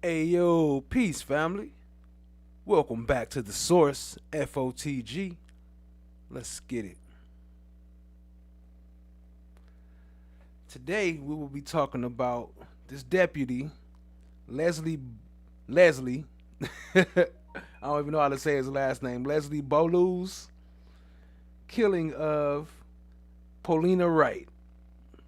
Hey yo, peace family. Welcome back to the source, FOTG. Let's get it. Today we will be talking about this deputy, Leslie Leslie. I don't even know how to say his last name. Leslie Boileau's killing of Polina Wright.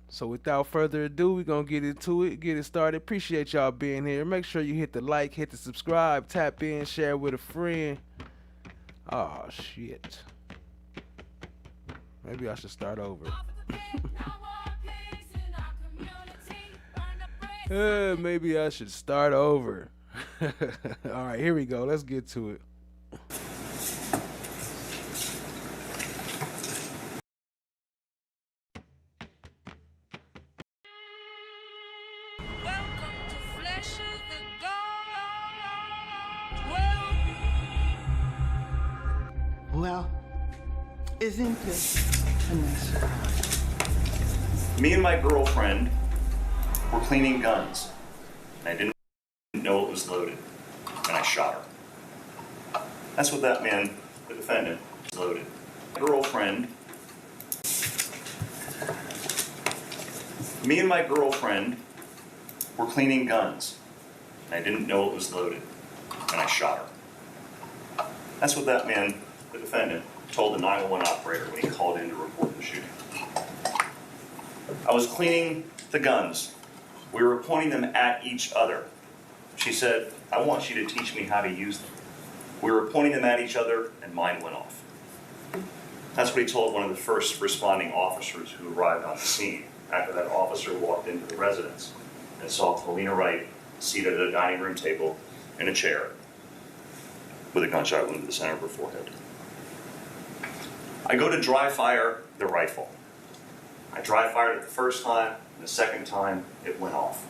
So without further ado, we're gonna get into it, get it started. Appreciate y'all being here. Make sure you hit the like, hit the subscribe, tap in, share with a friend. Oh shit. Maybe I should start over. Maybe I should start over. Alright, here we go. Let's get to it. Well, isn't it a nice surprise? Me and my girlfriend were cleaning guns, and I didn't know it was loaded, and I shot her. That's what that man, the defendant, loaded. Me and my girlfriend were cleaning guns, and I didn't know it was loaded, and I shot her. That's what that man, the defendant, told the 911 operator when he called in to report the shooting. I was cleaning the guns. We were pointing them at each other. She said, "I want you to teach me how to use them." We were pointing them at each other, and mine went off. That's what he told one of the first responding officers who arrived on the scene after that officer walked into the residence and saw Polina Wright seated at a dining room table in a chair with a gunshot wound to the center of her forehead. I go to dry fire the rifle. I dry fired it the first time, and the second time it went off.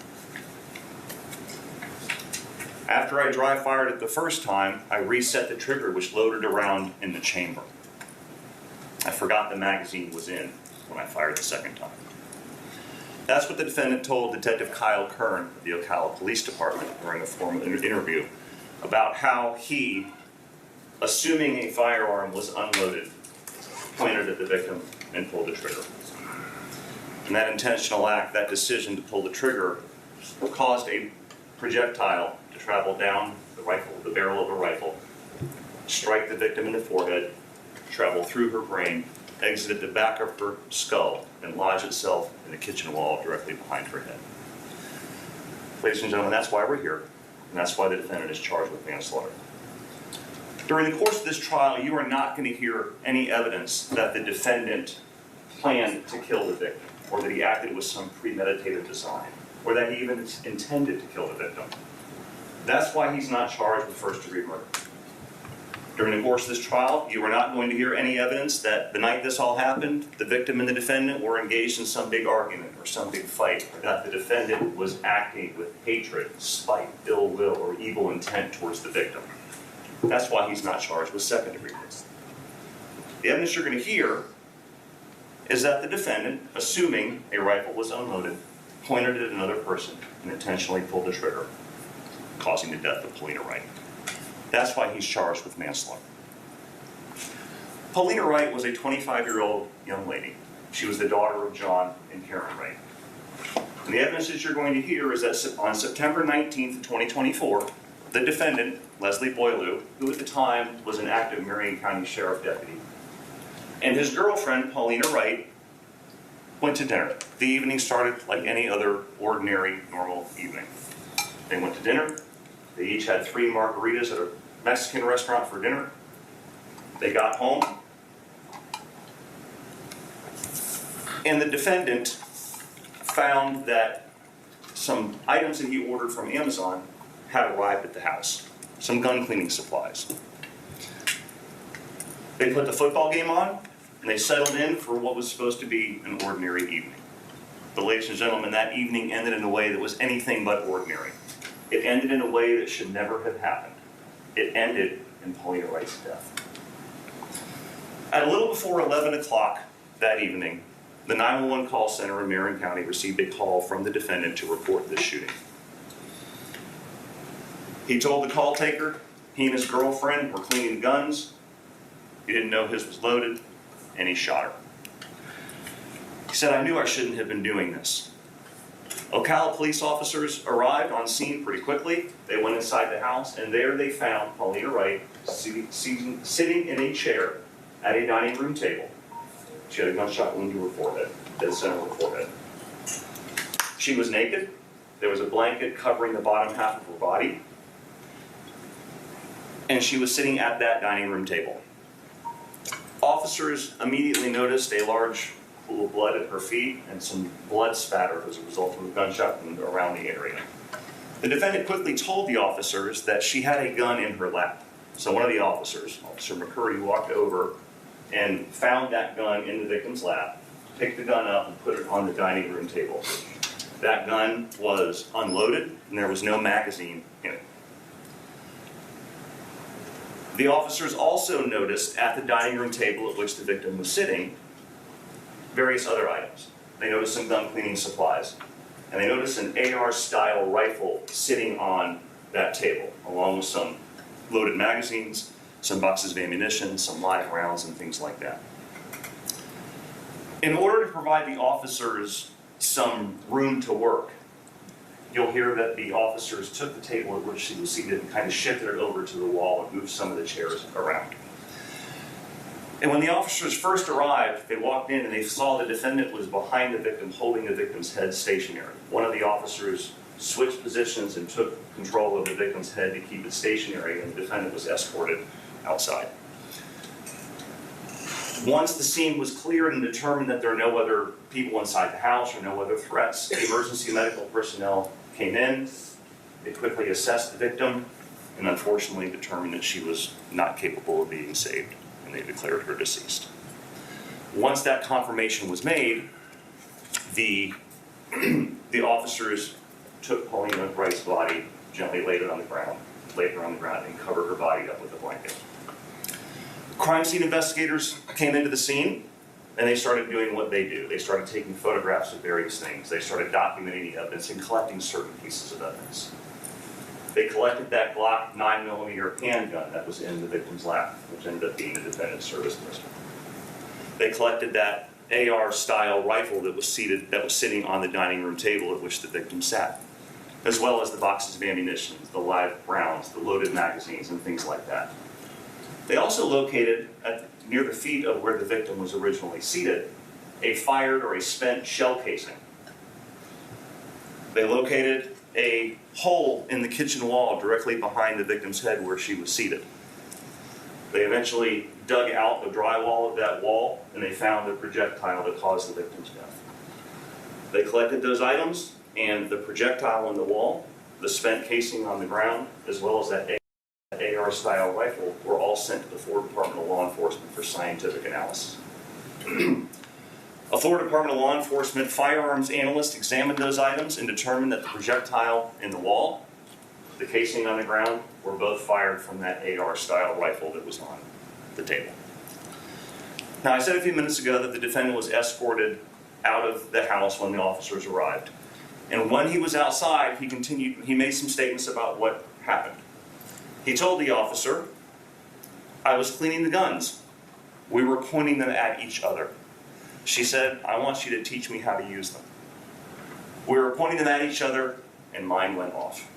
After I dry fired it the first time, I reset the trigger which loaded around in the chamber. I forgot the magazine was in when I fired the second time. That's what the defendant told Detective Kyle Kern of the Ocala Police Department during a formal interview about how he, assuming a firearm was unloaded, pointed at the victim and pulled the trigger. And that intentional act, that decision to pull the trigger, caused a projectile to travel down the barrel of a rifle, strike the victim in the forehead, travel through her brain, exit at the back of her skull, and lodge itself in the kitchen wall directly behind her head. Ladies and gentlemen, that's why we're here, and that's why the defendant is charged with manslaughter. During the course of this trial, you are not going to hear any evidence that the defendant planned to kill the victim, or that he acted with some premeditated design, or that he even intended to kill the victim. That's why he's not charged with first-degree murder. During the course of this trial, you are not going to hear any evidence that the night this all happened, the victim and the defendant were engaged in some big argument or some big fight, or that the defendant was acting with hatred, spite, ill will, or evil intent towards the victim. That's why he's not charged with second-degree murder. The evidence you're going to hear is that the defendant, assuming a rifle was unloaded, pointed it at another person and intentionally pulled the trigger, causing the death of Polina Wright. That's why he's charged with manslaughter. Polina Wright was a 25-year-old young lady. She was the daughter of John and Karen Wright. And the evidence that you're going to hear is that on September 19th, 2024, the defendant, Leslie Boileau, who at the time was an active Marion County Sheriff deputy, and his girlfriend, Polina Wright, went to dinner. The evening started like any other ordinary, normal evening. They went to dinner. They each had 3 margaritas at a Mexican restaurant for dinner. They got home. And the defendant found that some items that he ordered from Amazon had arrived at the house. Some gun cleaning supplies. They put the football game on, and they settled in for what was supposed to be an ordinary evening. But ladies and gentlemen, that evening ended in a way that was anything but ordinary. It ended in a way that should never have happened. It ended in Polina Wright's death. At a little before 11 o'clock that evening, the 911 call center in Marion County received a call from the defendant to report this shooting. He told the call taker he and his girlfriend were cleaning guns. He didn't know his was loaded, and he shot her. He said, "I knew I shouldn't have been doing this." Ocala police officers arrived on scene pretty quickly. They went inside the house, and there they found Polina Wright sitting in a chair at a dining room table. She had a gunshot wound to her forehead, dead center of her forehead. She was naked. There was a blanket covering the bottom half of her body. And she was sitting at that dining room table. Officers immediately noticed a large pool of blood at her feet and some blood spatter as a result of a gunshot wound around the area. The defendant quickly told the officers that she had a gun in her lap. So one of the officers, Officer McCurdy, walked over and found that gun in the victim's lap, picked the gun up and put it on the dining room table. That gun was unloaded and there was no magazine in it. The officers also noticed at the dining room table at which the victim was sitting various other items. They noticed some gun cleaning supplies, and they noticed an AR-style rifle sitting on that table, along with some loaded magazines, some boxes of ammunition, some live rounds, and things like that. In order to provide the officers some room to work, you'll hear that the officers took the table at which she was seated and kind of shifted it over to the wall and moved some of the chairs around. And when the officers first arrived, they walked in and they saw the defendant was behind the victim, holding the victim's head stationary. One of the officers switched positions and took control of the victim's head to keep it stationary, and the defendant was escorted outside. Once the scene was cleared and determined that there are no other people inside the house or no other threats, the emergency medical personnel came in. They quickly assessed the victim and unfortunately determined that she was not capable of being saved, and they declared her deceased. Once that confirmation was made, the officers took Polina Wright's body, gently laid her on the ground, and covered her body up with a blanket. Crime scene investigators came into the scene, and they started doing what they do. They started taking photographs of various things. They started documenting the evidence and collecting certain pieces of evidence. They collected that Glock 9mm handgun that was in the victim's lap, which ended up being the defendant's service pistol. They collected that AR-style rifle that was sitting on the dining room table at which the victim sat, as well as the boxes of ammunition, the live rounds, the loaded magazines, and things like that. They also located, near the feet of where the victim was originally seated, a fired or a spent shell casing. They located a hole in the kitchen wall directly behind the victim's head where she was seated. They eventually dug out the drywall of that wall, and they found the projectile that caused the victim's death. They collected those items, and the projectile on the wall, the spent casing on the ground, as well as that AR-style rifle, were all sent to the Florida Department of Law Enforcement for scientific analysis. A Florida Department of Law Enforcement firearms analyst examined those items and determined that the projectile in the wall, the casing on the ground, were both fired from that AR-style rifle that was on the table. Now, I said a few minutes ago that the defendant was escorted out of the house when the officers arrived. And when he was outside, he made some statements about what happened. He told the officer, "I was cleaning the guns. We were pointing them at each other. She said, 'I want you to teach me how to use them.' We were pointing them at each other, and mine went off."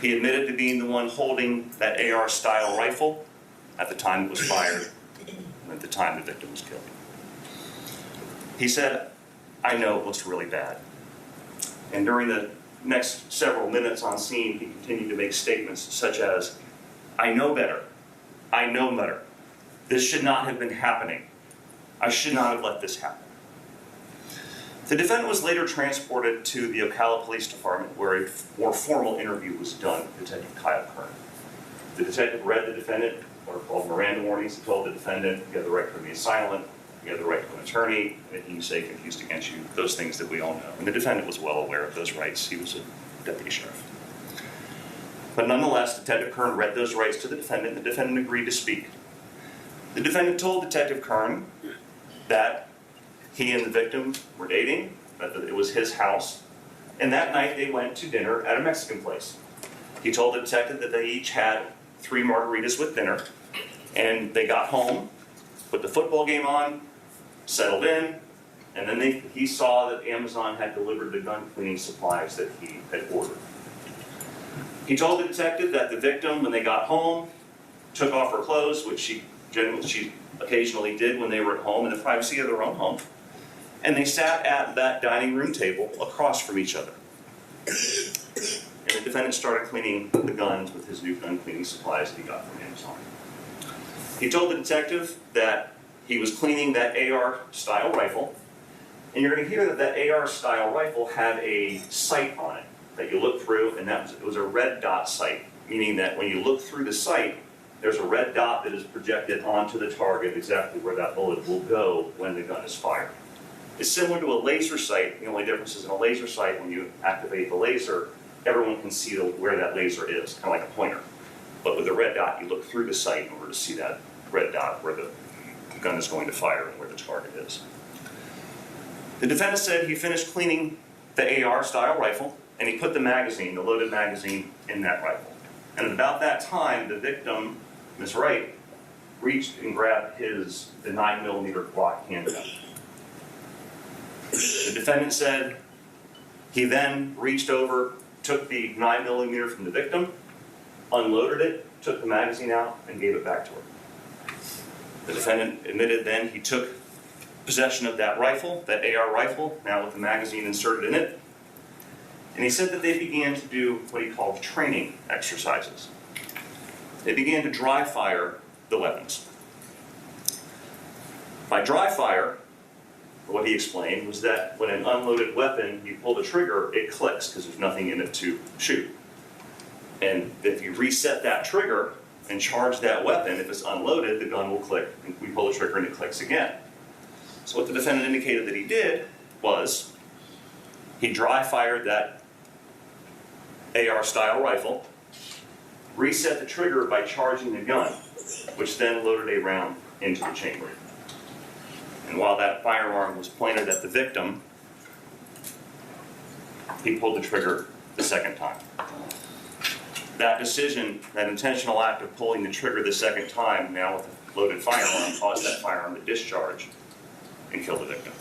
He admitted to being the one holding that AR-style rifle at the time it was fired and at the time the victim was killed. He said, "I know it looks really bad." And during the next several minutes on scene, he continued to make statements such as, "I know better. I know better. This should not have been happening. I should not have let this happen." The defendant was later transported to the Ocala Police Department, where a more formal interview was done with Detective Kyle Kern. The detective read the defendant, what are called Miranda warnings. He told the defendant, "You have the right to remain silent. You have the right to an attorney. Anything you say can be used against you." Those things that we all know. And the defendant was well aware of those rights. He was a deputy sheriff. But nonetheless, Detective Kern read those rights to the defendant, and the defendant agreed to speak. The defendant told Detective Kern that he and the victim were dating, that it was his house, and that night they went to dinner at a Mexican place. He told the detective that they each had 3 margaritas with dinner, and they got home, put the football game on, settled in, and then he saw that Amazon had delivered the gun cleaning supplies that he had ordered. He told the detective that the victim, when they got home, took off her clothes, which she occasionally did when they were at home in the privacy of their own home, and they sat at that dining room table across from each other. And the defendant started cleaning the guns with his new gun cleaning supplies that he got from Amazon. He told the detective that he was cleaning that AR-style rifle, and you're going to hear that that AR-style rifle had a sight on it that you look through, and it was a red dot sight, meaning that when you look through the sight, there's a red dot that is projected onto the target exactly where that bullet will go when the gun is fired. It's similar to a laser sight. The only difference is in a laser sight, when you activate the laser, everyone can see where that laser is, kind of like a pointer. But with a red dot, you look through the sight in order to see that red dot where the gun is going to fire and where the target is. The defendant said he finished cleaning the AR-style rifle, and he put the magazine, the loaded magazine, in that rifle. And at about that time, the victim, Ms. Wright, reached and grabbed the 9mm Glock handgun. The defendant said he then reached over, took the 9mm from the victim, unloaded it, took the magazine out, and gave it back to her. The defendant admitted then he took possession of that rifle, that AR rifle, now with the magazine inserted in it, and he said that they began to do what he called training exercises. They began to dry fire the weapons. By dry fire, what he explained was that when an unloaded weapon, you pull the trigger, it clicks because there's nothing in it to shoot. And if you reset that trigger and charge that weapon, if it's unloaded, the gun will click, and we pull the trigger and it clicks again. So what the defendant indicated that he did was he dry fired that AR-style rifle, reset the trigger by charging the gun, which then loaded a round into the chamber. And while that firearm was pointed at the victim, he pulled the trigger the second time. That decision, that intentional act of pulling the trigger the second time, now with a loaded firearm, caused that firearm to discharge and kill the victim.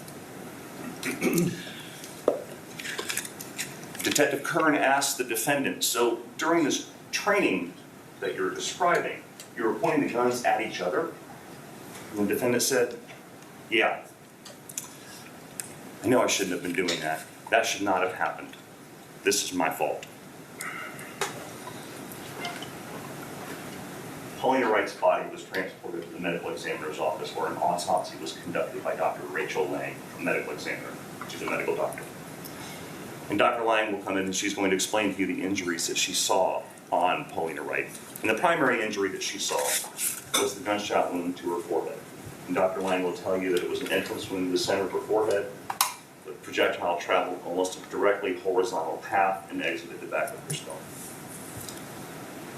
Detective Kern asked the defendant, so during this training that you're describing, you were pointing the guns at each other? And the defendant said, yeah. I know I shouldn't have been doing that. That should not have happened. This is my fault. Polina Wright's body was transported to the medical examiner's office where an autopsy was conducted by Dr. Rachel Lang, a medical examiner. She's a medical doctor. And Dr. Lang will come in and she's going to explain to you the injuries that she saw on Polina Wright. And the primary injury that she saw was the gunshot wound to her forehead. And Dr. Lang will tell you that it was an entrance wound to the center of her forehead. The projectile traveled almost a directly horizontal path and exited the back of her skull.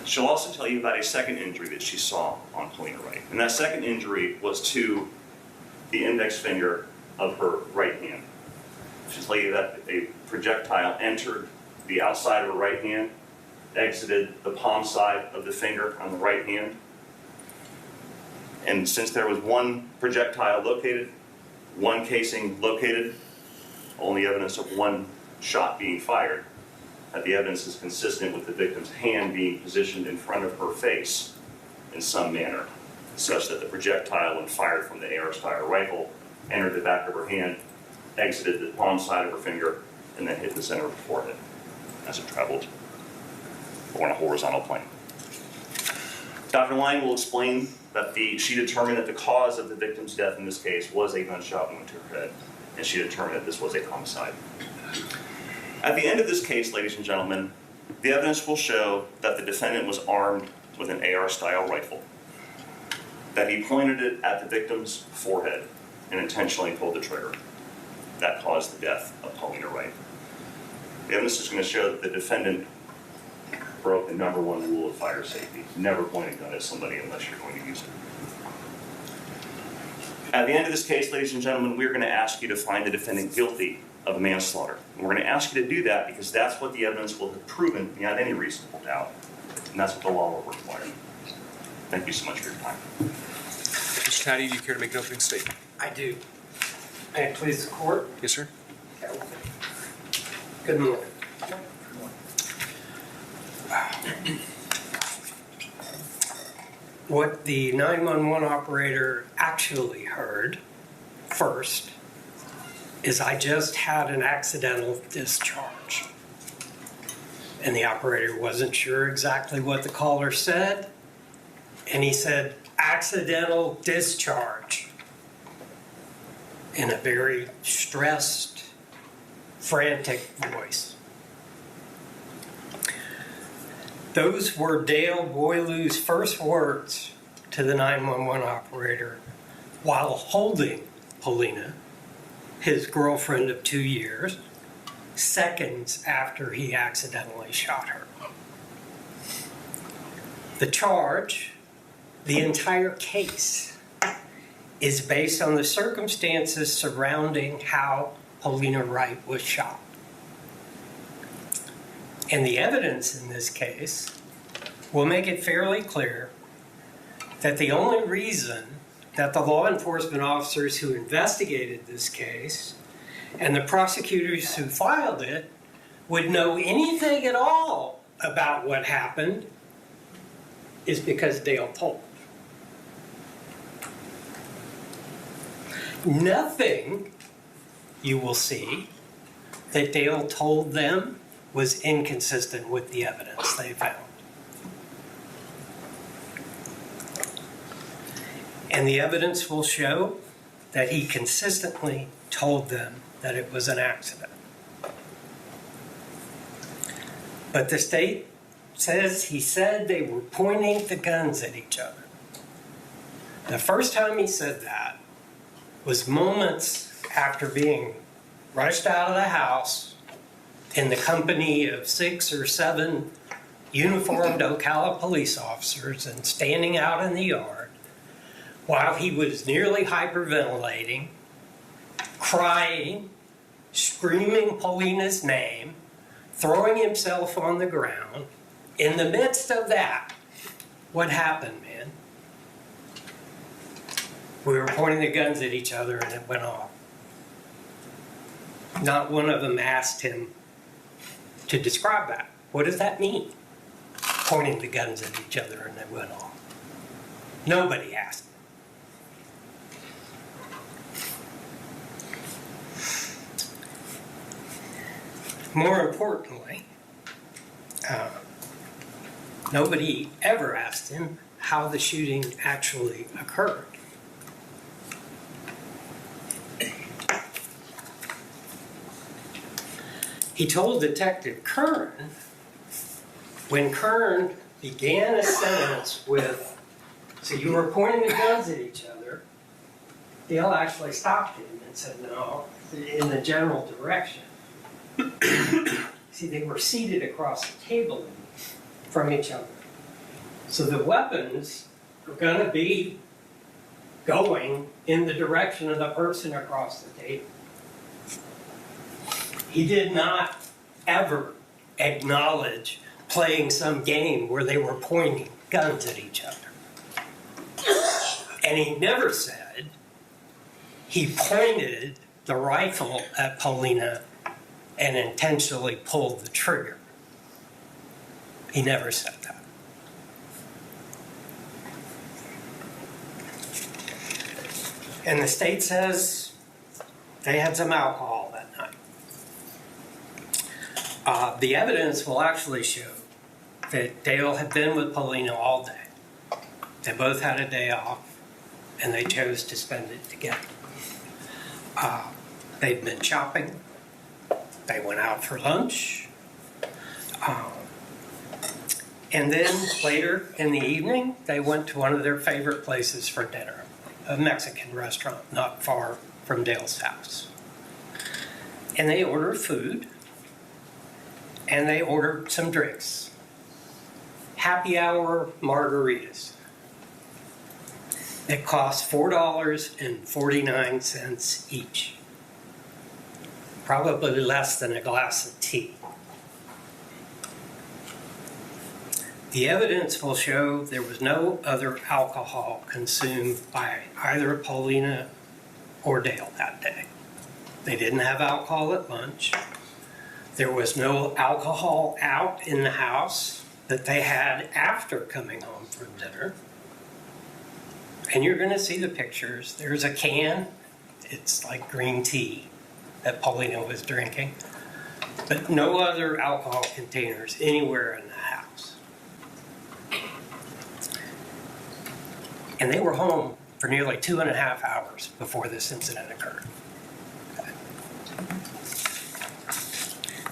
She'll also tell you about a second injury that she saw on Polina Wright. And that second injury was to the index finger of her right hand. She'll tell you that a projectile entered the outside of her right hand, exited the palm side of the finger on the right hand. And since there was one projectile located, one casing located, only evidence of one shot being fired, that the evidence is consistent with the victim's hand being positioned in front of her face in some manner, such that the projectile, when fired from the AR-style rifle, entered the back of her hand, exited the palm side of her finger, and then hit the center of her forehead as it traveled on a horizontal plane. Dr. Lang will explain that she determined that the cause of the victim's death in this case was a gunshot wound to her head, and she determined that this was a homicide. At the end of this case, ladies and gentlemen, the evidence will show that the defendant was armed with an AR-style rifle, that he pointed it at the victim's forehead and intentionally pulled the trigger. That caused the death of Polina Wright. The evidence is going to show that the defendant broke the number one rule of fire safety: never point a gun at somebody unless you're going to use it. At the end of this case, ladies and gentlemen, we're going to ask you to find the defendant guilty of manslaughter. And we're going to ask you to do that because that's what the evidence will have proven beyond any reasonable doubt. And that's what the law will require. Thank you so much for your time. Mr. Taddy, do you care to make an opening statement? I do. May it please the court? Yes, sir. Good morning. What the 911 operator actually heard first is I just had an accidental discharge. And the operator wasn't sure exactly what the caller said. And he said, accidental discharge, in a very stressed, frantic voice. Those were Dale Boileau's first words to the 911 operator while holding Polina, his girlfriend of 2 years, seconds after he accidentally shot her. The charge, the entire case, is based on the circumstances surrounding how Polina Wright was shot. And the evidence in this case will make it fairly clear that the only reason that the law enforcement officers who investigated this case and the prosecutors who filed it would know anything at all about what happened is because Dale told. Nothing, you will see, that Dale told them was inconsistent with the evidence they found. And the evidence will show that he consistently told them that it was an accident. But the state says he said they were pointing the guns at each other. The first time he said that was moments after being rushed out of the house in the company of 6 or 7 uniformed Ocala police officers and standing out in the yard while he was nearly hyperventilating, crying, screaming Polina's name, throwing himself on the ground. In the midst of that, what happened, man? We were pointing the guns at each other and it went off. Not one of them asked him to describe that. What does that mean? Pointing the guns at each other and it went off. Nobody asked. More importantly, nobody ever asked him how the shooting actually occurred. He told Detective Kern, when Kern began a sentence with, so you were pointing the guns at each other, Dale actually stopped him and said, no, in the general direction. See, they were seated across the table from each other. So the weapons were going to be going in the direction of the person across the table. He did not ever acknowledge playing some game where they were pointing guns at each other. And he never said he pointed the rifle at Polina and intentionally pulled the trigger. He never said that. And the state says they had some alcohol that night. The evidence will actually show that Dale had been with Polina all day. They both had a day off, and they chose to spend it together. They'd been shopping. They went out for lunch. And then later in the evening, they went to one of their favorite places for dinner, a Mexican restaurant not far from Dale's house. And they ordered food, and they ordered some drinks. Happy hour margaritas. It cost $4.49 each. probably less than a glass of tea. The evidence will show there was no other alcohol consumed by either Polina or Dale that day. They didn't have alcohol at lunch. There was no alcohol out in the house that they had after coming home from dinner. And you're going to see the pictures. There's a can. It's like green tea that Polina was drinking. But no other alcohol containers anywhere in the house. And they were home for nearly 2.5 hours before this incident occurred.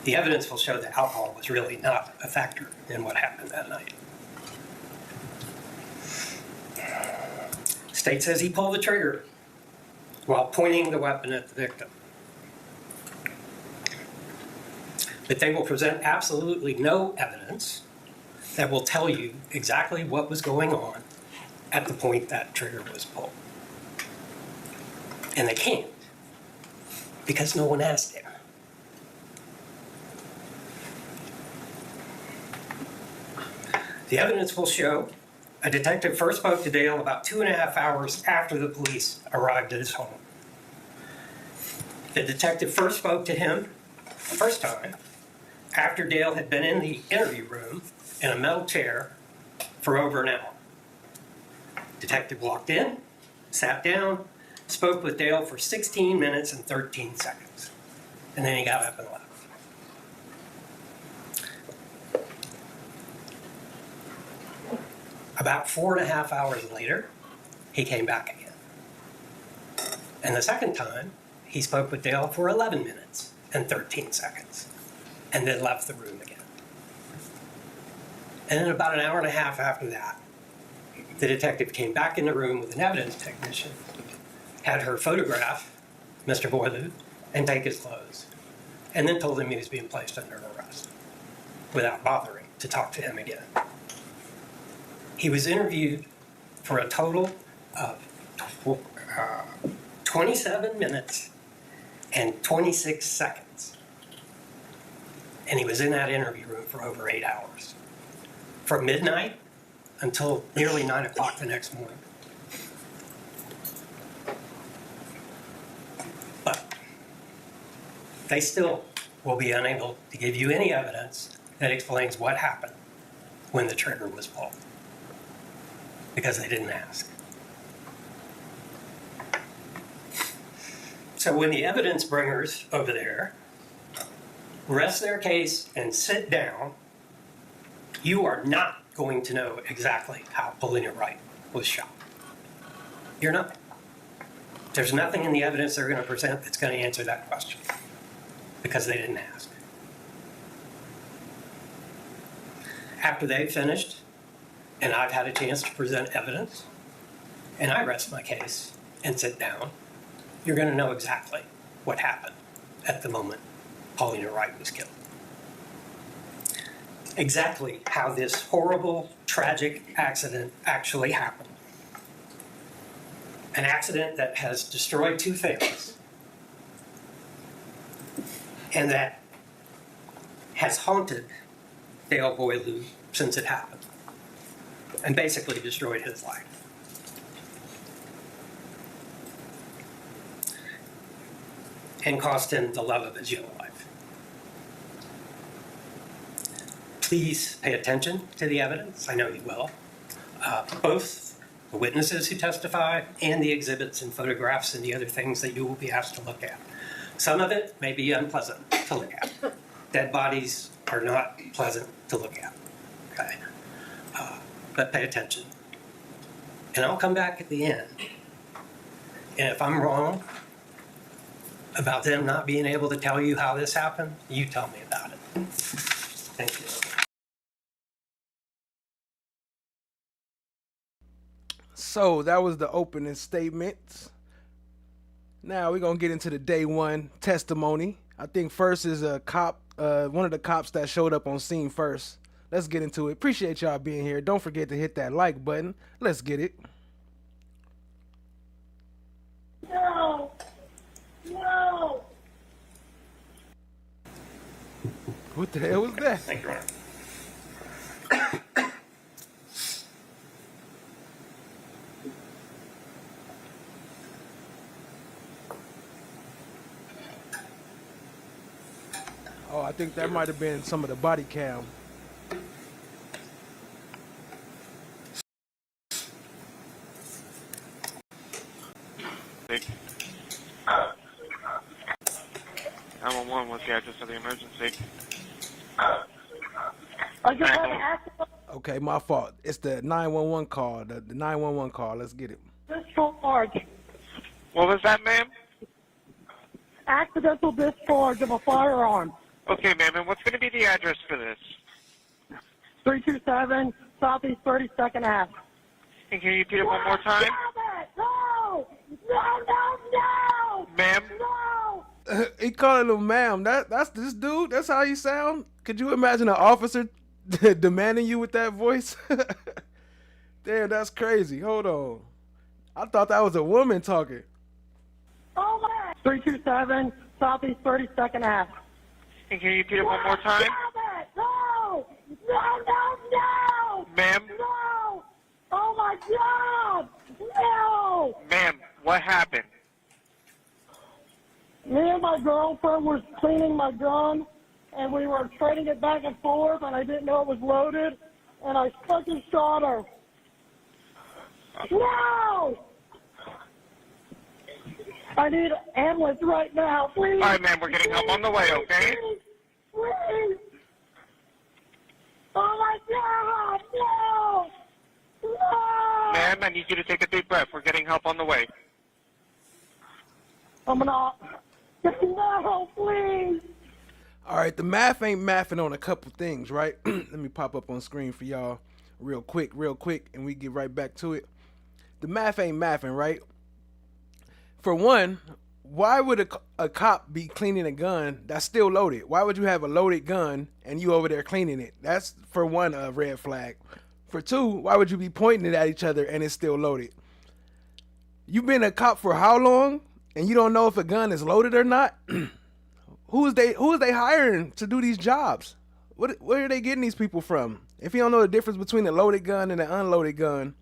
The evidence will show that alcohol was really not a factor in what happened that night. State says he pulled the trigger while pointing the weapon at the victim. But they will present absolutely no evidence that will tell you exactly what was going on at the point that trigger was pulled. And they can't, because no one asked him. The evidence will show a detective first spoke to Dale about 2.5 hours after the police arrived at his home. The detective first spoke to him the first time after Dale had been in the interview room in a metal chair for over an hour. Detective walked in, sat down, spoke with Dale for 16 minutes and 13 seconds, and then he got up and left. About 4.5 hours later, he came back again. And the second time, he spoke with Dale for 11 minutes and 13 seconds, and then left the room again. And then about 1.5 hours after that, the detective came back in the room with an evidence technician, had her photograph Mr. Boileau and take his clothes, and then told him he was being placed under arrest without bothering to talk to him again. He was interviewed for a total of 27 minutes and 26 seconds. And he was in that interview room for over 8 hours. From midnight until nearly 9 o'clock the next morning. But they still will be unable to give you any evidence that explains what happened when the trigger was pulled, because they didn't ask. So when the evidence bringers over there rest their case and sit down, you are not going to know exactly how Polina Wright was shot. You're not. There's nothing in the evidence they're going to present that's going to answer that question, because they didn't ask. After they've finished, and I've had a chance to present evidence, and I rest my case and sit down, you're going to know exactly what happened at the moment Polina Wright was killed. Exactly how this horrible, tragic accident actually happened. An accident that has destroyed 2 families, and that has haunted Dale Boileau since it happened, and basically destroyed his life. And cost him the love of his young life. Please pay attention to the evidence. I know you will. Both the witnesses who testify and the exhibits and photographs and the other things that you will be asked to look at. Some of it may be unpleasant to look at. Dead bodies are not pleasant to look at. Okay? But pay attention. And I'll come back at the end. And if I'm wrong about them not being able to tell you how this happened, you tell me about it. Thank you. So that was the opening statements. Now we're gonna get into the day one testimony. I think first is a cop, one of the cops that showed up on scene first. Let's get into it. Appreciate y'all being here. Don't forget to hit that like button. Let's get it. No! No! What the hell was that? Thank you, Your Honor. Oh, I think that might have been some of the body cam. Hey. 911, what's the address of the emergency? I just had an accident Okay, my fault. It's the 911 call. The 911 call. Let's get it. discharge. What was that, ma'am? Accidental discharge of a firearm. Okay, ma'am, and what's going to be the address for this? 327 Southeast 32nd Ave. And can you repeat it one more time? Stop it! No! No, no, no! Ma'am? No! He calling him ma'am. That's this dude. That's how you sound. Could you imagine an officer demanding you with that voice? Damn, that's crazy. Hold on. I thought that was a woman talking. Oh my! 327 Southeast 32nd Ave. And can you repeat it one more time? Stop it! No! No, no, no! Ma'am? No! Oh my God! No! Ma'am, what happened? Me and my girlfriend were cleaning my gun, and we were trading it back and forth, and I didn't know it was loaded, and I fucking shot her. No! I need an ambulance right now, please. All right, ma'am, we're getting help on the way, okay? Please, please. Oh my God, no! No! Ma'am, I need you to take a deep breath. We're getting help on the way. I'm gonna... No, please! All right, the math ain't mathing on a couple things, right? Let me pop up on screen for y'all real quick, and we get right back to it. The math ain't mathing, right? For one, why would a cop be cleaning a gun that's still loaded? Why would you have a loaded gun and you over there cleaning it? That's, for one, a red flag. For two, why would you be pointing it at each other and it's still loaded? You've been a cop for how long? And you don't know if a gun is loaded or not? Who is they hiring to do these jobs? Where are they getting these people from? If you don't know the difference between a loaded gun and an unloaded gun,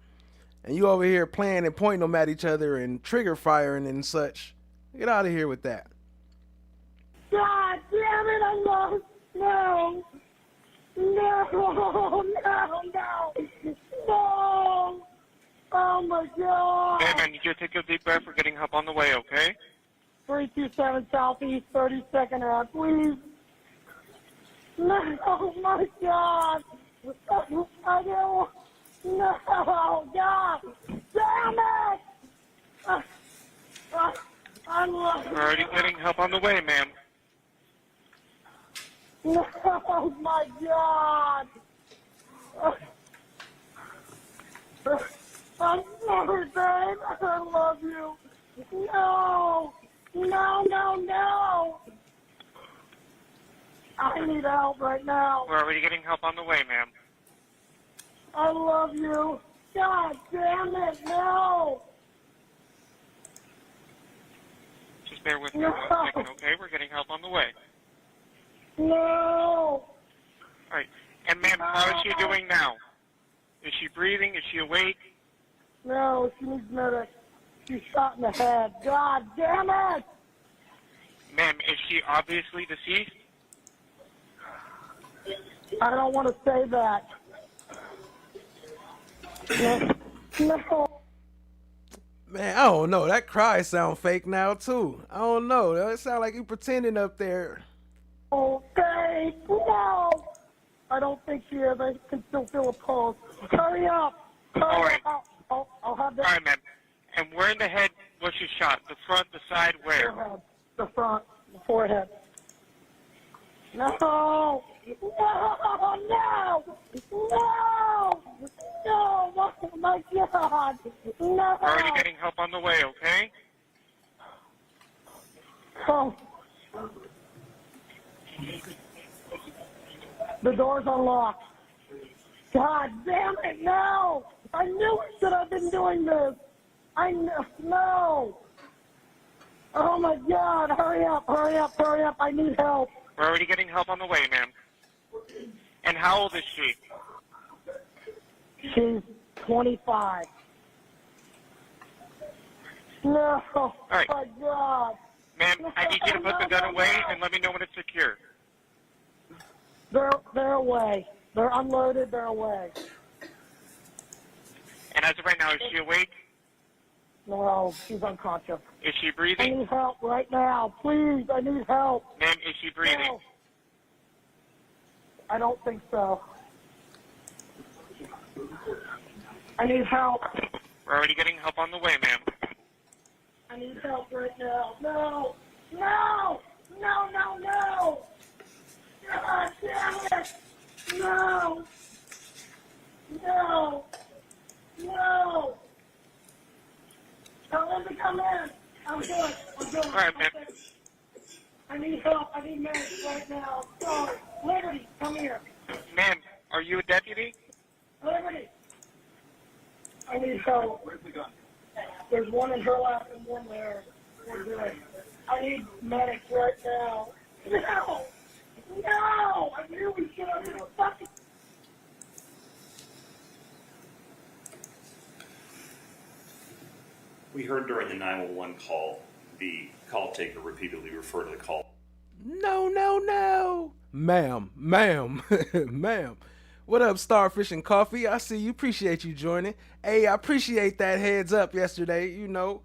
and you over here playing and pointing them at each other and trigger firing and such, get out of here with that. God damn it, I lost. No. No, no, no. No. Oh my God. Ma'am, I need you to take a deep breath. We're getting help on the way, okay? 327 Southeast 32nd Ave, please. No, oh my God. I don't. No, God. Damn it. I love We're already getting help on the way, ma'am. No, oh my God. I'm sorry, babe. I love you. No. No, no, no. I need help right now. We're already getting help on the way, ma'am. I love you. God damn it, no. Just bear with me No. 1 second, okay? We're getting help on the way. No. All right. And ma'am, how is she doing now? Is she breathing? Is she awake? No, she needs medic. She's shot in the head. God damn it. Ma'am, is she obviously deceased? I don't want to say that. No. Man, I don't know. That cry sound fake now too. I don't know. It sound like you pretending up there. Okay. No. I don't think she is. I can still feel a pulse. Hurry up. Hurry All right. up. I'll have the All right, ma'am. And where in the head was she shot? The front, the side, where? forehead. The front. The forehead. No. No. No. No. No. Oh, my God. No. We're already getting help on the way, okay? Oh. The door's unlocked. God damn it, no! I knew it should have been doing this. I know. No. Oh my God, hurry up, hurry up, hurry up. I need help. We're already getting help on the way, ma'am. And how old is she? She's 25. No, right. my God. Ma'am, I need you to put the gun away and let me know when it's secure. They're away. They're unloaded. They're away. And as of right now, is she awake? No, she's unconscious. Is she I breathing? need help right now. Please, I need help. Ma'am, is she breathing? No. I don't think so. I need help. We're already getting help on the way, ma'am. I need help right now. No! No! No, no, no! God damn it! No! No! No! Tell them to come in. I'm good. I'm good. All right, ma'am. I need help. I need medics right now. Sorry. Liberty, come here. Ma'am, are you a deputy? Liberty. I need help. Where's the gun? There's one in her lap and one there. We're good. I need medics right now. No! No! I knew we should have been fucking... We heard during the 911 call, the call taker repeatedly refer to the call. No, no, no. Ma'am, ma'am, ma'am. What up, Starfish and Coffee? I see you. Appreciate you joining. Hey, I appreciate that heads up yesterday. You know,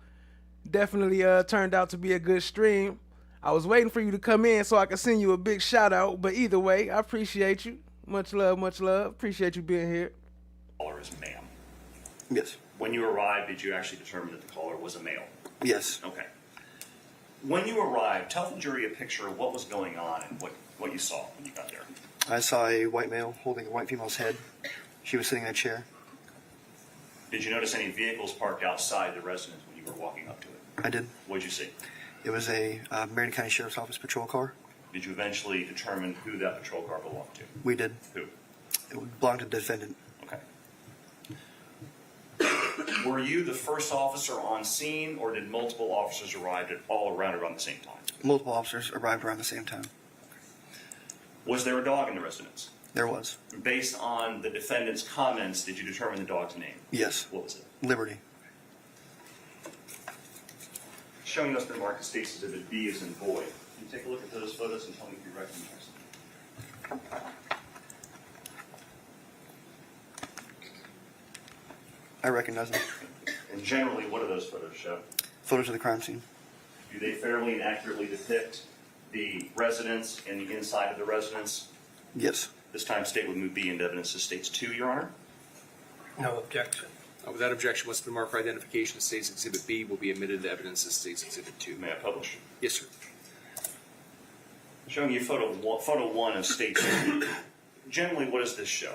definitely turned out to be a good stream. I was waiting for you to come in so I could send you a big shout out. But either way, I appreciate you. Much love, much love. Appreciate you being here. Caller is ma'am. Yes. When you arrived, did you actually determine that the caller was a male? Yes. Okay. When you arrived, tell the jury a picture of what was going on and what you saw when you got there. I saw a white male holding a white female's head. She was sitting in a chair. Did you notice any vehicles parked outside the residence when you were walking up to it? I did. What did you see? It was a Marion County Sheriff's Office patrol car. Did you eventually determine who that patrol car belonged to? We did. Who? It belonged to the defendant. Okay. Were you the first officer on scene, or did multiple officers arrive all around the same time? Multiple officers arrived around the same time. Was there a dog in the residence? There was. Based on the defendant's comments, did you determine the dog's name? Yes. What was it? Liberty. Showing us the market states exhibit B as in boy. Can you take a look at those photos and tell me if you recognize them? I recognize them. And generally, what do those photos show? Photos of the crime scene. Do they fairly and accurately depict the residence and the inside of the residence? Yes. This time, state would move B into evidence as states 2, Your Honor. No objection. Without objection, what's been marked for identification as State's Exhibit B will be admitted to evidence as State's Exhibit 2. May I publish? Yes, sir. Showing you photo 1 of state 2. Generally, what does this show?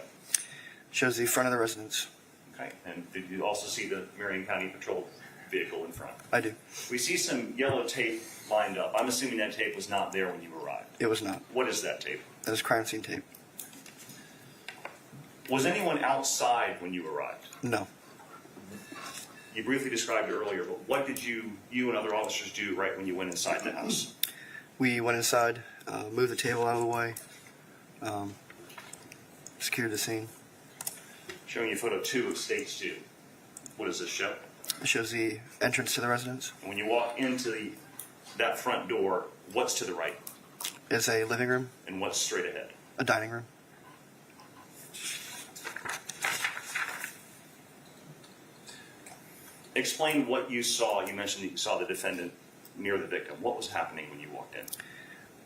Shows the front of the residence. Okay. And did you also see the Marion County Patrol vehicle in front? I do. We see some yellow tape lined up. I'm assuming that tape was not there when you arrived. It was not. What is that tape? That is crime scene tape. Was anyone outside when you arrived? No. You briefly described it earlier, but what did you and other officers do right when you went inside the house? We went inside, moved the table out of the way, secured the scene. Showing you photo 2 of States 2. What does this show? It shows the entrance to the residence. And when you walk into that front door, what's to the right It's a living room, and what's straight ahead? a dining room. Explain what you saw. You mentioned that you saw the defendant near the victim. What was happening when you walked in?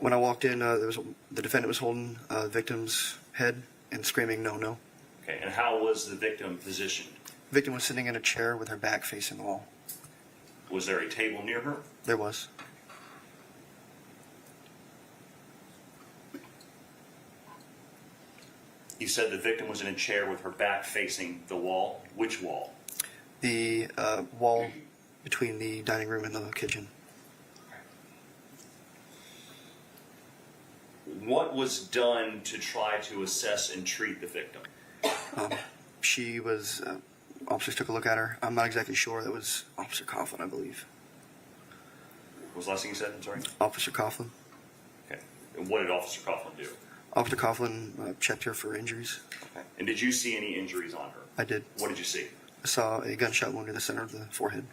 When I walked in, the defendant was holding the victim's head and screaming, "No, no." Okay, and how was the victim positioned? The victim was sitting in a chair with her back facing the wall. Was there a table near her? There was. You said the victim was in a chair with her back facing the wall. Which wall? The wall between the dining room and the kitchen. What was done to try to assess and treat the victim? She was, officers took a look at her. I'm not exactly sure. That was Officer Coughlin, I believe. What was the last thing you said? I'm sorry. Officer Coughlin. Okay. And what did Officer Coughlin do? Officer Coughlin checked her for injuries. Okay. And did you see any injuries on her? I did. What did you see? I saw a gunshot wound in the center of the forehead.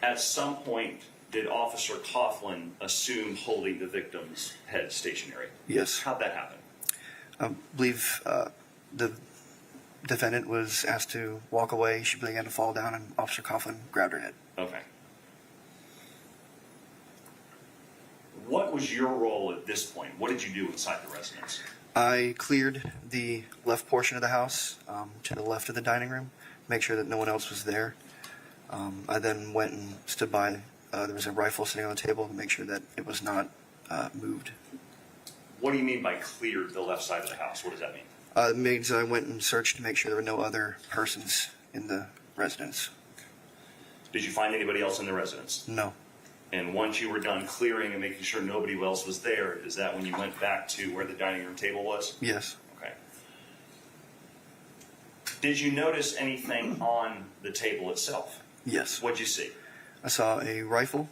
At some point, did Officer Coughlin assume holding the victim's head stationary? Yes. How'd that happen? I believe the defendant was asked to walk away. She began to fall down, and Officer Coughlin grabbed her head. Okay. What was your role at this point? What did you do inside the residence? I cleared the left portion of the house to the left of the dining room, make sure that no one else was there. I then went and stood by. There was a rifle sitting on the table to make sure that it was not moved. What do you mean by cleared the left side of the house? What does that mean? It means I went and searched to make sure there were no other persons in the residence. Did you find anybody else in the residence? No. And once you were done clearing and making sure nobody else was there, is that when you went back to where the dining room table was? Yes. Okay. Did you notice anything on the table itself? Yes. What'd you see? I saw a rifle,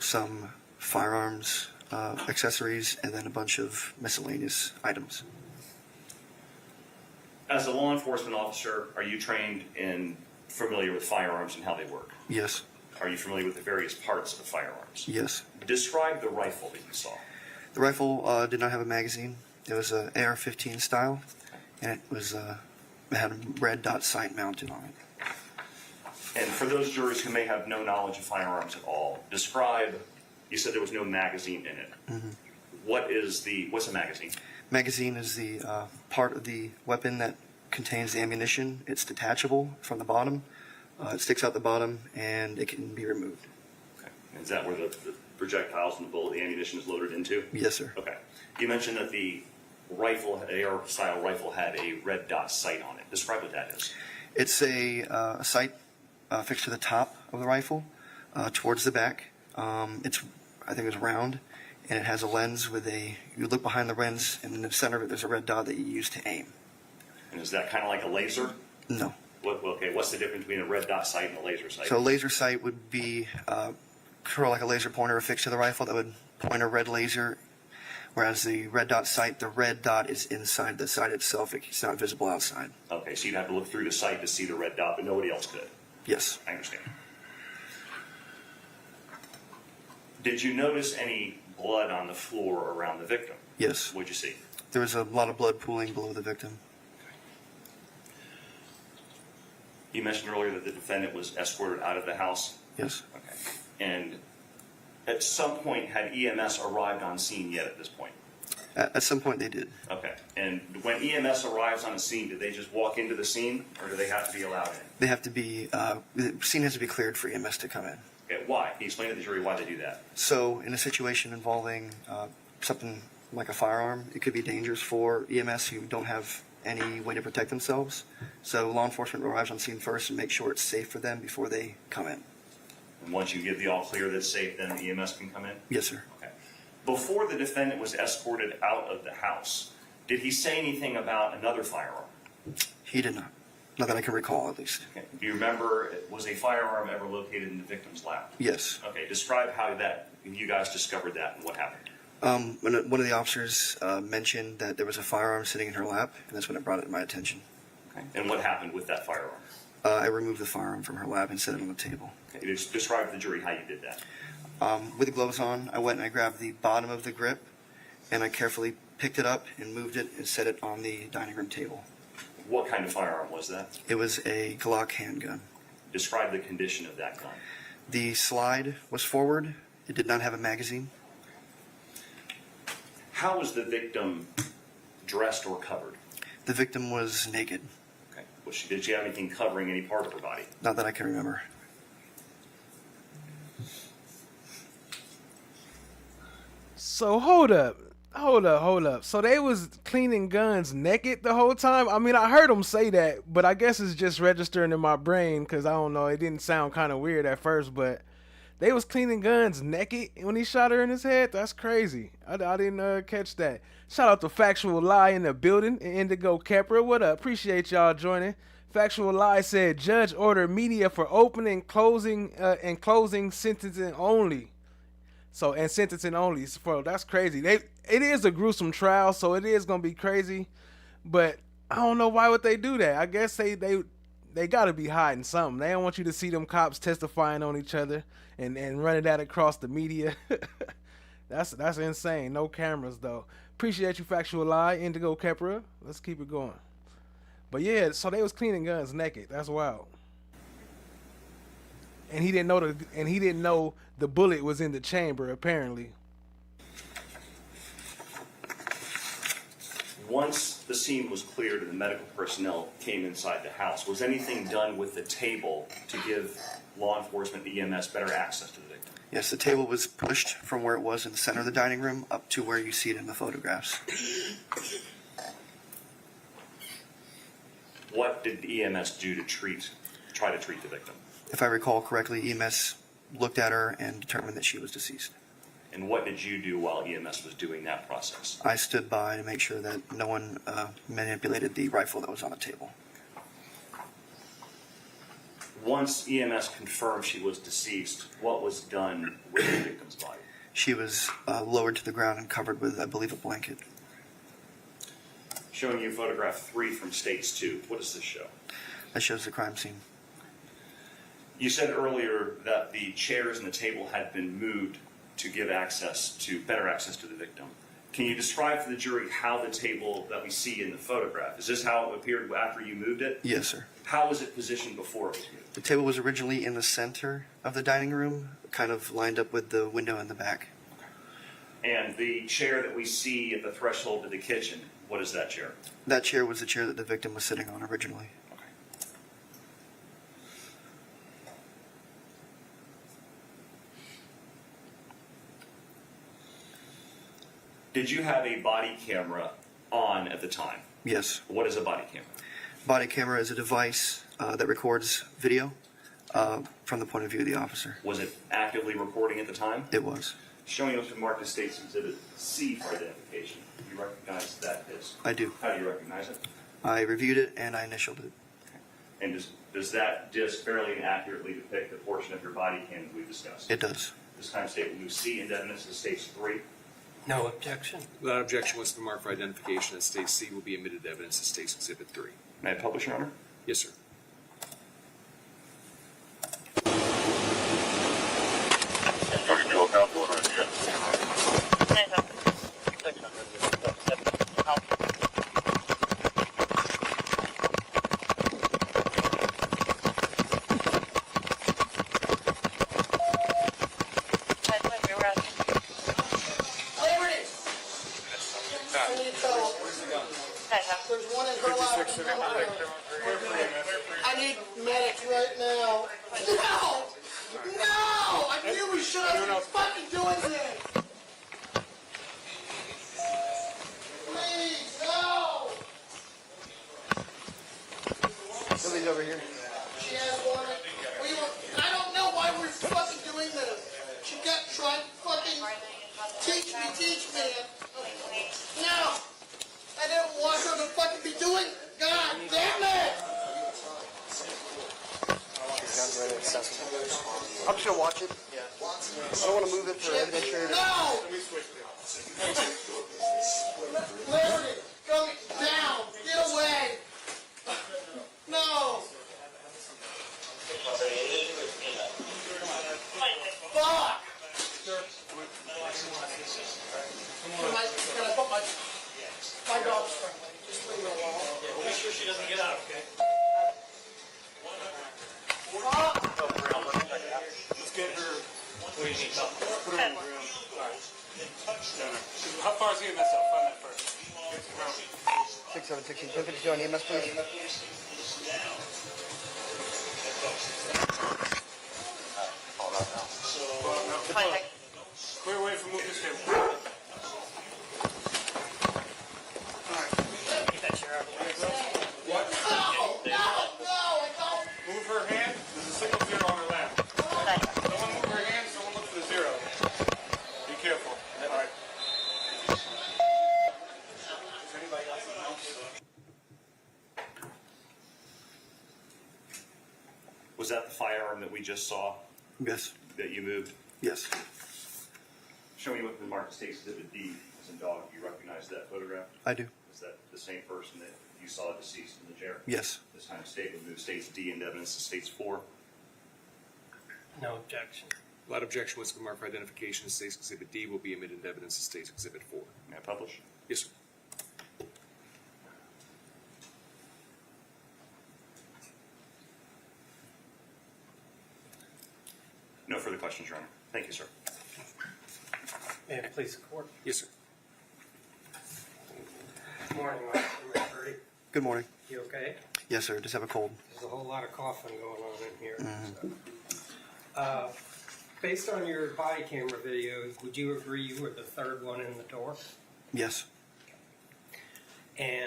some firearms, accessories, and then a bunch of miscellaneous items. As a law enforcement officer, are you trained and familiar with firearms and how they work? Yes. Are you familiar with the various parts of the firearms? Yes. Describe the rifle that you saw. The rifle did not have a magazine. It was an AR-15 style, and it had a red dot sight mounted on it. And for those jurors who may have no knowledge of firearms at all, describe, you said there was no magazine in it. Mm-hmm. What's a magazine? Magazine is the part of the weapon that contains the ammunition. It's detachable from the bottom. It sticks out the bottom, and it can be removed. Okay. Is that where the projectiles and the bullet, the ammunition is loaded into? Yes, sir. Okay. You mentioned that the rifle, AR-style rifle, had a red dot sight on it. Describe what that is. It's a sight fixed to the top of the rifle, towards the back. I think it's round, and it has a lens with you look behind the lens, and in the center of it, there's a red dot that you use to aim. And is that kind of like a laser? No. Okay, what's the difference between a red dot sight and a laser sight? So a laser sight would be sort of like a laser pointer affixed to the rifle that would point a red laser, whereas the red dot sight, the red dot is inside the sight itself. It's not visible outside. Okay, so you'd have to look through the sight to see the red dot, but nobody else could. Yes. I understand. Did you notice any blood on the floor around the victim? Yes. What'd you see? There was a lot of blood pooling below the victim. You mentioned earlier that the defendant was escorted out of the house. Yes. Okay. And at some point, had EMS arrived on scene yet at this point? At some point they did. Okay. And when EMS arrives on the scene, do they just walk into the scene, or do they have to be allowed in? They have to be, the scene has to be cleared for EMS to come in. Okay. Why? Can you explain to the jury why they do that? So in a situation involving something like a firearm, it could be dangerous for EMS who don't have any way to protect themselves. So law enforcement arrives on scene first and makes sure it's safe for them before they come in. And once you give the all clear that's safe, then EMS can come in? Yes, sir. Okay. Before the defendant was escorted out of the house, did he say anything about another firearm? He did not. Not that I can recall, at least. Okay. Do you remember, was a firearm ever located in the victim's lap? Yes. Okay. Describe how you guys discovered that and what happened. When one of the officers mentioned that there was a firearm sitting in her lap, and that's when it brought it to my attention. Okay. And what happened with that firearm? I removed the firearm from her lap and set it on the table. Okay. Describe to the jury how you did that. With the gloves on, I went and I grabbed the bottom of the grip, and I carefully picked it up and moved it and set it on the dining room table. What kind of firearm was that? It was a Glock handgun. Describe the condition of that gun. The slide was forward. It did not have a magazine. How was the victim dressed or covered? The victim was naked. Okay. Did she have anything covering any part of her body? Not that I can remember. So hold up. So they was cleaning guns naked the whole time? I mean, I heard them say that, but I guess it's just registering in my brain because I don't know. It didn't sound kind of weird at first, but they was cleaning guns naked when he shot her in his head? That's crazy. I didn't catch that. Shout out to Factual Lie in the building and Indigo Kepra. What up? Appreciate y'all joining. Factual Lie said, judge ordered media for opening and closing sentencing only. So, and sentencing only. So that's crazy. It is a gruesome trial, so it is gonna be crazy. But I don't know why would they do that. I guess they gotta be hiding something. They don't want you to see them cops testifying on each other and running that across the media. That's insane. No cameras though. Appreciate you, Factual Lie, Indigo Kepra. Let's keep it going. But yeah, so they was cleaning guns naked. That's wild. And he didn't know the bullet was in the chamber, apparently. Once the scene was cleared and the medical personnel came inside the house, was anything done with the table to give law enforcement, EMS, better access to the victim? Yes, the table was pushed from where it was in the center of the dining room up to where you see it in the photographs. What did the EMS do to try to treat the victim? If I recall correctly, EMS looked at her and determined that she was deceased. And what did you do while EMS was doing that process? I stood by to make sure that no one manipulated the rifle that was on the table. Once EMS confirmed she was deceased, what was done with the victim's body? She was lowered to the ground and covered with, I believe, a blanket. Showing you photograph 3 from States 2. What does this show? That shows the crime scene. You said earlier that the chairs and the table had been moved to give better access to the victim. Can you describe for the jury how the table that we see in the photograph, is this how it appeared after you moved it? Yes, sir. How was it positioned before it was moved? The table was originally in the center of the dining room, kind of lined up with the window in the back. And the chair that we see at the threshold to the kitchen, what is that chair? That chair was the chair that the victim was sitting on originally. Did you have a body camera on at the time? Yes. What is a body camera? Body camera is a device that records video from the point of view of the officer. Was it actively recording at the time? It was. Showing up to mark as State's Exhibit C for identification. Do you recognize that disc? I do. How do you recognize it? I reviewed it and I initialed it. And does that disc fairly and accurately depict the portion of your body cam that we've discussed? It does. This time state will move C into evidence as States 3. No objection. Without objection, what's been marked for identification as State C will be admitted to evidence as State's Exhibit 3. May I publish, Your Honor? Yes, sir. There's one in her lap. I need medics right now. No! No! I knew we should have been fucking doing this! Please, no! Somebody's over here. She has one. I don't know why we're fucking doing this. She got trying to fucking teach me. No! I didn't want her to fucking be doing. God damn it! I'm just gonna watch it. I don't want to move it for evidentiary. No! Clarity, come down. Get away. No. Fuck. Can I put my dog's friendly? Just leave her alone. We'll make sure she doesn't get out, okay? Fuck. Let's get her. What do you need? Put her in the room. How far is he mess up? Find that first. 6716 1052 on EMS, please. Clear away from move this table. What? No, I don't. Move her hand. There's a single zero on her lap. Someone move her hand. Someone look for the zero. Be careful. All right. Is anybody else? Was that the firearm that we just saw Yes. that you moved? Yes. Show me what the marked States Exhibit D is in dog. Do you recognize that photograph? I do. Is that the same person that you saw deceased in the chair? Yes. This time state would move States D into evidence to States 4. No objection. Without objection, what's the mark for identification as State's Exhibit D will be admitted into evidence as State's Exhibit 4. May I publish? Yes, sir. No further questions, Your Honor. Thank you, sir. May it please the court. Yes, sir. Good morning, Mr. McCurdy. Good morning. You okay? Yes, sir. Just have a cold. There's a whole lot of coughing going on in here. So. Based on your body camera videos, would you agree you were the third one in the door? Yes. And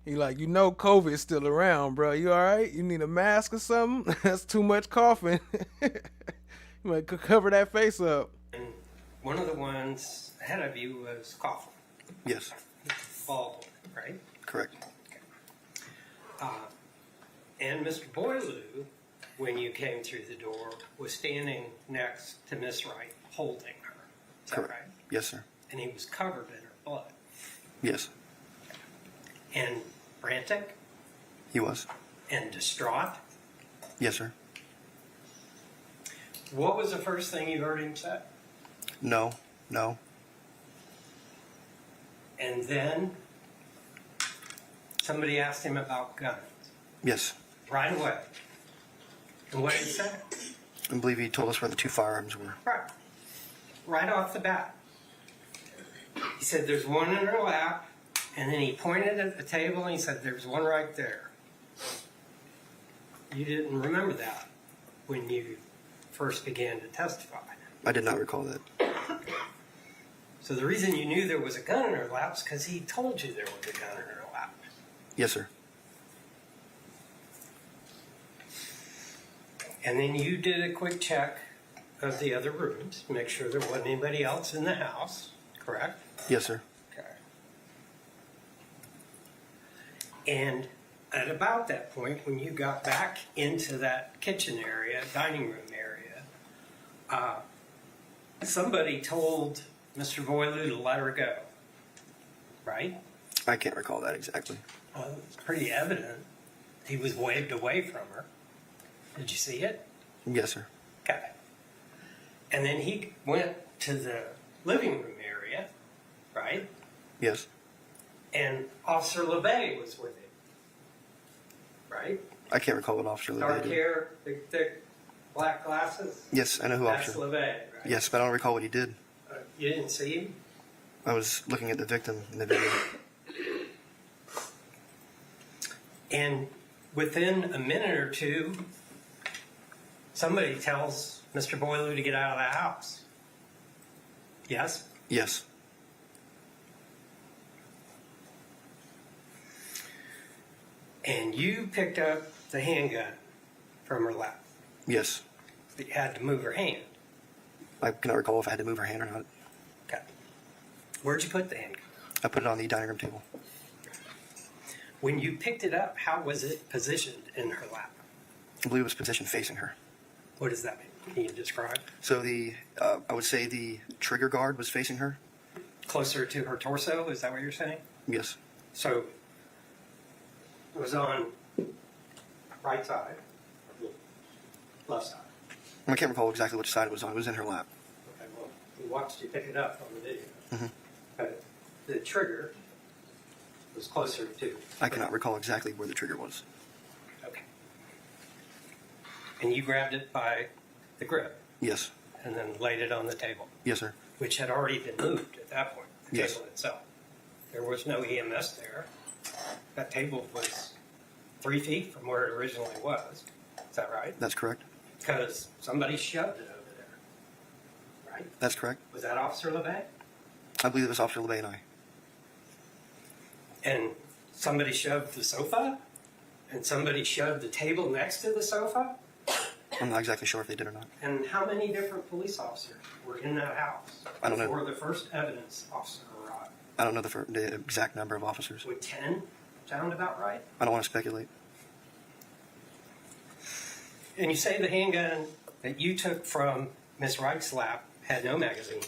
He like, you know, COVID's still around, bro. You all right? You need a mask or something? That's too much coughing. You might cover that face up. one of the ones ahead of you was coughing. Yes. Bald, right? Correct. And Mr. Boileau, when you came through the door, was standing next to Miss Wright, holding her. Is that Correct. right? Yes, sir. And he was covered in her blood. Yes. And frantic He was. and distraught. Yes, sir. What was the first thing you heard him say? No. No. And then somebody asked him about guns Yes. right away. And what did he say? I believe he told us where the two firearms were. Right. Right off the bat. He said, there's one in her lap, and then he pointed at the table and he said, there's one right there. You didn't remember that when you first began to testify. I did not recall that. So the reason you knew there was a gun in her lap is because he told you there was a gun in her lap. Yes, sir. And then you did a quick check of the other rooms, make sure there wasn't anybody else in the house, correct? Yes, sir. Okay. And at about that point, when you got back into that kitchen area, dining room area, somebody told Mr. Boileau to let her go, right? I can't recall that exactly. Well, it's pretty evident he was waved away from her. Did you see it? Yes, sir. Okay. And then he went to the living room area, right? Yes. And Officer LeVay was with him, right? I can't recall what Officer Dark LeVay did. hair, big, thick, black glasses. Yes, I know who That's Officer. LeVay, right? Yes, but I don't recall what he did. You didn't see him? I was looking at the victim in the video. And within a minute or two, somebody tells Mr. Boileau to get out of the house. Yes? Yes. And you picked up the handgun from her lap. Yes. But you had to move her hand. I cannot recall if I had to move her hand or not. Okay. Where'd you put the handgun? I put it on the dining room table. When you picked it up, how was it positioned in her lap? I believe it was positioned facing her. What does that mean? Can you describe? So I would say the trigger guard was facing her. Closer to her torso, is that what you're saying? Yes. So it was on right side, left side. I can't recall exactly which side it was on. It was in her lap. Okay, well, we watched you pick it up on the video. Mhm. But the trigger was closer to. I cannot recall exactly where the trigger was. Okay. And you grabbed it by the grip Yes. and then laid it on the table, Yes, sir. which had already been moved at that point, the Yes. table itself. There was no EMS there. That table was 3 feet from where it originally was. Is that right? That's correct. Because somebody shoved it over there. Right? That's correct. Was that Officer LeVay? I believe it was Officer LeVay and I. And somebody shoved the sofa? And somebody shoved the table next to the sofa? I'm not exactly sure if they did or not. And how many different police officers were in that house I don't know. before the first evidence officer arrived? I don't know the exact number of officers. Would 10 sound about right? I don't want to speculate. And you say the handgun that you took from Miss Wright's lap had no magazine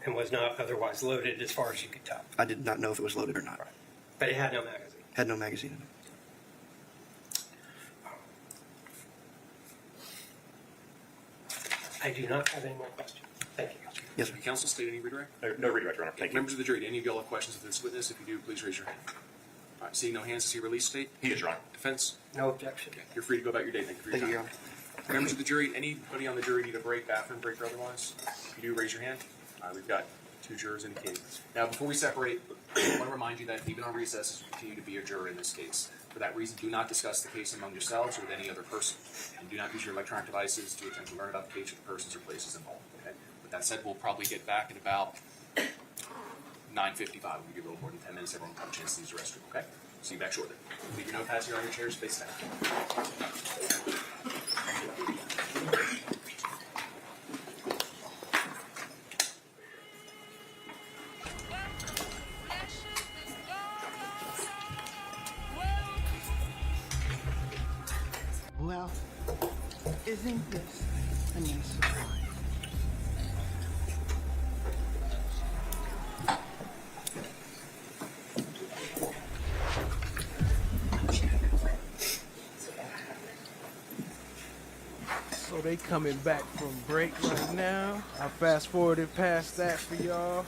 and was not otherwise loaded as far as you could tell. I did not know if it was loaded or not. But it had no magazine. Had no magazine in it. I do not have any more questions. Thank you. Yes, sir. Counsel state any redirect? No redirect, Your Honor. Thank you. Members of the jury, do any of y'all have questions of this witness? If you do, please raise your hand. All right, seeing no hands, is he released state? He is, Your Honor. Defense? No objection. Okay, you're free to go about your day. Thank you for your Thank you, Your time. Honor. Members of the jury, anybody on the jury need a break, bathroom break or otherwise? If you do, raise your hand. We've got 2 jurors indicating. Now, before we separate, I want to remind you that even on recess, you continue to be a juror in this case. For that reason, do not discuss the case among yourselves or with any other person. And do not use your electronic devices to attempt to learn about the case or the persons or places involved. Okay? With that said, we'll probably get back at about 9:55. We'll give you a little more than 10 minutes. Everyone will have a chance to use the restroom. Okay? See you back shortly. Leave your notepads here on your chairs. Face down. Well, isn't this a nice surprise? So they coming back from break right now. I fast forwarded past that for y'all.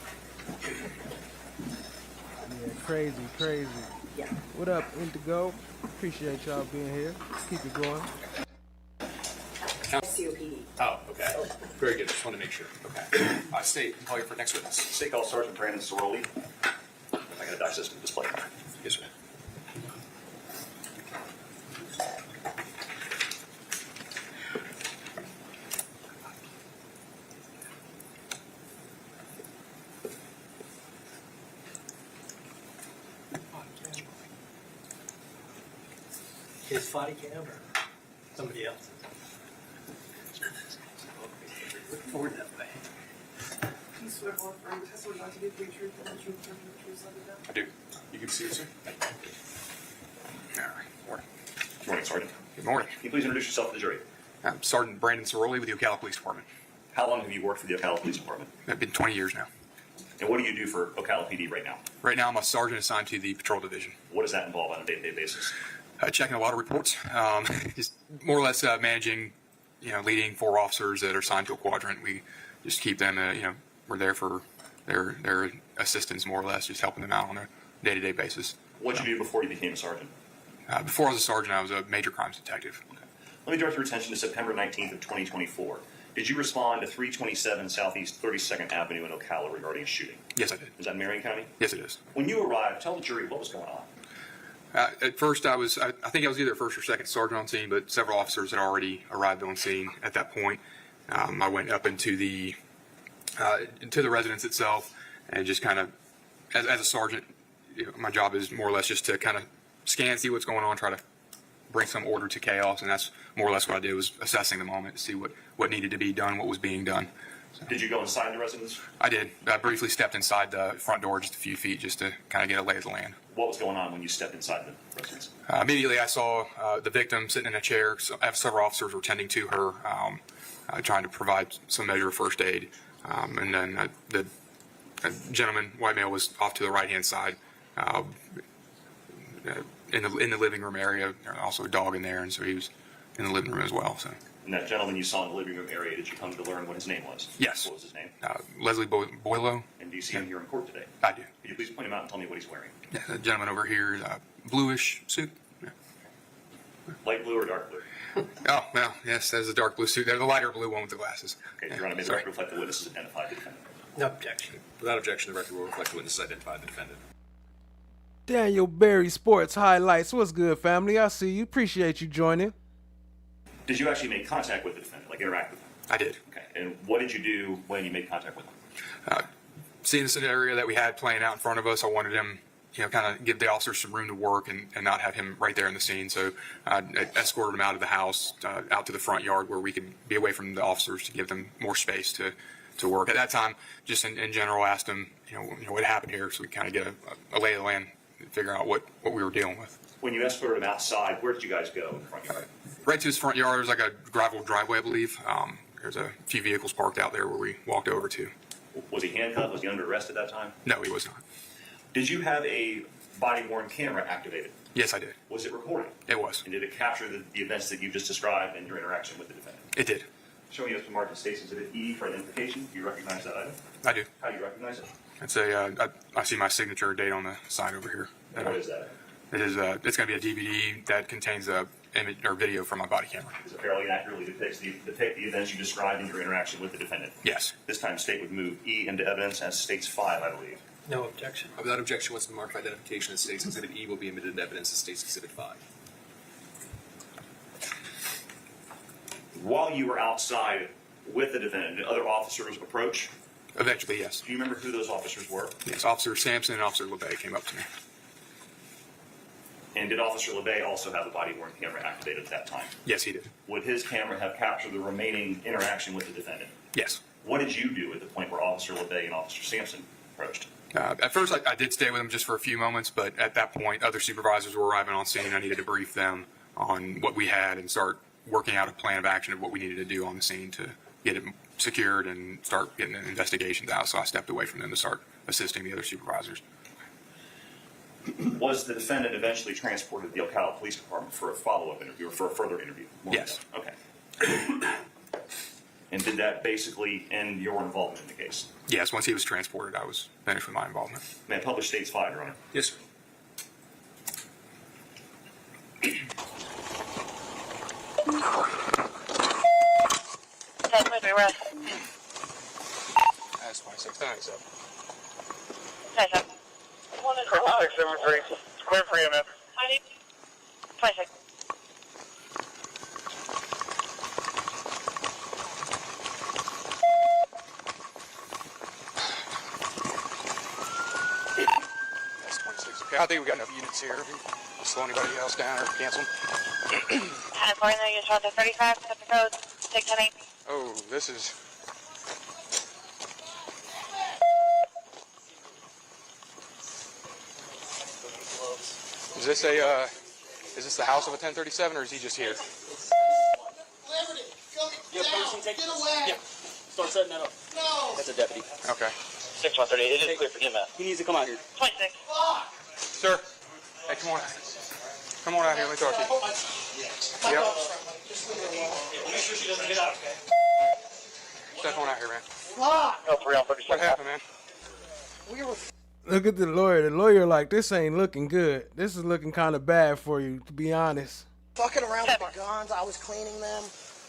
Yeah, crazy, crazy. What up, Indigo? Appreciate y'all being here. Keep it going. COPD. Oh, okay. Very good. Just want to make sure. Okay. State, call you for next witness. State Call Sergeant Brandon Ciroli. If I got a dice system display. Yes, sir. His body cam or somebody else? Look forward that way. You swear or affirm to testify not to give the truth and the truth and the truth, so help you God? I do. You can see it, sir. All right. Morning. Good morning, Sergeant. Good morning. Can you please introduce yourself to the jury? I'm Sergeant Brandon Ciroli with the Ocala Police Department. How long have you worked for the Ocala Police Department? It's been 20 years now. And what do you do for Ocala PD right now? Right now, I'm a sergeant assigned to the patrol division. What does that involve on a day-to-day basis? Checking a lot of reports, just more or less managing, leading 4 officers that are assigned to a quadrant. We just keep them, we're there for their assistance, more or less, just helping them out on a day-to-day basis. What did you do before you became a sergeant? Before I was a sergeant, I was a major crimes detective. Okay. Let me direct your attention to September 19th of 2024. Did you respond to 327 Southeast 32nd Avenue in Ocala regarding a shooting? Yes, I did. Is that in Marion County? Yes, it is. When you arrived, tell the jury what was going on. At first, I think I was either first or second sergeant on scene, but several officers had already arrived on scene at that point. I went up into the residence itself and just kind of, as a sergeant, my job is more or less just to kind of scan, see what's going on, try to bring some order to chaos, and that's more or less what I did, was assessing the moment to see what needed to be done, what was being done. So, did you go inside the residence? I did. I briefly stepped inside the front door just a few feet just to kind of get a lay of the land. What was going on when you stepped inside the residence? Immediately, I saw the victim sitting in a chair. So several officers were tending to her, trying to provide some measure of first aid. And then the gentleman, white male, was off to the right-hand side in the living room area. There's also a dog in there, and so he was in the living room as well. So. And that gentleman you saw in the living room area, did you come to learn what his name was? Yes. What was his name? Leslie Boileau. And do you see him here in court today? I do. Could you please point him out and tell me what he's wearing? Yeah, the gentleman over here, bluish suit. Yeah. Light blue or dark blue? Oh, well, yes, that's a dark blue suit. There's the lighter blue one with the glasses. Okay, Your Honor, may the record reflect the witnesses identified the defendant. No objection. Without objection, the record will reflect the witnesses identified the defendant. Daniel Berry Sports Highlights. What's good, family? I see you. Appreciate you joining. Did you actually make contact with the defendant, like interact with him? I did. Okay, and what did you do when you made contact with him? Seeing the scenario that we had playing out in front of us, I wanted him, kind of give the officers some room to work and not have him right there in the scene. So I escorted him out of the house, out to the front yard where we could be away from the officers to give them more space to work. At that time, just in general, asked him, what happened here, so we kind of get a lay of the land and figure out what we were dealing with. When you escorted him outside, where did you guys go in the front yard? Right to his front yard. There's like a gravel driveway, I believe. There's a few vehicles parked out there where we walked over to. Was he handcuffed? Was he under arrest at that time? No, he was not. Did you have a body-worn camera activated? Yes, I did. Was it recording? It was. And did it capture the events that you just described and your interaction with the defendant? It did. Showing us the marked States Exhibit E for identification. Do you recognize that item? I do. How do you recognize it? It's I see my signature date on the side over here. And what is that? It is. It's going to be a DVD that contains a image or video from my body camera. Is it fairly accurately depicts the events you described in your interaction with the defendant? Yes. This time, state would move E into evidence as States 5, I believe. No objection. Without objection, once the marked identification of States Exhibit E will be admitted into evidence as States Exhibit 5. While you were outside with the defendant, did other officers approach? Eventually, yes. Do you remember who those officers were? Yes, Officer Sampson and Officer LeBay came up to me. And did Officer LeBay also have a body-worn camera activated at that time? Yes, he did. Would his camera have captured the remaining interaction with the defendant? Yes. What did you do at the point where Officer LeBay and Officer Sampson approached? At first, I did stay with them just for a few moments, but at that point, other supervisors were arriving on scene. I needed to brief them on what we had and start working out a plan of action of what we needed to do on the scene to get it secured and start getting investigations out. So I stepped away from them to start assisting the other supervisors. Was the defendant eventually transported to the Ocala Police Department for a follow-up interview or for a further interview? Yes. Okay. And did that basically end your involvement in the case? Yes, once he was transported, I was finished with my involvement. May I publish States 5, Your Honor? Yes, sir. That's 2697. One is 673. Square for EMS. 26. That's 26. Okay, I think we got enough units here. Slow anybody else down or cancel them. And for now, you shot the 35, set the code 698. Oh, this is. Is this a? Is this the house of a 1037, or is he just here? Liberty, go Yo, down, take get away. Yeah, start setting that up. No. That's a deputy. Okay. 6138, it is clear for EMS. He needs to come out here. 26. Fuck. Sir, hey, come on. Come on out here. Let me talk to you. My Yep. dog's friendly. Just leave her alone. Make sure she doesn't get out, okay? Step on out here, man. Fuck. No, 3 on 36. What happened, man? We were Look at the lawyer. The lawyer like, this ain't looking good. This is looking kind of bad for you, to be honest. fucking around with my guns. I was cleaning them.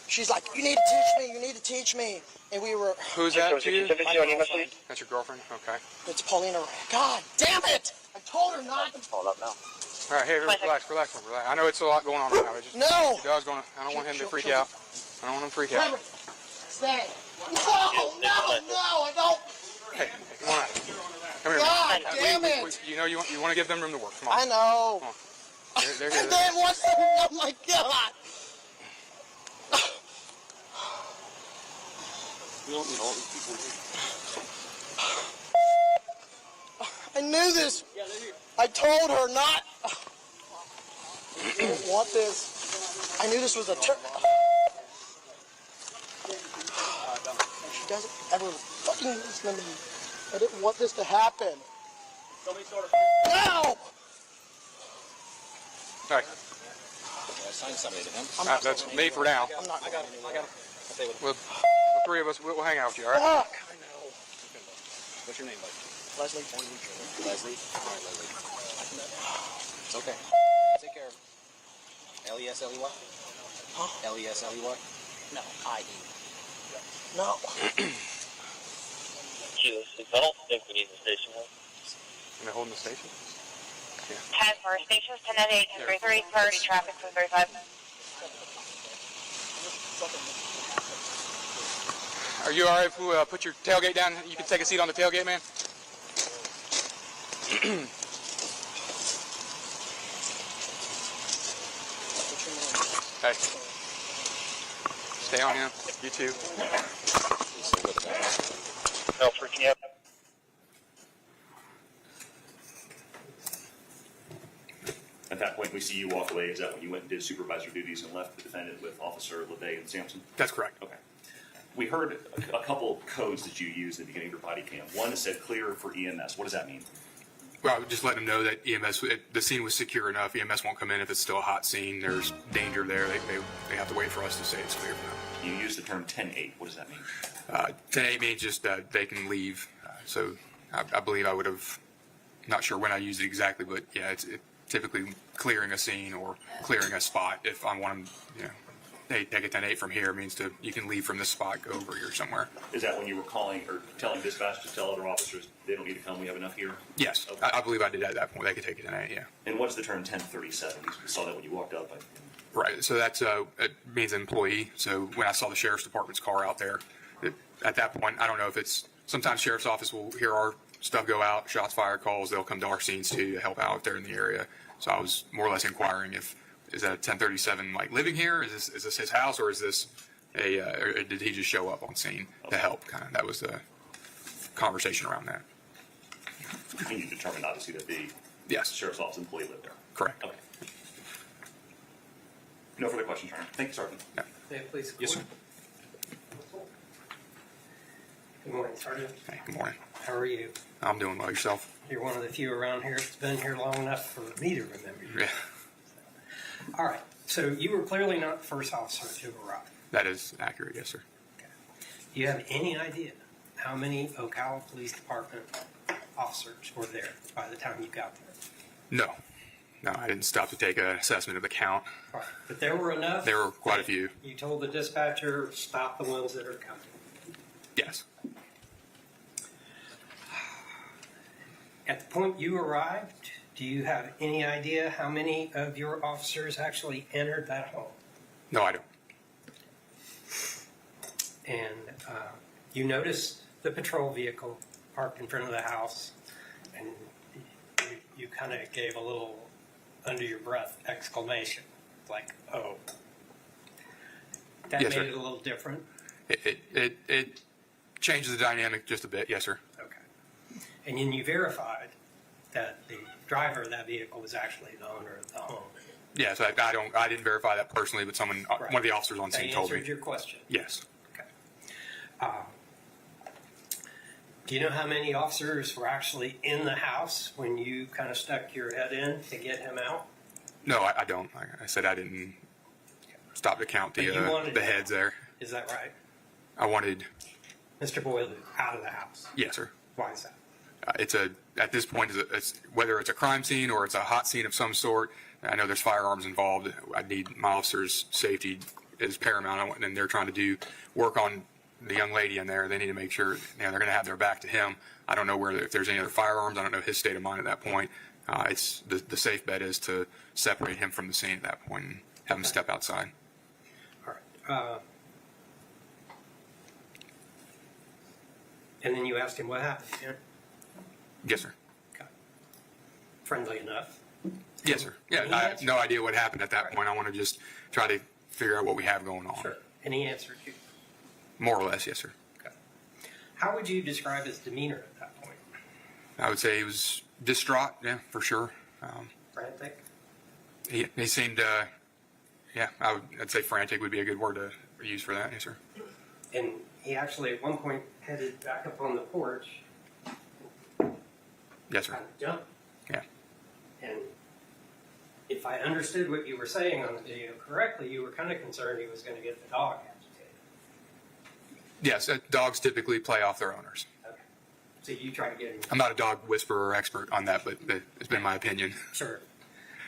She's like, you need to teach me. You need to teach me. And we were. Who's that to you? My girlfriend. That's your girlfriend? Okay. It's Polina Wright. God damn it! I told her not to. Hold up now. All right, hey, relax. I know it's a lot going on right now. Just, No! your dog's going. I don't want him to freak out. I don't want him to freak out. Stay. No, I don't. Hey, come on out. Come here. God man. damn it. You know you want to give them room to work. Come on. I know. Come on. They're And here. then what's the, oh my God. We don't need all these people here. I knew this. Yeah, they're here. I told her not. I don't want this. I knew this was a She doesn't ever fucking listen to me. I didn't want this to happen. Somebody start No! All right. assign somebody to him. That's me for now. I'm not. I got him. I'll stay with him. Well, the three of us, we'll hang out with you, all right? Fuck. I know. What's your name, buddy? Leslie. Leslie? All right, Leslie. It's okay. Take care of him. L-E-S-L-E-Y? Huh? L-E-S-L-E-Y? No, I-E. No. I don't think we need the station. Am I holding the station? 10 for stations, 1098, 1033, priority traffic for 35. Are you all right if we put your tailgate down? You can take a seat on the tailgate, man. Hey. Stay on him. You too. No freaking out. At that point, we see you walk away. Is that when you went and did supervisor duties and left the defendant with Officer LeBay and Sampson? That's correct. Okay. We heard a couple codes that you used at the beginning of your body cam. One said clear for EMS. What does that mean? Well, just letting them know that EMS, the scene was secure enough. EMS won't come in if it's still a hot scene. There's danger there. They have to wait for us to say it's clear for them. You used the term 10-8. What does that mean? 10-8 means just they can leave. So I believe I would have, not sure when I used it exactly, but yeah, it's typically clearing a scene or clearing a spot. If I want them, hey, take a 10-8 from here means you can leave from this spot, go over here somewhere. Is that when you were calling or telling dispatch to tell other officers they don't need to come, we have enough here? Yes, Okay. I believe I did at that point. They could take it 10-8, yeah. And what's the term 1037? You saw that when you walked up. Right, so that's it means employee. So when I saw the sheriff's department's car out there, at that point, I don't know if it's, sometimes sheriff's office will hear our stuff go out, shots fired calls, they'll come to our scenes too to help out if they're in the area. So I was more or less inquiring is that a 1037 like living here? Is this his house, or is this or did he just show up on scene to help? Kind of, that was the conversation around that. And you determined obviously that the sheriff's office employee lived there. Correct. Okay. No further questions, Your Honor. Thank you, Sergeant. Yeah. May I please? Yes, sir. Good morning, Sergeant. Hey, good morning. How are you? I'm doing well. Yourself? You're one of the few around here that's been here long enough for me to remember you. Yeah. All right. So you were clearly not the first officer to arrive. That is accurate, yes, sir. Do you have any idea how many Ocala Police Department officers were there by the time you got there? No, I didn't stop to take an assessment of the count. Right. But there were enough? There were quite a few. You told the dispatcher, stop the ones that are coming? Yes. At the point you arrived, do you have any idea how many of your officers actually entered that home? No, I don't. And you noticed the patrol vehicle parked in front of the house, and you kind of gave a little under your breath exclamation, like, oh. That Yes, made sir. it a little different? It changes the dynamic just a bit, yes, sir. Okay. And then you verified that the driver of that vehicle was actually the owner of the home. Yes, I didn't verify that personally, but someone, one of the officers on scene told me. That answered your question? Yes. Do you know how many officers were actually in the house when you kind of stuck your head in to get him out? No, I don't. Like I said, I didn't stop to count the heads there. Is that right? I wanted Mr. Boileau out of the house. Yes, sir. Why is that? At this point, it's whether it's a crime scene or it's a hot scene of some sort. I know there's firearms involved. I need my officers' safety is paramount, and they're trying to do work on the young lady in there. They need to make sure they're going to have their back to him. I don't know if there's any other firearms. I don't know his state of mind at that point. It's the safe bet is to separate him from the scene at that point and have him step outside. All right. And then you asked him what happened. Yeah? Yes, sir. Okay. Friendly enough. Yes, sir. Yeah, I have no idea what happened at that point. I want to just try to figure out what we have going on. Sure. And he answered you. More or less, yes, sir. Okay. How would you describe his demeanor at that point? I would say he was distraught, yeah, for sure. Frantic? He seemed, I'd say frantic would be a good word to use for that, yes, sir. And he actually at one point headed back up on the porch. Yes, sir. Kind of jumped. Yeah. And if I understood what you were saying on the video correctly, you were kind of concerned he was going to get the dog agitated. Yes, dogs typically play off their owners. Okay. So you try to get him. I'm not a dog whisperer or expert on that, but it's been my opinion. Sure.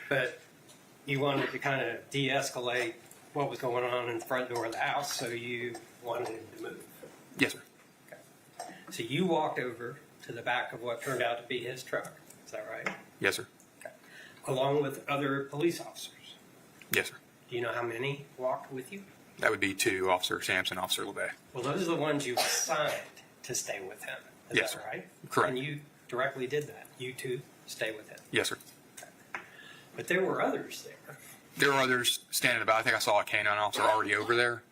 But you wanted to kind of de-escalate what was going on in the front door of the house, so you wanted him to move. Yes, sir. Okay. So you walked over to the back of what turned out to be his truck. Is that right? Yes, sir. Okay. Along with other police officers. Yes, sir. Do you know how many walked with you? That would be two, Officer Sampson, Officer LeBay. Well, those are the ones you assigned to stay with him. Is Yes, that sir. right? Correct. And you directly did that. You two stay with him. Yes, sir. But there were others there. There were others standing about. I think I saw a canine officer already over there.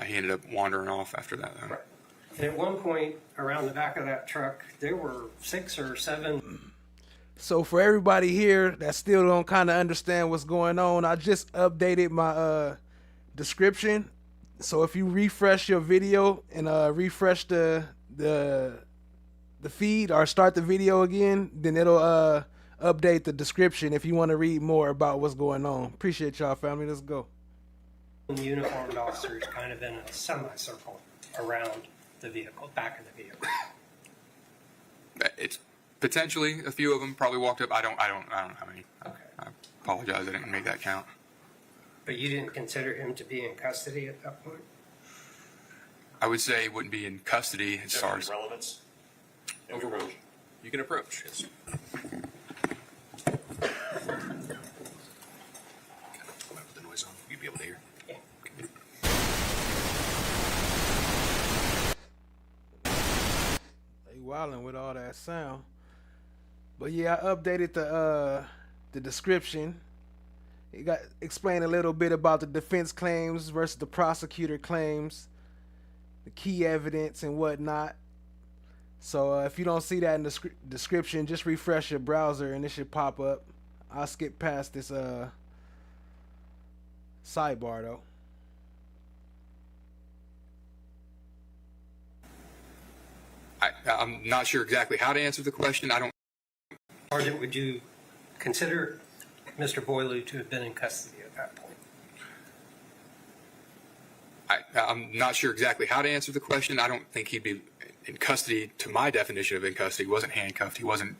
He ended up wandering off after that, though. Right. And at one point around the back of that truck, there were 6 or 7. So for everybody here that still don't kind of understand what's going on, I just updated my description So if you refresh your video and refresh the feed or start the video again, then it'll update the description if you want to read more about what's going on. Appreciate y'all, family. Let's go. Uniformed officers kind of in a semicircle around the vehicle, back of the vehicle. It's potentially a few of them probably walked up. I don't know how many. Okay. I apologize. I didn't make that count. But you didn't consider him to be in custody at that point? I would say he wouldn't be in custody as far as relevance. Overruled. You can approach. Yes. Put the noise on. You'd be able to hear. They wilding with all that sound. But yeah, I updated the description. It got explained a little bit about the defense claims versus the prosecutor claims, the key evidence and whatnot. So if you don't see that in the description, just refresh your browser and it should pop up. I'll skip past this sidebar though. I'm not sure exactly how to answer the question. I don't. Sergeant, would you consider Mr. Boileau to have been in custody at that point? I'm not sure exactly how to answer the question. I don't think he'd be in custody to my definition of in custody. He wasn't handcuffed. He wasn't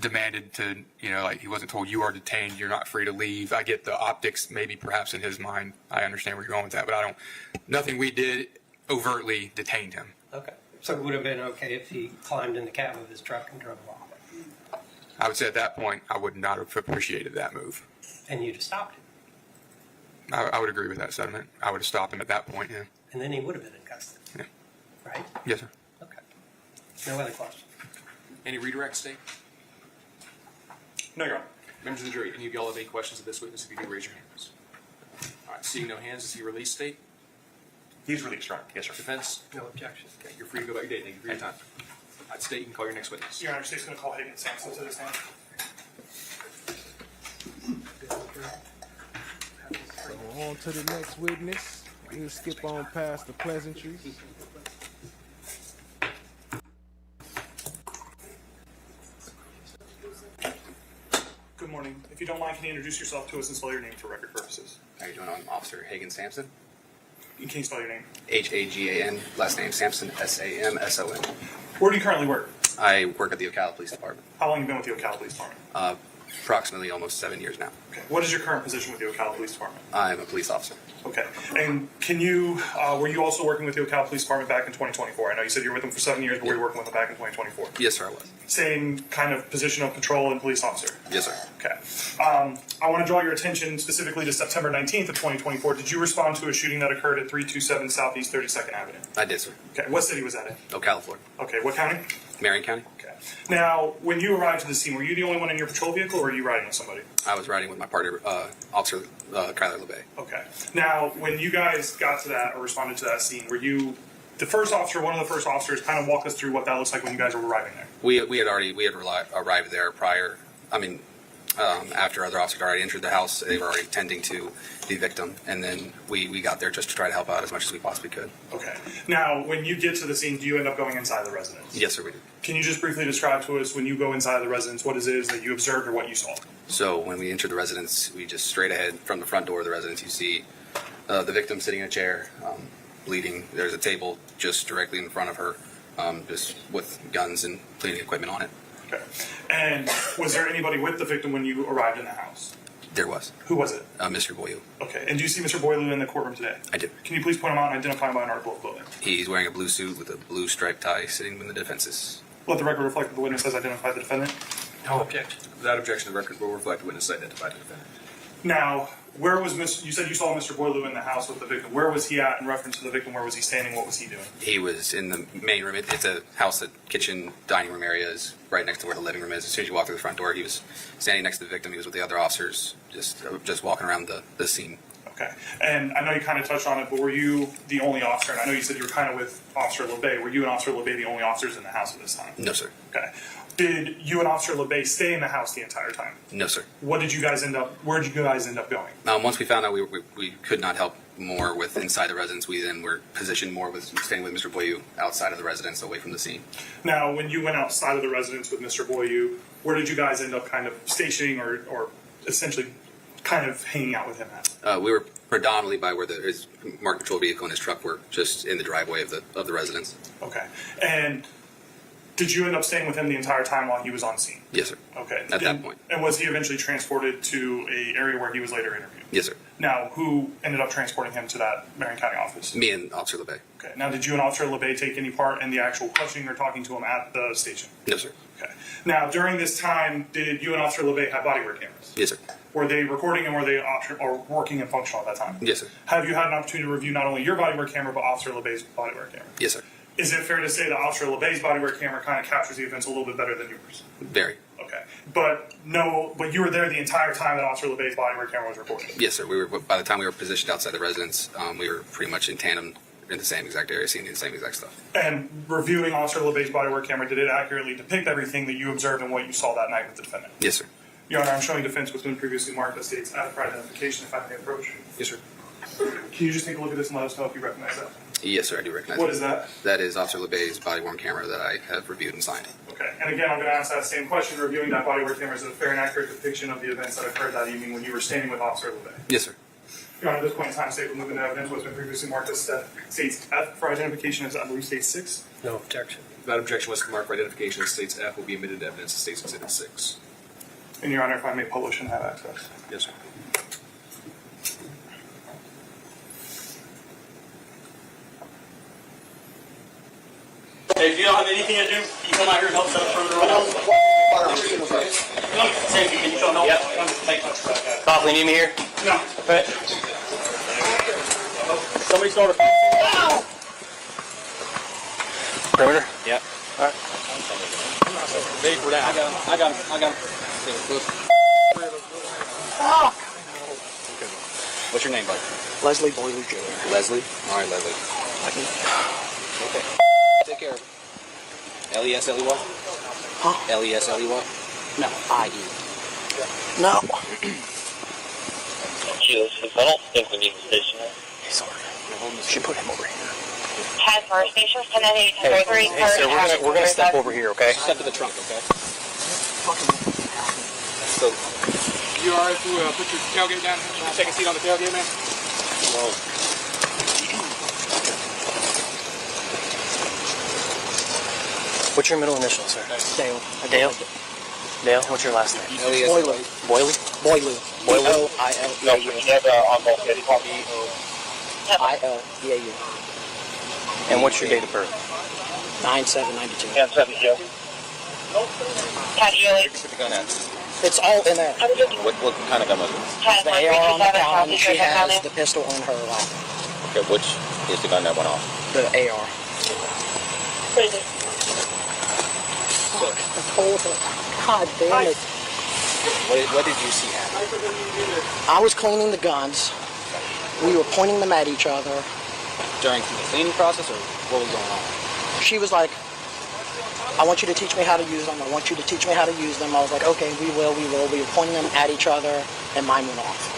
demanded to, like he wasn't told you are detained. You're not free to leave. I get the optics maybe perhaps in his mind. I understand where you're going with that, but nothing we did overtly detained him. Okay. So it would have been okay if he climbed in the cab of his truck and drove off. I would say at that point, I would not have appreciated that move. And you'd have stopped him. I would agree with that sentiment. I would have stopped him at that point, yeah. And then he would have been in custody. Yeah. Right? Yes, sir. Okay. No other questions? Any redirect, State? No, Your Honor. Members of the jury, any of y'all have any questions of this witness? If you do, raise your hands. All right, seeing no hands, is he released, State? He's released, Your Honor. Yes, sir. Defense? No objections. Okay, you're free to go about your day. Thank you for your time. All right, State, you can call your next witness. Your Honor, State's going to call Hagen Sampson to the stand. So on to the next witness. We'll skip on past the pleasantries. Good morning. If you don't mind, can you introduce yourself to us and spell your name for record purposes? How are you doing? I'm Officer Hagen Sampson. Can you spell your name? Hagan. Last name Sampson. Samson. Where do you currently work? I work at the Ocala Police Department. How long have you been with the Ocala Police Department? Approximately almost 7 years now. Okay. What is your current position with the Ocala Police Department? I'm a police officer. Okay. And can you, were you also working with the Ocala Police Department back in 2024? I know you said you were with them for 7 years, but were you working with them back in 2024? Yes, sir, I was. Same kind of position of control and police officer? Yes, sir. Okay. I want to draw your attention specifically to September 19th of 2024. Did you respond to a shooting that occurred at 327 Southeast 32nd Avenue? I did, sir. Okay. What city was that in? Ocala, Florida. Okay. What county? Marion County. Okay. Now, when you arrived to the scene, were you the only one in your patrol vehicle, or were you riding with somebody? I was riding with my partner, Officer Kyler LeBay. Okay. Now, when you guys got to that or responded to that scene, were you the first officer, one of the first officers? Kind of walk us through what that looks like when you guys were arriving there. We had arrived there prior. After other officers had already entered the house, they were already tending to the victim, and then we got there just to try to help out as much as we possibly could. Okay. Now, when you get to the scene, do you end up going inside the residence? Yes, sir, we did. Can you just briefly describe to us when you go inside the residence what it is that you observed or what you saw? So when we entered the residence, we just straight ahead from the front door of the residence, you see the victim sitting in a chair, bleeding. There's a table just directly in front of her, just with guns and cleaning equipment on it. Okay. And was there anybody with the victim when you arrived in the house? There was. Who was it? Mr. Boileau. Okay. And do you see Mr. Boileau in the courtroom today? I do. Can you please point him out and identify him by an article of clothing? He's wearing a blue suit with a blue striped tie, sitting in the defenses. Let the record reflect that the witness has identified the defendant. No objection. Without objection, the record will reflect the witness identified the defendant. Now, where was you said you saw Mr. Boileau in the house with the victim. Where was he at in reference to the victim? Where was he standing? What was he doing? He was in the main room. It's a house that kitchen, dining room area is right next to where the living room is. As soon as you walk through the front door, he was standing next to the victim. He was with the other officers, just walking around the scene. Okay. And I know you kind of touched on it, but were you the only officer? And I know you said you were kind of with Officer LeBay. Were you and Officer LeBay the only officers in the house at this time? No, sir. Okay. Did you and Officer LeBay stay in the house the entire time? No, sir. Where did you guys end up going? Once we found out we could not help more with inside the residence. We then were positioned more with staying with Mr. Boileau outside of the residence, away from the scene. Now, when you went outside of the residence with Mr. Boileau, where did you guys end up kind of stationing or essentially kind of hanging out with him at? We were predominantly by where his marked patrol vehicle and his truck were, just in the driveway of the residence. Okay. And did you end up staying with him the entire time while he was on scene? Yes, sir. Okay. At that point. And was he eventually transported to a area where he was later interviewed? Yes, sir. Now, who ended up transporting him to that Marion County office? Me and Officer LeBay. Okay. Now, did you and Officer LeBay take any part in the actual questioning or talking to him at the station? No, sir. Okay. Now, during this time, did you and Officer LeBay have body-worn cameras? Yes, sir. Were they recording and were they or working and functional at that time? Yes, sir. Have you had an opportunity to review not only your body-worn camera, but Officer LeBay's body-worn camera? Yes, sir. Is it fair to say that Officer LeBay's body-worn camera kind of captures the events a little bit better than yours? Very. Okay. But you were there the entire time that Officer LeBay's body-worn camera was recording? Yes, sir. By the time we were positioned outside the residence, we were pretty much in tandem in the same exact area, seeing the same exact stuff. And reviewing Officer LeBay's body-worn camera, did it accurately depict everything that you observed and what you saw that night with the defendant? Yes, sir. Your Honor, I'm showing defense what's been previously marked that states adequate for identification if I may approach. Yes, sir. Can you just take a look at this and let us know if you recognize that? Yes, sir. I do recognize What it. is that? That is Officer LeBay's body-worn camera that I have reviewed and signed. Okay. And again, I'm going to ask that same question. Reviewing that body-worn camera, is it a fair and accurate depiction of the events that occurred that evening when you were standing with Officer LeBay? Yes, sir. Your Honor, at this point in time, State removing the evidence what's been previously marked as states F for identification as I believe state 6. No objection. That objection was marked for identification as states F will be admitted evidence as states exhibit 6. And Your Honor, if I may publish and have access. Yes, sir. Hey, if you don't have anything to do, you come out here and help set up further around. Safety, can you come help? Yep. Thank you. Coughlin, need me here? No. Right. Somebody start a... Perimeter? Yep. All right. Ready for that. I got him. Oh. What's your name, bud? Leslie Boileau Jr. Leslie? All right, Leslie. Okay. Take care of it. L-E-S-L-E-Y? Huh? L-E-S-L-E-Y? No. I-E. No. I don't think we need the station. Hey, sorry. Should put him over here. Task stations, 10 at 8, Hey, sir, we're gonna step over here, okay? Step to the trunk, okay? So, you alright to put your tailgate down? Take a seat on the tailgate, man? Whoa. What's your middle initial, sir? Dale. Dale? Dale, what's your last name? Boileau. Boileau? Boileau. Boileau? B-O-I-L. No, you have on both kids. B-O-I-L-E-A-U. And what's your date of birth? 9/7/92. 10-7, Put the gun at. It's all in there. What kind of gun was it? The AR on the counter, and she has the pistol in her lap. Okay, which is the gun that went off? The AR. Fuck, I told her. God damn it. What did you see happen? I was cleaning the guns. We were pointing them at each other. During the cleaning process, or what was going on? She was like, I want you to teach me how to use them. I want you to teach me how to use them. I was like, okay, we will. We were pointing them at each other, and mine went off.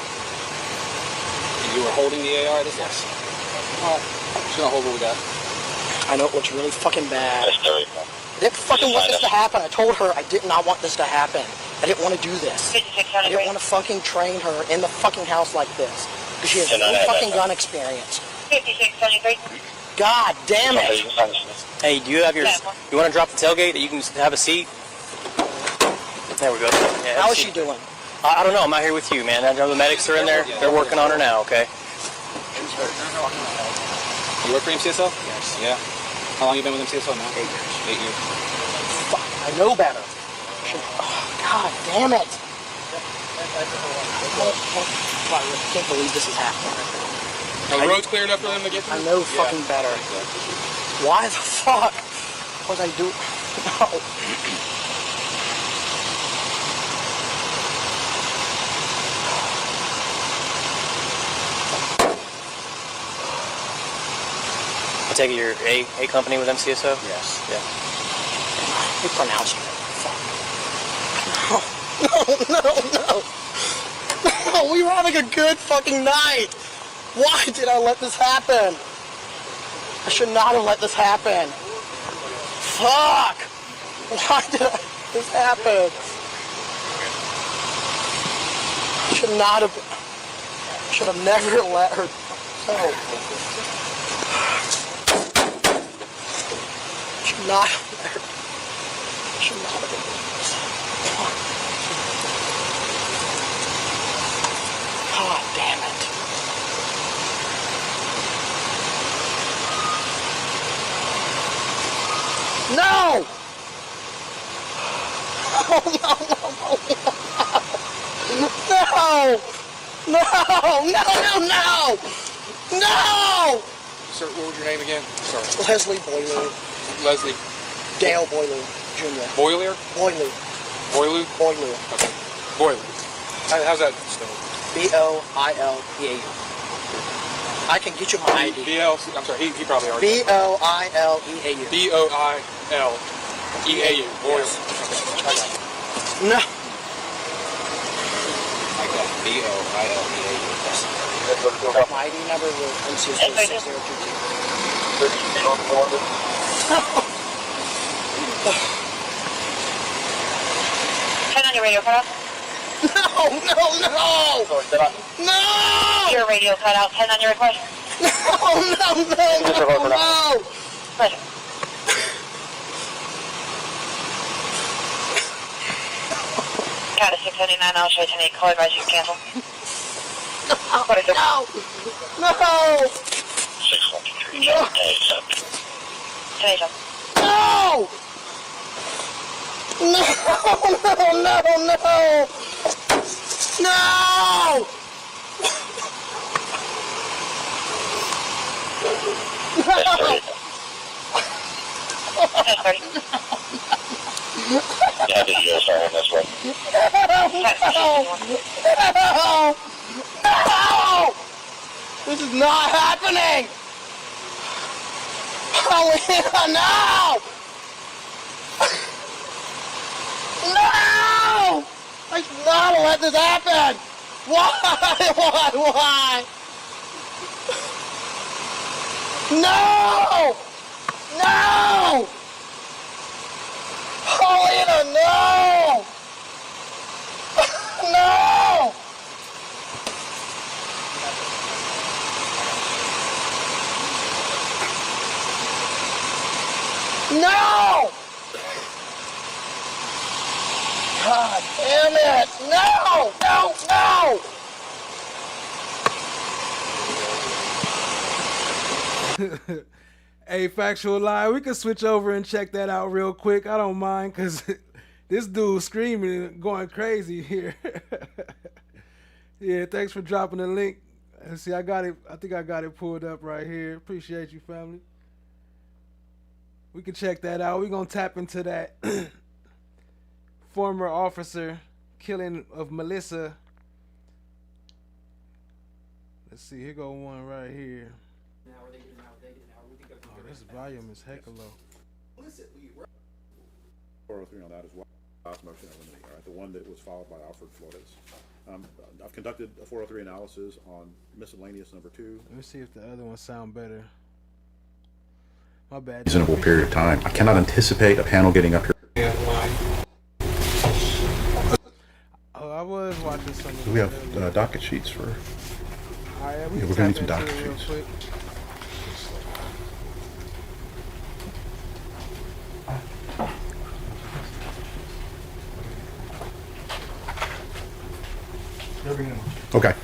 You were holding the AR? Yes. Just gonna hold what we got. I know it looks really fucking bad. I didn't fucking want this to happen. I told her I did not want this to happen. I didn't want to do this. I didn't want to fucking train her in the fucking house like this. Because she has no fucking gun experience. 5673. God damn it. Hey, do you have your... You want to drop the tailgate? You can have a seat? There we go. Yeah, How is she doing? I don't know. I'm out here with you, man. I know the medics are in there. They're working on her now, okay? You work for MCSO? Yes. Yeah. How long you been with MCSO now? 8 years. 8 years. Fuck, I know better. God damn it. I can't believe this is happening. Are the roads cleared up for them to get through? I know fucking better. Why the fuck was I doing... No. I take it you're A company with MCSO? Yes. Yeah. You pronounced it. Fuck. No. No, we were having a good fucking night. Why did I let this happen? I should not have let this happen. Fuck! Why did I let this happen? I should not have... I should have never let her go. I should not have let her... I should not have done this. God damn it. No! Oh, no, no, no, no, no, no, no, no! Sir, what was your name again? Sorry. Leslie Boileau. Leslie. Dale Boileau, Jr. Boileau? Boileau. Boileau? Boileau. Okay. Boileau. How's that spelled? B-O-I-L-E-A-U. I can get you my ID. B-L-C, I'm sorry, he probably already. B-O-I-L-E-A-U. B-O-I-L-E-A-U. Boileau. Okay. No. B-O-I-L-E-A-U. My ID number will NC 10 on your radio cut out. No, no, no! No! Your radio cut out. 10 on your request. No, no, no, no! Pleasure. Got a 679, I'll show you 10-8. Call advice, you can cancel. No! No! 6123, no. 10-8. No! No, no, no, no! No! Yeah, did you start on this one? No! No! This is not happening! Polina, no! No! I should not have let this happen! Why? Why? No! No! Polina, no! No! No! God damn it! No! No! No! Hey, factual lie. We can switch over and check that out real quick. I don't mind because this dude's screaming and going crazy here. Yeah, thanks for dropping the link. Let's see, I got it. I think I got it pulled up right here. Appreciate you, family. We can check that out. We're going to tap into that former officer killing of Melissa. Let's see, here go one right here. Oh, this volume is hecka low. 403 on that as well. Last motion eliminate, all right, the one that was followed by Alfred Flores. I've conducted a 403 analysis on miscellaneous number 2. Let me see if the other ones sound better. My bad. Reasonable period of time. I cannot anticipate a panel getting up here. Oh, I was watching some of We have docket sheets for. Right, we're going to need some docket sheets. Quick. Okay.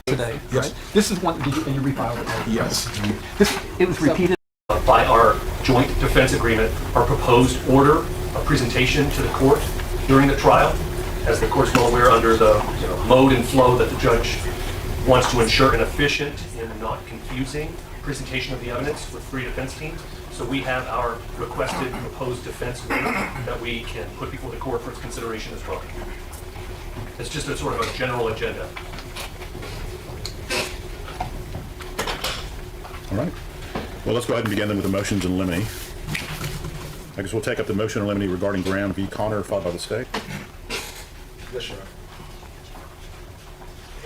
Today, Yes. right? This is one. Did you, and you refiled it? Right? Yes. It was repeated by our joint defense agreement, our proposed order of presentation to the court during the trial, as the court's well aware, under the mode and flow that the judge wants to ensure an efficient and not confusing presentation of the evidence with 3 defense teams. So we have our requested proposed defense waiver that we can put before the court for its consideration as well. It's just a sort of a general agenda. All right. Well, let's go ahead and begin then with the motions in limine. I guess we'll take up the motion in limine regarding Graham v. Connor, followed by the state. Yes, Your Honor.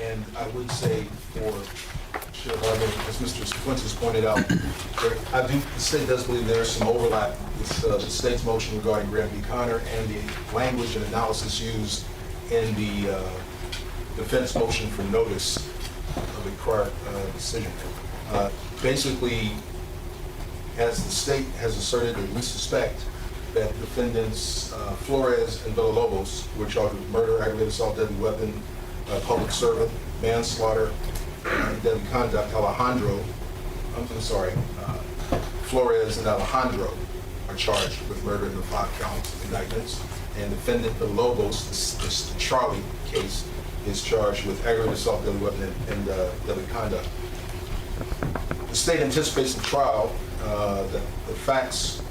And I would say for sure, as Mr. Quintus pointed out, the state does believe there is some overlap with the state's motion regarding Graham v. Connor and the language and analysis used in the defense motion for notice of a prior decision. Basically, as the state has asserted that we suspect that defendants Flores and Villalobos were charged with murder, aggravated assault, deadly weapon, public servant, manslaughter, deadly conduct. Flores and Alejandro are charged with murder in the 5 count indictments, and defendant Villalobos, the Charlie case, is charged with aggravated assault, deadly weapon, and deadly conduct. The state anticipates the trial that the facts,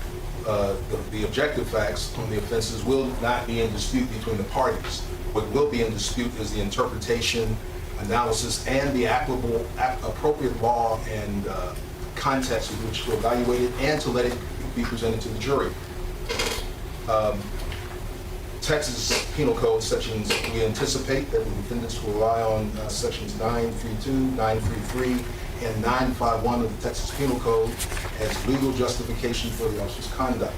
the objective facts on the offenses will not be in dispute between the parties. What will be in dispute is the interpretation, analysis, and the applicable, appropriate law and context with which to evaluate it and to let it be presented to the jury. Texas Penal Code sections, we anticipate that the defendants will rely on sections 932, 933, and 951 of the Texas Penal Code as legal justification for the officer's conduct.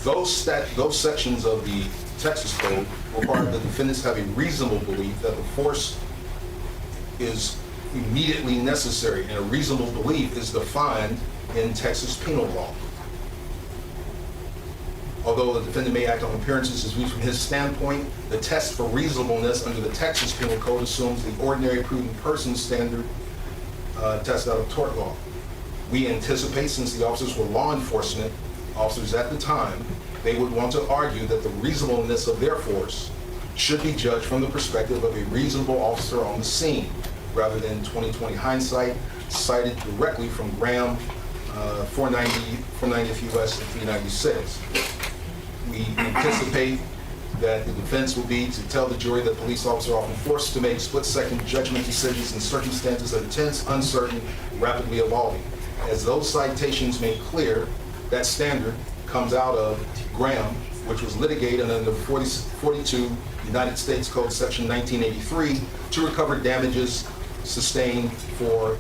Those sections of the Texas Code require that the defendants have a reasonable belief that the force is immediately necessary, and a reasonable belief is defined in Texas penal law. Although the defendant may act on appearances as viewed from his standpoint, the test for reasonableness under the Texas Penal Code assumes the ordinary prudent person standard test out of tort law. We anticipate, since the officers were law enforcement officers at the time, they would want to argue that the reasonableness of their force should be judged from the perspective of a reasonable officer on the scene, rather than 20/20 hindsight cited directly from Graham 490th U.S. and 396. We anticipate that the defense will be to tell the jury that police officers are often forced to make split-second judgment decisions in circumstances that are tense, uncertain, rapidly evolving. As those citations make clear, that standard comes out of Graham, which was litigated under 42 United States Code section 1983 to recover damages sustained for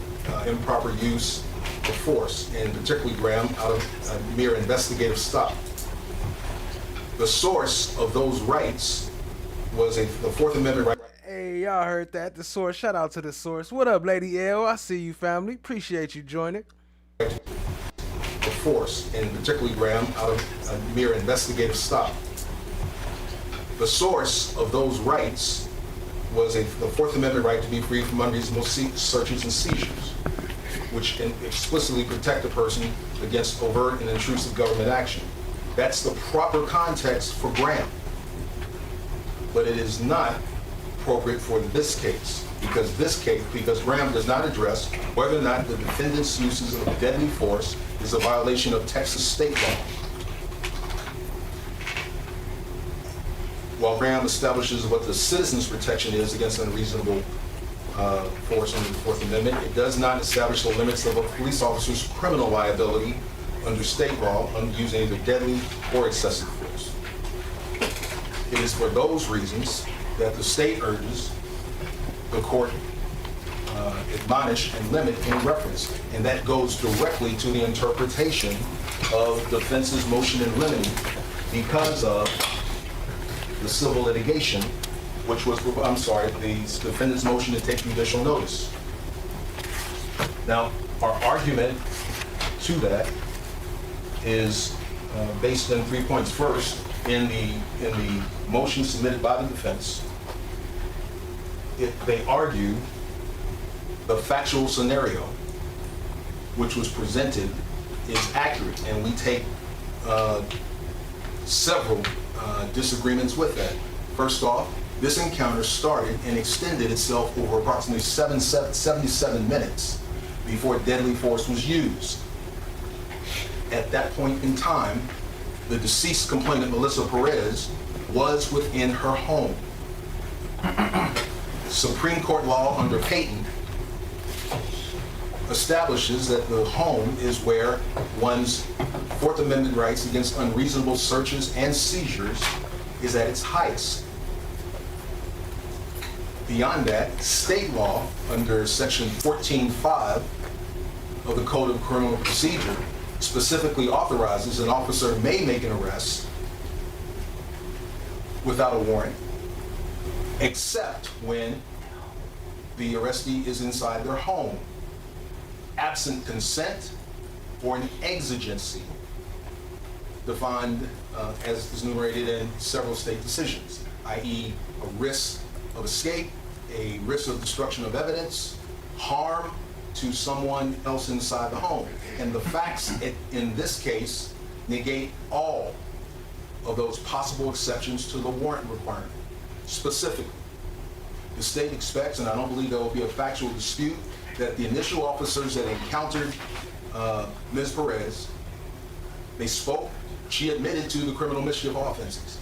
improper use of force, and particularly Graham out of a mere investigative stop. The source of those rights was the Fourth Amendment right. Hey, y'all heard that. The source. Shout out to the source. What up, Lady L? I see you, family. Appreciate you joining. The force, and particularly Graham out of a mere investigative stop. The source of those rights was the Fourth Amendment right to be free from unreasonable searches and seizures, which can explicitly protect a person against overt and intrusive government action. That's the proper context for Graham. But it is not appropriate for this case, because Graham does not address whether or not the defendant's uses of deadly force is a violation of Texas state law. While Graham establishes what the citizen's protection is against unreasonable force under the Fourth Amendment, it does not establish the limits of a police officer's criminal liability under state law on using either deadly or excessive force. It is for those reasons that the state urges the court admonish and limit any reference, and that goes directly to the interpretation of defense's motion in limine because of the civil litigation, which was, the defendant's motion to take judicial notice. Now, our argument to that is based on 3 points. First, in the motion submitted by the defense, they argue the factual scenario which was presented is accurate, and we take several disagreements with that. First off, this encounter started and extended itself over approximately 77 minutes before deadly force was used. At that point in time, the deceased complainant, Melissa Perez, was within her home. Supreme Court law under Payton establishes that the home is where one's Fourth Amendment rights against unreasonable searches and seizures is at its highest. Beyond that, state law under section 14.5 of the Code of Criminal Procedure specifically authorizes an officer may make an arrest without a warrant, except when the arrestee is inside their home, absent consent or an exigency defined as is enumerated in several state decisions, i.e. a risk of escape, a risk of destruction of evidence, harm to someone else inside the home. And the facts in this case negate all of those possible exceptions to the warrant requirement. Specifically, the state expects, and I don't believe there will be a factual dispute, that the initial officers that encountered Ms. Perez, they spoke. She admitted to the criminal mischief offenses.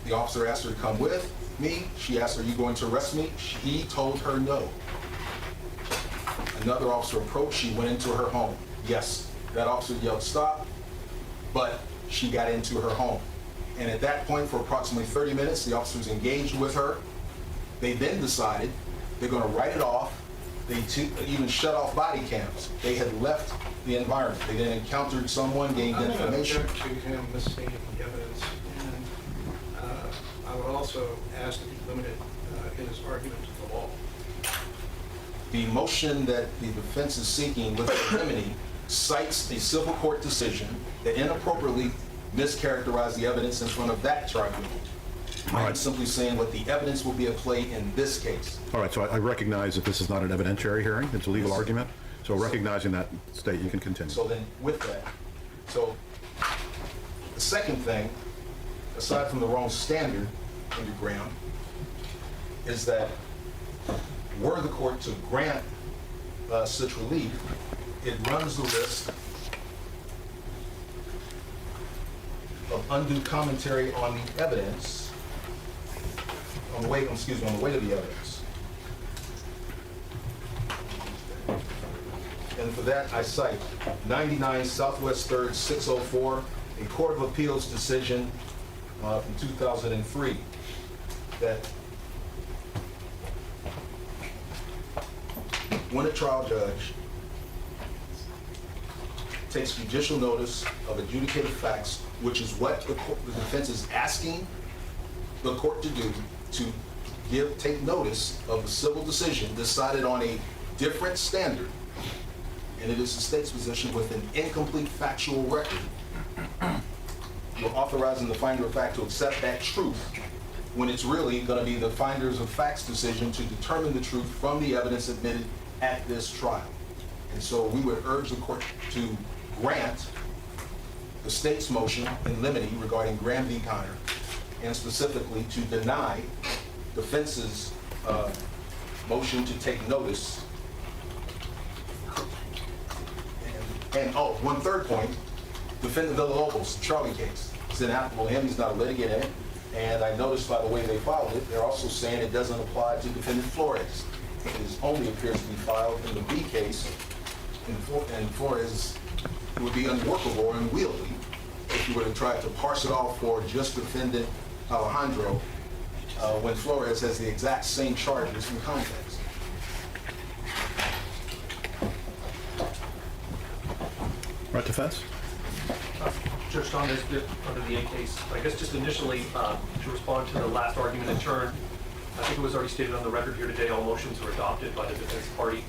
The officer asked her to come with me. She asked, "Are you going to arrest me?" He told her no. Another officer approached. She went into her home. Yes, that officer yelled stop, but she got into her home. And at that point, for approximately 30 minutes, the officers engaged with her. They then decided they're going to write it off. They even shut off body cams. They had left the environment. They then encountered someone, gained information. I'm going to object to him misstating the evidence, and I would also ask to be limited in his argument to the law. The motion that the defense is seeking with immunity cites a civil court decision that inappropriately mischaracterized the evidence in front of that tribunal. I'm simply saying what the evidence will be at play in this case. All right, so I recognize that this is not an evidentiary hearing, it's a legal argument. So recognizing that state, you can continue. So then with that, so the second thing, aside from the wrong standard under Graham, is that were the court to grant such relief, it runs the risk of undue commentary on the evidence, on the weight of the evidence. And for that, I cite 99 Southwest 3rd 604, a Court of Appeals decision from 2003 that when a trial judge takes judicial notice of adjudicated facts, which is what the defense is asking the court to do, to take notice of a civil decision decided on a different standard, and it is the state's position with an incomplete factual record, you're authorizing the finder of fact to accept that truth when it's really going to be the finders of facts decision to determine the truth from the evidence admitted at this trial. And so we would urge the court to grant the state's motion in limine regarding Graham v. Connor, and specifically to deny defense's motion to take notice. And one third point, defendant Villalobos, Charlie case. It's inapplicable to him, he's not a litigant in it. And I noticed by the way they filed it, they're also saying it doesn't apply to defendant Flores. It only appears to be filed in the B case, and Flores would be unworkable or unwieldy if you were to try to parse it off for just defendant Alejandro when Flores has the exact same charges in context. Right, defense? Judge Thomas, under the A case, I guess just initially to respond to the last argument in turn, I think it was already stated on the record here today, all motions were adopted by the defense party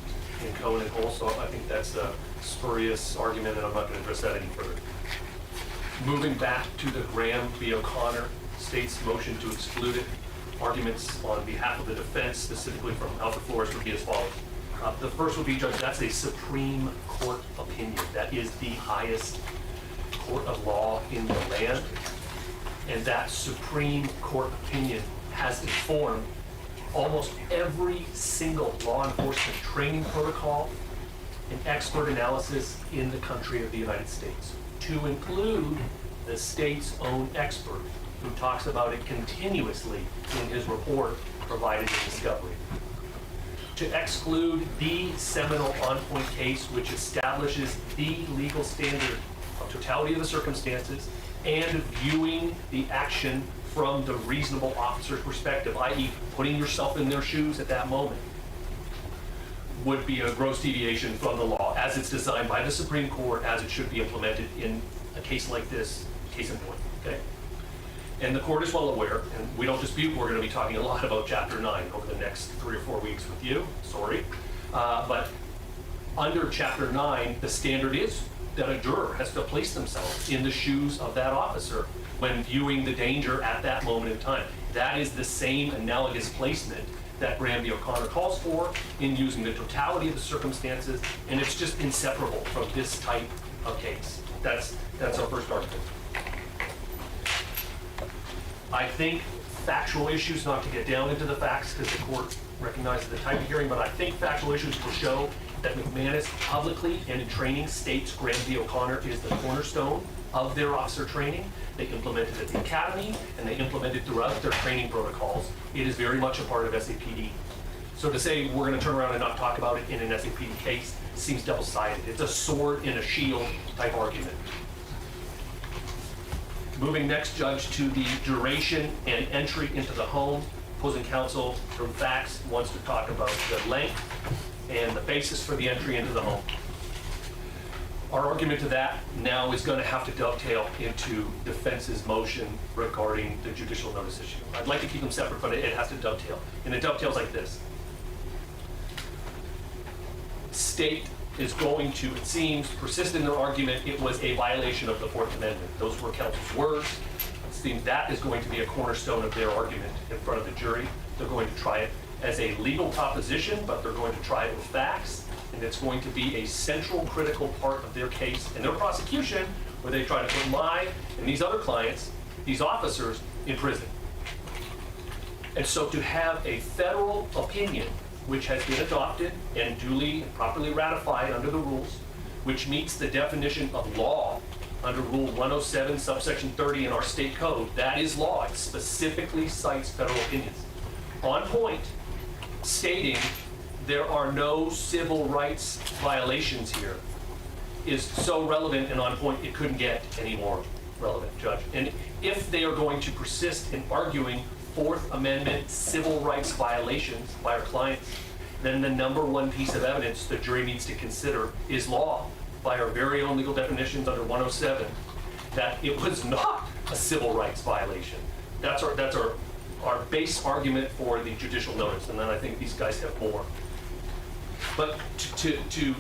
in Cohen and Hull, so I think that's a spurious argument, and I'm not going to address that any further. Moving back to the Graham v. O'Connor state's motion to exclude it, arguments on behalf of the defense, specifically from Alfred Flores, would be as follows. The first would be, Judge, that's a Supreme Court opinion. That is the highest court of law in the land, and that Supreme Court opinion has informed almost every single law enforcement training protocol an expert analysis in the country of the United States, to include the state's own expert, who talks about it continuously in his report provided in discovery. To exclude the seminal on-point case which establishes the legal standard of totality of the circumstances and viewing the action from the reasonable officer's perspective, i.e. putting yourself in their shoes at that moment, would be a gross deviation from the law as it's designed by the Supreme Court, as it should be implemented in a case like this, case in point, okay? And the court is well aware, and we don't dispute, we're going to be talking a lot about Chapter 9 over the next 3 or 4 weeks with you, sorry. But under Chapter 9, the standard is that a juror has to place themselves in the shoes of that officer when viewing the danger at that moment in time. That is the same analogous placement that Granby O'Connor calls for in using the totality of the circumstances, and it's just inseparable from this type of case. That's our first argument. I think factual issues, not to get down into the facts because the court recognizes the type of hearing, but I think factual issues will show that McManus publicly and in training states Granby O'Connor is the cornerstone of their officer training. They implemented at the academy and they implemented throughout their training protocols. It is very much a part of SAPD. So to say we're going to turn around and not talk about it in an SAPD case seems double-sided. It's a sword in a shield type argument. Moving next, Judge, to the duration and entry into the home. Opposing counsel from facts wants to talk about the length and the basis for the entry into the home. Our argument to that now is going to have to dovetail into defense's motion regarding the judicial notice issue. I'd like to keep them separate, but it has to dovetail. And it dovetails like this. State is going to, it seems, persist in their argument it was a violation of the Fourth Amendment. Those were counsel's words. It seems that is going to be a cornerstone of their argument in front of the jury. They're going to try it as a legal proposition, but they're going to try it with facts, and it's going to be a central critical part of their case and their prosecution, where they try to put my and these other clients, these officers, in prison. And so to have a federal opinion which has been adopted and duly and properly ratified under the rules, which meets the definition of law under Rule 107, subsection 30 in our state code, that is law. It specifically cites federal opinions. On point, stating there are no civil rights violations here is so relevant and on point it couldn't get any more relevant, Judge. And if they are going to persist in arguing Fourth Amendment civil rights violations by our clients, then the number one piece of evidence the jury needs to consider is law by our very own legal definitions under 107, that it was not a civil rights violation. That's our base argument for the judicial notice, and then I think these guys have more. But to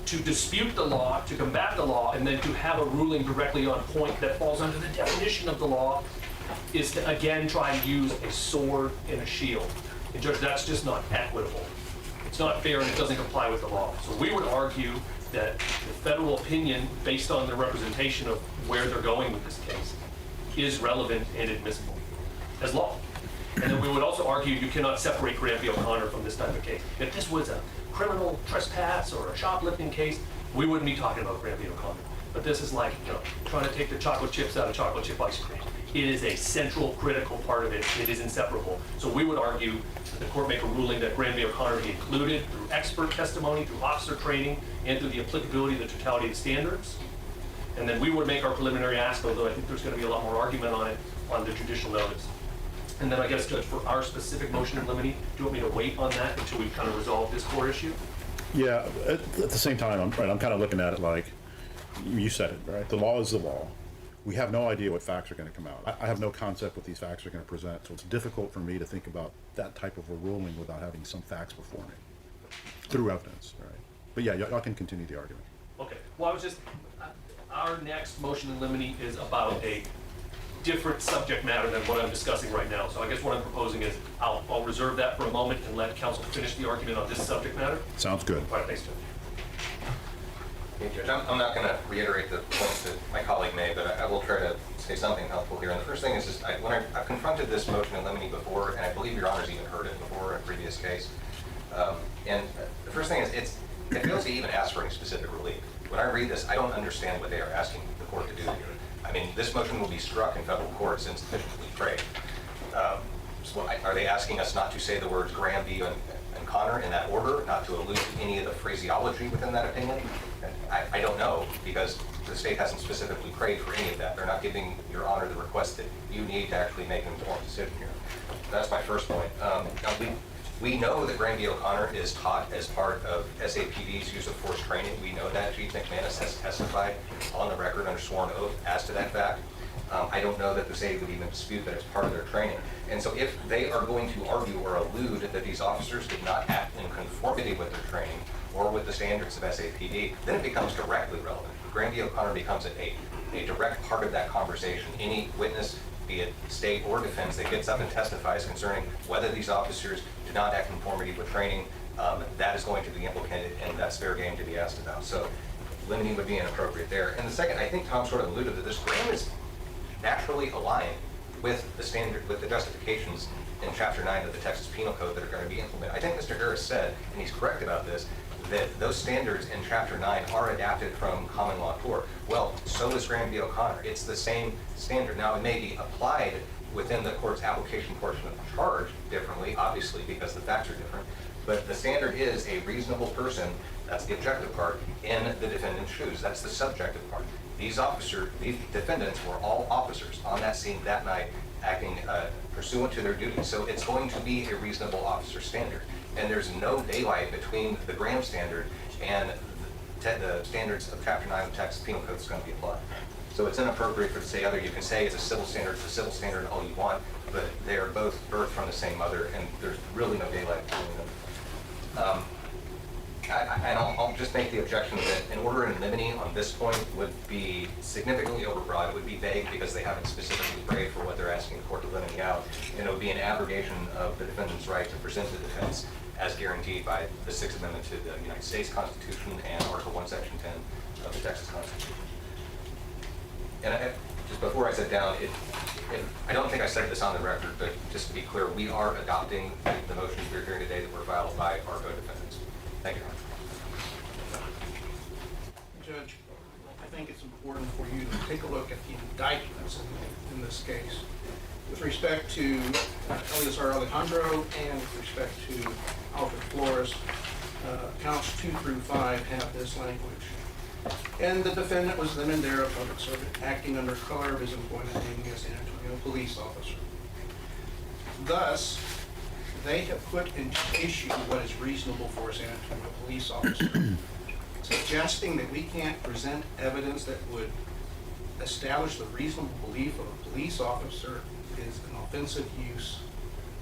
dispute the law, to combat the law, and then to have a ruling directly on point that falls under the definition of the law is to again try and use a sword and a shield. And Judge, that's just not equitable. It's not fair and it doesn't comply with the law. So we would argue that the federal opinion, based on the representation of where they're going with this case, is relevant and admissible as law. And then we would also argue you cannot separate Granby O'Connor from this type of case. If this was a criminal trespass or a shoplifting case, we wouldn't be talking about Granby O'Connor. But this is like, trying to take the chocolate chips out of chocolate chip ice cream. It is a central, critical part of it. It is inseparable. So we would argue that the court make a ruling that Granby O'Connor be included through expert testimony, through officer training, and through the applicability of the totality of the standards. And then we would make our preliminary ask, although I think there's going to be a lot more argument on it, on the judicial notice. And then I guess, Judge, for our specific motion in limine, do you want me to wait on that until we kind of resolve this core issue? Yeah, at the same time, I'm kind of looking at it like, you said it, right? The law is the law. We have no idea what facts are going to come out. I have no concept what these facts are going to present, so it's difficult for me to think about that type of a ruling without having some facts before me, through evidence, right? But yeah, y'all can continue the argument. Okay. Well, I was just, our next motion in limine is about a different subject matter than what I'm discussing right now. So I guess what I'm proposing is I'll reserve that for a moment and let counsel finish the argument on this subject matter. Sounds good. All right, thanks, Judge. Hey, Judge, I'm not going to reiterate the points that my colleague made, but I will try to say something helpful here. And the first thing is just, when I've confronted this motion in limine before, and I believe Your Honor's even heard it before in a previous case, And the first thing is, it fails to even ask for any specific relief. When I read this, I don't understand what they are asking the court to do here. I mean, this motion will be struck in federal court since sufficiently prayed. So are they asking us not to say the words Granby and Connor in that order, not to allude to any of the phraseology within that opinion? I don't know, because the state hasn't specifically prayed for any of that. They're not giving Your Honor the request that you need to actually make an informed decision here. That's my first point. Now we know that Granby O'Connor is taught as part of SAPD's use of force training. We know that. Chief McManus has testified on the record under sworn oath as to that fact. I don't know that the state would even dispute that it's part of their training. And so if they are going to argue or allude that these officers did not act in conformity with their training or with the standards of SAPD, then it becomes directly relevant. Granby O'Connor becomes a direct part of that conversation. Any witness, be it state or defense, that gets up and testifies concerning whether these officers did not act in conformity with training, that is going to be implicated, and that's fair game to be asked about. So limiting would be inappropriate there. And the second, I think Tom sort of alluded to this, Graham is naturally aligned with the standard, with the justifications in Chapter 9 of the Texas Penal Code that are going to be implemented. I think Mr. Harris said, and he's correct about this, that those standards in Chapter 9 are adapted from common law tort. Well, so is Granby O'Connor. It's the same standard. Now, it may be applied within the court's application portion of the charge differently, obviously, because the facts are different, but the standard is a reasonable person, that's the objective part, in the defendant's shoes. That's the subjective part. These defendants were all officers on that scene that night acting pursuant to their duties. So it's going to be a reasonable officer standard. And there's no daylight between the Graham standard and the standards of Chapter 9 of the Texas Penal Code that's going to be applied. So it's inappropriate for it to say other. You can say it's a civil standard all you want, but they are both birthed from the same mother, and there's really no daylight between them. I'll just make the objection that an order in limine on this point would be significantly overbroad. It would be vague because they haven't specifically prayed for what they're asking the court to limine out, and it would be an abrogation of the defendant's right to present the defense as guaranteed by the Sixth Amendment to the United States Constitution and Article 1, Section 10 of the Texas Constitution. And just before I sit down, I don't think I said this on the record, but just to be clear, we are adopting the motions we're hearing today that were filed by our co-defendants. Thank you, Your Honor. Judge, I think it's important for you to take a look at the indictments in this case. With respect to Eleazar Alejandro and with respect to Alfred Flores, counts 2 through 5 have this language. And the defendant was then and there a public servant acting under color of his employment being a San Antonio police officer. Thus, they have put into issue what is reasonable for a San Antonio police officer, suggesting that we can't present evidence that would establish the reasonable belief of a police officer is an offensive use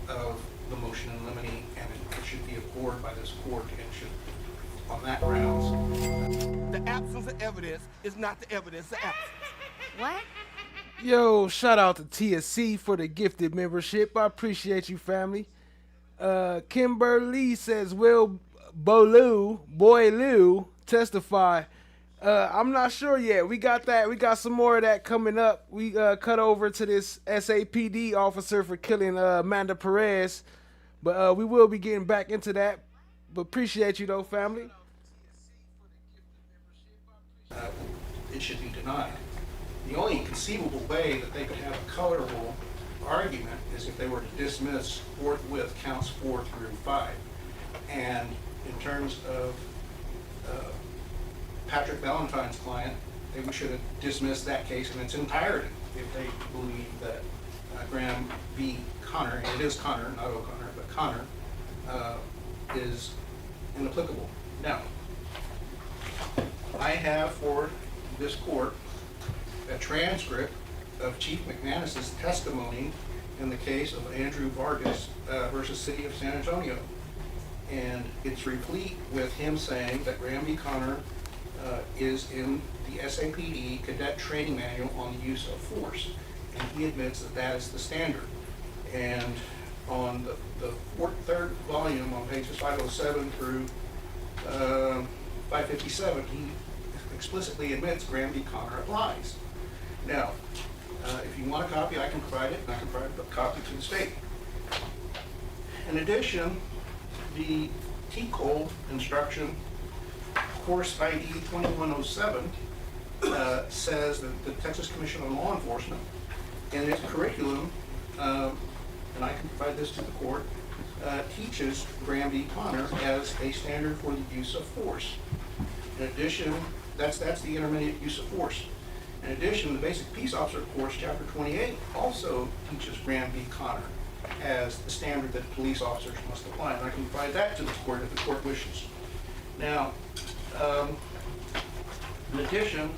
of the motion in limine, and it should be abhorred by this court and should, on that grounds. The absence of evidence is not the evidence of absence. What? Yo, shout out to TSC for the gifted membership. I appreciate you, family. Kimberly says, will Boileau testify? I'm not sure yet. We got that. We got some more of that coming up. We cut over to this SAPD officer for killing Amanda Perez. But we will be getting back into that. But appreciate you, though, family. It should be denied. The only conceivable way that they could have a colorable argument is if they were to dismiss forthwith counts 4 through 5. And in terms of Patrick Valentine's client, they should have dismissed that case in its entirety if they believe that Graham v. Connor, and it is Connor, not O'Connor, but Connor, is inapplicable. Now, I have for this court a transcript of Chief McManus's testimony in the case of Andrew Vargas versus City of San Antonio. And it's replete with him saying that Graham v. Connor is in the SAPD Cadet Training Manual on the use of force. And he admits that that is the standard. And on the third volume on pages 507 through 557, he explicitly admits Graham v. Connor applies. Now, if you want a copy, I can provide it, and I can provide a copy to the state. In addition, the T-Cole instruction, course ID 2107, says that the Texas Commission on Law Enforcement, in its curriculum, and I can provide this to the court, teaches Graham v. Connor as a standard for the use of force. In addition, that's the intermediate use of force. In addition, the Basic Peace Officer course, Chapter 28, also teaches Graham v. Connor as the standard that police officers must apply. And I can provide that to the court if the court wishes. Now, in addition,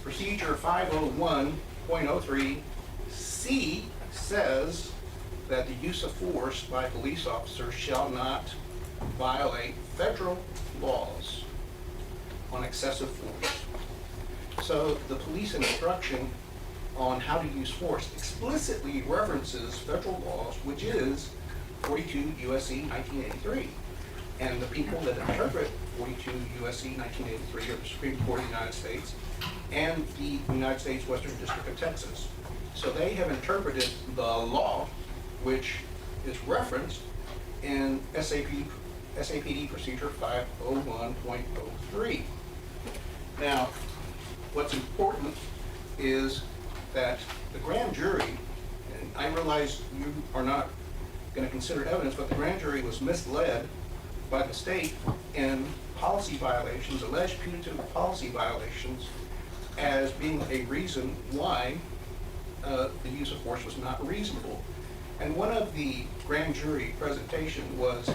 Procedure 501.03C says that the use of force by police officers shall not violate federal laws on excessive force. So the police instruction on how to use force explicitly references federal laws, which is 42 U.S.C. 1983. And the people that interpret 42 U.S.C. 1983 are the Supreme Court of the United States and the United States Western District of Texas. So they have interpreted the law, which is referenced in SAPD Procedure 501.03. Now, what's important is that the grand jury, and I realize you are not going to consider evidence, but the grand jury was misled by the state in policy violations, alleged punitive policy violations, as being a reason why the use of force was not reasonable. And one of the grand jury presentation was...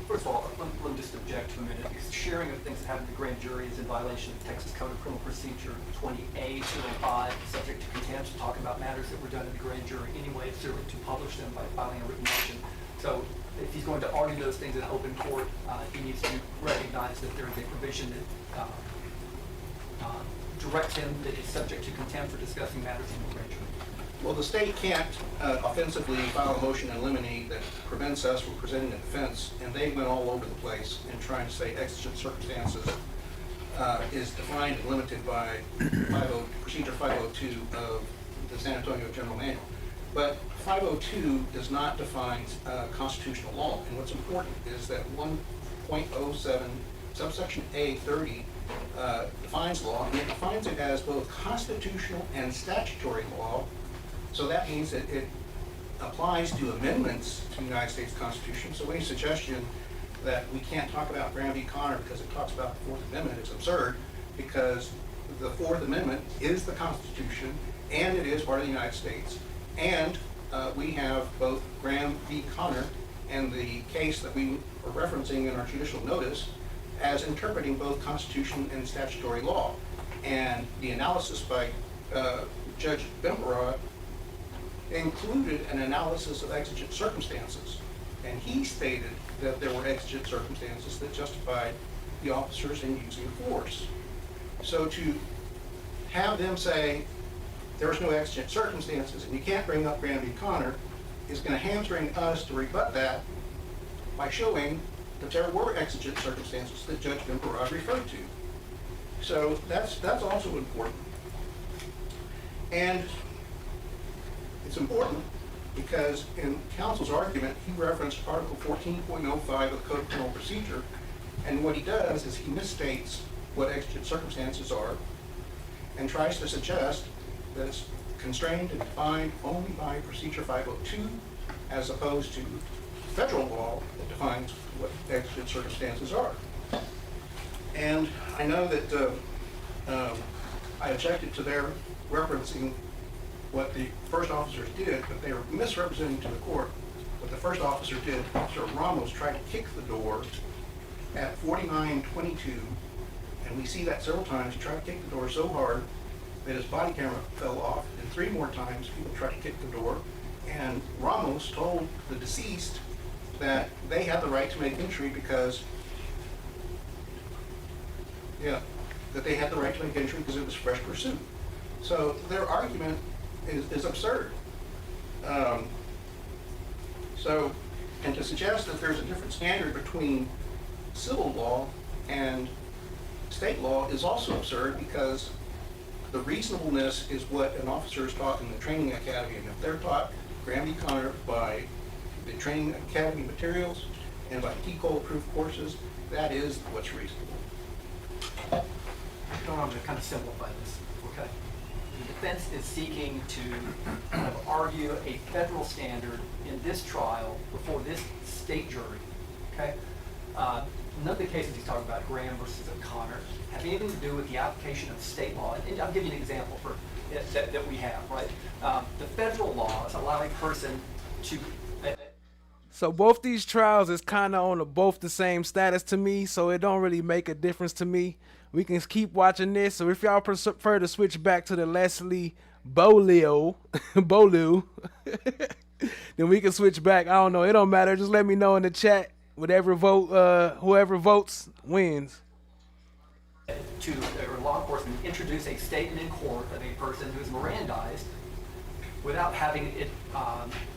First of all, let me just object to a minute, because sharing of things that happen in the grand jury is in violation of Texas Code of Criminal Procedure 20A, 205, subject to contempt, to talk about matters that were done in the grand jury anyway, to publish them by filing a written motion. So if he's going to argue those things in open court, he needs to recognize that there is a provision that directs him that he's subject to contempt for discussing matters in the grand jury. Well, the state can't offensively file a motion in limine that prevents us from presenting a defense, and they went all over the place in trying to say exigent circumstances is defined and limited by Procedure 502 of the San Antonio General Manual. But 502 does not define constitutional law, and what's important is that 1.07 subsection A30 defines law, and it defines it as both constitutional and statutory law. So that means that it applies to amendments to the United States Constitution. So any suggestion that we can't talk about Graham v. Connor because it talks about the Fourth Amendment is absurd, because the Fourth Amendment is the Constitution and it is part of the United States. And we have both Graham v. Connor and the case that we are referencing in our judicial notice as interpreting both Constitution and statutory law. And the analysis by Judge Bimperod included an analysis of exigent circumstances. And he stated that there were exigent circumstances that justified the officers in using force. So to have them say there's no exigent circumstances and you can't bring up Graham v. Connor is going to hamstring us to rebut that by showing that there were exigent circumstances that Judge Bimperod referred to. So that's also important. And it's important because in counsel's argument, he referenced Article 14.05 of the Code of Criminal Procedure, and what he does is he misstates what exigent circumstances are and tries to suggest that it's constrained and defined only by Procedure 502 as opposed to federal law that defines what exigent circumstances are. And I know that I objected to their referencing what the first officers did, but they were misrepresenting to the court what the first officer did. Officer Ramos tried to kick the door at 4922, and we see that several times. He tried to kick the door so hard that his body camera fell off, and 3 more times people tried to kick the door, and Ramos told the deceased that they had the right to make entry because, that they had the right to make entry because it was fresh pursuit. So their argument is absurd. And to suggest that there's a different standard between civil law and state law is also absurd, because the reasonableness is what an officer is taught in the training academy, and if they're taught Graham v. Connor by the training academy materials and by TCOL-approved courses, that is what's reasonable. I'm going to kind of simplify this, okay? The defense is seeking to kind of argue a federal standard in this trial before this state jury, okay? None of the cases he's talking about, Graham versus O'Connor, have anything to do with the application of state law. And I'll give you an example for that we have, right? The federal laws allow a person to... So both these trials is kind of on both the same status to me, so it don't really make a difference to me. We can keep watching this. So if y'all prefer to switch back to the Leslie Boileau, then we can switch back. I don't know. It don't matter. Just let me know in the chat. Whatever vote, whoever votes wins. To law enforcement introduce a statement in court of a person who is Mirandized without having it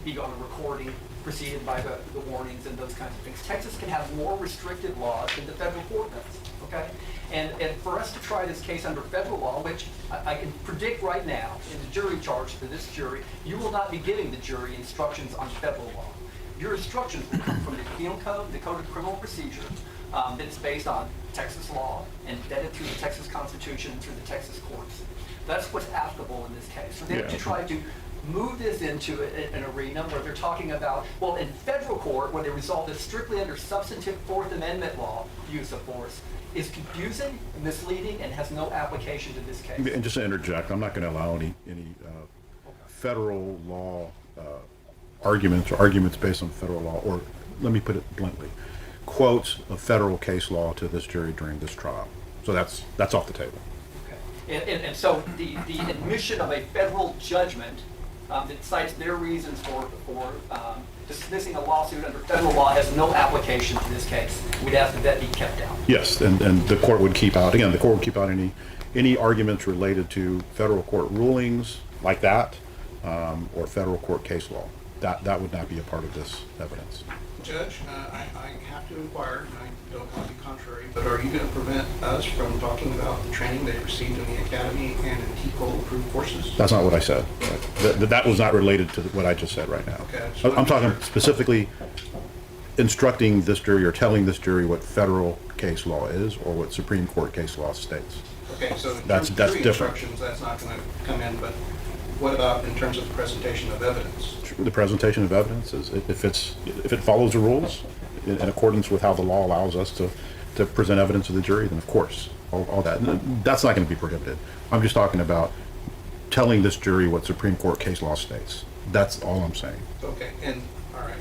be on a recording preceded by the warnings and those kinds of things. Texas can have more restrictive laws than the federal court does, okay? And for us to try this case under federal law, which I can predict right now in the jury charge for this jury, you will not be giving the jury instructions on federal law. Your instructions will come from the Penal Code, the Code of Criminal Procedure, that's based on Texas law and vetted through the Texas Constitution and through the Texas courts. That's what's applicable in this case. So they have to try to move this into an arena where they're talking about, well, in federal court, where they resolve this strictly under substantive Fourth Amendment law, use of force, is confusing, misleading, and has no application to this case. And just to interject, I'm not going to allow any federal law arguments or arguments based on federal law, or let me put it bluntly, quotes of federal case law to this jury during this trial. So that's off the table. Okay. And so the admission of a federal judgment that cites their reasons for dismissing a lawsuit under federal law has no application to this case. We'd ask that be kept out. Yes, and the court would keep out, again, the court would keep out any arguments related to federal court rulings like that, or federal court case law. That would not be a part of this evidence. Judge, I have to inquire, and I don't want to be contrary, but are you going to prevent us from talking about the training they received in the academy and in TCOL-approved courses? That's not what I said. That was not related to what I just said right now. Okay, I'm talking specifically instructing this jury or telling this jury what federal case law is or what Supreme Court case law states. Okay, so in that's terms of jury different. instructions, that's not going to come in, but what about in terms of the presentation of evidence? The presentation of evidence is if it follows the rules in accordance with how the law allows us to present evidence to the jury, then of course all that. That's not going to be prohibited. I'm just talking about telling this jury what Supreme Court case law states. That's all I'm saying. Okay, and all right,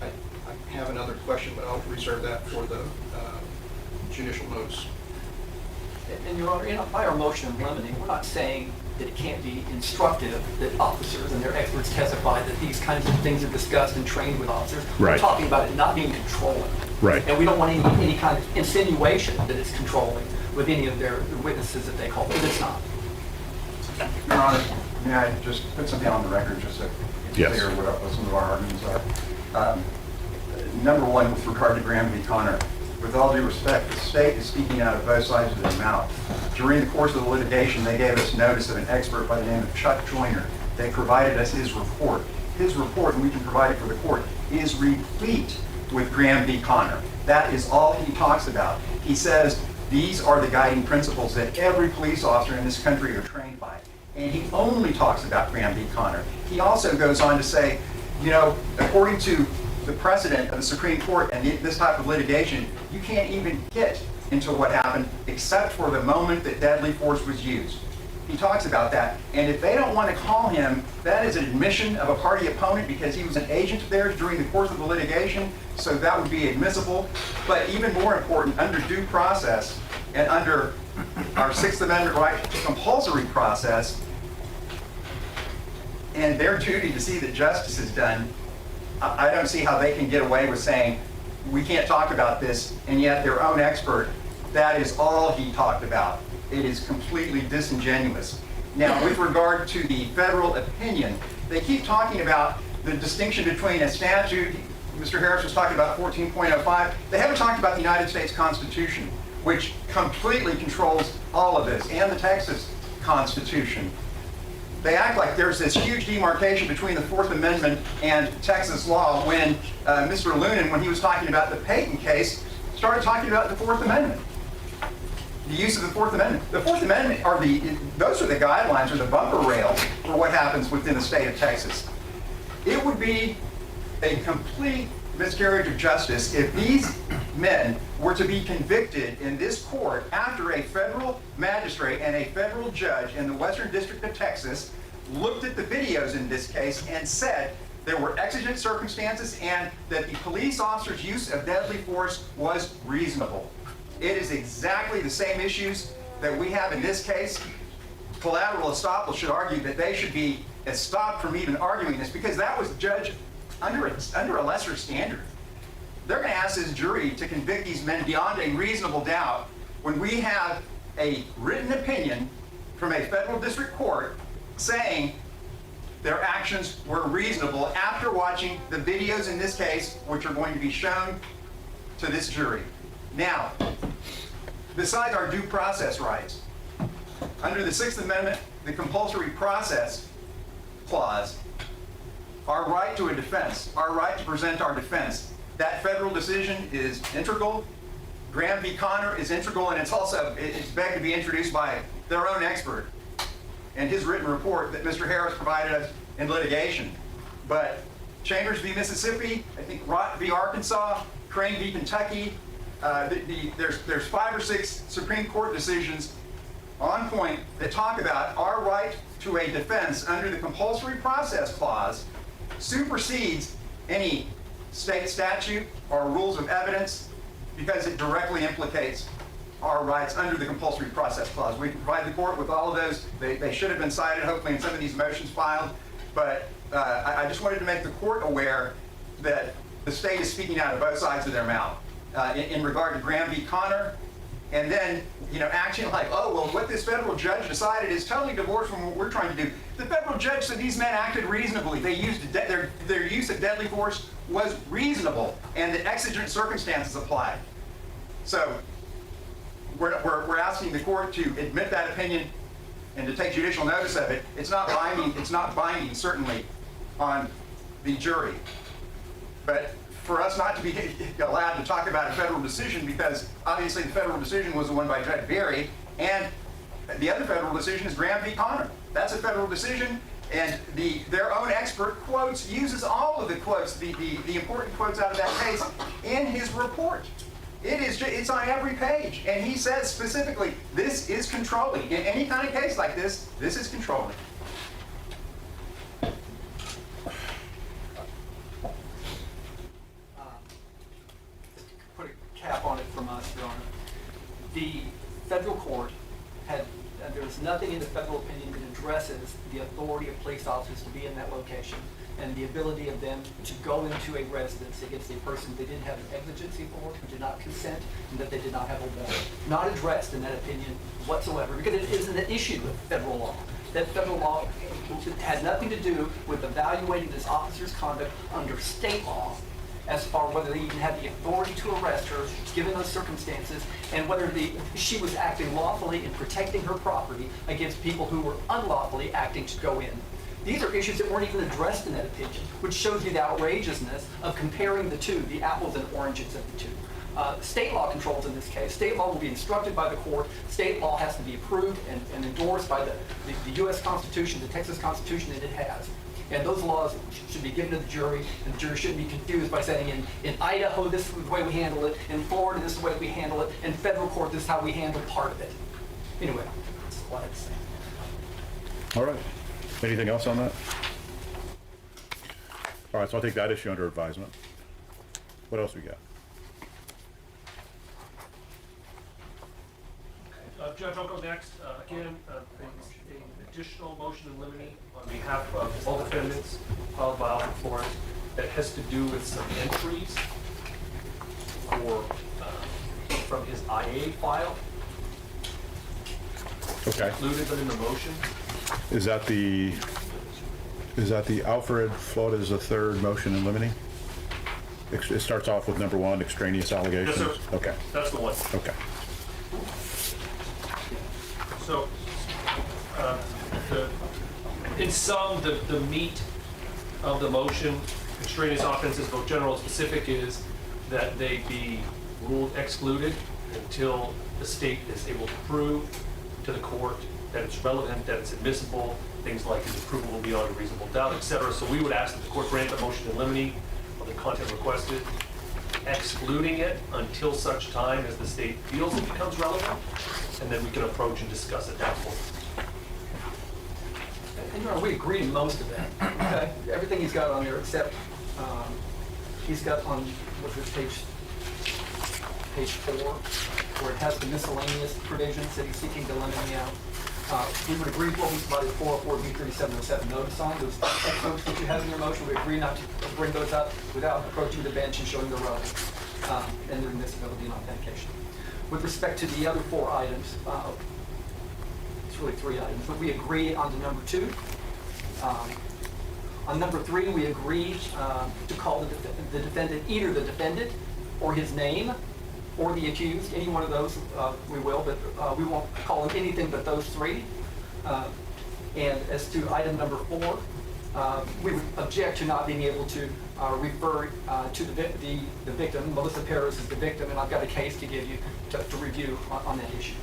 I have another question, but I'll reserve that for the judicial notice. And Your Honor, by our motion of limiting, we're not saying that it can't be instructive that officers and their experts testify that these kinds of things are discussed and trained with officers. Right. We're talking about it not being controlling. Right. And we don't want any kind of insinuation that it's controlling with any of their witnesses that they call, because it's not. Your Honor, may I just put something on the record just so it's clear what some of our arguments are? Number one, with regard to Graham v. Connor, with all due respect, the state is speaking out of both sides of their mouth. During the course of the litigation, they gave us notice of an expert by the name of Chuck Joyner. They provided us his report. His report, and we can provide it for the court, is replete with Graham v. Connor. That is all he talks about. He says these are the guiding principles that every police officer in this country are trained by. And he only talks about Graham v. Connor. He also goes on to say, you know, according to the precedent of the Supreme Court and this type of litigation, you can't even get into what happened except for the moment that deadly force was used. He talks about that, and if they don't want to call him, that is an admission of a party opponent because he was an agent of theirs during the course of the litigation, so that would be admissible. But even more important, under due process and under our Sixth Amendment right to compulsory process and their duty to see that justice is done, I don't see how they can get away with saying, we can't talk about this, and yet their own expert, that is all he talked about. It is completely disingenuous. Now, with regard to the federal opinion, they keep talking about the distinction between a statute, Mr. Harris was talking about 14.05, they haven't talked about the United States Constitution, which completely controls all of this, and the Texas Constitution. they act like there's this huge demarcation between the Fourth Amendment and Texas law when Mr. Lunan, when he was talking about the Payton case, started talking about the Fourth Amendment. The use of the Fourth Amendment. The Fourth Amendment those are the guidelines or the bumper rails for what happens within the state of Texas. It would be a complete miscarriage of justice if these men were to be convicted in this court after a federal magistrate and a federal judge in the Western District of Texas looked at the videos in this case and said there were exigent circumstances and that the police officer's use of deadly force was reasonable. It is exactly the same issues that we have in this case. Collateral estoppel should argue that they should be stopped from even arguing this because that was judged under a lesser standard. They're going to ask this jury to convict these men beyond a reasonable doubt when we have a written opinion from a federal district court saying their actions were reasonable after watching the videos in this case, which are going to be shown to this jury. Now, besides our due process rights, under the Sixth Amendment, the compulsory process clause, our right to a defense, our right to present our defense, that federal decision is integral. Graham v. Connor is integral, and it's begged to be introduced by their own expert and his written report that Mr. Harris provided us in litigation. But Chambers v. Mississippi, I think Rott v. Arkansas, Crane v. Kentucky, there's 5 or 6 Supreme Court decisions on point that talk about our right to a defense under the compulsory process clause supersedes any state statute or rules of evidence because it directly implicates our rights under the compulsory process clause. We can provide the court with all of those. They should have been cited, hopefully, in some of these motions filed. But I just wanted to make the court aware that the state is speaking out of both sides of their mouth in regard to Graham v. Connor. And then, acting like, oh, well, what this federal judge decided is totally divorced from what we're trying to do. The federal judge said these men acted reasonably. They used their use of deadly force was reasonable, and the exigent circumstances applied. So we're asking the court to admit that opinion and to take judicial notice of it. It's not binding. It's not binding, certainly, on the jury. But for us not to be allowed to talk about a federal decision because obviously the federal decision was the one by Judge Berry, and the other federal decision is Graham v. Connor. That's a federal decision, and their own expert uses all of the quotes, the important quotes out of that case in his report. It's on every page, and he says specifically, this is controlling. In any kind of case like this is controlling. Cap on it from us, Your Honor. The federal court there's nothing in the federal opinion that addresses the authority of police officers to be in that location and the ability of them to go into a residence against a person they didn't have an exigency for, who did not consent, and that they did not have a warrant. Not addressed in that opinion whatsoever, because it isn't an issue with federal law. That federal law had nothing to do with evaluating this officer's conduct under state law, as far as whether they even had the authority to arrest her, given those circumstances, and whether she was acting lawfully in protecting her property against people who were unlawfully acting to go in. These are issues that weren't even addressed in that opinion, which shows you the outrageousness of comparing the two, the apples and oranges of the two. State law controls in this case. State law will be instructed by the court. State law has to be approved and endorsed by the U.S. Constitution, the Texas Constitution that it has. And those laws should be given to the jury, and the jury shouldn't be confused by saying in Idaho, this is the way we handle it, in Florida, this is the way we handle it, in federal court, this is how we handle part of it. Anyway, that's all I have to say. All right. Anything else on that? All right, so I'll take that issue under advisement. What else we got? Judge, I'll go next. Again, an additional motion in limine on behalf of all defendants filed by Alfred Flores that has to do with some entries from his IA file. Okay. Included them in the motion. Is that the Alfred Flores III motion in limine? It starts off with number 1, extraneous allegations. Yes, sir. Okay. That's the one. Okay. So, In sum, the meat of the motion, extraneous offenses, both general and specific, is that they be ruled excluded until the state is able to prove to the court that it's relevant, that it's admissible, things like is it provable beyond a reasonable doubt, etc. So we would ask that the court grant the motion in limine of the content requested, excluding it until such time as the state feels it becomes relevant, and then we can approach and discuss at that point. And Your Honor, we agree to most of that. Okay? Everything he's got on there except he's got on what's this page 4, where it has the miscellaneous provisions that he's seeking to eliminate out. We would agree with what we provided 404B3707 notice on, those excerpts that you have in your motion. We agree not to bring those up without approaching the bench and showing the relevance and their admissibility and authentication. With respect to the other 4 items, it's really 3 items, but we agree on to number 2. On number 3, we agree to call the defendant either the defendant or his name or the accused. Any one of those we will, but we won't call him anything but those 3. And as to item number 4, we would object to not being able to refer to the victim. Melissa Perez is the victim, and I've got a case to give you to review on that issue.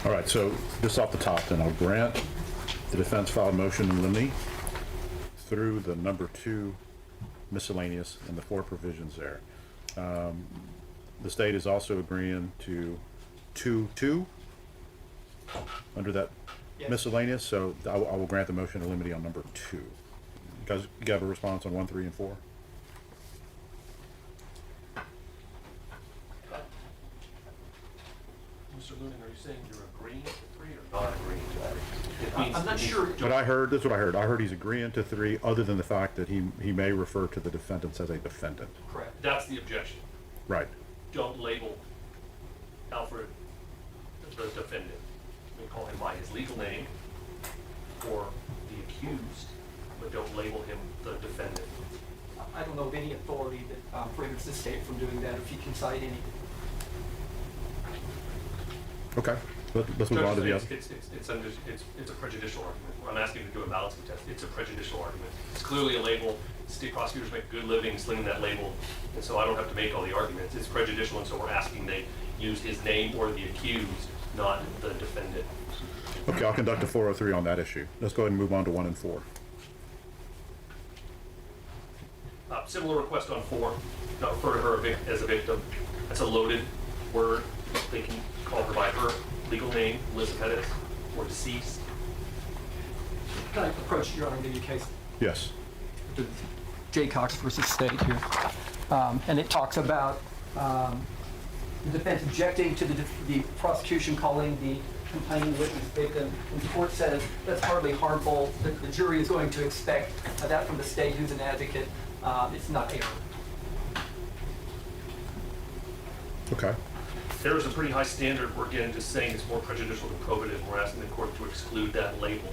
All right, so just off the top, then I'll grant the defense filed motion in limine through the number 2 miscellaneous and the 4 provisions there. The state is also agreeing to 2-2 under that miscellaneous, so I will grant the motion in limine on number 2. You guys, you have a response on 1, 3, and 4? Mr. Lunan, are you saying you're agreeing to 3 or not agreeing to 3? I'm not sure. But I heard, this is what I heard. I heard he's agreeing to 3, other than the fact that he may refer to the defendants as a defendant. Correct. That's the objection. Right. Don't label Alfred the defendant. We call him by his legal name or the accused, but don't label him the defendant. I don't know of any authority that prohibits the state from doing that, if you can cite any. Okay. Let's move on to the other. It's a prejudicial argument. I'm asking you to do a balancing test. It's a prejudicial argument. It's clearly a label. State prosecutors make a good living slinging that label, and so I don't have to make all the arguments. It's prejudicial, and so we're asking they use his name or the accused, not the defendant. Okay, I'll conduct a 403 on that issue. Let's go ahead and move on to 1 and 4. Similar request on 4, not refer to her as a victim. That's a loaded word. They can call her by her legal name, Liz Perez, or deceased. Can I approach Your Honor and give you a case? Yes. J. Cox versus State here. And it talks about the defense objecting to the prosecution calling the complaining witness victim. And the court says that's hardly harmful. The jury is going to expect that from the state who's an advocate. It's not error. Okay. There is a pretty high standard. We're getting to saying it's more prejudicial than probative. We're asking the court to exclude that label.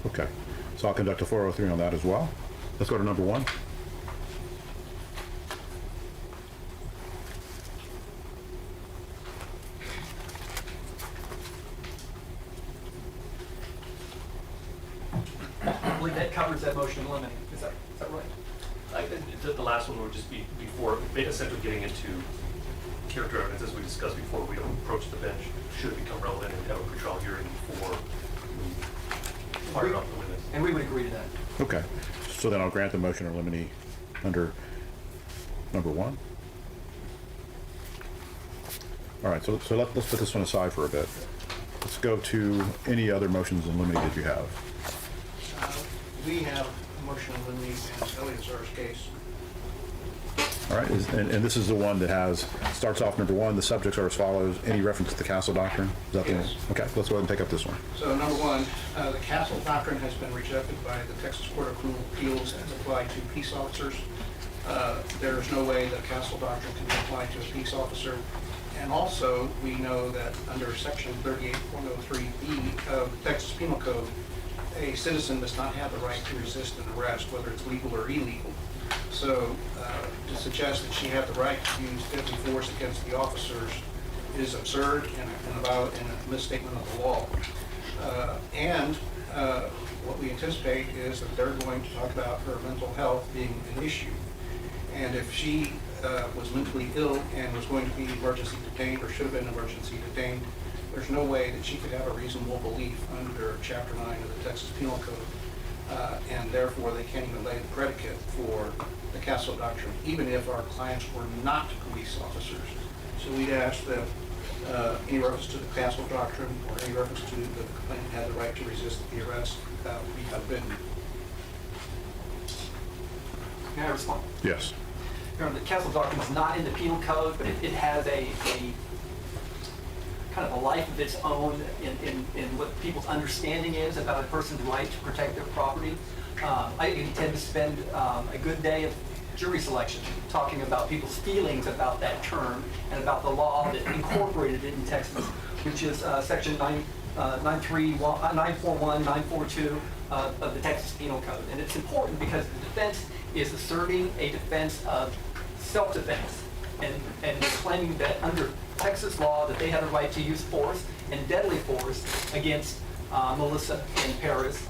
Okay. So I'll conduct a 403 on that as well. Let's go to number 1. I believe that covers that motion in limine. Is that right? The last one would just be before, essentially getting into character evidence, as we discussed before. We don't approach the bench. Should it become relevant and have a pretrial hearing before we fire off the witness. And we would agree to that. Okay. So then I'll grant the motion in limine under number 1. All right, so let's put this one aside for a bit. Let's go to any other motions in limine that you have. We have a motion in limine in Eleazar's case. All right, and this is the one that starts off number 1. The subjects are as follows. Any reference to the Castle Doctrine? Is that the one? Okay, let's go ahead and take up this one. So number 1, the Castle Doctrine has been rejected by the Texas Court of Criminal Appeals as applied to peace officers. There is no way that Castle Doctrine can be applied to a peace officer. And also, we know that under Section 38.03B of the Texas Penal Code, a citizen does not have the right to resist an arrest, whether it's legal or illegal. So to suggest that she had the right to use deadly force against the officers is absurd and a misstatement of the law. And what we anticipate is that they're going to talk about her mental health being an issue. And if she was mentally ill and was going to be emergency detained or should have been emergency detained, there's no way that she could have a reasonable belief under Chapter 9 of the Texas Penal Code. And therefore, they can't even lay the predicate for the Castle Doctrine, even if our clients were not police officers. So we'd ask that any reference to the Castle Doctrine or any reference to the complainant had the right to resist the arrest be forbidden. May I respond? Yes. The Castle Doctrine is not in the Penal Code, but it has a kind of a life of its own in what people's understanding is about a person's right to protect their property. I tend to spend a good day of jury selection talking about people's feelings about that term and about the law that incorporated it in Texas, which is Section 941, 942 of the Texas Penal Code. And it's important because the defense is asserting a defense of self-defense and claiming that under Texas law that they had a right to use force and deadly force against Melissa and Perez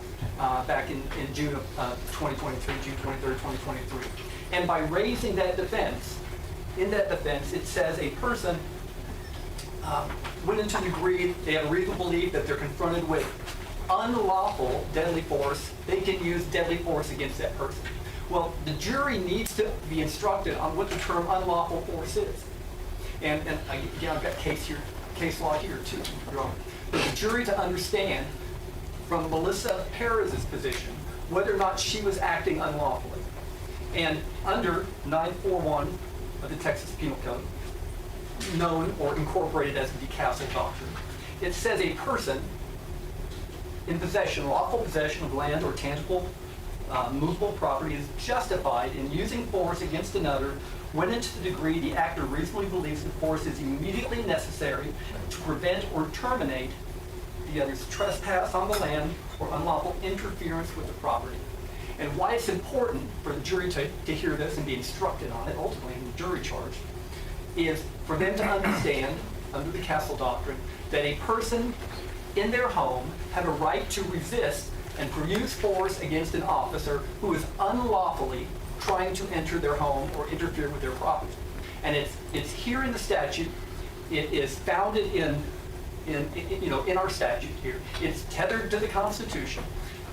back in June of 2023, June 23rd, 2023. And by raising that defense, in that defense, it says a person willing to agree, they have a reasonable belief that they're confronted with unlawful deadly force, they can use deadly force against that person. Well, the jury needs to be instructed on what the term unlawful force is. And again, I've got case law here too. For the jury to understand from Melissa Perez's position whether or not she was acting unlawfully. And under 941 of the Texas Penal Code, known or incorporated as the Castle Doctrine, it says a person in possession, lawful possession of land or tangible movable property is justified in using force against another when and to the degree the actor reasonably believes the force is immediately necessary to prevent or terminate the other's trespass on the land or unlawful interference with the property. And why it's important for the jury to hear this and be instructed on it, ultimately in the jury charge, is for them to understand, under the Castle Doctrine, that a person in their home have a right to resist and use force against an officer who is unlawfully trying to enter their home or interfere with their property. And it's here in the statute. It is founded in our statute here. It's tethered to the Constitution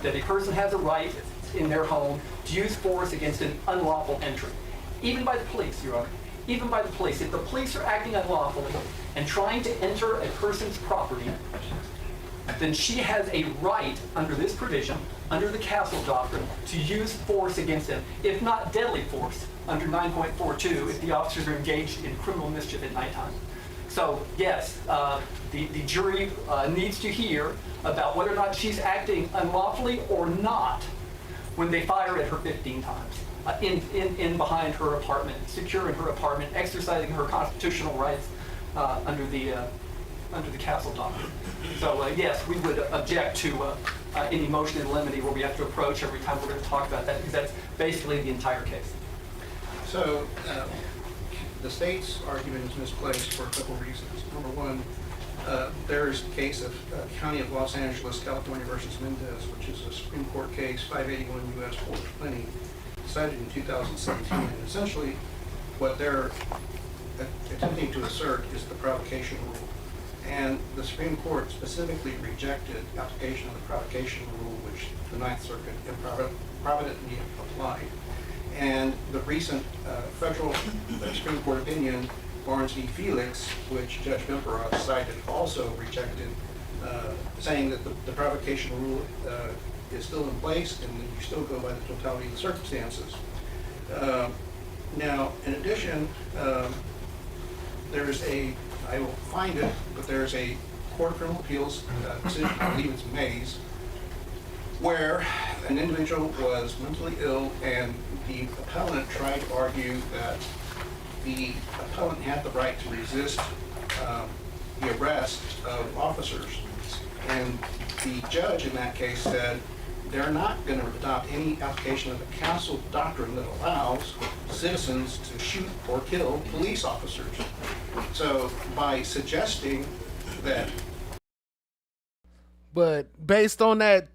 that a person has a right in their home to use force against an unlawful entry, even by the police, Your Honor. Even by the police. If the police are acting unlawfully and trying to enter a person's property, then she has a right under this provision, under the Castle Doctrine, to use force against them, if not deadly force, under 9.42, if the officers are engaged in criminal mischief at nighttime. So, yes, the jury needs to hear about whether or not she's acting unlawfully or not when they fire at her 15 times. In behind her apartment, secure in her apartment, exercising her constitutional rights under the Castle Doctrine. So yes, we would object to any motion in limine where we have to approach every time we're going to talk about that, because that's basically the entire case. So the state's argument is misplaced for a couple of reasons. Number one, there's a case of County of Los Angeles, California versus Mendez, which is a Supreme Court case, 581 U.S. 420, decided in 2017. And essentially, what they're attempting to assert is the provocation rule. And the Supreme Court specifically rejected the application of the provocation rule, which the Ninth Circuit improvidently applied. And the recent federal Supreme Court opinion, Lawrence v. Felix, which Judge Bimper cited, also rejected, saying that the provocation rule is still in place and that you still go by the totality of the circumstances. Now, in addition, there's I will find it, but there's a Court of Criminal Appeals decision, I believe it's Mays, where an individual was mentally ill and the appellant tried to argue that the appellant had the right to resist the arrest of officers. And the judge in that case said, they're not going to adopt any application of the council doctrine that allows citizens to shoot or kill police officers. So by suggesting that. But based on that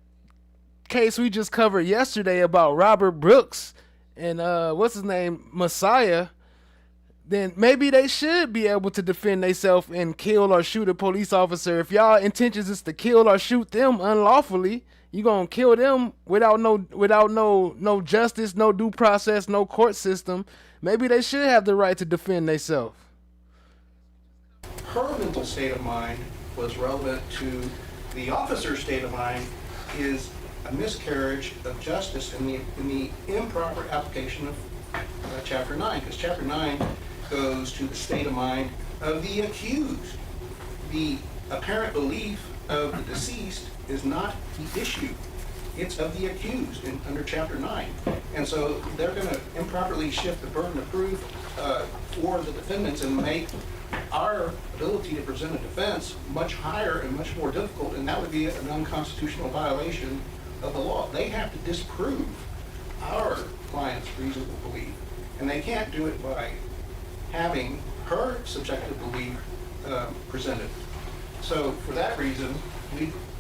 case we just covered yesterday about Robert Brooks and what's his name, Messiah, then maybe they should be able to defend themselves and kill or shoot a police officer. If y'all intentions is to kill or shoot them unlawfully, you gonna kill them without no justice, no due process, no court system. Maybe they should have the right to defend themselves. Her mental state of mind was relevant to the officer's state of mind is a miscarriage of justice in the improper application of Chapter 9, because Chapter 9 goes to the state of mind of the accused. The apparent belief of the deceased is not the issue. It's of the accused under Chapter 9. And so they're going to improperly shift the burden of proof for the defendants and make our ability to present a defense much higher and much more difficult, and that would be an unconstitutional violation of the law. They have to disprove our client's reasonable belief, and they can't do it by having her subjective belief presented. So for that reason,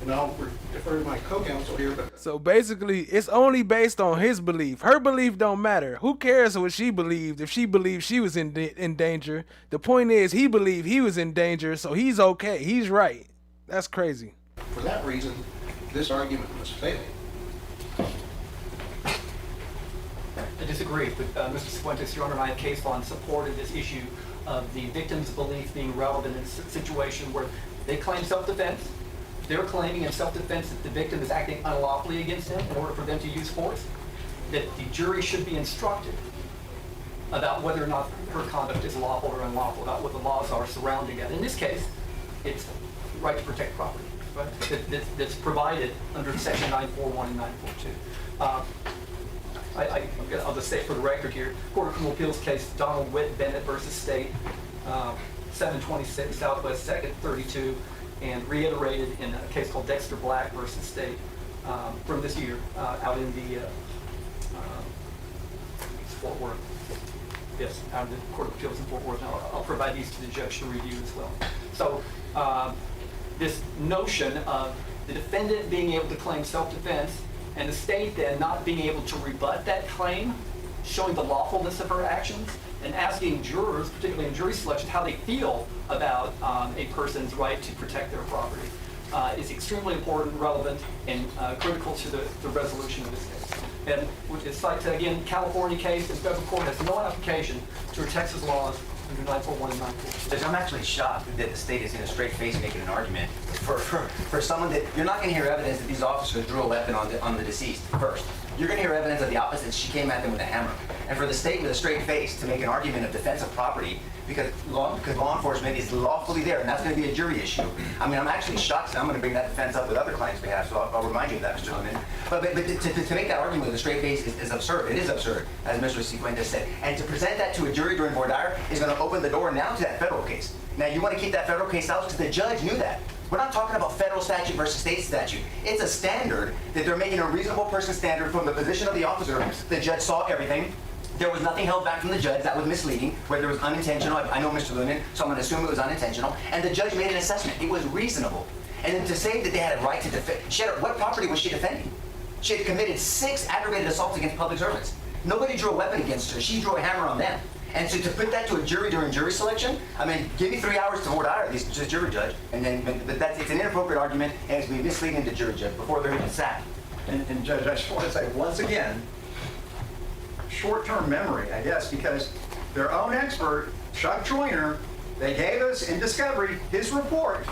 and I'll defer to my co-counsel here, but so basically it's only based on his belief. Her belief don't matter. Who cares what she believed if she believed she was in danger? The point is he believed he was in danger, so he's okay. He's right. That's crazy. For that reason, this argument must fail. I disagree with Mr. Cifuentes. Your Honor, and I have case law in support of this issue of the victim's belief being relevant in a situation where they claim self-defense. They're claiming in self-defense that the victim is acting unlawfully against them in order for them to use force, that the jury should be instructed about whether or not her conduct is lawful or unlawful, about what the laws are surrounding it. In this case, it's the right to protect property, right? That's provided under Section 941 and 942. I'll just say it for the record here. Court of Criminal Appeals case Donald Witt Bennett versus State, 726 Southwest 2nd 32, and reiterated in a case called Dexter Black versus State from this year out in the Fort Worth. Yes, out of the Court of Appeals in Fort Worth. Now, I'll provide these to the judge to review as well. So this notion of the defendant being able to claim self-defense and the state then not being able to rebut that claim, showing the lawfulness of her actions, and asking jurors, particularly in jury selection, how they feel about a person's right to protect their property is extremely important, relevant, and critical to the resolution of this case. And it cites, again, California case, and federal court has no application to Texas laws under 941 and 942. Judge, I'm actually shocked that the state is in a straight face making an argument for someone that you're not going to hear evidence that these officers drew a weapon on the deceased first. You're going to hear evidence of the opposite. She came at them with a hammer. And for the state with a straight face to make an argument of defense of property because law enforcement is lawfully there, and that's going to be a jury issue. I mean, I'm actually shocked, and I'm going to bring that defense up with other clients' behalf, so I'll remind you of that, Mr. Lemon. But to make that argument with a straight face is absurd. It is absurd, as Mr. Cifuentes said. And to present that to a jury during voir dire is going to open the door now to that federal case. Now, you want to keep that federal case out because the judge knew that. We're not talking about federal statute versus state statute. It's a standard that they're making a reasonable person standard from the position of the officer. The judge saw everything. There was nothing held back from the judge that was misleading, whether it was unintentional. I know Mr. Lunan, so I'm going to assume it was unintentional. And the judge made an assessment. It was reasonable. And then to say that they had a right to defend, what property was she defending? She had committed 6 aggravated assaults against public servants. Nobody drew a weapon against her. She drew a hammer on them. And so to put that to a jury during jury selection, I mean, give me 3 hours to voir dire this jury judge, and then it's an inappropriate argument, and it's going to be misleading to jury judge before they're even sat. And Judge, I just want to say once again, short-term memory, I guess, because their own expert, Chuck Joyner, they gave us in discovery his report.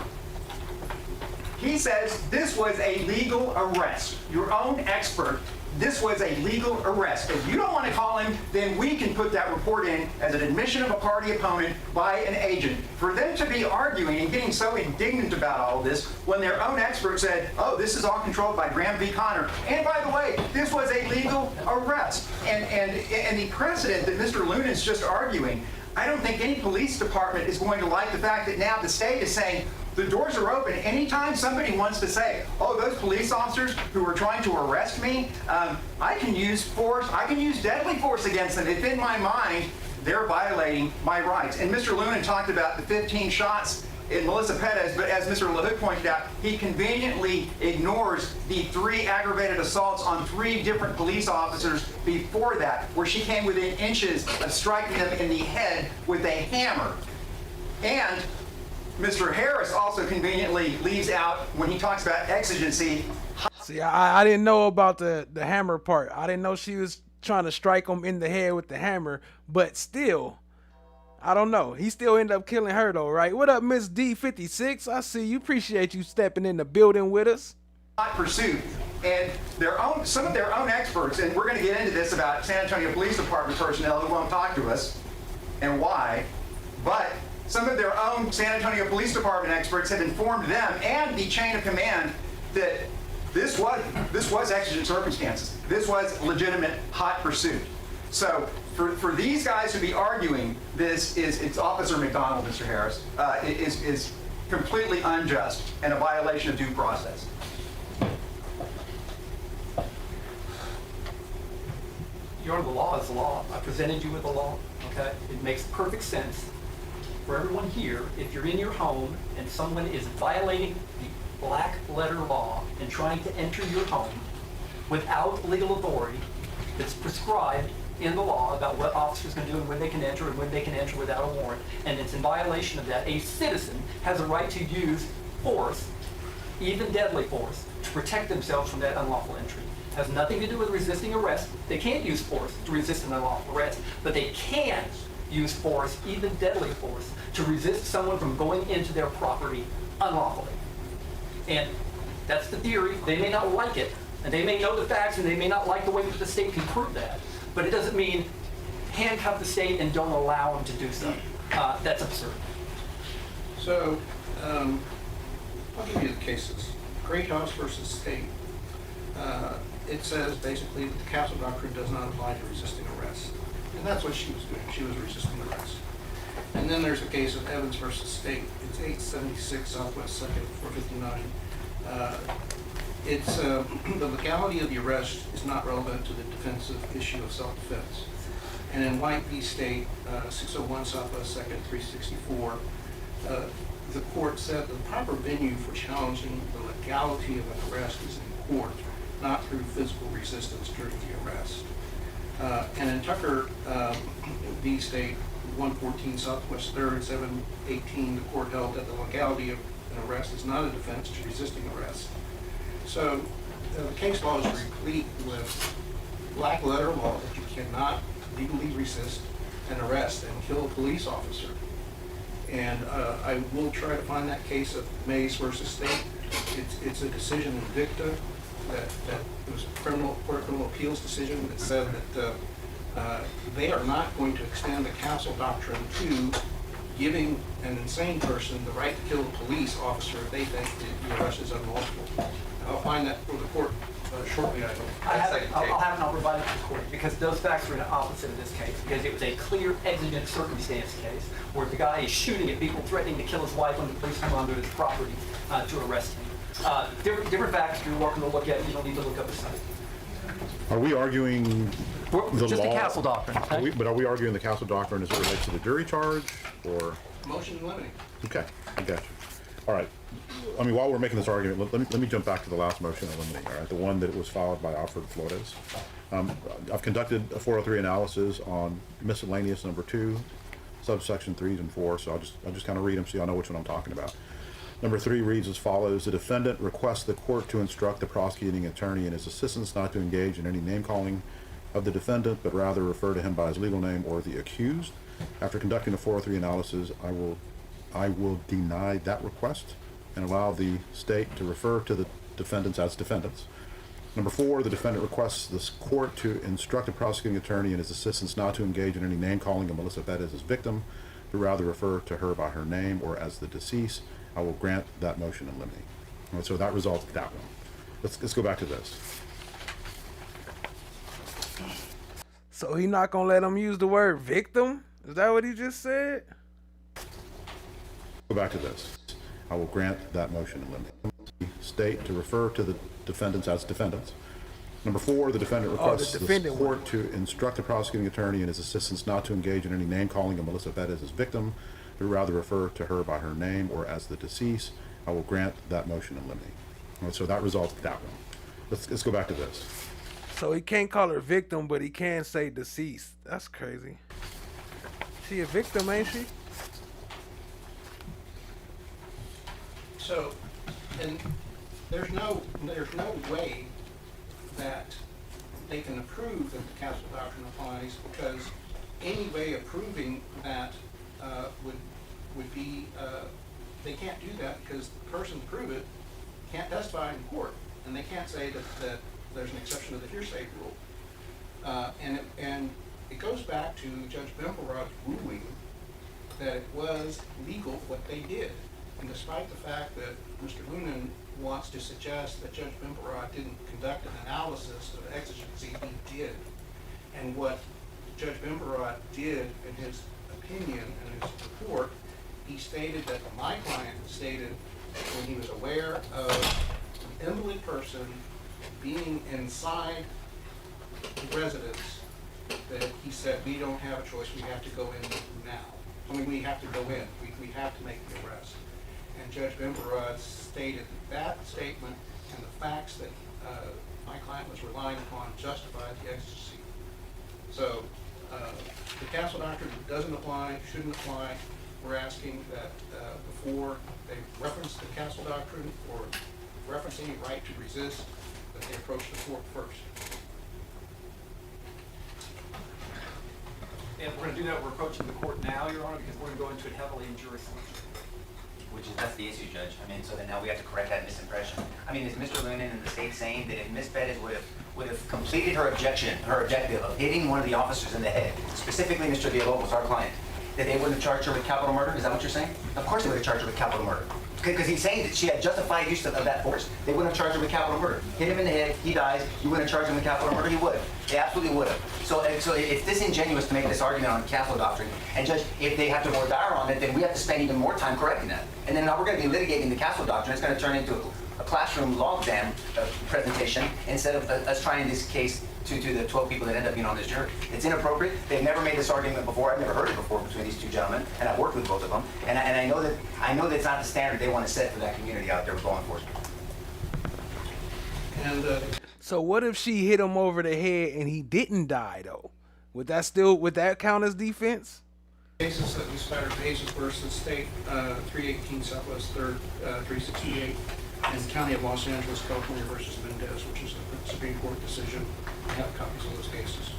He says this was a legal arrest. Your own expert, this was a legal arrest. If you don't want to call him, then we can put that report in as an admission of a party opponent by an agent. For them to be arguing and getting so indignant about all of this when their own expert said, oh, this is all controlled by Graham v. Connor. And by the way, this was a legal arrest. And the precedent that Mr. Lunan's just arguing, I don't think any police department is going to like the fact that now the state is saying, The doors are open. Anytime somebody wants to say, oh, those police officers who were trying to arrest me, I can use force, I can use deadly force against them. If in my mind, they're violating my rights. And Mr. Lunan talked about the 15 shots in Melissa Perez, but as Mr. LaHood pointed out, he conveniently ignores the 3 aggravated assaults on 3 different police officers before that, where she came within inches of striking them in the head with a hammer. And Mr. Harris also conveniently leaves out, when he talks about exigency. See, I didn't know about the hammer part. I didn't know she was trying to strike him in the head with the hammer, but still, I don't know. He still ended up killing her though, right? What up, Miss D56? I see you. Appreciate you stepping in the building with us. Hot pursuit, and some of their own experts, and we're going to get into this about San Antonio Police Department personnel who won't talk to us and why, but some of their own San Antonio Police Department experts have informed them and the chain of command that this was exigent circumstances. This was legitimate hot pursuit. So for these guys to be arguing this it's Officer McDonald, Mr. Harris, is completely unjust and a violation of due process. Your Honor, the law is the law. I presented you with the law, okay? It makes perfect sense for everyone here, if you're in your home and someone is violating the black letter law and trying to enter your home without legal authority that's prescribed in the law about what officers can do and when they can enter and when they can enter without a warrant, and it's in violation of that, a citizen has a right to use force, even deadly force, to protect themselves from that unlawful entry. It has nothing to do with resisting arrest. They can't use force to resist an unlawful arrest, but they can use force, even deadly force, to resist someone from going into their property unlawfully. And that's the theory. They may not like it, and they may know the facts, and they may not like the way that the state can prove that, but it doesn't mean handcuff the state and don't allow them to do so. That's absurd. So, I'll give you the cases. Great House versus State. It says basically that the castle doctrine does not apply to resisting arrest. And that's what she was doing. She was resisting arrest. And then there's a case of Evans versus State. It's 876 Southwest 2nd, 459. It's the legality of the arrest is not relevant to the defensive issue of self-defense. And in White v. State, 601 Southwest 2nd, 364, the court said the proper venue for challenging the legality of an arrest is in court, not through physical resistance during the arrest. And in Tucker v. State, 114 Southwest 3rd, 718, the court held that the legality of an arrest is not a defense to resisting arrest. So the case law is replete with black letter law that you cannot legally resist an arrest and kill a police officer. And I will try to find that case of Mays versus State. It's a decision in dicta that it was a Court of Criminal Appeals decision that said that they are not going to extend the castle doctrine to giving an insane person the right to kill a police officer if they think that the arrest is unlawful. I'll find that for the court shortly, I hope. I'll have an provide it to the court because those facts are in the opposite of this case because it was a clear exigent circumstance case where the guy is shooting at people, threatening to kill his wife when the police come onto his property to arrest him. Different facts you're welcome to look at. You don't need to look up the site. Are we arguing the just law? the castle doctrine. Okay? But are we arguing the castle doctrine as it relates to the jury charge, or? Motion to eliminate. Okay, I got you. All right. I mean, while we're making this argument, let me jump back to the last motion to eliminate. All right, the one that was followed by Alfred Flores. I've conducted a 403 analysis on miscellaneous number 2, subsection 3s and 4. So I'll just kind of read them so y'all know which one I'm talking about. Number 3 reads as follows: the defendant requests the court to instruct the prosecuting attorney and his assistants not to engage in any name calling of the defendant, but rather refer to him by his legal name or the accused. After conducting a 403 analysis, I will deny that request and allow the state to refer to the defendants as defendants. Number 4, the defendant requests this court to instruct the prosecuting attorney and his assistants not to engage in any name calling of Melissa Perez as victim, but rather refer to her by her name or as the deceased. I will grant that motion and eliminate. All right, so that resolves that one. Let's go back to this. So he not gonna let him use the word victim? Is that what he just said? Go back to this. I will grant that motion in limine. State to refer to the defendants as defendants. Number 4, the defendant requests the court to instruct the prosecuting attorney and his assistants not to engage in any name calling of Melissa Perez's victim, but rather refer to her by her name or as the deceased. I will grant that motion in limine. All right, so that resolves that one. Let's go back to this. So he can't call her victim, but he can say deceased. That's crazy. She a victim, ain't she? So, and there's no way that they can approve that the castle doctrine applies, because any way of proving that would be they can't do that, because the person to prove it can't testify in court, and they can't say that there's an exception to the hearsay rule. And it goes back to Judge Bimperrod's ruling that it was legal what they did. And despite the fact that Mr. Lunan wants to suggest that Judge Bimperrod didn't conduct an analysis of exigency, he did. And what Judge Bimperrod did in his opinion and his report, he stated that my client stated when he was aware of an invalid person being inside the residence, that he said, we don't have a choice, we have to go in now. I mean, we have to go in, we have to make the arrest. And Judge Bimperrod stated that statement and the facts that my client was relying upon justified the exigency. So the castle doctrine doesn't apply, shouldn't apply. We're asking that before they reference the castle doctrine or reference any right to resist, that they approach the court first. And we're going to do that, we're approaching the court now, Your Honor, because we're going to go into it heavily in jury selection. That's the issue, Judge. I mean, so then now we have to correct that misimpression. I mean, is Mr. Lunan and the state saying that if Ms. Perez would have completed her objective of hitting one of the officers in the head, specifically Mr. Villalobos, our client, that they wouldn't have charged her with capital murder? Is that what you're saying? Of course they would have charged her with capital murder. Because he's saying that she had justified use of that force. They wouldn't have charged her with capital murder. Hit him in the head, he dies, you wouldn't have charged him with capital murder? He would have. They absolutely would have. So it's disingenuous to make this argument on castle doctrine. And Judge, if they have to more dire on it, then we have to spend even more time correcting that. And then now we're going to be litigating the castle doctrine. It's going to turn into a classroom law exam presentation instead of us trying this case to the 12 people that end up being on this jury. It's inappropriate. They've never made this argument before. I've never heard it before between these two gentlemen, and I've worked with both of them. And I know that it's not the standard they want to set for that community out there with law enforcement. And so what if she hit him over the head and he didn't die though? Would that count as defense? Cases that we cited, Basis versus State 318 Southwest 3rd 368, and County of Los Angeles, California versus Mendez, which is a Supreme Court decision. I have copies of those cases.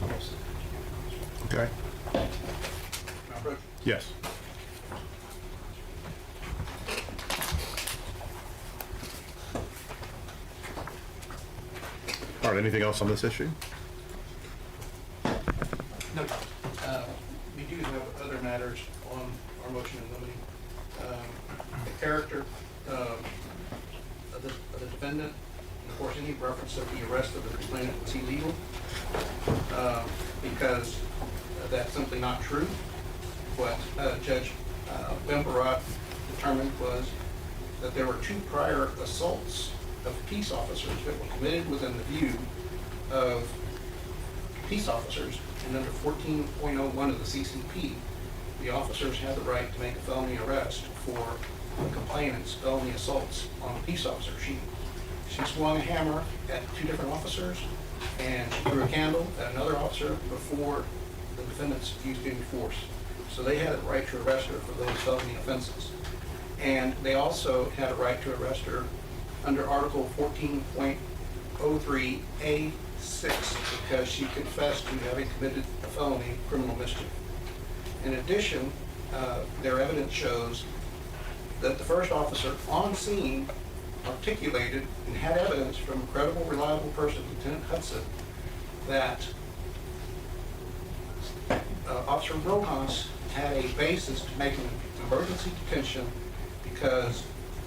Okay. Approach? Yes. All right, anything else on this issue? No. We do have other matters on our motion in limine. The character of the defendant, and of course any reference of the arrest of the complainant was illegal, because that's simply not true. What Judge Bimperrod determined was that there were 2 prior assaults of peace officers that were committed within the view of peace officers, and under 14.01 of the CCP, the officers had the right to make a felony arrest for the complainant's felony assaults on a peace officer. She swung a hammer at 2 different officers, and she threw a candle at another officer before the defendants used any force. So they had a right to arrest her for those felony offenses. And they also had a right to arrest her under Article 14.03A6 because she confessed to having committed a felony criminal mischief. In addition, their evidence shows that the first officer on scene articulated and had evidence from a credible, reliable person, Lieutenant Hudson, that Officer Rojas had a basis to make an emergency detention because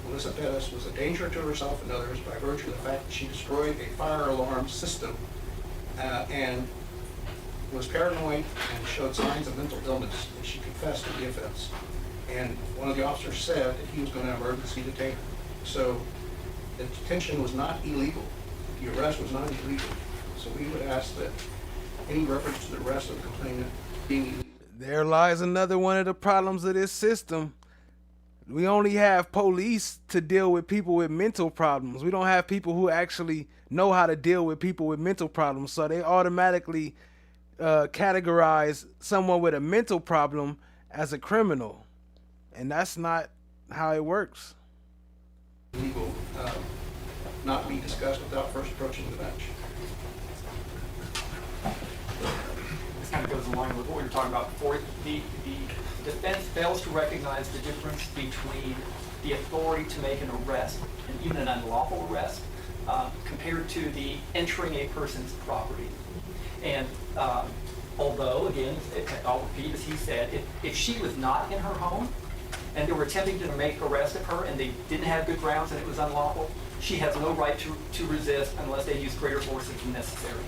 Melissa Perez was a danger to herself and others by virtue of the fact that she destroyed a fire alarm system and was paranoid and showed signs of mental illness, and she confessed to the offense. And one of the officers said that he was going to emergency detain her. So the detention was not illegal. The arrest was not illegal. So we would ask that any reference to the arrest of the complainant being illegal. There lies another one of the problems of this system. We only have police to deal with people with mental problems. We don't have people who actually know how to deal with people with mental problems. So they automatically categorize someone with a mental problem as a criminal. And that's not how it works. Legal, not be discussed without first approaching the bench. This kind of goes along with what we were talking about before. The defense fails to recognize the difference between the authority to make an arrest, and even an unlawful arrest, compared to the entering a person's property. And although, again, I'll repeat as he said, if she was not in her home and they were attempting to make arrest of her and they didn't have good grounds and it was unlawful, she has no right to resist unless they use greater force than necessary.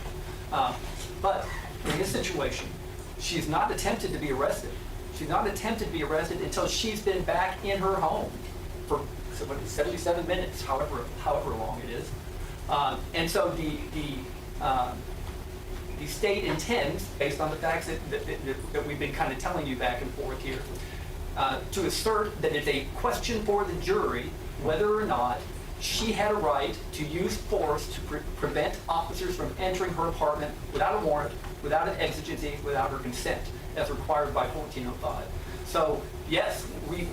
But in this situation, she's not attempted to be arrested. She's not attempted to be arrested until she's been back in her home for 77 minutes, however long it is. And so the state intends, based on the facts that we've been kind of telling you back and forth here, to assert that it's a question for the jury whether or not she had a right to use force to prevent officers from entering her apartment without a warrant, without an exigency, without her consent, as required by 1405. So, yes, we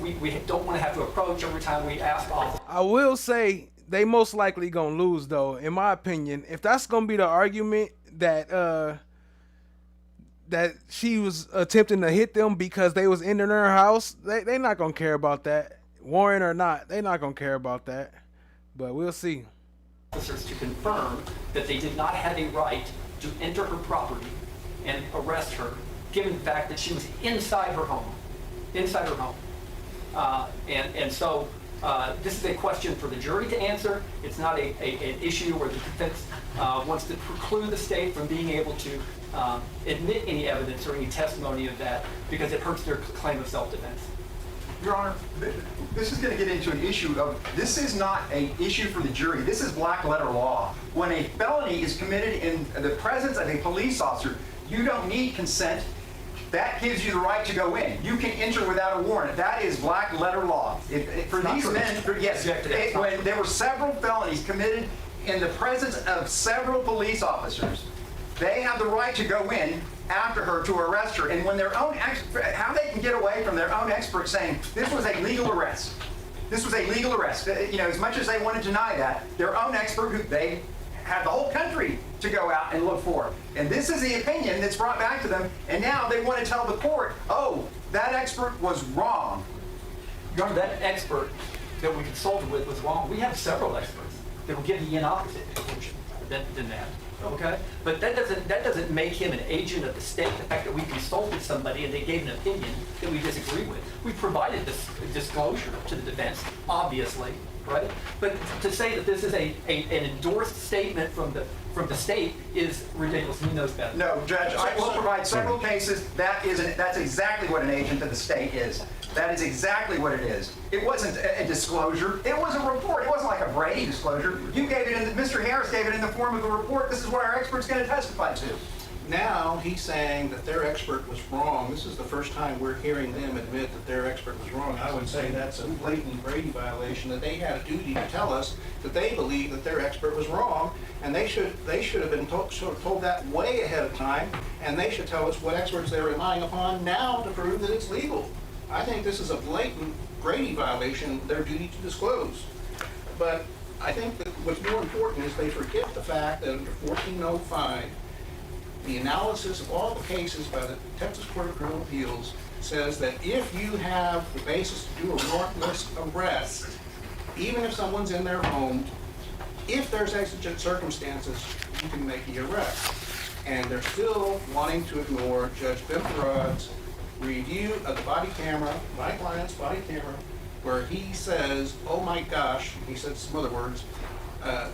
don't want to have to approach every time we ask officers. I will say they most likely gonna lose, though, in my opinion. If that's gonna be the argument that that she was attempting to hit them because they was in their house, they not gonna care about that. Warrant or not, they not gonna care about that. But we'll see. Officers to confirm that they did not have a right to enter her property and arrest her, given the fact that she was inside her home. Inside her home. And so this is a question for the jury to answer. It's not an issue where the defense wants to preclude the state from being able to admit any evidence or any testimony of that because it hurts their claim of self-defense. Your Honor, this is going to get into an issue of, this is not an issue for the jury. This is black letter law. When a felony is committed in the presence of a police officer, you don't need consent. That gives you the right to go in. You can enter without a warrant. That is black letter law. For these men, yes, when there were several felonies committed in the presence of several police officers, they have the right to go in after her to arrest her. And when their own how they can get away from their own expert saying this was a legal arrest. This was a legal arrest. You know, as much as they want to deny that, their own expert, who they had the whole country to go out and look for. And this is the opinion that's brought back to them. And now they want to tell the court, oh, that expert was wrong. Your Honor, that expert that we consulted with was wrong. We have several experts that will give the opposite conclusion than that. Okay, but that doesn't make him an agent of the state. The fact that we consulted somebody and they gave an opinion that we disagree with, we provided this disclosure to the defense, obviously, right? But to say that this is an endorsed statement from the state is ridiculous. He knows better. No, Judge, I will provide several cases. That's exactly what an agent of the state is. That is exactly what it is. It wasn't a disclosure. It was a report. It wasn't like a Brady disclosure. You gave it Mr. Harris gave it in the form of a report. This is what our expert's going to testify to. Now he's saying that their expert was wrong. This is the first time we're hearing them admit that their expert was wrong. I would say that's a blatant Brady violation, that they had a duty to tell us that they believe that their expert was wrong, and they should have been told that way ahead of time, and they should tell us what experts they're relying upon now to prove that it's legal. I think this is a blatant Brady violation, their duty to disclose. But I think that what's more important is they forget the fact that under 1405, the analysis of all the cases by the Texas Court of Criminal Appeals says that if you have the basis to do a warrantless arrest, even if someone's in their home, if there's exigent circumstances, you can make the arrest. And they're still wanting to ignore Judge Bentherod's review of the body camera, my client's body camera, where he says, oh my gosh, he said some other words,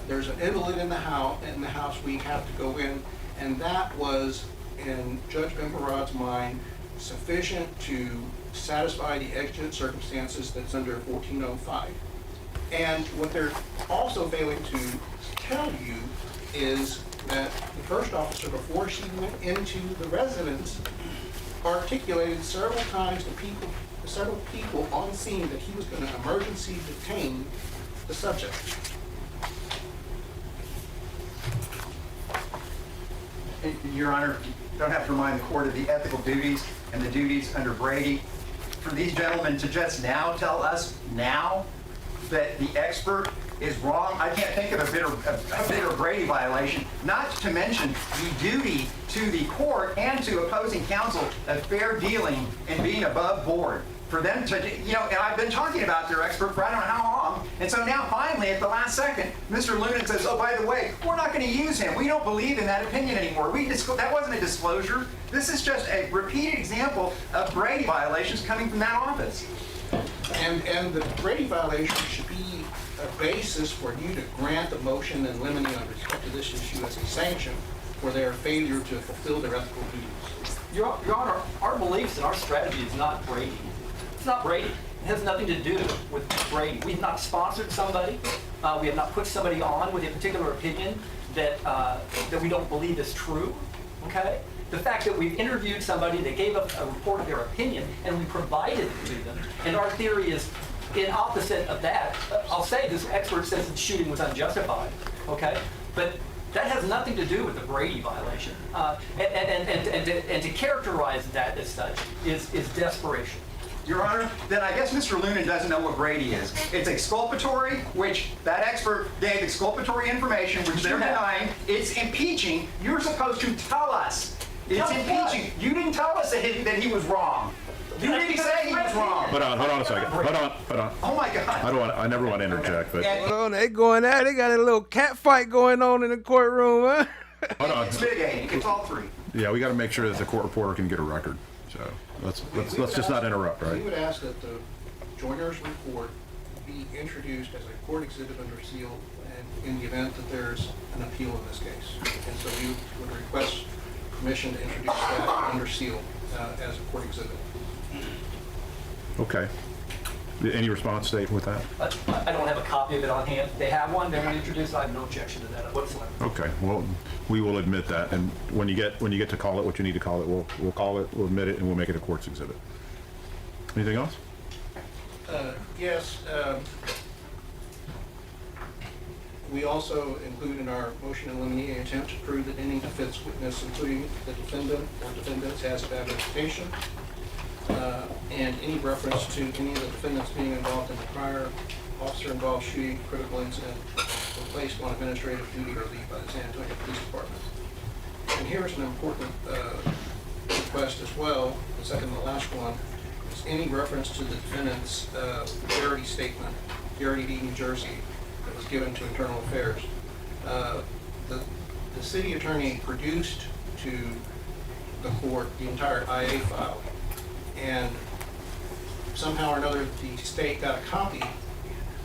there's an invalid in the house, we have to go in, and that was in Judge Ben-Farad's mind, sufficient to satisfy the exigent circumstances that's under 1405. And what they're also failing to tell you is that the first officer, before she went into the residence, articulated several times to several people on scene that he was going to emergency detain the subject. Your Honor, you don't have to remind the court of the ethical duties and the duties under Brady. For these gentlemen to just now tell us now that the expert is wrong, I can't think of a bigger Brady violation, not to mention the duty to the court and to opposing counsel of fair dealing and being above board. For them to, and I've been talking about their expert for I don't know how long, and so now finally at the last second, Mr. Lunan says, oh, by the way, we're not going to use him. We don't believe in that opinion anymore. That wasn't a disclosure. This is just a repeated example of Brady violations coming from that office. And the Brady violation should be a basis for you to grant the motion in limine on respect to this issue as a sanction for their failure to fulfill their ethical duties. Your Honor, our beliefs and our strategy is not Brady. It's not Brady. It has nothing to do with Brady. We've not sponsored somebody. We have not put somebody on with a particular opinion that we don't believe is true. Okay? The fact that we've interviewed somebody, they gave us a report of their opinion, and we provided it to them, and our theory is in opposite of that. I'll say this expert says the shooting was unjustified, okay? But that has nothing to do with the Brady violation. And to characterize that as such is desperation. Your Honor, then I guess Mr. Lunan doesn't know what Brady is. It's exculpatory, which that expert gave exculpatory information, which they're denying. It's impeaching. You're supposed to tell us. It's impeaching. You didn't tell us that he was wrong. You didn't say he was wrong. Hold on a second. Hold on. Oh my God. I never want to interject, but Hold on, they going at it. They got a little cat fight going on in the courtroom, huh? hold on. It's Big A. It's all three. Yeah, we got to make sure that the court reporter can get a record. So let's just not interrupt, right? We would ask that the joiner's report be introduced as a court exhibit under seal and in the event that there's an appeal in this case. And so we would request permission to introduce that under seal as a court exhibit. Okay. Any response statement with that? I don't have a copy of it on hand. They have one. They want to introduce it. I have no objection to that whatsoever. Okay. Well, we will admit that, and when you get to call it what you need to call it, we'll call it, we'll admit it, and we'll make it a court's exhibit. Anything else? Yes. We also include in our motion in limine an attempt to prove that any defense witness, including the defendant or defendants, has a bad reputation. And any reference to any of the defendants being involved in the prior officer-involved shooting critical incident were placed on administrative duty or leave by the San Antonio Police Department. And here's an important request as well, the second and the last one, is any reference to the defendant's Garrity statement, Garrity v. New Jersey, that was given to Internal Affairs. The city attorney produced to the court the entire IA file, and somehow or another the state got a copy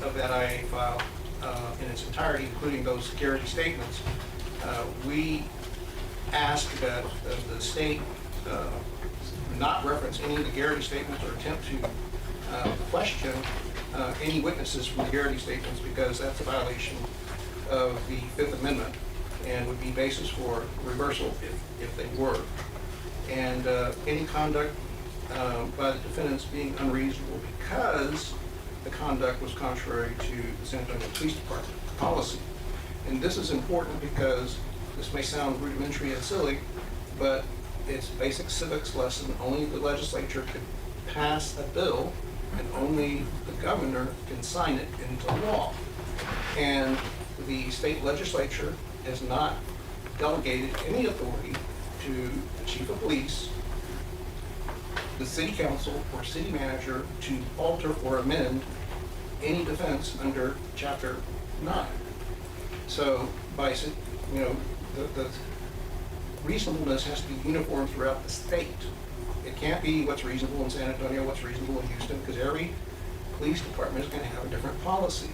of that IA file in its entirety, including those Garrity statements. We ask that the state not reference any of the Garrity statements or attempt to question any witnesses from the Garrity statements, because that's a violation of the Fifth Amendment and would be basis for reversal if they were. And any conduct by the defendants being unreasonable because the conduct was contrary to the San Antonio Police Department policy. And this is important because this may sound rudimentary and silly, but it's a basic civics lesson. Only the legislature can pass a bill, and only the governor can sign it into law. And the state legislature has not delegated any authority to the chief of police, the city council, or city manager to alter or amend any defense under Chapter 9. So, the reasonableness has to be uniform throughout the state. It can't be what's reasonable in San Antonio, what's reasonable in Houston, because every police department is going to have a different policy.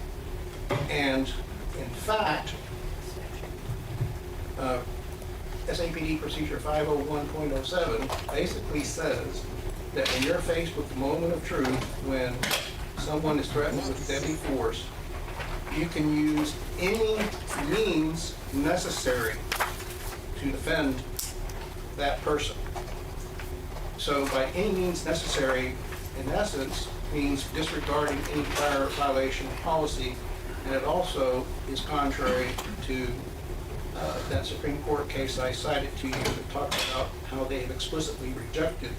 And in fact, SAPD Procedure 501.07 basically says that when you're faced with the moment of truth, when someone is threatened with deadly force, you can use any means necessary to defend that person. So by any means necessary, in essence, means disregarding any prior violation of policy, and it also is contrary to that Supreme Court case I cited to you that talks about how they have explicitly rejected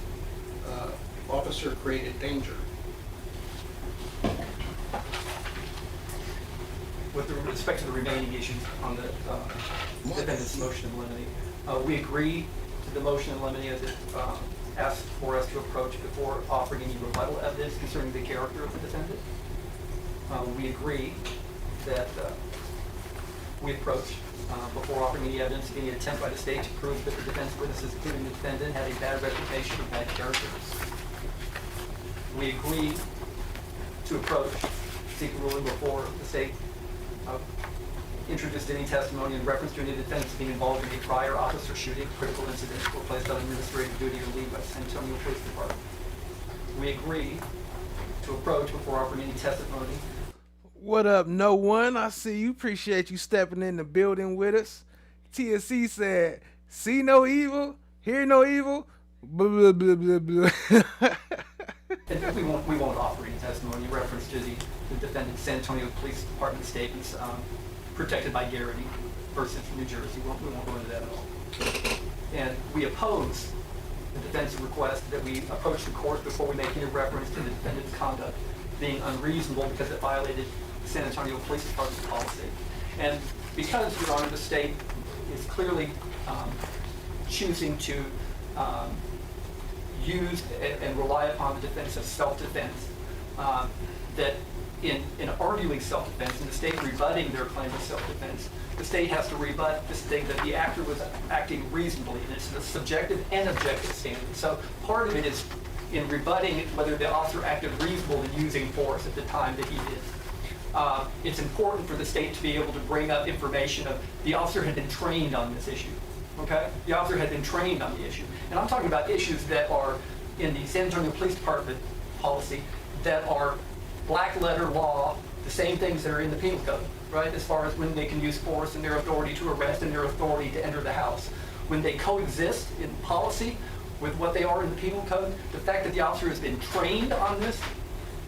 officer-created danger. With respect to the remaining issues on the defendant's motion in limine, we agree to the motion in limine as it asks for us to approach before offering any rebuttal evidence concerning the character of the defendant. We agree that we approach before offering any evidence of any attempt by the state to prove that the defense witnesses, including the defendant, had a bad reputation or bad character. We agree to approach, seek a ruling before the state introduced any testimony in reference to any defendants being involved in a prior officer shooting, critical incident, or placed on administrative duty or leave by San Antonio Police Department. We agree to approach before offering any testimony. What up, no one? I see you. Appreciate you stepping in the building with us. TSC said, see no evil, hear no evil, blah, blah, blah, blah, blah. And we won't offer any testimony in reference to the defendant's San Antonio Police Department statements protected by Garrity versus New Jersey. We won't go into that at all. And we oppose the defense's request that we approach the court before we make any reference to the defendant's conduct being unreasonable because it violated the San Antonio Police Department's policy. And because, Your Honor, the state is clearly choosing to use and rely upon the defense of self-defense, that in arguing self-defense and the state rebutting their claim of self-defense, the state has to rebut this thing that the actor was acting reasonably, and it's a subjective and objective standard. So part of it is in rebutting whether the officer acted reasonable in using force at the time that he did. It's important for the state to be able to bring up information of the officer had been trained on this issue. Okay? The officer had been trained on the issue. And I'm talking about issues that are in the San Antonio Police Department policy that are black letter law, the same things that are in the penal code, right? As far as when they can use force and their authority to arrest and their authority to enter the house. When they coexist in policy with what they are in the penal code, the fact that the officer has been trained on this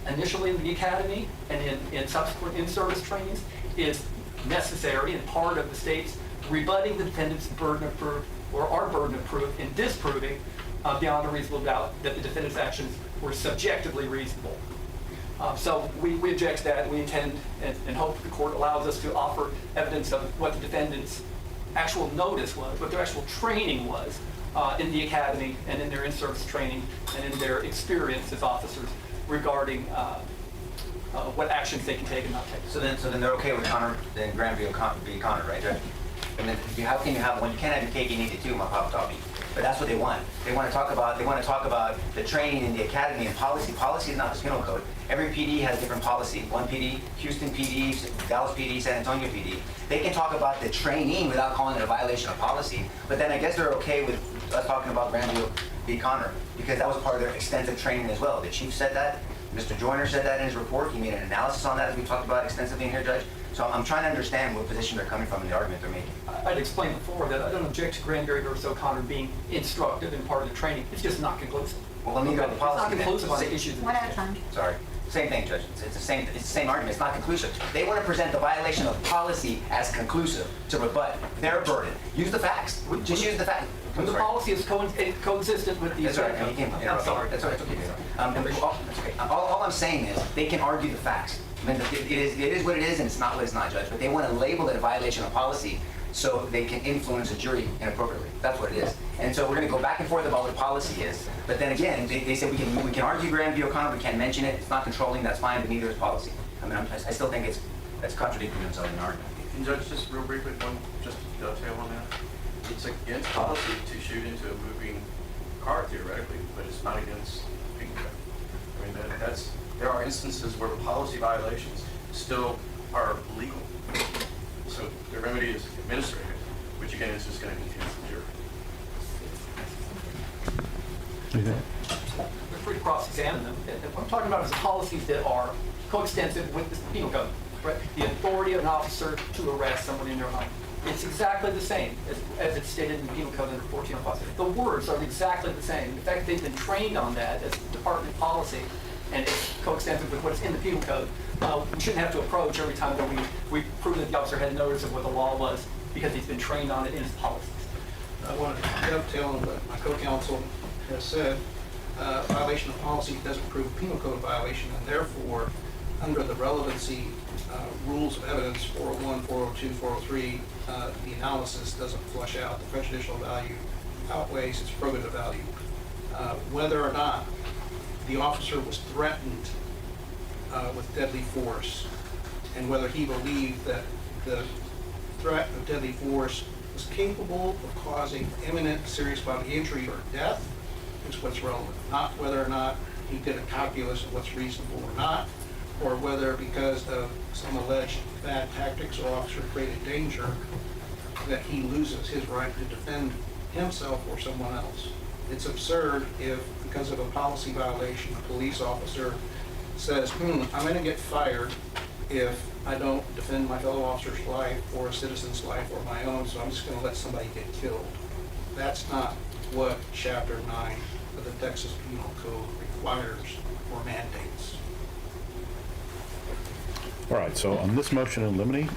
initially in the academy and in subsequent in-service trainings is necessary and part of the state's rebutting the defendant's burden of proof, or our burden of proof, in disproving beyond a reasonable doubt that the defendant's actions were subjectively reasonable. So we object to that, and we intend and hope the court allows us to offer evidence of what the defendant's actual notice was, what their actual training was in the academy and in their in-service training and in their experience as officers regarding what actions they can take and not take. So then they're okay with Connor, then Graham v. Connor, right, Judge? And then how can you have one? You can't have your cake and eat it too, my pop toppy. But that's what they want. They want to talk about the training in the academy and policy. Policy is not the penal code. Every PD has different policy. One PD, Houston PD, Dallas PD, San Antonio PD. They can talk about the training without calling it a violation of policy. But then I guess they're okay with us talking about Graham v. Connor because that was part of their extensive training as well. The chief said that. Mr. Joyner said that in his report. He made an analysis on that as we talked about extensively in here, Judge. So I'm trying to understand what position they're coming from in the argument they're making. I'd explained before that I don't object to Granberry versus O'Connor being instructive and part of the training. It's just not conclusive. Well, let me go to the policy. It's not conclusive on the issues. One at a time. Sorry. Same thing, Judge. It's the same argument. It's not conclusive. They want to present the violation of policy as conclusive to rebut their burden. Use the facts. Just use the facts. When the policy is consistent with the... That's right. I'm sorry. That's right. All I'm saying is they can argue the facts. I mean, it is what it is, and it's not what it's not, Judge. But they want to label it a violation of policy so they can influence a jury inappropriately. That's what it is. And so we're going to go back and forth about what policy is. But then again, they said we can argue Graham v. O'Connor. We can't mention it. It's not controlling. That's fine. But neither is policy. I mean, I still think that's contradicting themselves in the argument. And Judge, just real briefly, just to dovetail on that. It's against policy to shoot into a moving car theoretically, but it's not against penal code. I mean, there are instances where the policy violations still are legal. So the remedy is administrative. which again is just going to confuse the jury. We're free to cross-examine them. And what I'm talking about is the policies that are coextensive with the penal code, right? The authority of an officer to arrest someone in their home. It's exactly the same as it's stated in the penal code under 1405. The words are exactly the same. In fact, they've been trained on that as department policy, and it's coextensive with what's in the penal code. We shouldn't have to approach every time that we prove that the officer had notice of what the law was because he's been trained on it in his policies. I want to dovetail on what my co-counsel has said. Violation of policy doesn't prove penal code violation, and therefore, under the relevancy rules of evidence 401, 402, 403, the analysis doesn't flush out. The prejudicial value outweighs its probative value. Whether or not the officer was threatened with deadly force, and whether he believed that the threat of deadly force was capable of causing imminent serious bodily injury or death is what's relevant, not whether or not he did a calculus of what's reasonable or not, or whether because of some alleged bad tactics or officer created danger that he loses his right to defend himself or someone else. It's absurd if, because of a policy violation, a police officer says, I'm going to get fired if I don't defend my fellow officer's life or a citizen's life or my own, so I'm just going to let somebody get killed. That's not what Chapter 9 of the Texas Penal Code requires or mandates. All right, so on this motion in limine,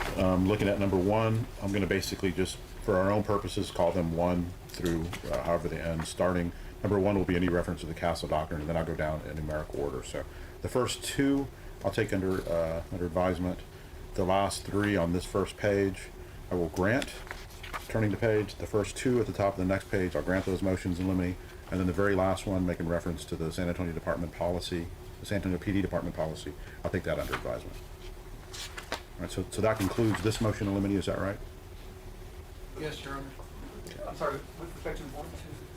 looking at number 1, I'm going to basically just, for our own purposes, call them 1 through however they end. Starting, number 1 will be any reference to the Castle Doctrine, and then I'll go down in numerical order. So the first 2 I'll take under advisement. The last 3 on this first page I will grant. Turning the page, the first 2 at the top of the next page, I'll grant those motions in limine. And then the very last one, making reference to the San Antonio Department policy, the San Antonio PD Department policy, I'll take that under advisement. All right, so that concludes this motion in limine, is that right? Yes, Your Honor. I'm sorry, with respect to 1, 2,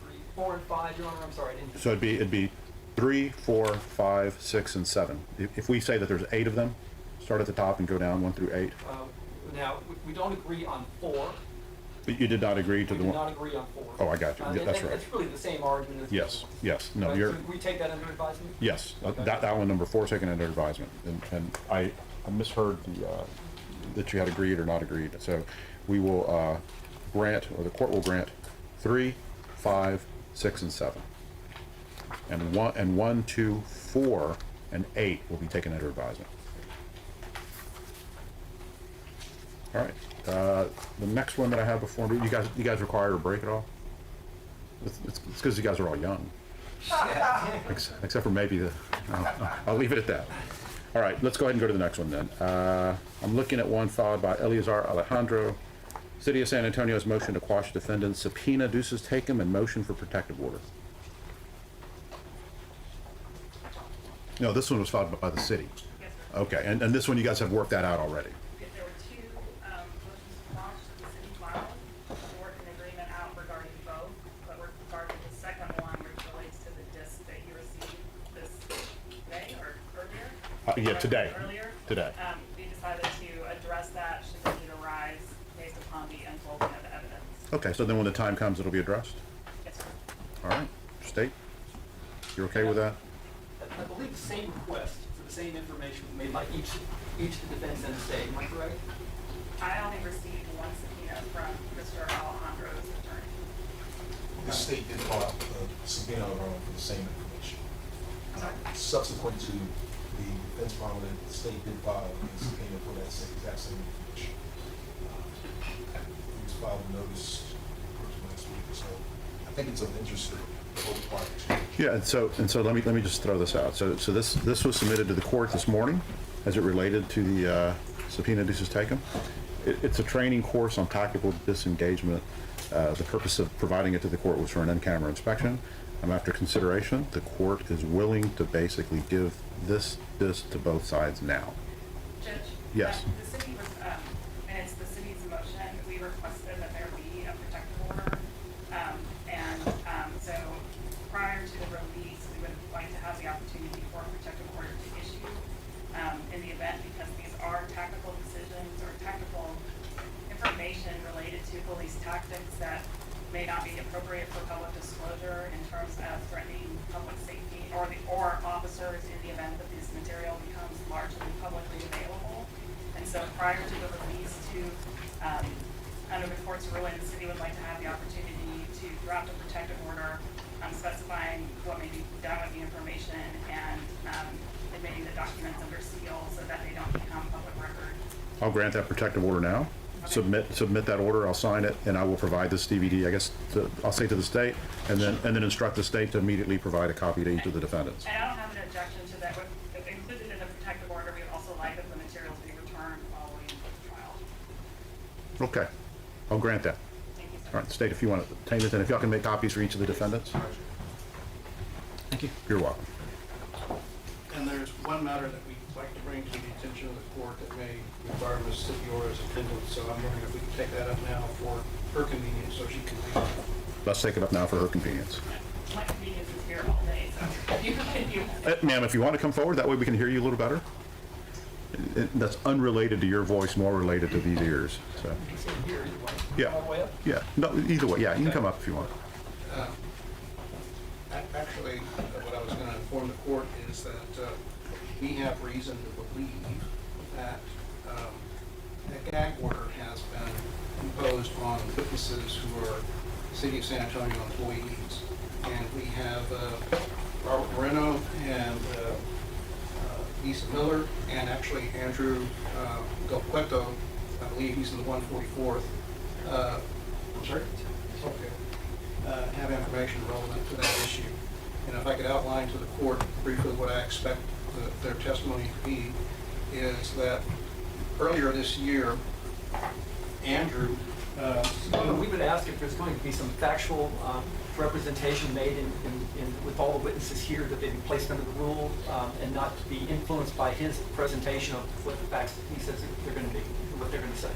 3, 4, and 5, Your Honor, I'm sorry, I didn't. So it'd be 3, 4, 5, 6, and 7. If we say that there's 8 of them, start at the top and go down 1 through 8. Now, we don't agree on 4. But you did not agree to We the did one. not agree on 4. Oh, I got you. Yeah, that's right. It's really the same argument as the Yes, other one. yes. No, Right, you're. so we take that under advisement? Yes, Okay. that one, number 4, taken under advisement. And I misheard that you had agreed or not agreed. So we will grant, or the court will grant 3, 5, 6, and 7. And 1, 2, 4, and 8 will be taken under advisement. All right. The next one that I have before me, you guys require a break at all? It's because you guys are all young. Except for maybe I'll leave it at that. All right, let's go ahead and go to the next one then. I'm looking at one filed by Eleazar Alejandro. City of San Antonio's motion to quash defendant's subpoena, deuces taken, and motion for protective order. No, this one was filed by the city. Yes, sir. Okay, and this one you guys have worked that out already. There were 2 motions launched at the city filed. We worked an agreement out regarding both, but regarding the second one, which relates to the disc that you received this day or earlier. Yeah, today. Earlier. Today. We decided to address that should the need arise based upon the unfolding of evidence. Okay, so then when the time comes, it'll be addressed? Yes, sir. All right, State, you're okay with that? I believe the same request for the same information was made by each the defense and the state. Am I correct? I only received 1 subpoena from Mr. Alejandro's attorney. The state did file a subpoena of our own for the same information. Subsequent to the defense filing, the state did file a subpoena for that exact same information. It was filed a notice last week, so I think it's of interest to both parties. Yeah, and so let me just throw this out. So this was submitted to the court this morning as it related to the subpoena deuces taken. It's a training course on tactical disengagement. The purpose of providing it to the court was for an in-camera inspection. After consideration, the court is willing to basically give this to both sides now. Judge? Yes. The city was, and it's the city's motion, we requested that there be a protective order. So prior to the release, we would like to have the opportunity for a protective order to issue in the event, because these are tactical decisions or tactical information related to to police tactics that may not be appropriate for public disclosure in terms of threatening public safety or officers in the event that this material becomes largely publicly available. And so prior to the release under the court's ruling, the city would like to have the opportunity to draft a protective order specifying what may be done with the information and admitting the documents under seal so that they don't become public record. I'll grant that protective order now. Okay. Submit that order. I'll sign it, and I will provide this DVD. I guess I'll say to the state, and then instruct the state to immediately provide a copy to each of the defendants. And I don't have an objection to that. If included in the protective order, we would also like that the materials be returned following the trial. Okay, I'll grant that. Thank you, sir. All right, state, if you want to obtain this, and if y'all can make copies for each of the defendants. Thank you. You're welcome. And there's one matter that we'd like to bring to the attention of the court that may require Ms. Sipiora's attendance, so I'm wondering if we can take that up now for her convenience so she can leave. Let's take it up now for her convenience. My convenience is here all day, so if you continue. Ma'am, if you want to come forward, that way we can hear you a little better. That's unrelated to your voice, more related to these ears. So. Yeah. Yeah. No, either way. Yeah, you can come up if you want. Actually, what I was going to inform the court is that we have reason to believe that a gag order has been imposed on witnesses who are City of San Antonio employees. And we have Robert Moreno and Lisa Miller, and actually Andrew Galpueto, I believe he's in the 144th. I'm sorry? Okay. Have information relevant to that issue. And if I could outline to the court briefly what I expect their testimony to be, is that earlier this year, Andrew... we would ask if there's going to be some factual representation made with all the witnesses here that they be placed under the rule and not to be influenced by his presentation of what the facts that he says they're going to be, what they're going to say.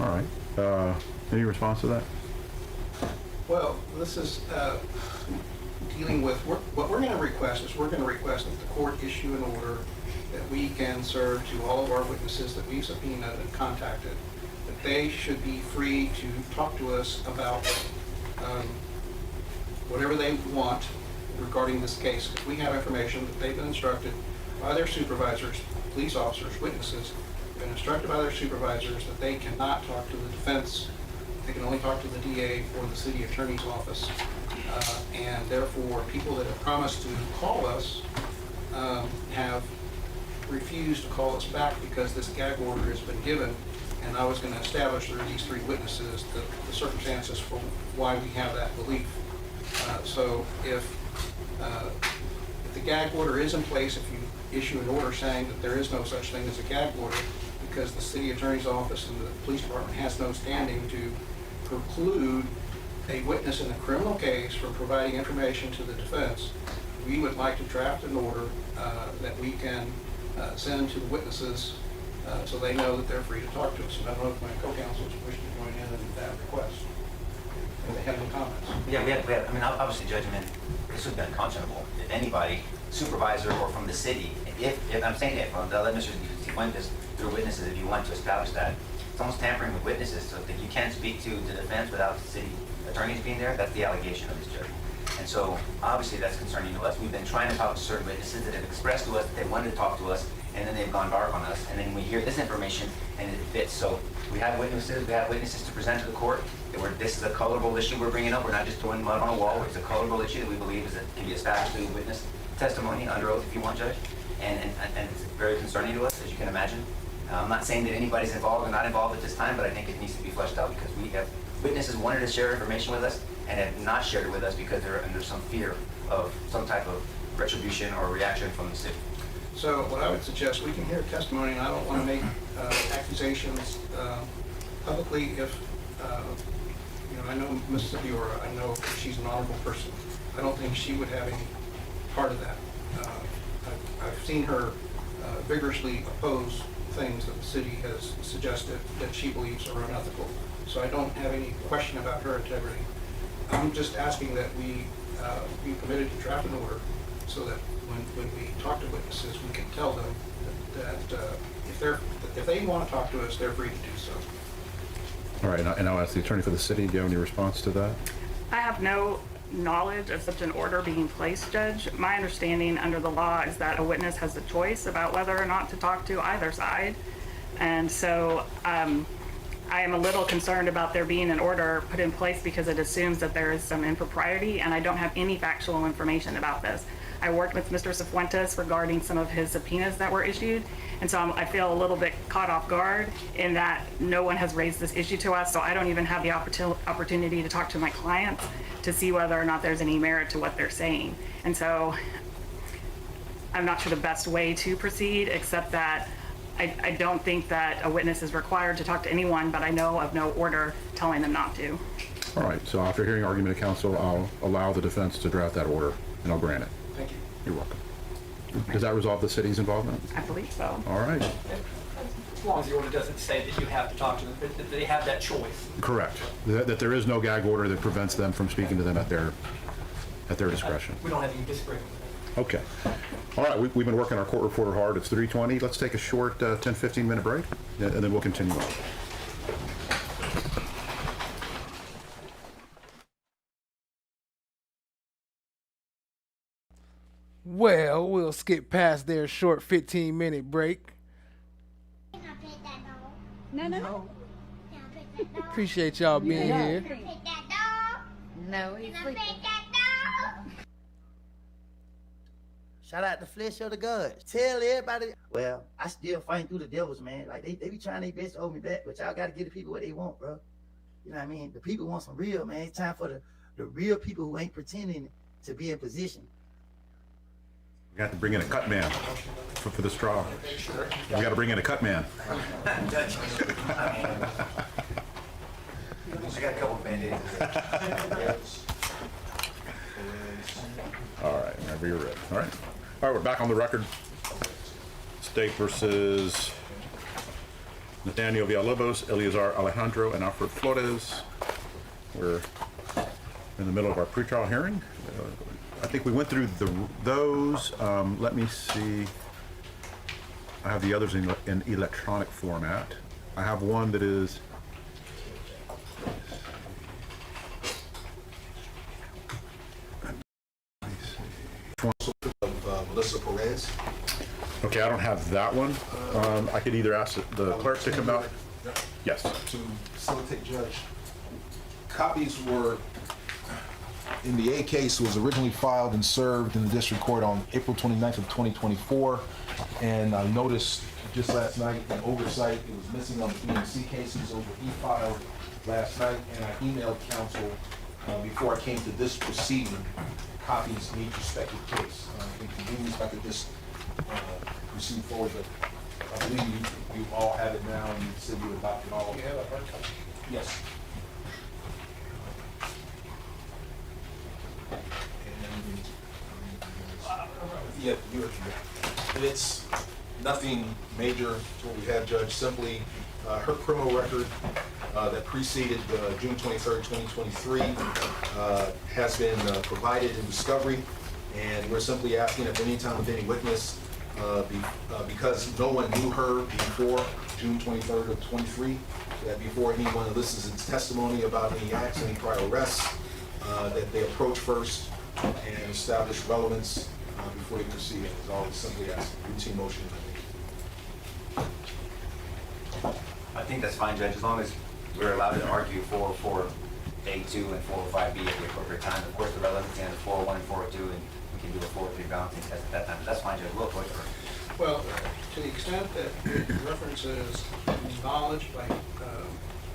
All right. Any response to that? Well, this is dealing with, what we're going to request is we're going to request that the court issue an order that we can serve to all of our witnesses that we've subpoenaed and contacted, that they should be free to talk to us about whatever they want regarding this case. If we have information that they've been instructed by their supervisors, police officers, witnesses, been instructed by their supervisors that they cannot talk to the defense, they can only talk to the DA or the city attorney's office, and therefore people that have promised to call us have refused to call us back because this gag order has been given, and I was going to establish through these three witnesses the circumstances for why we have that belief. So if the gag order is in place, if you issue an order saying that there is no such thing as a gag order because the city attorney's office and the police department has no standing to preclude a witness in a criminal case from providing information to the defense, we would like to draft an order that we can send to the witnesses so they know that they're free to talk to us. And I don't know if my co-counsels wish to join in that request. If they have any comments. Yeah, we have, I mean, obviously, Judge, I mean, this would have been unconscionable if anybody, supervisor or from the city, if I'm saying it, from the other Mr. Cifuentes, through witnesses, if you want to establish that, someone's tampering with witnesses, so that you can't speak to the defense without the city attorneys being there, that's the allegation of this judge. And so, obviously, that's concerning to us. We've been trying to talk to certain witnesses that have expressed to us that they wanted to talk to us, and then they've gone dark on us, and then we hear this information, and it fits. So, we have witnesses to present to the court. This is a colorable issue we're bringing up. We're not just throwing mud on a wall. It's a colorable issue that we believe can be established through witness testimony, under oath if you want, Judge. And it's very concerning to us, as you can imagine. I'm not saying that anybody's involved or not involved at this time, but I think it needs to be fleshed out because we have witnesses wanted to share information with us and have not shared it with us because they're under some fear of some type of retribution or reaction from the city. So what I would suggest, we can hear testimony, and I don't want to make accusations publicly if, I know Ms. Sibiora, I know she's an honorable person. I don't think she would have any part of that. I've seen her vigorously oppose things that the city has suggested that she believes are unethical. So I don't have any question about her integrity. I'm just asking that we be permitted to draft an order so that when we talk to witnesses, we can tell them that if they want to talk to us, they're free to do so. All right, and I'll ask the attorney for the city. Do you have any response to that? I have no knowledge of such an order being placed, Judge. My understanding under the law is that a witness has a choice about whether or not to talk to either side. And so I am a little concerned about there being an order put in place because it assumes that there is some impropriety, and I don't have any factual information about this. I worked with Mr. Cifuentes regarding some of his subpoenas that were issued, and so I feel a little bit caught off guard in that no one has raised this issue to us, so I don't even have the opportunity to talk to my clients to see whether or not there's any merit to what they're saying. And so I'm not sure the best way to proceed, except that I don't think that a witness is required to talk to anyone, but I know of no order telling them not to. All right, so after hearing argument of counsel, I'll allow the defense to draft that order, and I'll grant it. Thank you. You're welcome. Does that resolve the city's involvement? I believe so. All right. As long as the order doesn't say that you have to talk to them, that they have that choice. Correct. That there is no gag order that prevents them from speaking to them at their discretion. We don't have any disagreement with that. Okay. All right, we've been working our court reporter hard. It's 3:20. Let's take a short 10, 15-minute break, and then we'll continue on. Well, we'll skip past their short 15-minute break. No. Appreciate y'all being here. No, he's sleeping. Shout out to Flesh of the Gods. Tell everybody. Well, I still fighting through the devils, man. Like, they be trying their best to hold me back, but y'all got to give the people what they want, bro. You know what I mean? The people want some real, man. It's time for the real people who ain't pretending to be in position. We got to bring in a cut man for the straw. We got to bring in a cut man. I got a couple of Band-Aids. All right, whenever you're ready. All right, we're back on the record. State versus Nathaniel Villalobos, Eleazar Alejandro, and Alfred Flores. We're in the middle of our pretrial hearing. I think we went through those. Let me see. I have the others in electronic format. I have one that is of Melissa Perez. okay. I don't have that one. I could either ask the clerk to come out. Yes. To facilitate, Judge, copies were in the A case was originally filed and served in the district court on April 29th of 2024, and I noticed just last night an oversight. It was missing on the B and C cases over e-filed last night, and I emailed counsel before I came to this proceeding copies in each respective case. In convenience, I could just proceed forward, but I believe you all have it now, and you said you adopted all of it. You have a hard copy? Yes. Yeah, it's nothing major to what we have, Judge. Simply her criminal record that preceded June 23rd, 2023 has been provided in discovery, and we're simply asking if any time with any witness, because no one knew her before June 23rd of 23, that before anyone elicits its testimony about any acts, any prior arrests, that they approach first and establish relevance before they proceed. It's always simply asking, routine motion. I think that's fine, Judge, as long as we're allowed to argue 404A2 and 405B at the appropriate time. Of course, the relevancy on the 401 and 402, and we can do a 403 balancing test at that time. That's fine, Judge. We'll approach her. Well, to the extent that it references knowledge by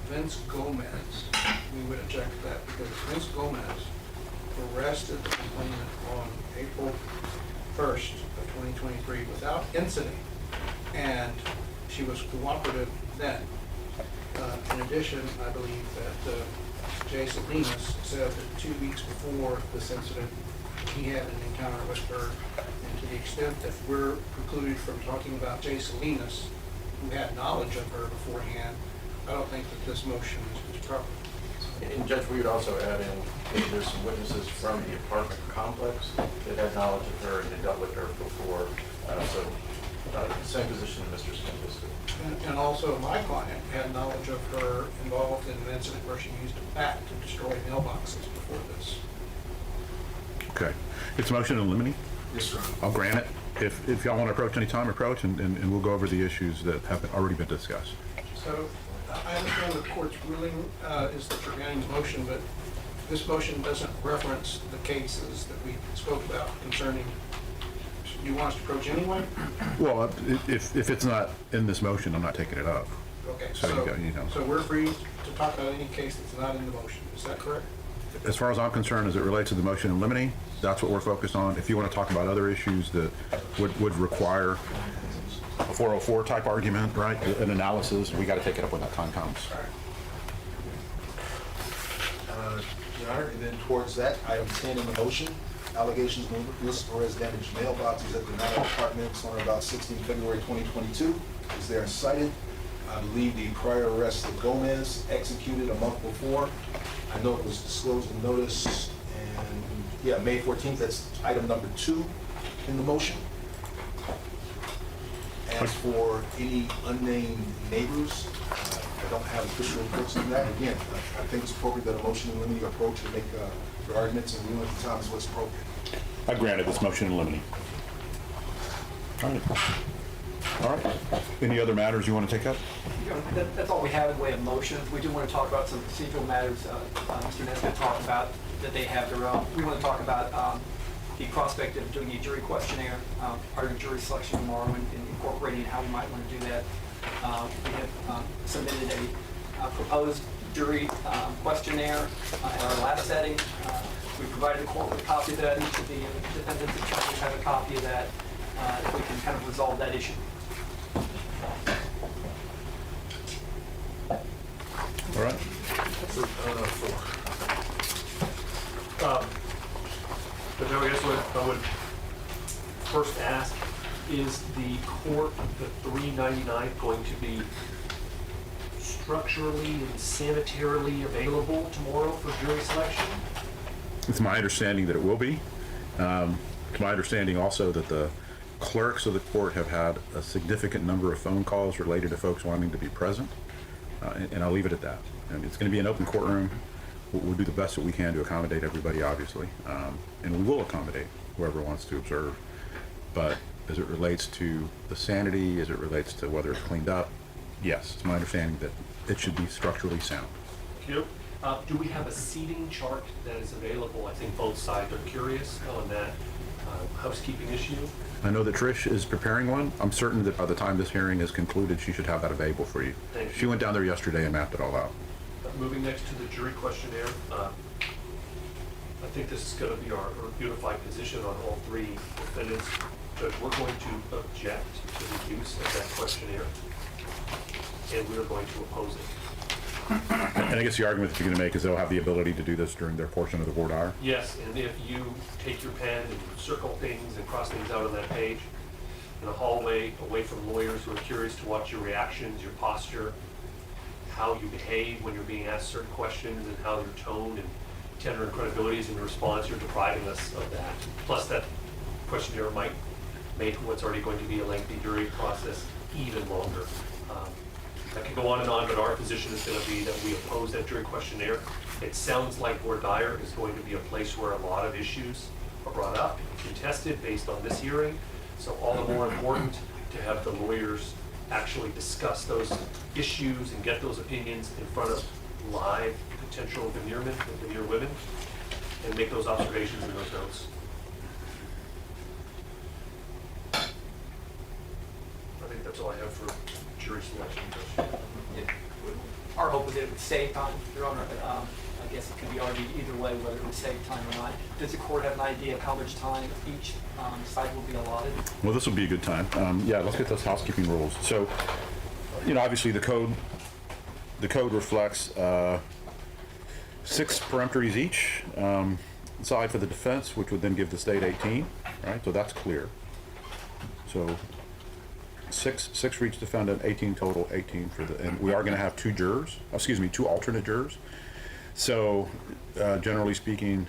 Vince Gomez, we would object to that because Vince Gomez arrested the complainant on April 1st of 2023 without incident, and she was cooperative then. In addition, I believe that Jay Salinas said that 2 weeks before this incident, he had an encounter with her, and to the extent that we're precluded from talking about Jay Salinas, who had knowledge of her beforehand, I don't think that this motion is proper. And Judge, we would also add in that there's some witnesses from the apartment complex that had knowledge of her and had dealt with her before. So Same position that Mr. Smith is to. And also, my client had knowledge of her involved in an incident where she used a bat to destroy mailboxes before this. Okay. It's a motion in limine. Yes, sir. I'll grant it. If y'all want to approach any time, approach, and we'll go over the issues that have already been discussed. So I understand the court's ruling is that you're granting the motion, but this motion doesn't reference the cases that we spoke about concerning. Do you want us to approach anyway? Well, if it's not in this motion, I'm not taking it up. Okay, So you know. so we're free to talk about any case that's not in the motion. Is that correct? As far as I'm concerned, as it relates to the motion in limine, that's what we're focused on. If you want to talk about other issues that would require a 404 type argument, right, an analysis, we got to take it up when that time comes. Your Honor, and then towards that, item 10 in the motion, allegations malicious Perez damaged mailboxes at the Nile Apartments on or about 16 February 2022 is there cited. I believe the prior arrest of Gomez executed a month before. I know it was disclosed in notice, and yeah, May 14th, that's item number 2 in the motion. As for any unnamed neighbors, I don't have official reports on that. Again, I think it's appropriate that a motion in limine approach and make your arguments, and ruling at the time is what's appropriate. I granted this motion in limine. All right. Any other matters you want to take up? That's all we have in the way of motions. We do want to talk about some procedural matters Mr. Nesbitt talked about that they have their own. We want to talk about the prospect of doing a jury questionnaire, part of jury selection tomorrow, and incorporating how we might want to do that. We have submitted a proposed jury questionnaire at our last setting. We provided the court with a copy of that. Each of the defendants and attorneys have a copy of that. If we can kind of resolve that issue. All right. But I guess what I would first ask, is the court, the 399, going to be structurally and sanitarily available tomorrow for jury selection? It's my understanding that it will be. It's my understanding also that the clerks of the court have had a significant number of phone calls related to folks wanting to be present, and I'll leave it at that. And it's going to be an open courtroom. We'll do the best that we can to accommodate everybody, obviously, and we will accommodate whoever wants to observe. But as it relates to the sanity, as it relates to whether it's cleaned up, yes, it's my understanding that it should be structurally sound. Thank you. Do we have a seating chart that is available? I think both sides are curious on that housekeeping issue. I know that Trish is preparing one. I'm certain that by the time this hearing is concluded, she should have that available for you. Thank you. She went down there yesterday and mapped it all out. Moving next to the jury questionnaire, I think this is going to be our unified position on all three defendants. Judge, we're going to object to the use of that questionnaire, and we're going to oppose it. And I guess the argument that you're going to make is they'll have the ability to do this during their portion of the board hour? Yes, and if you take your pen and circle things and cross things out on that page, in a hallway, away from lawyers who are curious to watch your reactions, your posture, how you behave when you're being asked certain questions, and how your tone and tenor and credibility is in your response, you're depriving us of that. Plus, that questionnaire might make what's already going to be a lengthy jury process even longer. I could go on, but our position is going to be that we oppose that jury questionnaire. It sounds like voir dire is going to be a place where a lot of issues are brought up and contested based on this hearing. So all the more important to have the lawyers actually discuss those issues and get those opinions in front of live potential veneer women and make those observations and those notes. I think that's all I have for jury selection. Our hope was that it would save time, Your Honor, but I guess it could be argued either way whether it would save time or not. Does the court have an idea of how much time each side will be allotted? Well, this will be a good time. Yeah, let's get those housekeeping rules. So, you know, obviously the code reflects 6 peremptories each side for the defense, which would then give the state 18, right? So that's clear. So 6 for each defendant, 18 total, 18 for the, and we are going to have 2 alternate jurors. So generally speaking,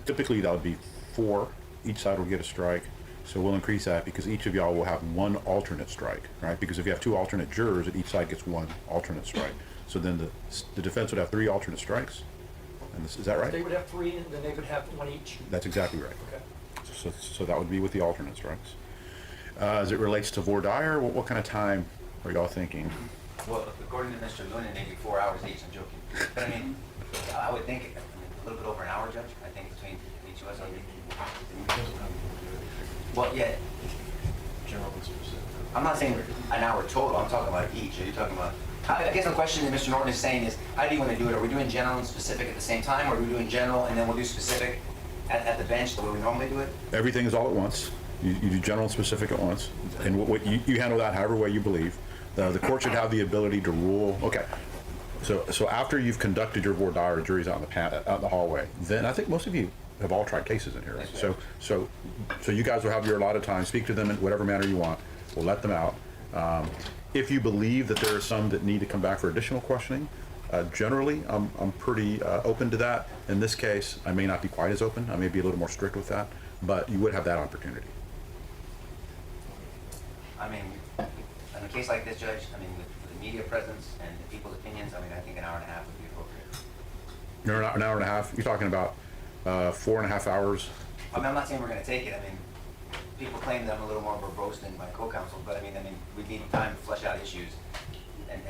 typically that would be 4. Each side would get a strike. So we'll increase that because each of y'all will have one alternate strike, right? Because if you have 2 alternate jurors, each side gets 1 alternate strike. So then the defense would have 3 alternate strikes. And is that right? They would have 3, and then they would have 1 each. That's exactly right. Okay. So that would be with the alternate strikes. As it relates to voir dire, what kind of time are y'all thinking? Well, according to Mr. Lunan, maybe 4 hours each. I'm joking. But I mean, I would think a little bit over an hour, Judge. I think between each of us. Well, yeah. I'm not saying an hour total. I'm talking about each. Are you talking about? I guess the question that Mr. Norton is saying is, how do you want to do it? Are we doing general and specific at the same time, or are we doing general and then we'll do specific at the bench the way we normally do it? Everything is all at once. You do general and specific at once, and what you handle that however way you believe. The court should have the ability to rule. Okay. So after you've conducted your voir dire, jury's out in the hallway. Then I think most of you have all tried cases in here. Right? So you guys will have your allotted time. Speak to them in whatever manner you want. We'll let them out. If you believe that there are some that need to come back for additional questioning, generally I'm pretty open to that. In this case, I may not be quite as open. I may be a little more strict with that, but you would have that opportunity. I mean, in a case like this, Judge, I mean, with the media presence and the people's opinions, I mean, I think an hour and a half would be appropriate. An hour and a half? You're talking about 4.5 hours? I mean, I'm not saying we're going to take it. I mean, people claim that I'm a little more verbose than my co-counsel, but I mean, we need time to flesh out issues and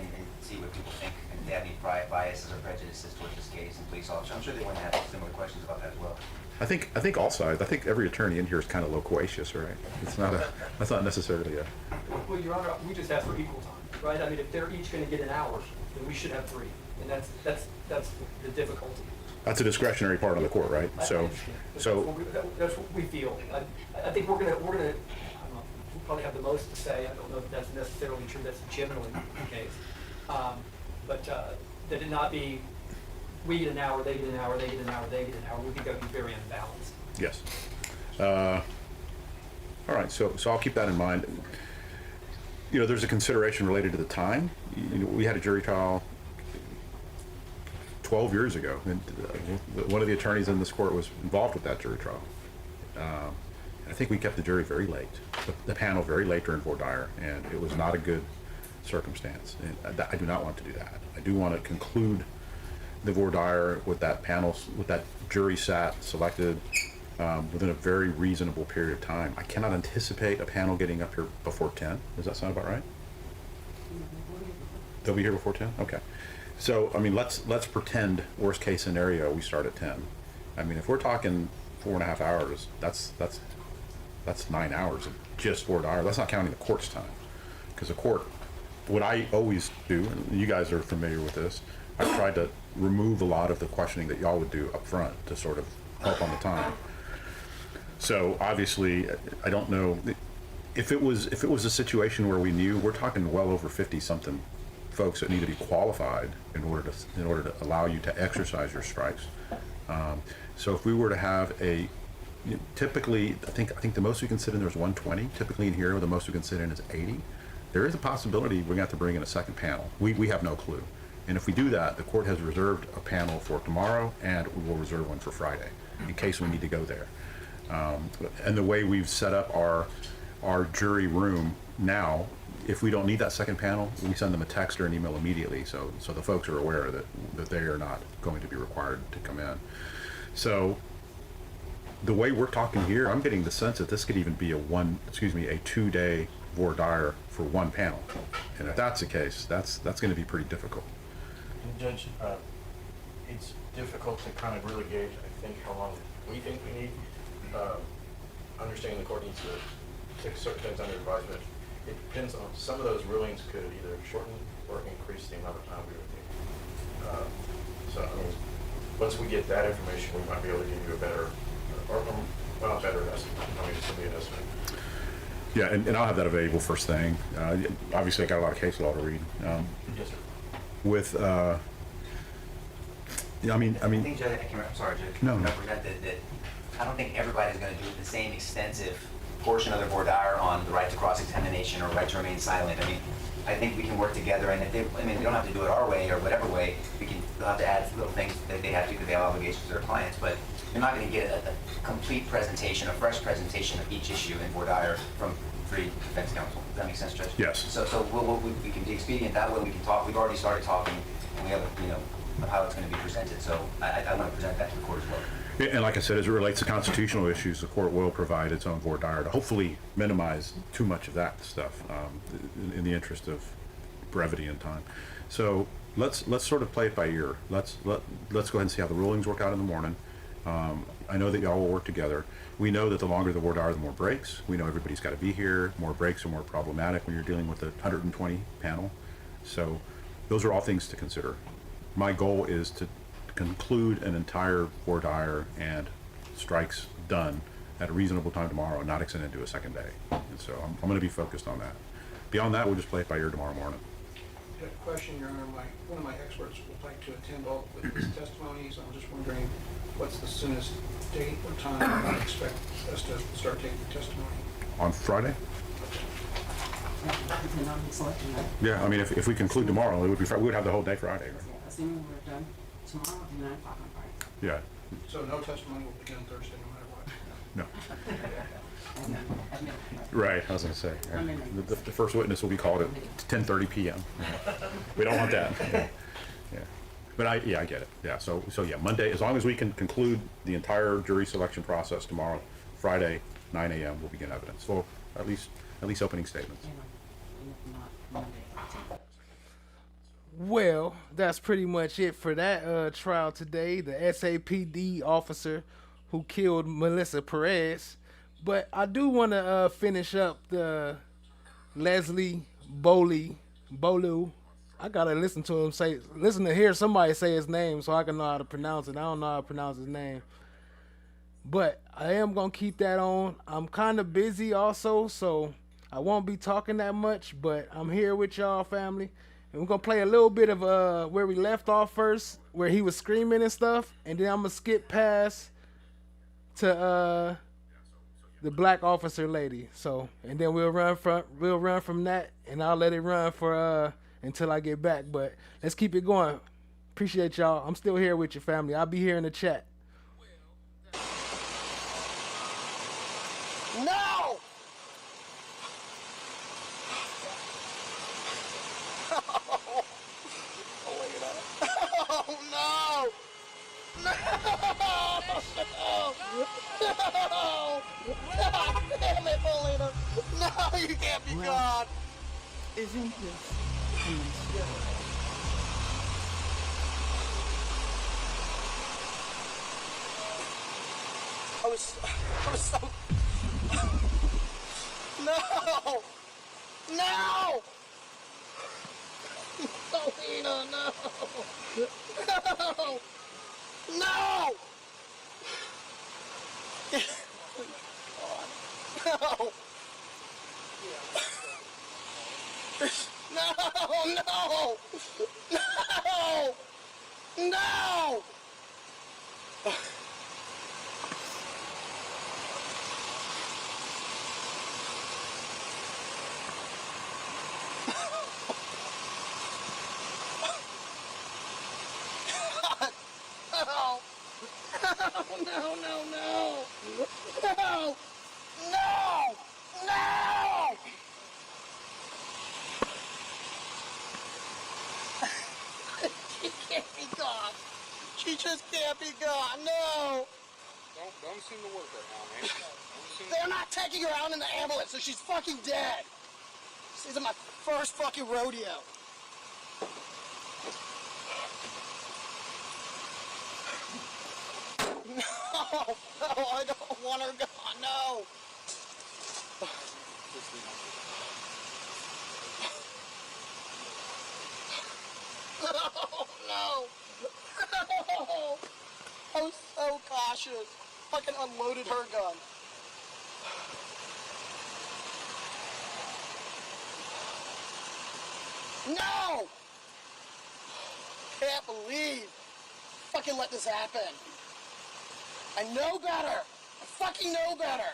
see what people think, and if they have any biases or prejudices towards this case and police officers. I'm sure they want to have similar questions about that as well. I think all sides. I think every attorney in here is kind of loquacious, right? It's not that's not necessarily a. Well, Your Honor, we just ask for equal time, right? I mean, if they're each going to get an hour, then we should have 3, and that's the difficulty. That's a discretionary part of the court, right? That's what we feel. I think we're gonna I don't know, we'll probably have the most to say. I don't know if that's necessarily true. That's generally the case. But that it not be we get an hour, they get an hour, they get an hour, they get an hour. We think that would be very unbalanced. Yes. All right. So I'll keep that in mind. You know, there's a consideration related to the time. You know, we had a jury trial 12 years ago, and one of the attorneys in this court was involved with that jury trial. I think we kept the jury very late, the panel very late during voir dire, and it was not a good circumstance. And I do not want to do that. I do want to conclude the voir dire with that panel, with that jury sat selected within a very reasonable period of time. I cannot anticipate a panel getting up here before 10. Does that sound about right? They'll be here before 10? Okay. So, I mean, let's pretend worst case scenario we start at 10. I mean, if we're talking 4.5 hours, that's 9 hours of just voir dire. That's not counting the court's time, because the court, what I always do, and you guys are familiar with this, I've tried to remove a lot of the questioning that y'all would do up front to sort of help on the time. So obviously, I don't know if it was a situation where we knew we're talking well over 50-something folks that need to be qualified in order to allow you to exercise your strikes. So if we were to have typically, I think the most we can sit in there is 120. Typically in here, the most we can sit in is 80. There is a possibility we're going to have to bring in a second panel. We have no clue. And if we do that, the court has reserved a panel for tomorrow, and we will reserve one for Friday in case we need to go there. And the way we've set up our jury room now, if we don't need that second panel, we send them a text or an email immediately, so the folks are aware that they are not going to be required to come in. So the way we're talking here, I'm getting the sense that this could even be a 2-day voir dire for one panel. And if that's the case, that's going to be pretty difficult. And Judge, it's difficult to kind of really gauge, I think, how long we think we need. Understanding the court needs to take certain things under advisement. It depends on, some of those rulings could either shorten or increase the amount of time we would need. So, I mean, once we get that information, we might be able to give you a better, or not better estimate. I mean, just be an estimate. Yeah, and I'll have that available first thing. Obviously, I got a lot of case law to read. Yes, sir. With, I think, Judge, I'm sorry, Judge. No. I forgot that I don't think everybody's going to do the same extensive portion of the voir dire on the right to cross-examination or right to remain silent. I mean, I think we can work together, and if they don't have to do it our way or whatever way. They'll have to add little things that they have to, because they have obligations to their clients. But you're not going to get a complete presentation, a fresh presentation of each issue in voir dire from 3 defense counsel. Does that make sense, Judge? Yes. So we can be expedient that way. We can talk. We've already started talking, and we have how it's going to be presented. So I want to present that to the court as well. And like I said, as it relates to constitutional issues, the court will provide its own voir dire to hopefully minimize too much of that stuff in the interest of brevity and time. So let's sort of play it by ear. Let's go ahead and see how the rulings work out in the morning. I know that y'all will work together. We know that the longer the voir dire, the more breaks. We know everybody's got to be here. More breaks are more problematic when you're dealing with a 120 panel. So those are all things to consider. My goal is to conclude an entire voir dire and strikes done at a reasonable time tomorrow and not extend into a second day. And so I'm going to be focused on that. Beyond that, we'll just play it by ear tomorrow morning. I have a question, Your Honor. One of my experts would like to attend all witness testimonies. I'm just wondering what's the soonest date or time I expect us to start taking testimony? On Friday? Yeah, I mean, if we conclude tomorrow, it would be we would have the whole day Friday, right? Assuming we're done tomorrow at 9 o'clock on Friday. Yeah. So no testimony will begin Thursday, no matter what? No. Right, I was going to say. The first witness will be called at 10:30 p.m. We don't want that. Yeah. But I get it. Yeah. So yeah, Monday, as long as we can conclude the entire jury selection process tomorrow, Friday, 9 a.m. we'll begin evidence. So at least opening statements. Well, that's pretty much it for that trial today. The SAPD officer who killed Melissa Perez. But I do want to finish up the Leslie Boileau. I gotta listen to hear somebody say his name so I can know how to pronounce it. I don't know how to pronounce his name. But I am gonna keep that on. I'm kind of busy also, so I won't be talking that much. But I'm here with y'all, family. And we're gonna play a little bit of where we left off first, where he was screaming and stuff, and then I'm gonna skip past to the black officer lady. So, and then we'll run from that, and I'll let it run for until I get back. But let's keep it going. Appreciate y'all. I'm still here with your family. I'll be here in the chat. No! Oh, no! No! No! Damn it, Polina! No, you can't be gone! Isn't this I was so... No! No! Polina, no! No! No! No! No! No! No! No! No! No! No! No! No! She can't be gone. She just can't be gone. No. Don't seem to work right now, man. They're not taking her out in the ambulance, so she's fucking dead. This isn't my first fucking rodeo. No, I don't want her gone. No. No. I was so cautious. Fucking unloaded her gun. No! Can't believe. Fucking let this happen. I know better. I fucking know better.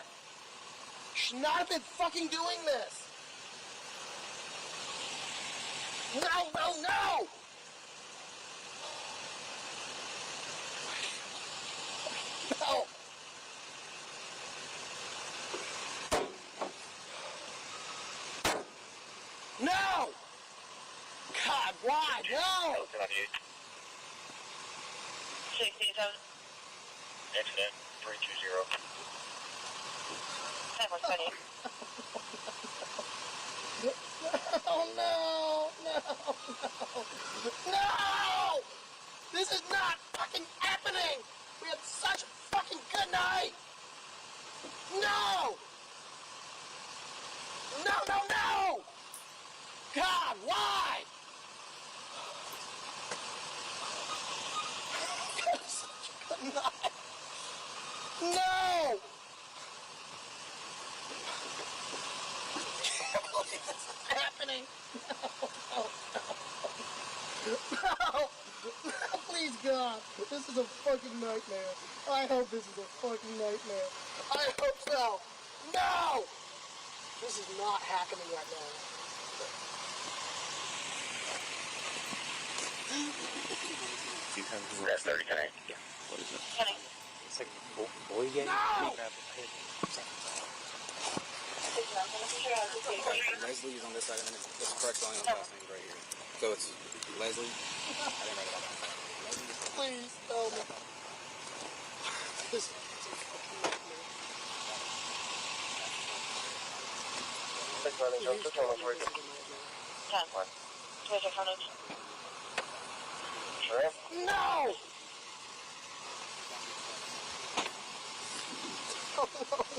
Should not have been fucking doing this. No, no, no! No! No! God, why? No! 67. Accident, 320. 10-120. Oh no! No! No! No! This is not fucking happening! We had such a fucking good night! No! No, no, no! God, why? We had such a good night. No! I can't believe this is happening. No, no, no. No, please, God. This is a fucking nightmare. I hope this is a fucking nightmare. I hope so. No! This is not happening right now. That's 30, can I? Yeah. What is it? Kenny. It's like a boy game. No! Leslie is on this side, and then it's correct spelling on the last name right here. So it's Leslie. I didn't write it down. Please, tell me. This is a fucking nightmare. No! No, no,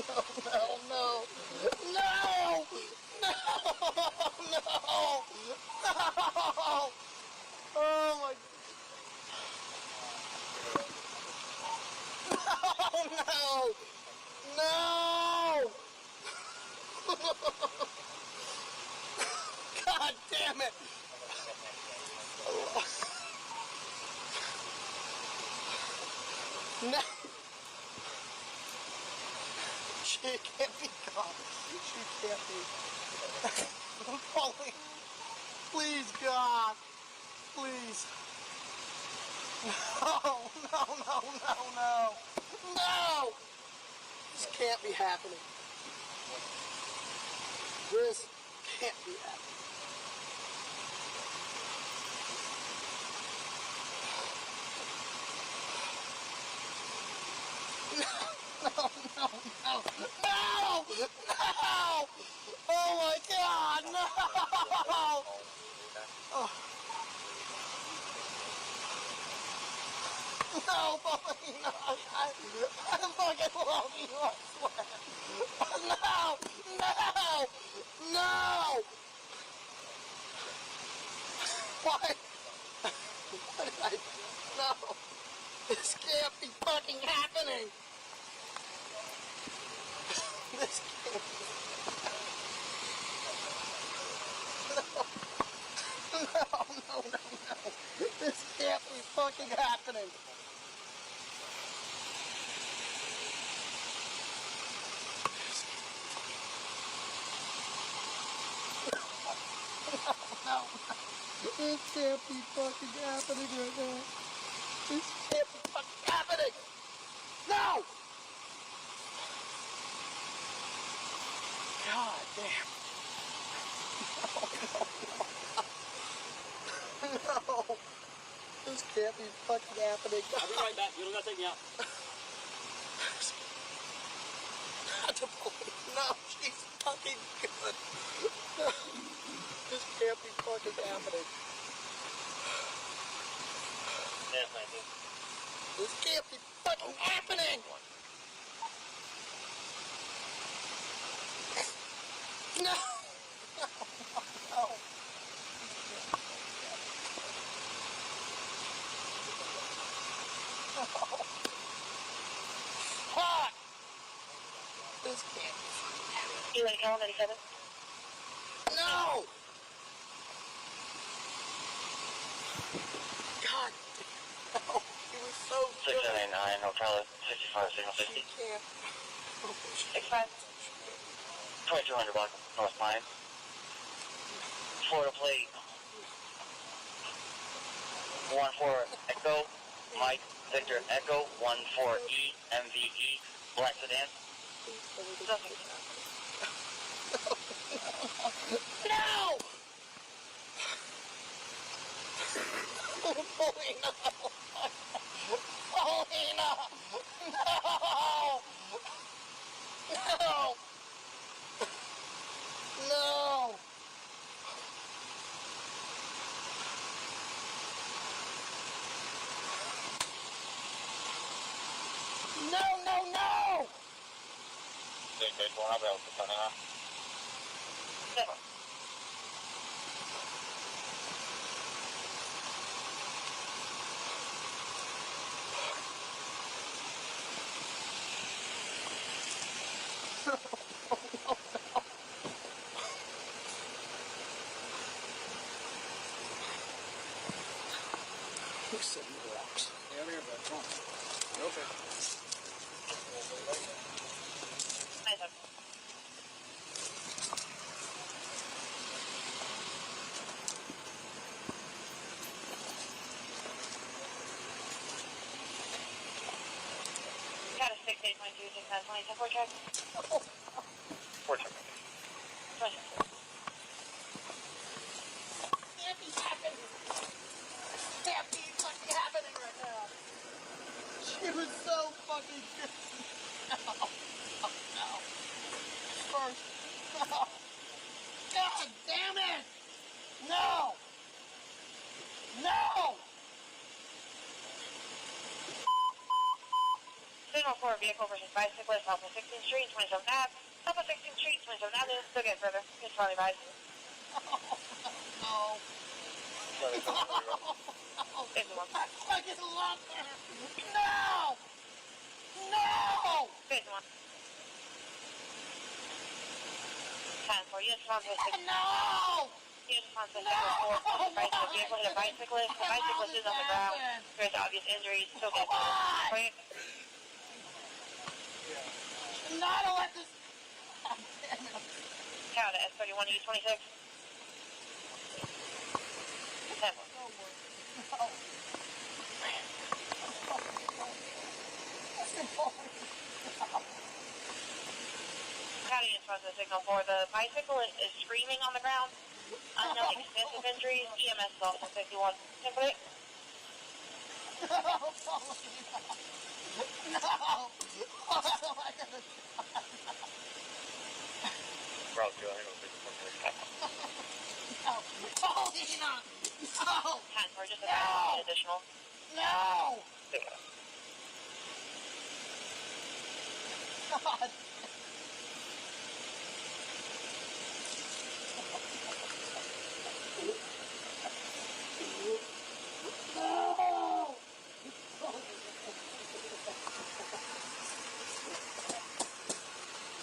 no, no, no! No! No! No! Oh my No! No! God damn it! No! She can't be gone. She can't be. Polly, please, God, please. No, no, no, no, no. No! This can't be happening. This can't be happening. No, no, no, no, no! Oh my God, no! Oh. No, Polly, no, I fucking love you, I swear. No, no, no! Why? What did I do? No, this can't be fucking happening. This can't be. No, no, no, no. This can't be fucking happening. No, no. This can't be fucking happening right now. This can't be fucking happening. No! God damn. No. This can't be fucking happening. I'll be right back. You don't gotta take me out. No, she's fucking good. This can't be fucking happening. Yeah, thank you. This can't be fucking happening. No. No, no, no. Fuck! This can't be fucking happening. You ready to count 97? No! God damn. No. He was so good. 679, Ocala, 65, signal 50. She can't. Oh, shit. Expect 2200 block, North Pine. Florida plate. 14 Echo, Mike, Victor Echo 14E MVE Black Sedan. No! Polina! Polina! No! No! No! No, no, no! Who's sitting in the rocks? Yeah, I'm here, bud. Come on. Okay. Got a 6822, 6920, 10 check. 4 check. 20 check. Can't be happening. Can't be fucking happening right now. She was so fucking good. No. Oh, no. First. No. God damn it. No. No. Signal 4, vehicle versus bicyclist, Alpha 16th Street, 27th Ave. Alpha 16th Street, 27th Avenue. Still get further. It's probably by. No. It's the one. I fucking love her. No. No. It's the one. 10 4, units response to No. Units response to signal 4. Vehicle hit a bicyclist. The bicyclist is on the ground. There's obvious injuries. Still get further. Wait. Not let this. God damn it. Count it. S31 E26. 10 4. No. County in front of the signal 4. The bicycle is screaming on the ground. Unknown extensive injuries. EMS is also 51. 10 4. No. What am I gonna do? Route 2, I think No. Polina. No. 10 4, just a additional. No. God.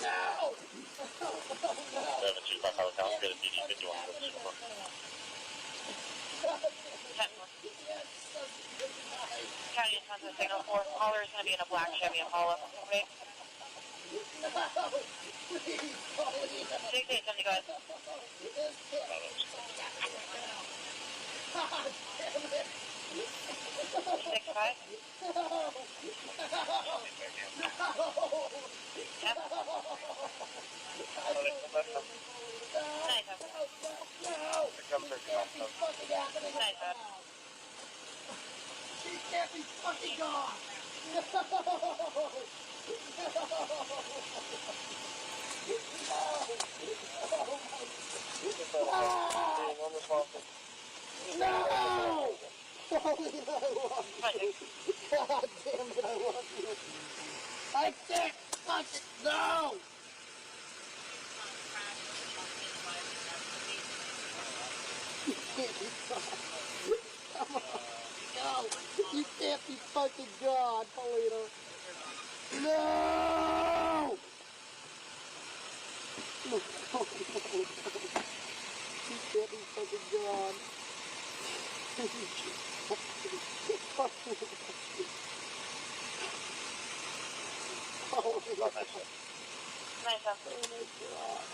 No. 725 Highway Town, get a PD 51 for the super. 10 4. County in front of the signal 4. Caller is going to be in a black Chevy Impala. Okay. No. Please, Polina. 6870, go ahead. God damn it. 65. No. Yep. Nice. No. Can't be fucking happening right Nice. now. She can't be fucking gone. No. No! Polina, I love you. God damn it, I love you. I can't fucking no! You can't be fucking. Come on. No! You can't be fucking gone, Polina. No! No, no, no. You can't be fucking gone. Oh my God. Nice. Oh my God.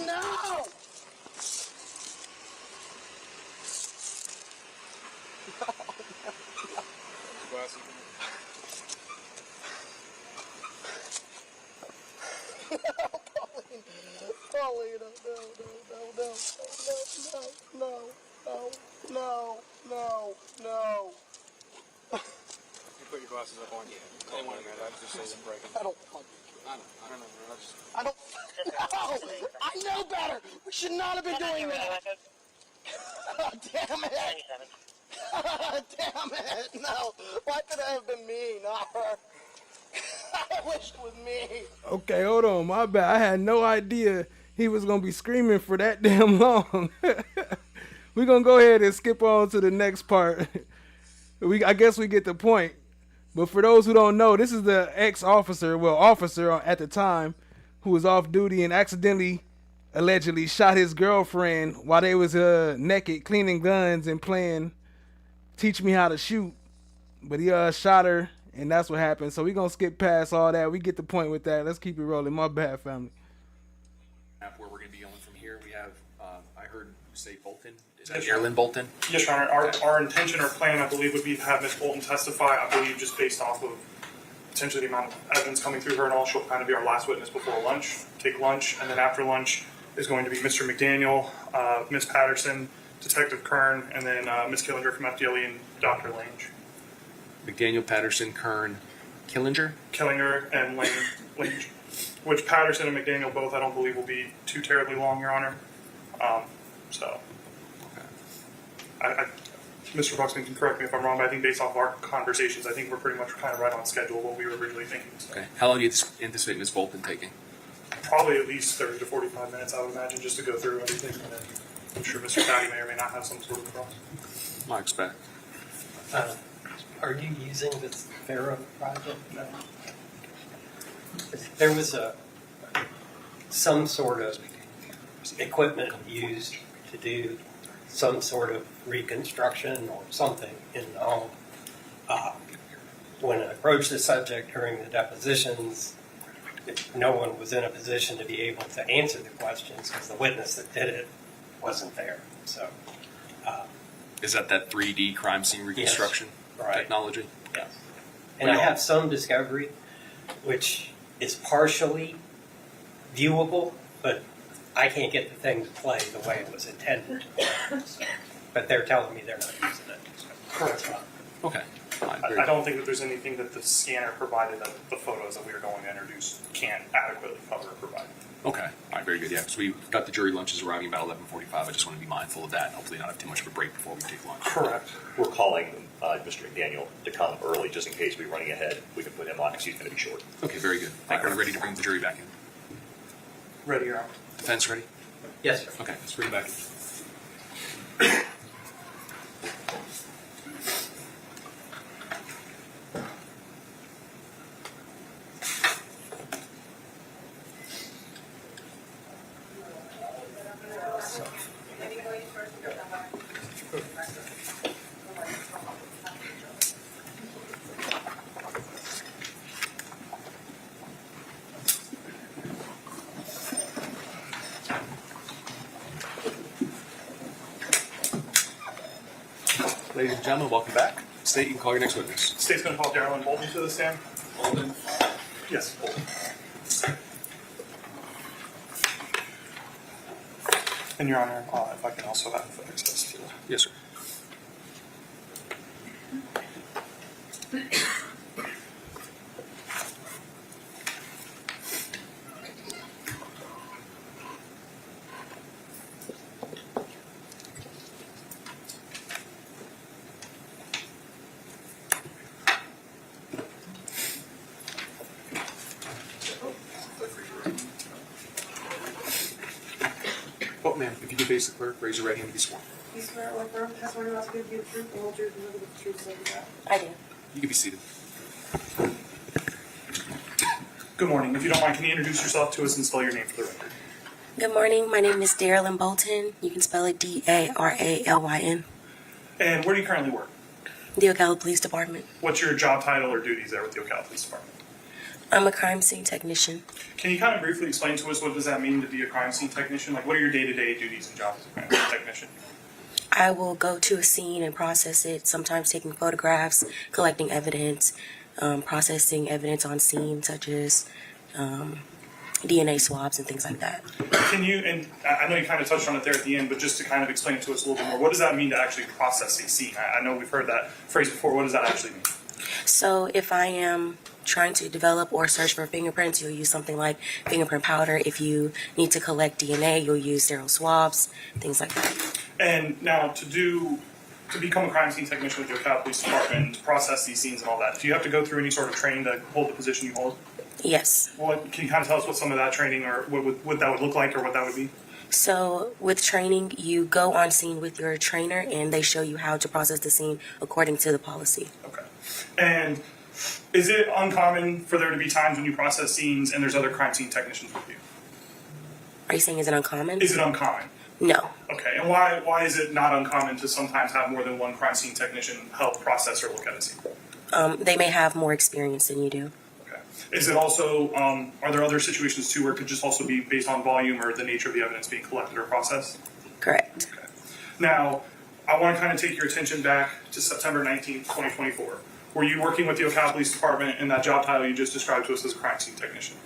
No! Paulina, no. You put your glasses up on you. Come on, man. That just says a break. I don't fucking care. I don't know. I know better. We should not have been doing that. Damn it. Damn it. No. Why could it have been me, not her? I wish it was me. Okay, hold on. My bad. I had no idea he was going to be screaming for that damn long. We're going to go ahead and skip on to the next part. I guess we get the point. But for those who don't know, this is the officer at the time, who was off duty and accidentally, allegedly shot his girlfriend while they was naked, cleaning guns and playing Teach Me How to Shoot. But he shot her, and that's what happened. So we're going to skip past all that. We get the point with that. Let's keep it rolling. My bad, family. Where we're going to be going from here, we have, I heard you say Bolton. Is that Marilyn Bolton? Yes, Your Honor. Our intention or plan, I believe, would be to have Ms. Bolton testify. I believe just based off of potentially the amount of evidence coming through her and all, she'll kind of be our last witness before lunch, take lunch, and then after lunch is going to be Mr. McDaniel, Ms. Patterson, Detective Kern, and then Ms. Killinger from FDLE and Dr. Lange. McDaniel, Patterson, Kern, Killinger? Killinger and Lange, which Patterson and McDaniel both I don't believe will be too terribly long, Your Honor. Mr. Buxton can correct me if I'm wrong, but I think based off of our conversations, I think we're pretty much kind of right on schedule what we were originally thinking. So. Okay. How long do you anticipate Ms. Bolton taking? Probably at least 30 to 45 minutes, I would imagine, just to go through everything. And then I'm sure Mr. Patty may or may not have some sort of cross. I expect. Are you using this Pharaoh project? No. There was some sort of equipment used to do some sort of reconstruction or something in the home. When I approached the subject during the depositions, no one was in a position to be able to answer the questions because the witness that did it wasn't there. So, is that 3D crime scene reconstruction technology? Yes. And I have some discovery, which is partially viewable, but I can't get the thing to play the way it was intended. But they're telling me they're not using it. Correct. Okay. I don't think that there's anything that the scanner provided that the photos that we are going to introduce can't adequately cover or provide. Okay. All right, very good. Yeah, because we've got the jury lunches arriving about 11:45. I just want to be mindful of that and hopefully not have too much of a break before we take lunch. Correct. We're calling Mr. McDaniel to come early just in case we're running ahead. We can put him on because he's going to be short. Okay, very good. Thank you. Are we ready to bring the jury back in? Ready, Your Honor. Defense ready? Yes, sir. Okay, let's bring it back in. Ladies and gentlemen, welcome back. State, you can call your next witness. State's going to call Darylyn Bolton to the stand. Bolton? Yes, Bolton. And Your Honor, if I can also have access to... Yes, sir. Well, ma'am, if you do basic clerk, raise your right hand to be sworn. You swear or affirm testimony about to give you the truth, the whole truth, and nothing but the truth, so help you God. I do. You can be seated. Good morning. If you don't mind, can you introduce yourself to us and spell your name for the record? Good morning. My name is Darylyn Bolton. You can spell it Daralyn. And where do you currently work? The Ocala Police Department. What's your job title or duties there with the Ocala Police Department? I'm a crime scene technician. Can you kind of briefly explain to us what does that mean to be a crime scene technician? Like, what are your day-to-day duties and jobs as a crime scene technician? I will go to a scene and process it, sometimes taking photographs, collecting evidence, processing evidence on scene, such as DNA swabs and things like that. Can you, and I know you kind of touched on it there at the end, but just to kind of explain it to us a little bit more, what does that mean to actually process a scene? I know we've heard that phrase before. What does that actually mean? So if I am trying to develop or search for fingerprints, you'll use something like fingerprint powder. If you need to collect DNA, you'll use sterile swabs, things like that. And now to become a crime scene technician with the Ocala Police Department, to process these scenes and all that, do you have to go through any sort of training to hold the position you hold? Yes. Can you kind of tell us what some of that training or what that would look like or what that would be? So with training, you go on scene with your trainer and they show you how to process the scene according to the policy. Okay. And is it uncommon for there to be times when you process scenes and there's other crime scene technicians with you? Are you saying is it uncommon? Is it uncommon? No. Okay. And why is it not uncommon to sometimes have more than one crime scene technician help process or look at a scene? They may have more experience than you do. Is it also, are there other situations too where it could just also be based on volume or the nature of the evidence being collected or processed? Correct. Okay. Now, I want to kind of take your attention back to September 19th, 2024. Were you working with the Ocala Police Department in that job title you just described to us as a crime scene technician?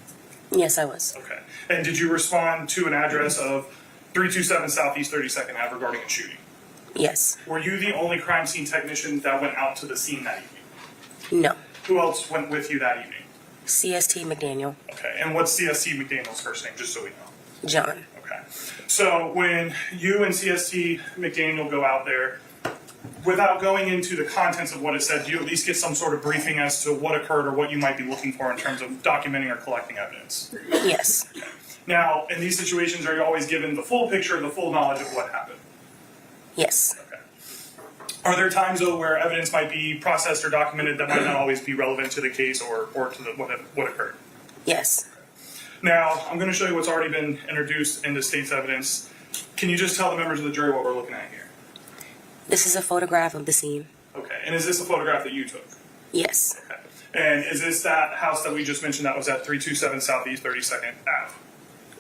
Yes, I was. Okay. And did you respond to an address of 327 Southeast 32nd Ave regarding a shooting? Yes. Were you the only crime scene technician that went out to the scene that evening? No. Who else went with you that evening? CST McDaniel. Okay. And what's CST McDaniel's first name, just so we know? John. Okay. So when you and CST McDaniel go out there, without going into the contents of what it said, do you at least get some sort of briefing as to what occurred or what you might be looking for in terms of documenting or collecting evidence? Yes. Okay. Now, in these situations, are you always given the full picture, the full knowledge of what happened? Yes. Okay. Are there times, though, where evidence might be processed or documented that might not always be relevant to the case or to what occurred? Yes. Now, I'm going to show you what's already been introduced in the state's evidence. Can you just tell the members of the jury what we're looking at here? This is a photograph of the scene. Okay. And is this a photograph that you took? Yes. Okay. And is this that house that we just mentioned that was at 327 Southeast 32nd Ave?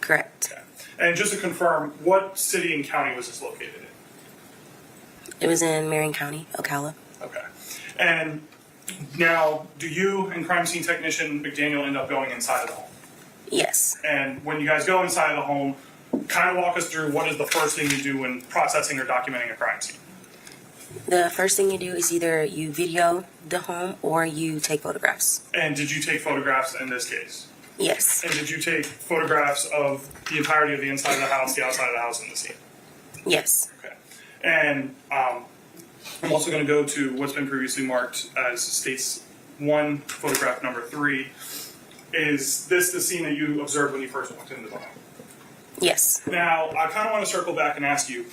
Correct. Okay. And just to confirm, what city and county was this located in? It was in Marion County, Ocala. Okay. And now, do you and crime scene technician McDaniel end up going inside of the home? Yes. And when you guys go inside of the home, kind of walk us through what is the first thing you do when processing or documenting a crime scene? The first thing you do is either you video the home or you take photographs. And did you take photographs in this case? Yes. And did you take photographs of the entirety of the inside of the house, the outside of the house, and the scene? Yes. Okay. And I'm also going to go to what's been previously marked as states 1, photograph number 3. Is this the scene that you observed when you first walked into the home? Yes. Now, I kind of want to circle back and ask you,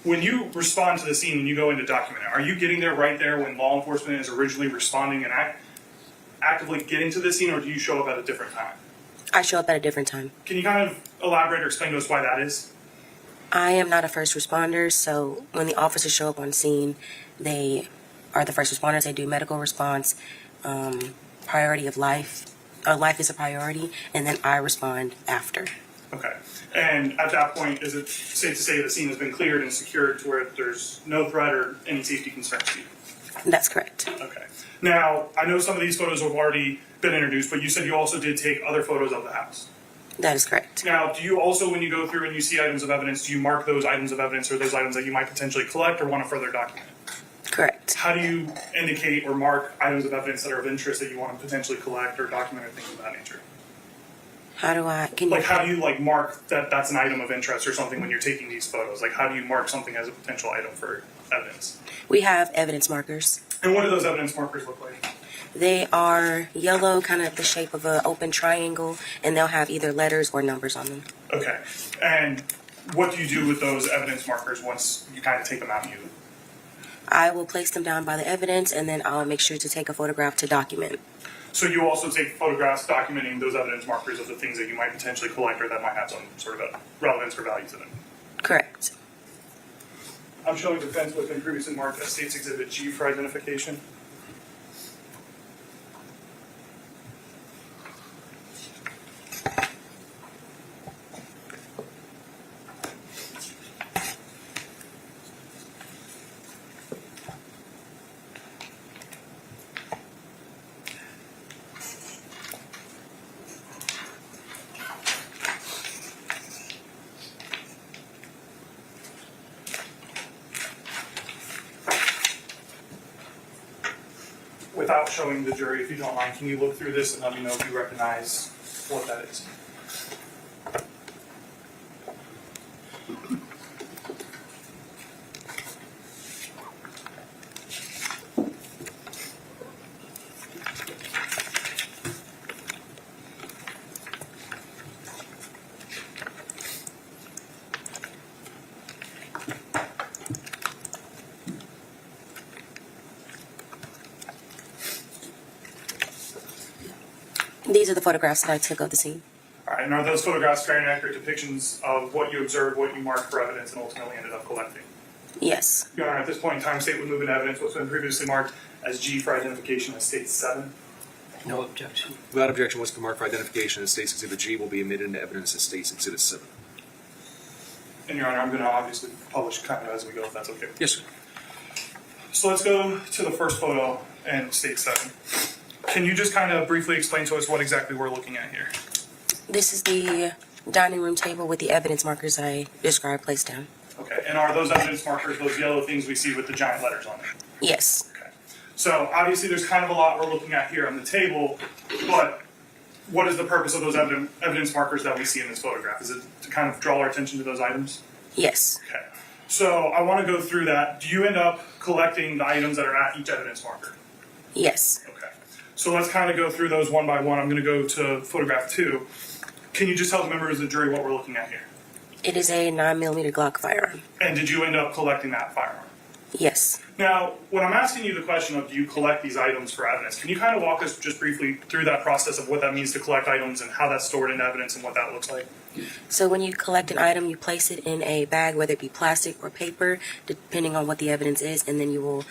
when you respond to the scene and you go in to document it, are you getting there right there when law enforcement is originally responding and actively getting to the scene, or do you show up at a different time? I show up at a different time. Can you kind of elaborate or explain to us why that is? I am not a first responder, so when the officers show up on scene, they are the first responders. They do medical response, priority of life. Life is a priority, and then I respond after. Okay. And at that point, is it safe to say the scene has been cleared and secured to where there's no threat or any safety concerns to you? That's correct. Okay. Now, I know some of these photos have already been introduced, but you said you also did take other photos of the house. That is correct. Now, do you also, when you go through and you see items of evidence, do you mark those items of evidence or those items that you might potentially collect or want to further document? Correct. How do you indicate or mark items of evidence that are of interest that you want to potentially collect or document or things of that nature? How do I? How do you mark that that's an item of interest or something when you're taking these photos? Like, how do you mark something as a potential item for evidence? We have evidence markers. And what do those evidence markers look like? They are yellow, kind of the shape of an open triangle, and they'll have either letters or numbers on them. Okay. And what do you do with those evidence markers once you kind of take them out and use them? I will place them down by the evidence, and then I'll make sure to take a photograph to document. So you also take photographs documenting those evidence markers of the things that you might potentially collect or that might have some sort of relevance or value to them? Correct. I'm showing defense what's been previously marked as State's Exhibit G for identification. without showing the jury, if you don't mind, can you look through this and let me know if you recognize what that is? These are the photographs that I took of the scene. All right, and are those photographs very accurate depictions of what you observed, what you marked for evidence, and ultimately ended up collecting? Yes. Your Honor, at this point in time, state would move in evidence what's been previously marked as G for identification as State 7. No objection. Without objection, what's been marked for identification as State's Exhibit G will be admitted into evidence as State's Exhibit 7. And Your Honor, I'm going to obviously publish kind of as we go, if that's okay. Yes, sir. So let's go to the first photo and State 7. Can you just kind of briefly explain to us what exactly we're looking at here? This is the dining room table with the evidence markers I described placed down. Okay, and are those evidence markers those yellow things we see with the giant letters on them? Yes. Okay. So obviously there's kind of a lot we're looking at here on the table, but what is the purpose of those evidence markers that we see in this photograph? Is it to kind of draw our attention to those items? Yes. Okay. So I want to go through that. Do you end up collecting the items that are at each evidence marker? Yes. Okay. So let's kind of go through those one by one. I'm going to go to photograph 2. Can you just tell the members of the jury what we're looking at here? It is a 9mm Glock firearm. And did you end up collecting that firearm? Yes. Now, when I'm asking you the question of do you collect these items for evidence, can you kind of walk us just briefly through that process of what that means to collect items and how that's stored in evidence and what that looks like? So when you collect an item, you place it in a bag, whether it be plastic or paper, depending on what the evidence is, and then you will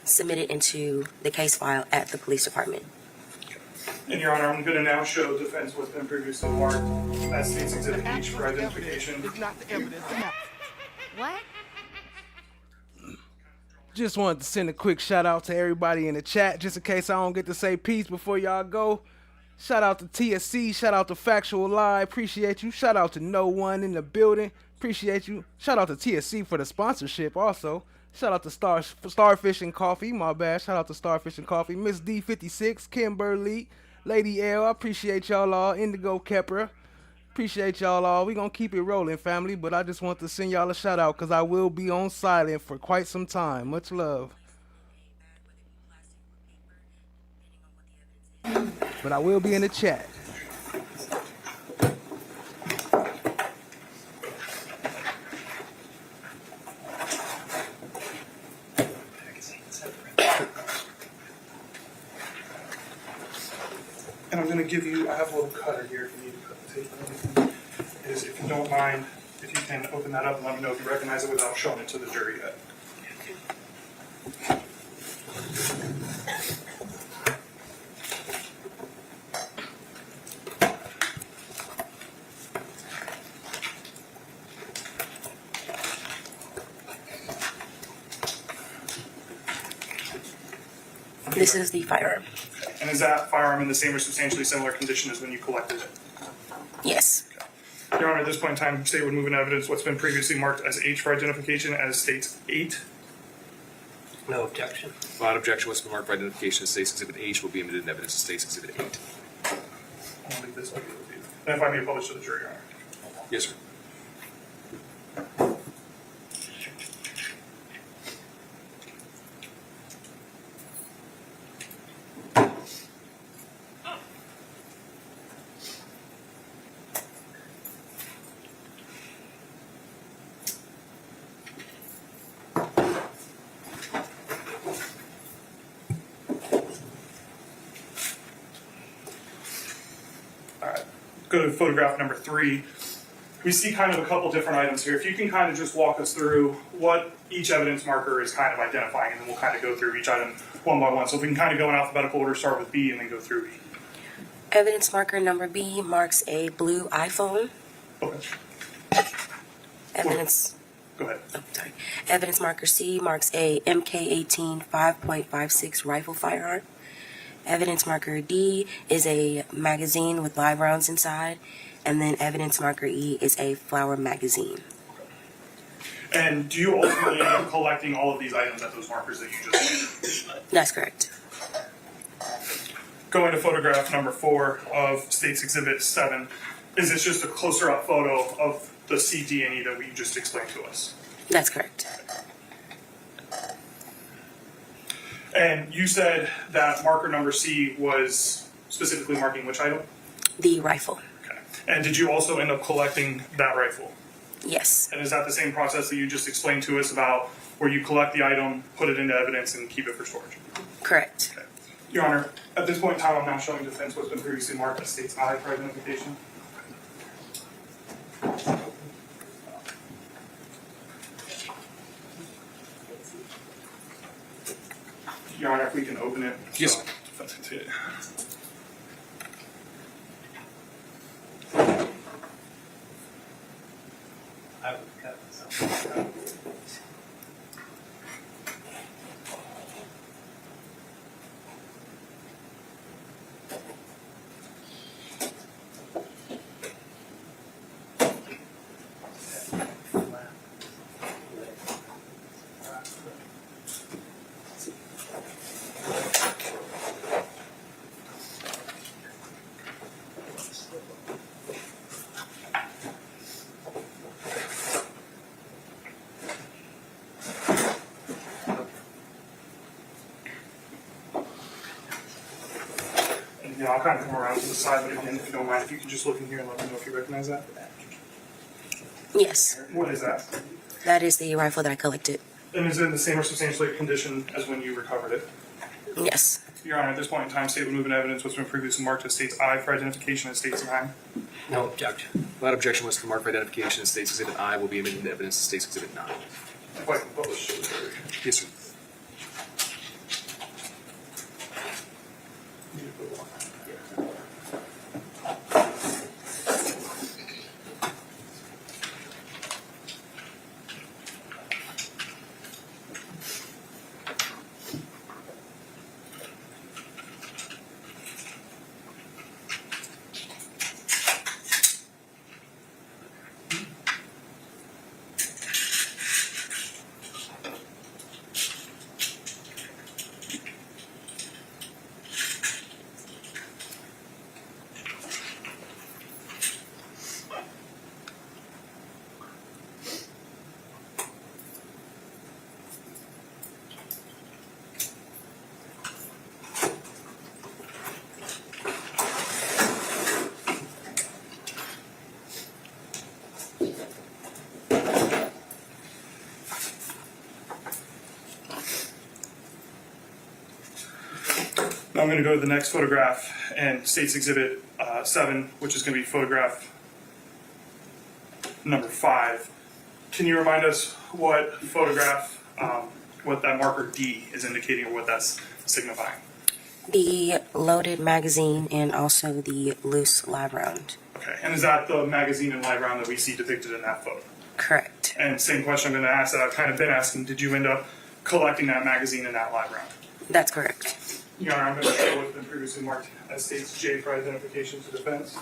submit it into the case file at the police department. And Your Honor, I'm going to now show defense what's been previously marked as State's Exhibit H for identification. What? Just wanted to send a quick shout out to everybody in the chat, just in case I don't get to say peace before y'all go. Shout out to TSC, shout out to Factual Lie, appreciate you. Shout out to No One in the building, appreciate you. Shout out to TSC for the sponsorship also. Shout out to Starfish and Coffee, my bad. Shout out to Starfish and Coffee. Miss D56, Kimberly, Lady L, I appreciate y'all all. Indigo Kepper, appreciate y'all all. We gonna keep it rolling, family, but I just want to send y'all a shout out because I will be on silent for quite some time. Much love. But I will be in the chat. And I'm going to give you, I have a little cutter here if you need to cut the tape and everything. Is if you don't mind, if you can open that up and let me know if you recognize it without showing it to the jury yet. This is the firearm. And is that firearm in the same or substantially similar condition as when you collected it? Yes. Your Honor, at this point in time, State would move in evidence what's been previously marked as H for identification as State's 8. No objection. Without objection, what's been marked for identification as State's Exhibit H will be admitted into evidence as State's Exhibit 8. I'll leave this over with you. And if I may publish to the jury, Your Honor. Yes, sir. Go to photograph number 3. We see kind of a couple different items here. If you can kind of just walk us through what each evidence marker is kind of identifying, and then we'll kind of go through each item one by one. So if we can kind of go in alphabetical order, start with B and then go through E. Evidence marker number B marks a blue iPhone. Okay. Evidence. Go ahead. Oh, sorry. Evidence marker C marks a MK18 5.56 rifle firearm. Evidence marker D is a magazine with live rounds inside, and then evidence marker E is a flower magazine. And do you ultimately end up collecting all of these items at those markers that you just mentioned? That's correct. Going to photograph number 4 of State's Exhibit 7, is this just a closer up photo of the CD&E that we just explained to us? That's correct. And you said that marker number C was specifically marking which item? The rifle. Okay. And did you also end up collecting that rifle? Yes. And is that the same process that you just explained to us about where you collect the item, put it into evidence, and keep it for storage? Correct. Okay. Your Honor, at this point in time, I'm now showing defense what's been previously marked as State's I for identification. Your Honor, if we can open it. Yes. So defense can see it. I would cut this out. And I'll kind of come around to the side, but again, if you don't mind, if you could just look in here and let me know if you recognize that. Yes. What is that? That is the rifle that I collected. And is it in the same or substantially condition as when you recovered it? Yes. Your Honor, at this point in time, State would move in evidence what's been previously marked as State's I for identification as State's IX. No objection. Without objection, what's the mark for identification in State's Exhibit I will be admitted into evidence in State's Exhibit 9. If I can publish it. Yes, sir. Now I'm going to go to the next photograph and State's Exhibit 7, which is going to be photograph number 5. Can you remind us what photograph, what that marker D is indicating or what that's signifying? The loaded magazine and also the loose live round. Okay, and is that the magazine and live round that we see depicted in that photo? Correct. And same question I'm going to ask that I've kind of been asking, did you end up collecting that magazine and that live round? That's correct. Your Honor, I'm going to show what's been previously marked as State's J for identification to defense.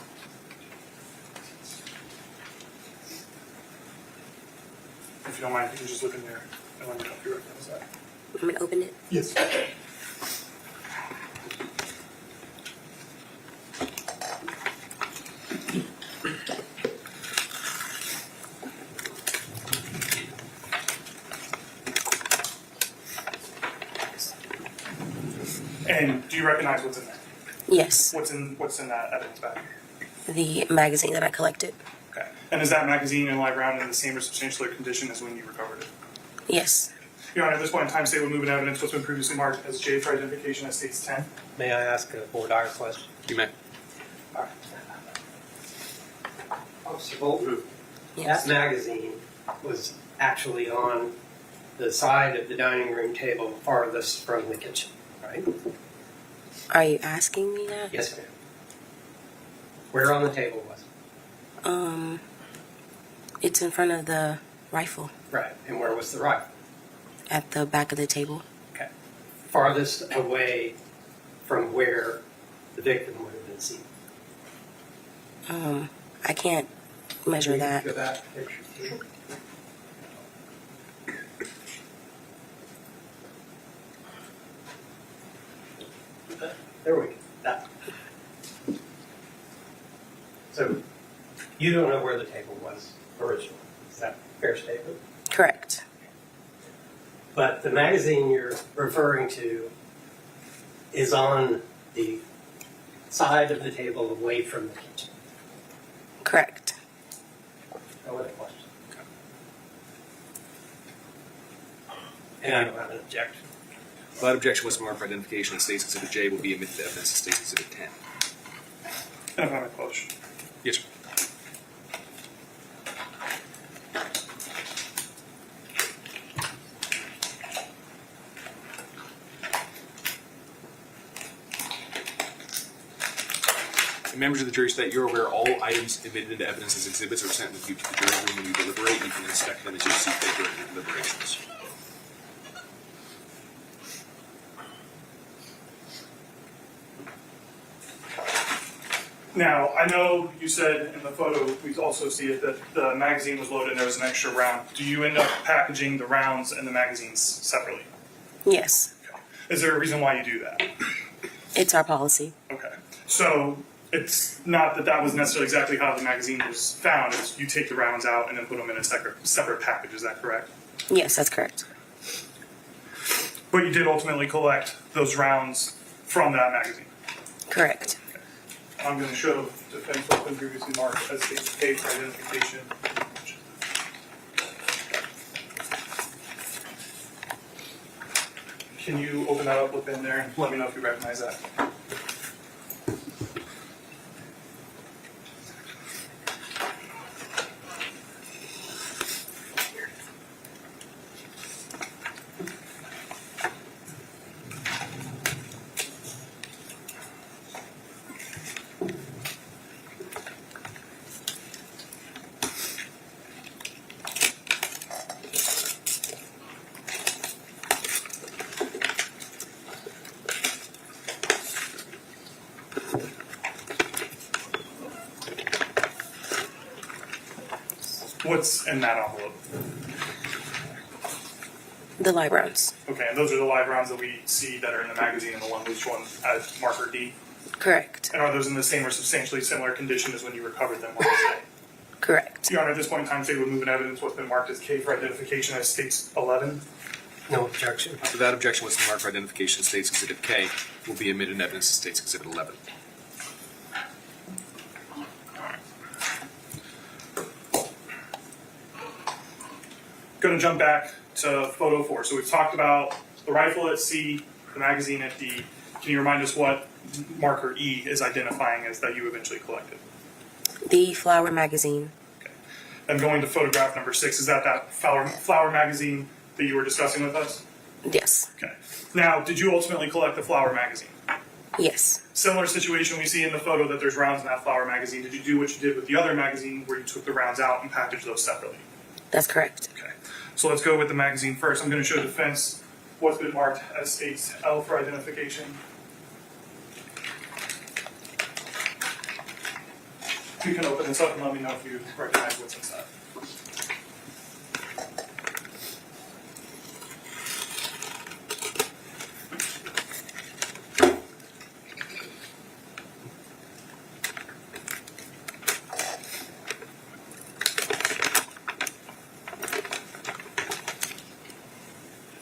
If you don't mind, you can just look in there and let me know if you recognize that. I'm going to open it. Yes. And do you recognize what's in there? Yes. What's in that evidence bag? The magazine that I collected. Okay. And is that magazine and live round in the same or substantially condition as when you recovered it? Yes. Your Honor, at this point in time, State would move in evidence what's been previously marked as J for identification as State's 10. May I ask a more dire question? You may. Officer Bolton, Yes. that magazine was actually on the side of the dining room table farthest from the kitchen, right? Are you asking me that? Yes, ma'am. Where on the table was it? It's in front of the rifle Right. And where was the rifle? at the back of the table. Okay. Farthest away from where the victim would have been seen. I can't measure that. Go back picture. There we go. That. So you don't know where the table was originally. Is that a fair statement? Correct. But the magazine you're referring to is on the side of the table away from the kitchen. Correct. No other questions? And I don't have an objection. Without objection, what's marked for identification as State's Exhibit J will be admitted to evidence as State's Exhibit 10. And if I have a question. Yes, sir. And members of the jury state you're aware all items admitted into evidence as exhibits are sent with you to the jury room when you deliberate. You can inspect them as you see fit during your deliberations. Now, I know you said in the photo, we also see it, that the magazine was loaded and there was an extra round. Do you end up packaging the rounds and the magazines separately? Yes. Is there a reason why you do that? It's our policy. Okay. So it's not that that was necessarily exactly how the magazine was found. It's you take the rounds out and then put them in a separate package. Is that correct? Yes, that's correct. But you did ultimately collect those rounds from that magazine. Correct. I'm going to show defense what's been previously marked as state's case identification. Can you open that up, look in there, and let me know if you recognize that? What's in that envelope? The live rounds. Okay, and those are the live rounds that we see that are in the magazine and the one which one as marker D? Correct. And are those in the same or substantially similar condition as when you recovered them on the day? Correct. Your Honor, at this point in time, state would move in evidence what's been marked as K for identification as states 11. No objection. Without objection, what's marked for identification as State's Exhibit K will be admitted in evidence as State's Exhibit 11. Going to jump back to photo 4. So we've talked about the rifle at C, the magazine at D. Can you remind us what marker E is identifying as that you eventually collected? The flower magazine. And going to photograph number 6, is that flower magazine that you were discussing with us? Yes. Okay. Now, did you ultimately collect the flower magazine? Yes. Similar situation we see in the photo that there's rounds in that flower magazine. Did you do what you did with the other magazine where you took the rounds out and packaged those separately? That's correct. Okay. So let's go with the magazine first. I'm going to show defense what's been marked as states L for identification. You can open this up and let me know if you recognize what's inside.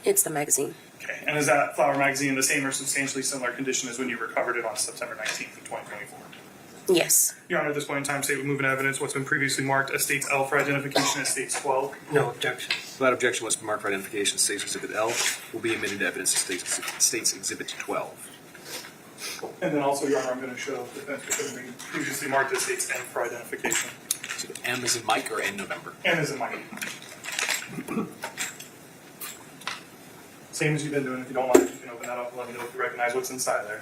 It's the magazine. Okay. And is that flower magazine in the same or substantially similar condition as when you recovered it on September 19th of 2024? Yes. Your Honor, at this point in time, state would move in evidence what's been previously marked as states L for identification as states 12. No objection. Without objection, what's been marked for identification as State's Exhibit L will be admitted to evidence as State's Exhibit 12. And then also, Your Honor, I'm going to show defense which has been previously marked as states N for identification. So M is in Mike or N November? N is in Mike. Same as you've been doing. If you don't mind, you can open that up and let me know if you recognize what's inside there.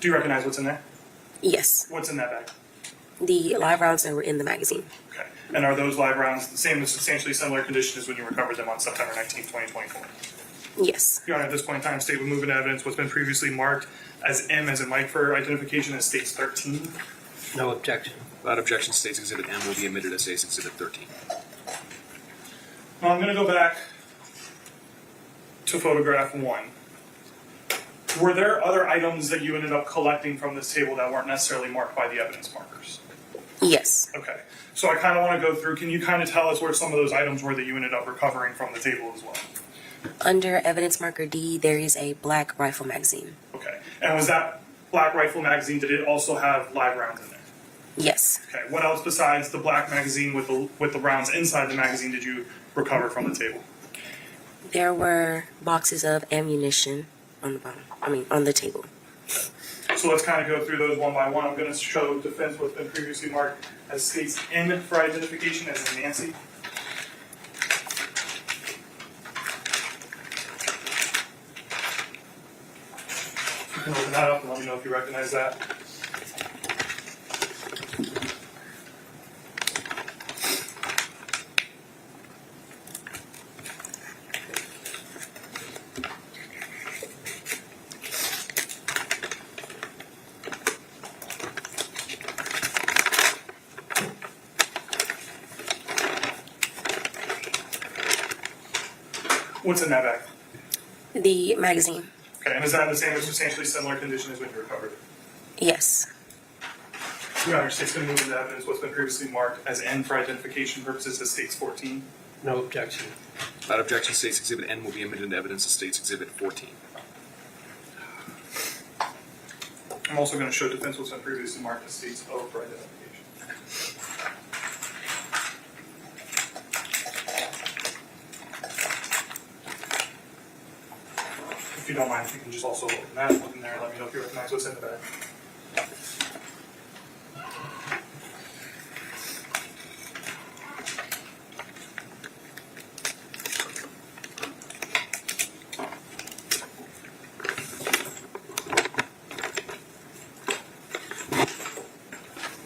Do you recognize what's in there? Yes. What's in that bag? The live rounds that were in the magazine. Okay. And are those live rounds the same or substantially similar condition as when you recovered them on September 19, 2024? Yes. Your Honor, at this point in time, state would move into evidence what's been previously marked as M as in Mike for identification as states 13. No objection. Without objection, State's Exhibit M will be admitted as State's Exhibit 13. Now I'm going to go back to photograph 1. Were there other items that you ended up collecting from this table that weren't necessarily marked by the evidence markers? Yes. Okay. So I kind of want to go through, can you kind of tell us where some of those items were that you ended up recovering from the table as well? Under evidence marker D, there is a black rifle magazine. Okay. And was that black rifle magazine, did it also have live rounds in there? Yes. Okay. What else besides the black magazine with the rounds inside the magazine did you recover from the table? There were boxes of ammunition on the bottom. On the table. So let's kind of go through those one by one. I'm going to show defense what's been previously marked as states N for identification as in Nancy. You can open that up and let me know if you recognize that. What's in that bag? The magazine. Okay, and is that in the same or substantially similar condition as when you recovered it? Yes. Your Honor, state's going to move into evidence what's been previously marked as N for identification purposes as states 14. No objection. Without objection, State's Exhibit N will be admitted into evidence as State's Exhibit 14. I'm also going to show defense what's been previously marked as states O for identification. If you don't mind, if you can just also open that one in there and let me know if you recognize what's in the bag.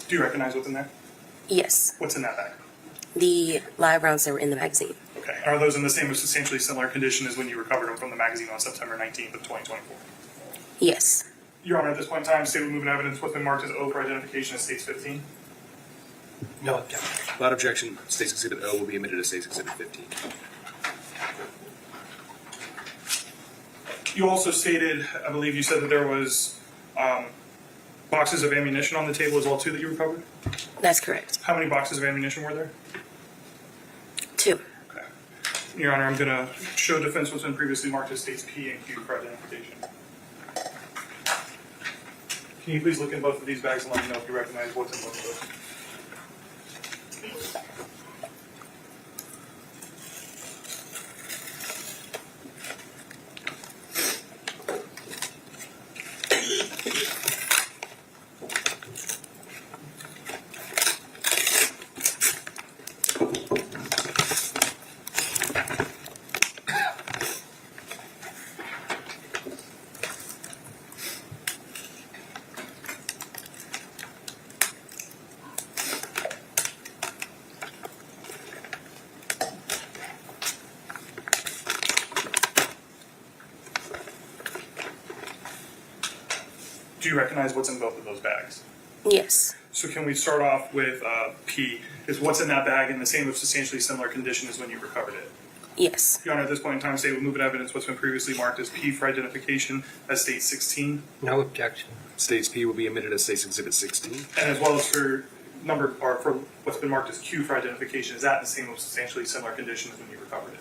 Do you recognize what's in there? Yes. What's in that bag? The live rounds that were in the magazine. Okay. And are those in the same or substantially similar condition as when you recovered them from the magazine on September 19th of 2024? Yes. Your Honor, at this point in time, state will move in evidence what's been marked as O for identification as states 15. No objection. Without objection, State's Exhibit O will be admitted as State's Exhibit 15. You also stated, I believe you said that there was boxes of ammunition on the table as well too that you recovered? That's correct. How many boxes of ammunition were there? 2. Okay. Your Honor, I'm going to show defense what's been previously marked as states P and Q for identification. Can you please look in both of these bags and let me know if you recognize what's in both of those? Do you recognize what's in both of those bags? Yes. So can we start off with P? Is what's in that bag in the same or substantially similar condition as when you recovered it? Yes. Your Honor, at this point in time, state will move in evidence what's been previously marked as P for identification as state 16. No objection. State's P will be admitted as State's Exhibit 16. And as well as for for what's been marked as Q for identification, is that in the same or substantially similar condition as when you recovered it?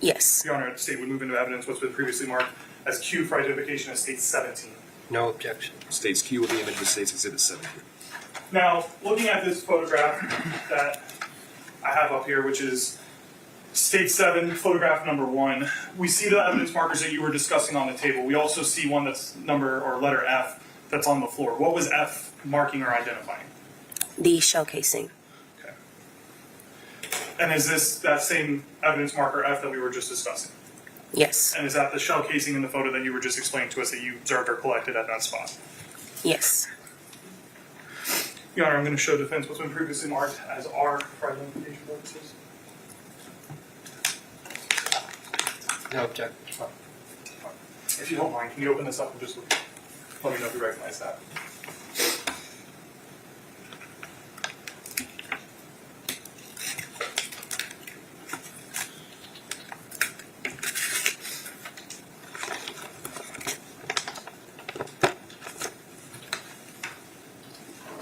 Yes. Your Honor, the state would move into evidence what's been previously marked as Q for identification as state 17. No objection. State's Q will be admitted as State's Exhibit 17. Now, looking at this photograph that I have up here, which is State 7, photograph number 1, we see the evidence markers that you were discussing on the table. We also see one that's number or letter F that's on the floor. What was F marking or identifying? The shell casing. Okay. And is this that same evidence marker F that we were just discussing? Yes. And is that the shell casing in the photo that you were just explaining to us that you observed or collected at that spot? Yes. Your Honor, I'm going to show defense what's been previously marked as R for identification purposes. No objection. If you don't mind, can you open this up and just let me know if you recognize that?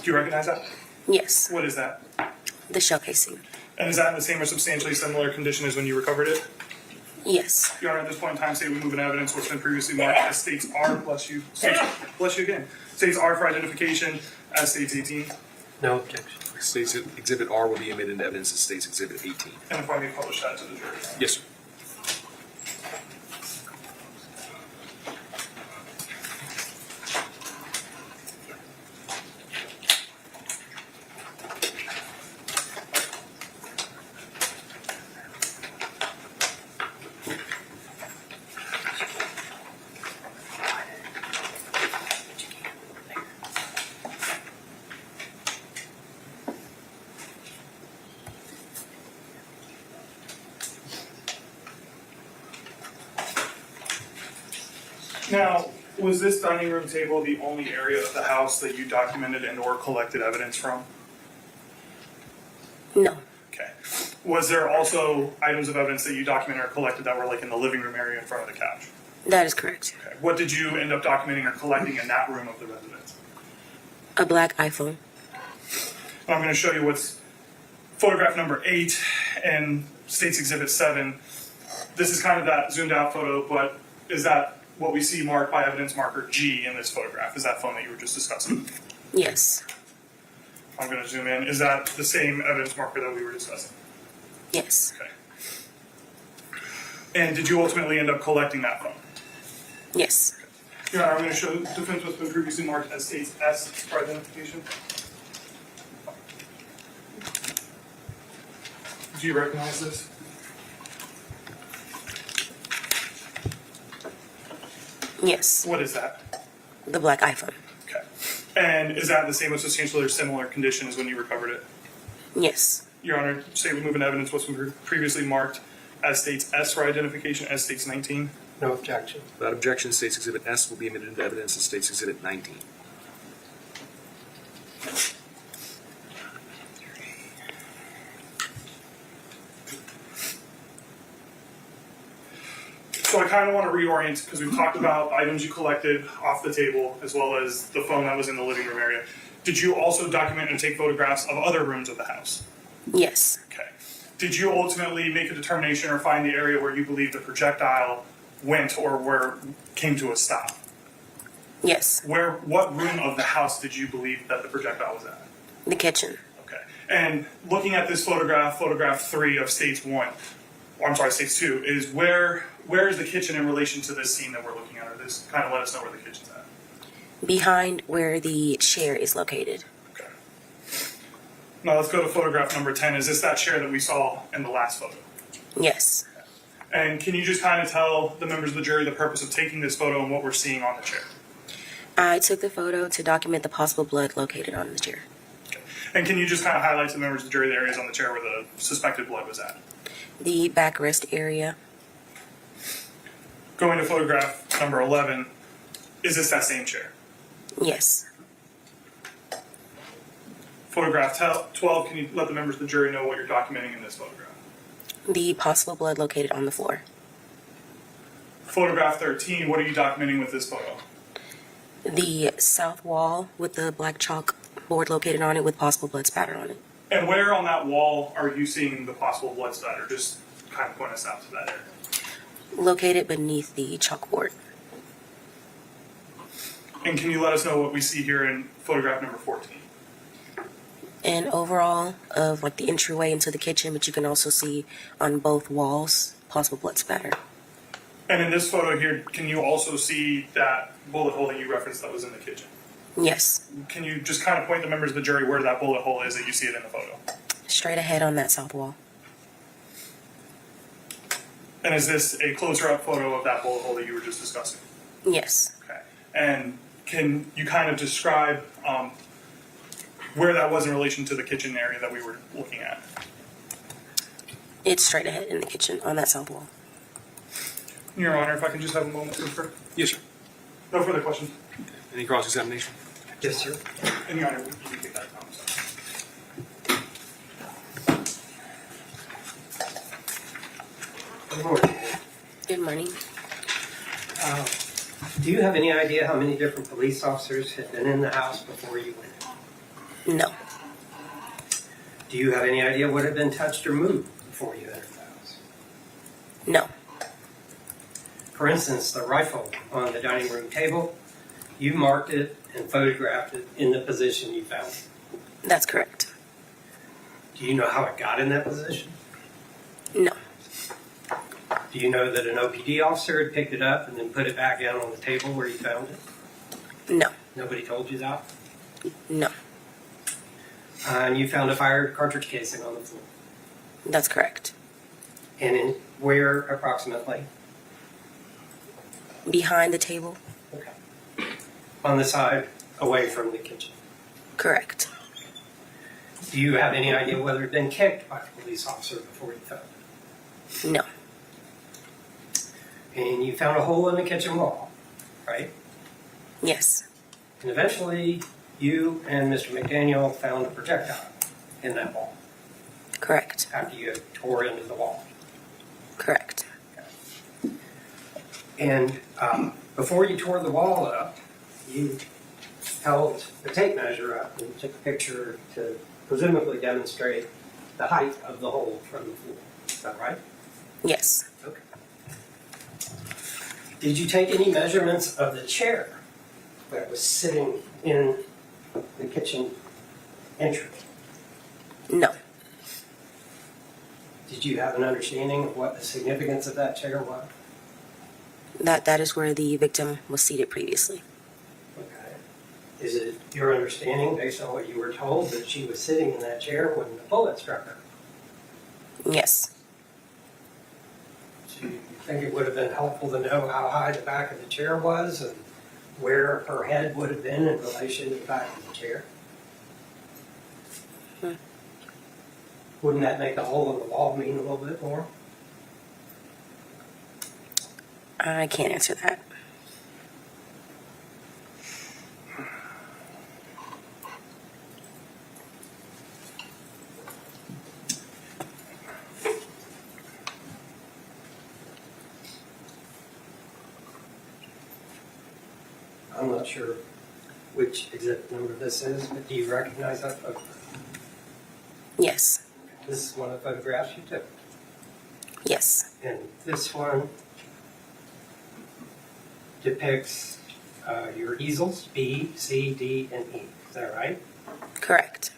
Do you recognize that? Yes. What is that? The shell casing. And is that in the same or substantially similar condition as when you recovered it? Yes. Your Honor, at this point in time, state we move in evidence what's been previously marked as states R, bless you again, states R for identification as states 18. No objection. States Exhibit R will be admitted into evidence as States Exhibit 18. And if I may publish that to the jury. Yes, sir. Now, was this dining room table the only area of the house that you documented and or collected evidence from? No. Okay. Was there also items of evidence that you documented or collected that were like in the living room area in front of the couch? That is correct. Okay. What did you end up documenting or collecting in that room of the residence? A black iPhone. I'm going to show you what's photograph number 8 and States Exhibit 7. This is kind of that zoomed out photo, but is that what we see marked by evidence marker G in this photograph? Is that phone that you were just discussing? Yes. I'm going to zoom in. Is that the same evidence marker that we were discussing? Yes. Okay. And did you ultimately end up collecting that phone? Yes. Your Honor, I'm going to show defense what's been previously marked as states S for identification. Do you recognize this? Yes. What is that? The black iPhone. Okay. And is that the same or substantial or similar condition as when you recovered it? Yes. Your Honor, say we move in evidence what's been previously marked as states S for identification, as states 19. No objection. Without objection, States Exhibit S will be admitted into evidence as States Exhibit 19. So I kind of want to reorient because we've talked about items you collected off the table as well as the phone that was in the living room area. Did you also document and take photographs of other rooms of the house? Yes. Okay. Did you ultimately make a determination or find the area where you believe the projectile went or where came to a stop? Yes. What room of the house did you believe that the projectile was at? The kitchen. Okay. And looking at this photograph, photograph 3 of States 1, or I'm sorry, States 2, is where is the kitchen in relation to this scene that we're looking at? Or this kind of let us know where the kitchen's at. Behind where the chair is located. Okay. Now let's go to photograph number 10. Is this that chair that we saw in the last photo? Yes. And can you just kind of tell the members of the jury the purpose of taking this photo and what we're seeing on the chair? I took the photo to document the possible blood located on the chair. Okay. And can you just kind of highlight to the members of the jury the areas on the chair where the suspected blood was at? The backrest area. Going to photograph number 11, is this that same chair? Yes. Photograph 12, can you let the members of the jury know what you're documenting in this photograph? The possible blood located on the floor. Photograph 13, what are you documenting with this photo? The south wall with the black chalk board located on it with possible blood spatter on it. And where on that wall are you seeing the possible blood spatter? Just kind of point us out to that area. Located beneath the chalkboard. And can you let us know what we see here in photograph number 14? And overall of like the entryway into the kitchen, but you can also see on both walls possible blood spatter. And in this photo here, can you also see that bullet hole that you referenced that was in the kitchen? Yes. Can you just kind of point the members of the jury where that bullet hole is that you see it in the photo? Straight ahead on that south wall. And is this a closer up photo of that bullet hole that you were just discussing? Yes. Okay. And can you kind of describe where that was in relation to the kitchen area that we were looking at. It's straight ahead in the kitchen on that south wall. Your Honor, if I can just have a moment to refer. Yes, sir. No further questions. Any cross-examination? Yes, sir. And Your Honor, you can take that comment. Good morning. Good morning. Do you have any idea how many different police officers had been in the house before you went in? No. Do you have any idea what had been touched or moved before you entered the house? No. For instance, the rifle on the dining room table, you marked it and photographed it in the position you found it. That's correct. Do you know how it got in that position? No. Do you know that an OPD officer had picked it up and then put it back down on the table where you found it? No. Nobody told you that? No. And you found a fired cartridge casing on the floor. That's correct. And in where approximately? Behind the table? Okay. On the side away from the kitchen. Correct. Do you have any idea whether it had been kicked by a police officer before you found it? No. And you found a hole in the kitchen wall, right? Yes. And eventually, you and Mr. McDaniel found a projectile in that wall. Correct. After you tore into the wall. Correct. And before you tore the wall up, you held the tape measure up and took a picture to presumably demonstrate the height of the hole from the floor. Is that right? Yes. Okay. Did you take any measurements of the chair that was sitting in the kitchen entry? No. Did you have an understanding of what the significance of that chair was? That is where the victim was seated previously. Okay. Is it your understanding, based on what you were told, that she was sitting in that chair when the bullet struck her? Yes. Do you think it would have been helpful to know how high the back of the chair was and where her head would have been in relation to the back of the chair? Wouldn't that make the hole in the wall mean a little bit more? I can't answer that. I'm not sure which exhibit number this is, but do you recognize that photograph? Yes. This is one of the photographs you took. Yes. And this one depicts your easels, B, C, D, and E. Is that right? Correct.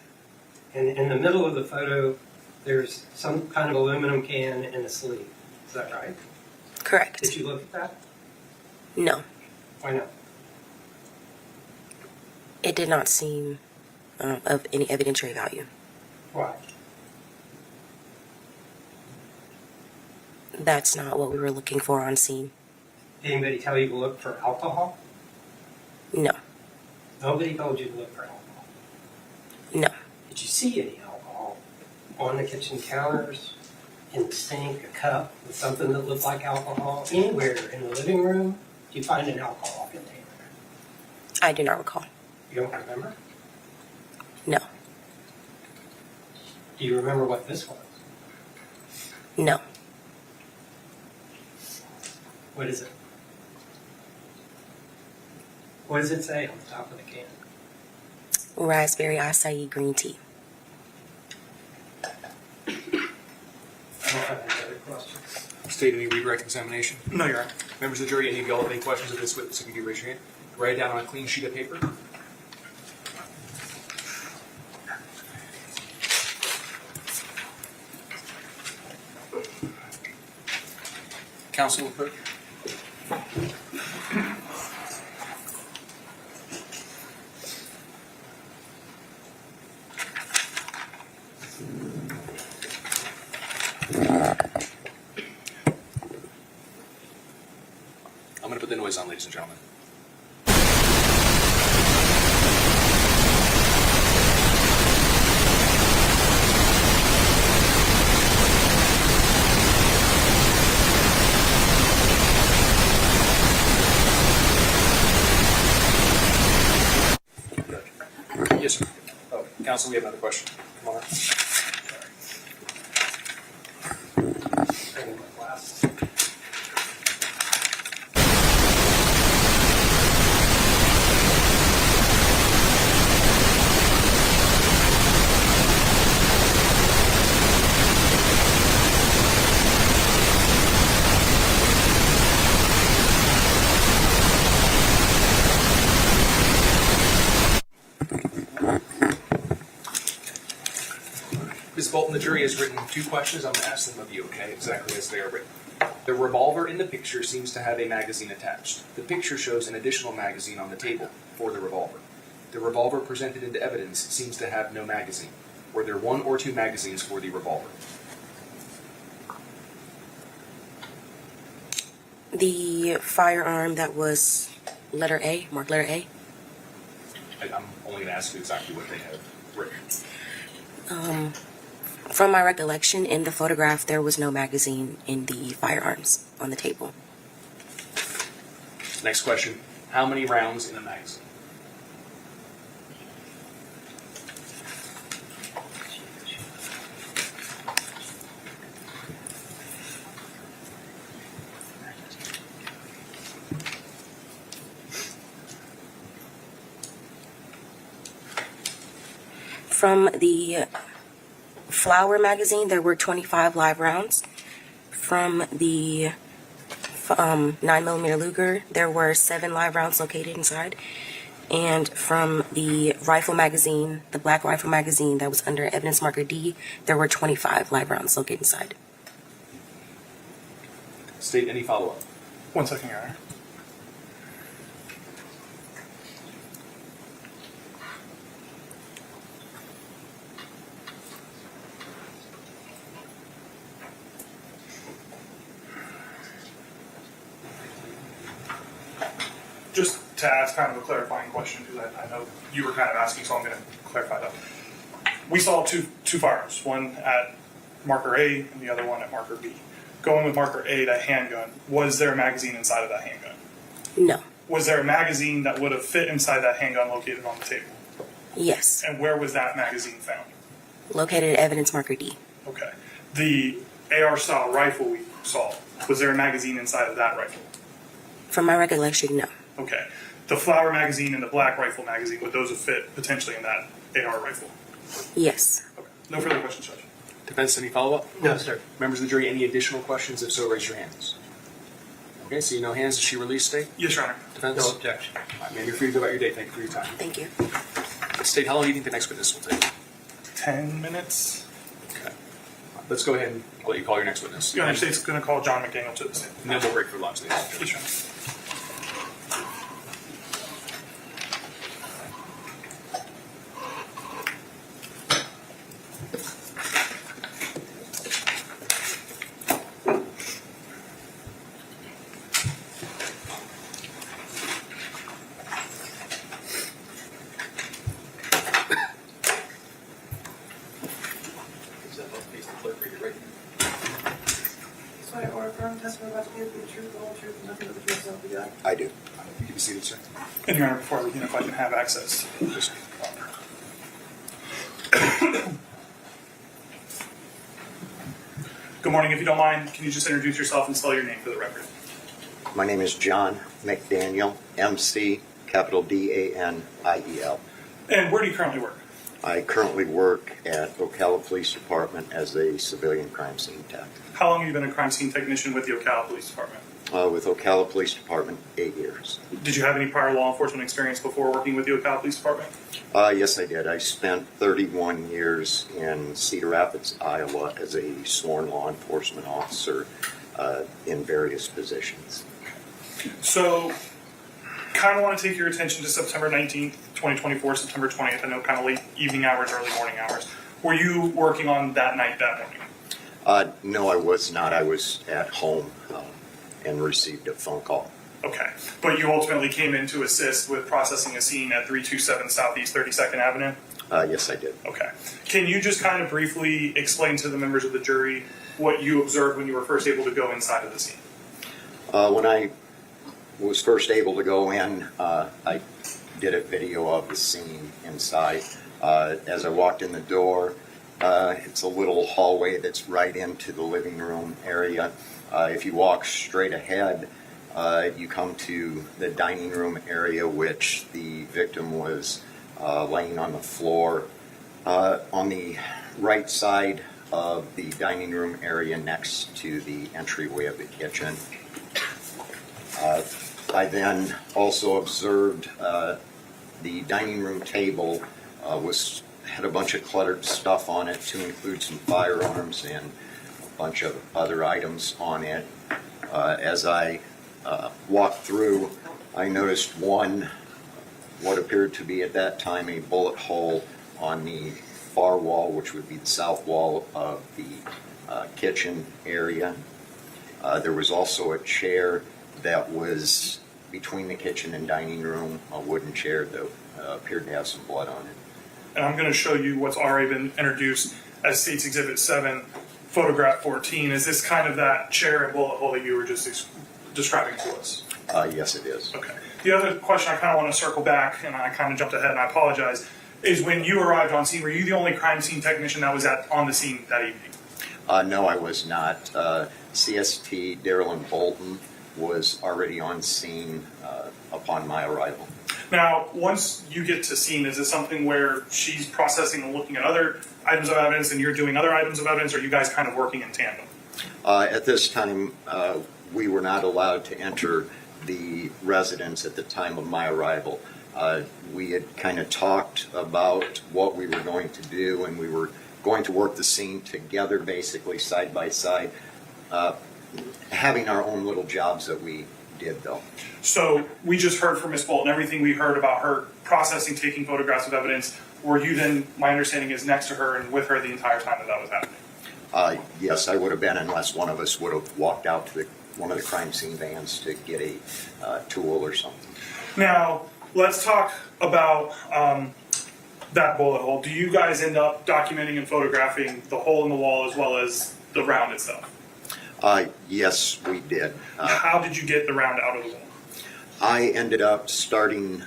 And in the middle of the photo, there's some kind of aluminum can and a sleeve. Is that right? Correct. Did you look at that? No. Why not? It did not seem of any evidentiary value. Why? That's not what we were looking for on scene. Did anybody tell you to look for alcohol? No. Nobody told you to look for alcohol. No. Did you see any alcohol on the kitchen counters, in the sink, a cup, with something that looked like alcohol? Anywhere in the living room, did you find an alcohol container? I do not recall. You don't remember? No. Do you remember what this was? No. What is it? What does it say on the top of the can? Raspberry acai green tea. I don't have any other questions. State any redirect examination? No, Your Honor. Members of the jury, any of y'all have any questions of this witness? If you can raise your hand. Write it down on a clean sheet of paper. Counsel, clerk. I'm going to put the noise on, ladies and gentlemen. Counsel, we have another question. Come on. Ms. Bolton, the jury has written 2 questions. I'm going to ask them of you, okay, exactly as they are written. The revolver in the picture seems to have a magazine attached. The picture shows an additional magazine on the table for the revolver. The revolver presented into evidence seems to have no magazine. Were there 1 or 2 magazines for the revolver? The firearm that was letter A, marked letter A. I'm only going to ask you exactly what they have written. From my recollection, in the photograph, there was no magazine in the firearms on the table. Next question. How many rounds in a magazine? From the flower magazine, there were 25 live rounds. From the 9mm Luger, there were 7 live rounds located inside. And from the rifle magazine, the black rifle magazine that was under evidence marker D, there were 25 live rounds located inside. State any follow-up. 1 second, Your Honor. Just to ask kind of a clarifying question, because I know you were kind of asking, so I'm going to clarify that. We saw two firearms, one at marker A and the other one at marker B. Going with marker A, that handgun, was there a magazine inside of that handgun? No. Was there a magazine that would have fit inside that handgun located on the table? Yes. And where was that magazine found? Located at evidence marker D. Okay. The AR-style rifle we saw, was there a magazine inside of that rifle? From my recollection, no. Okay. The flower magazine and the black rifle magazine, would those have fit potentially in that AR rifle? Yes. Okay. No further questions, Judge. Defense, any follow-up? No, sir. Members of the jury, any additional questions? If so, raise your hands. Okay, see no hands. Is she released, State? Yes, Your Honor. Defense? No objection. All right, ma'am, you're free to go about your day. Thank you for your time. Thank you. State, how long do you think the next witness will take? 10 minutes. Okay. Let's go ahead and I'll let you call your next witness. Your Honor, State's going to call John McDaniel to the stand. And then we'll break for lunch. Ladies and gentlemen. Yes, Your Honor. I do. You can be seated, sir. And Your Honor, before I begin, if I can have access. Yes. Good morning. If you don't mind, can you just introduce yourself and spell your name for the record? My name is John McDaniel, MC, capital DANIEL. And where do you currently work? I currently work at Ocala Police Department as a civilian crime scene tech. How long have you been a crime scene technician with the Ocala Police Department? With Ocala Police Department, 8 years. Did you have any prior law enforcement experience before working with the Ocala Police Department? Yes, I did. I spent 31 years in Cedar Rapids, Iowa as a sworn law enforcement officer in various positions. So, kind of want to take your attention to September 19th, 2024, September 20th. I know kind of late evening hours, early morning hours. Were you working on that night, that morning? No, I was not. I was at home and received a phone call. Okay. But you ultimately came in to assist with processing a scene at 327 Southeast 32nd Avenue? Yes, I did. Okay. Can you just kind of briefly explain to the members of the jury what you observed when you were first able to go inside of the scene? When I was first able to go in, I did a video of the scene inside. As I walked in the door, it's a little hallway that's right into the living room area. If you walk straight ahead, you come to the dining room area, which the victim was laying on the floor. On the right side of the dining room area next to the entryway of the kitchen. I then also observed the dining room table had a bunch of cluttered stuff on it, to include some firearms and a bunch of other items on it. As I walked through, I noticed what appeared to be at that time a bullet hole on the far wall, which would be the south wall of the kitchen area. There was also a chair that was between the kitchen and dining room, a wooden chair that appeared to have some blood on it. And I'm going to show you what's already been introduced as State's Exhibit 7, Photograph 14. Is this kind of that chair and bullet hole that you were just describing to us? Yes, it is. Okay. The other question I kind of want to circle back, and I kind of jumped ahead and I apologize, is when you arrived on scene, were you the only crime scene technician that was on the scene that evening? No, I was not. CST Darylyn Bolton was already on scene upon my arrival. Now, once you get to scene, is it something where she's processing and looking at other items of evidence and you're doing other items of evidence, or are you guys kind of working in tandem? At this time, we were not allowed to enter the residence at the time of my arrival. We had kind of talked about what we were going to do, and we were going to work the scene together, basically side by side, having our own little jobs that we did, though. So we just heard from Ms. Bolton, everything we heard about her processing, taking photographs of evidence. Were you then, my understanding is, next to her and with her the entire time that was happening? Yes, I would have been, unless one of us would have walked out to one of the crime scene vans to get a tool or something. Now, let's talk about that bullet hole. Do you guys end up documenting and photographing the hole in the wall as well as the round itself? Yes, we did. How did you get the round out of the wall? I ended up starting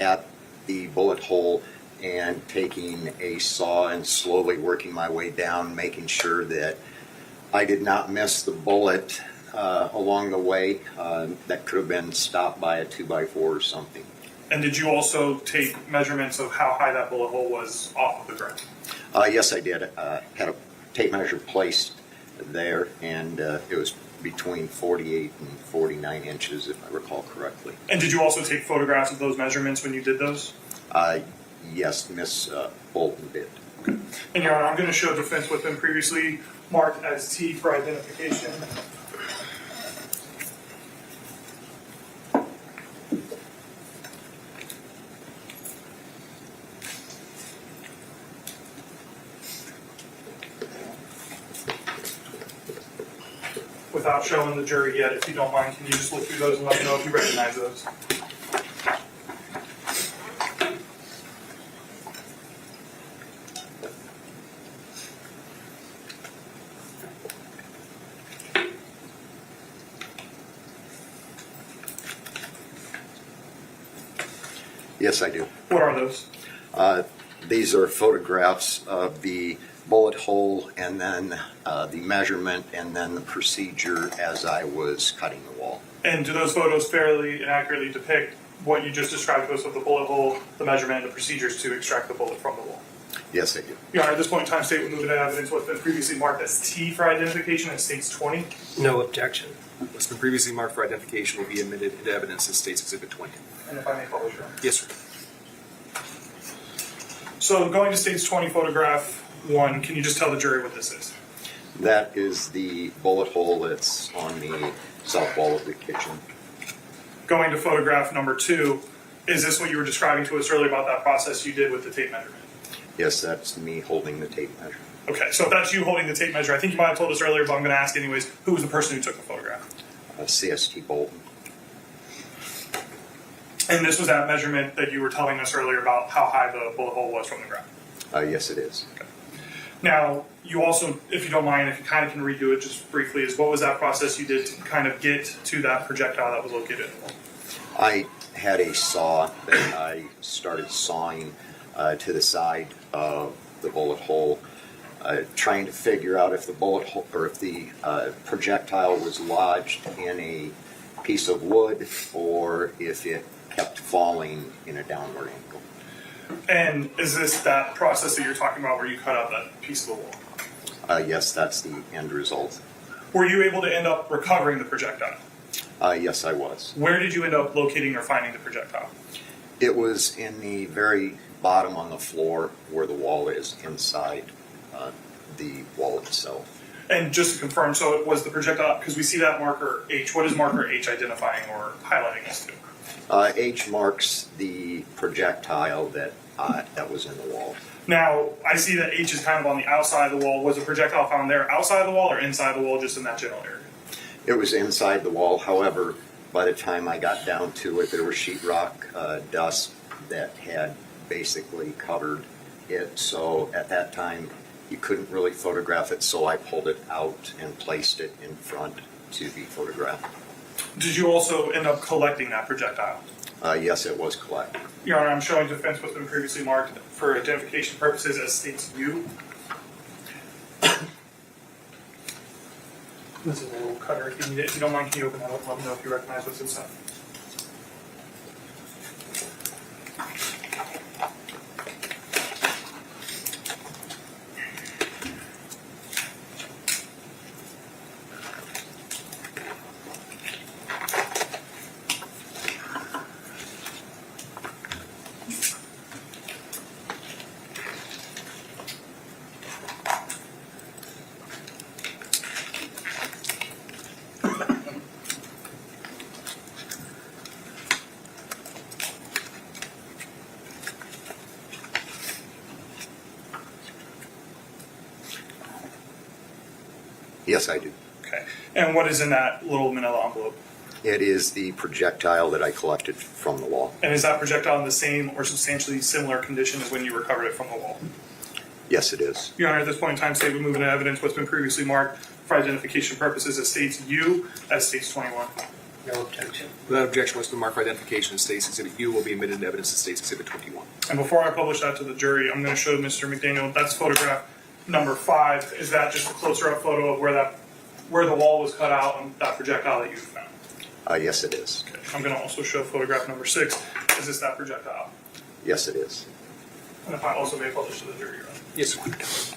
at the bullet hole and taking a saw and slowly working my way down, making sure that I did not miss the bullet along the way. That could have been stopped by a 2x4 or something. And did you also take measurements of how high that bullet hole was off of the ground? Yes, I did. Had a tape measure placed there, and it was between 48 and 49 inches, if I recall correctly. And did you also take photographs of those measurements when you did those? Yes, Miss Bolton did. Okay. And Your Honor, I'm going to show defense what's been previously marked as T for identification. Without showing the jury yet, if you don't mind, can you just look through those and let me know if you recognize those? Yes, I do. What are those? These are photographs of the bullet hole, and then the measurement, and then the procedure as I was cutting the wall. And do those photos fairly and accurately depict what you just described to us of the bullet hole, the measurement, and the procedures to extract the bullet from the wall? Yes, I do. Your Honor, at this point in time, State will move into evidence what's been previously marked as T for identification and State's 20. No objection. What's been previously marked for identification will be admitted into evidence as State's Exhibit 20. And if I may publish, Your Honor. Yes, sir. So going to State's 20, photograph 1, can you just tell the jury what this is? That is the bullet hole that's on the south wall of the kitchen. Going to photograph number 2, is this what you were describing to us earlier about that process you did with the tape measurement? Yes, that's me holding the tape measure. Okay, so if that's you holding the tape measure, I think you might have told us earlier, but I'm going to ask anyways, who was the person who took the photograph? CST Bolton. And this was that measurement that you were telling us earlier about how high the bullet hole was from the ground? Yes, it is. Okay. Now, you also, if you don't mind, if you kind of can redo it just briefly, is what was that process you did to kind of get to that projectile that was located in the wall? I had a saw that I started sawing to the side of the bullet hole, trying to figure out if the bullet hole or if the projectile was lodged in a piece of wood or if it kept falling in a downward angle. And is this that process that you're talking about where you cut out that piece of the wall? Yes, that's the end result. Were you able to end up recovering the projectile? Yes, I was. Where did you end up locating or finding the projectile? It was in the very bottom on the floor where the wall is, inside the wall itself. And just to confirm, so it was the projectile, because we see that marker H. What is marker H identifying or highlighting this to? H marks the projectile that was in the wall. Now, I see that H is kind of on the outside of the wall. Was the projectile found there outside the wall or inside the wall, just in that general area? It was inside the wall. However, by the time I got down to it, there was sheetrock dust that had basically covered it. So at that time, you couldn't really photograph it. So I pulled it out and placed it in front to be photographed. Did you also end up collecting that projectile? Yes, it was collected. Your Honor, I'm showing defense what's been previously marked for identification purposes as states U. This is a little cutter. If you need it, if you don't mind, can you open that up? Let me know if you recognize what's inside. Yes, I do. Okay. And what is in that little manila envelope? It is the projectile that I collected from the wall. And is that projectile in the same or substantially similar condition as when you recovered it from the wall? Yes, it is. Your Honor, at this point in time, state we move into evidence what's been previously marked for identification purposes as states U as states 21. No objection. Without objection, what's been marked for identification as states exhibit U will be admitted into evidence as states exhibit 21. And before I publish that to the jury, I'm going to show Mr. McDaniel, that's photograph number 5. Is that just a closer up photo of where the wall was cut out and that projectile that you found? Yes, it is. Okay. I'm going to also show photograph number 6. Is this that projectile? Yes, it is. And if I also may publish to the jury, Your Honor. Yes, sir.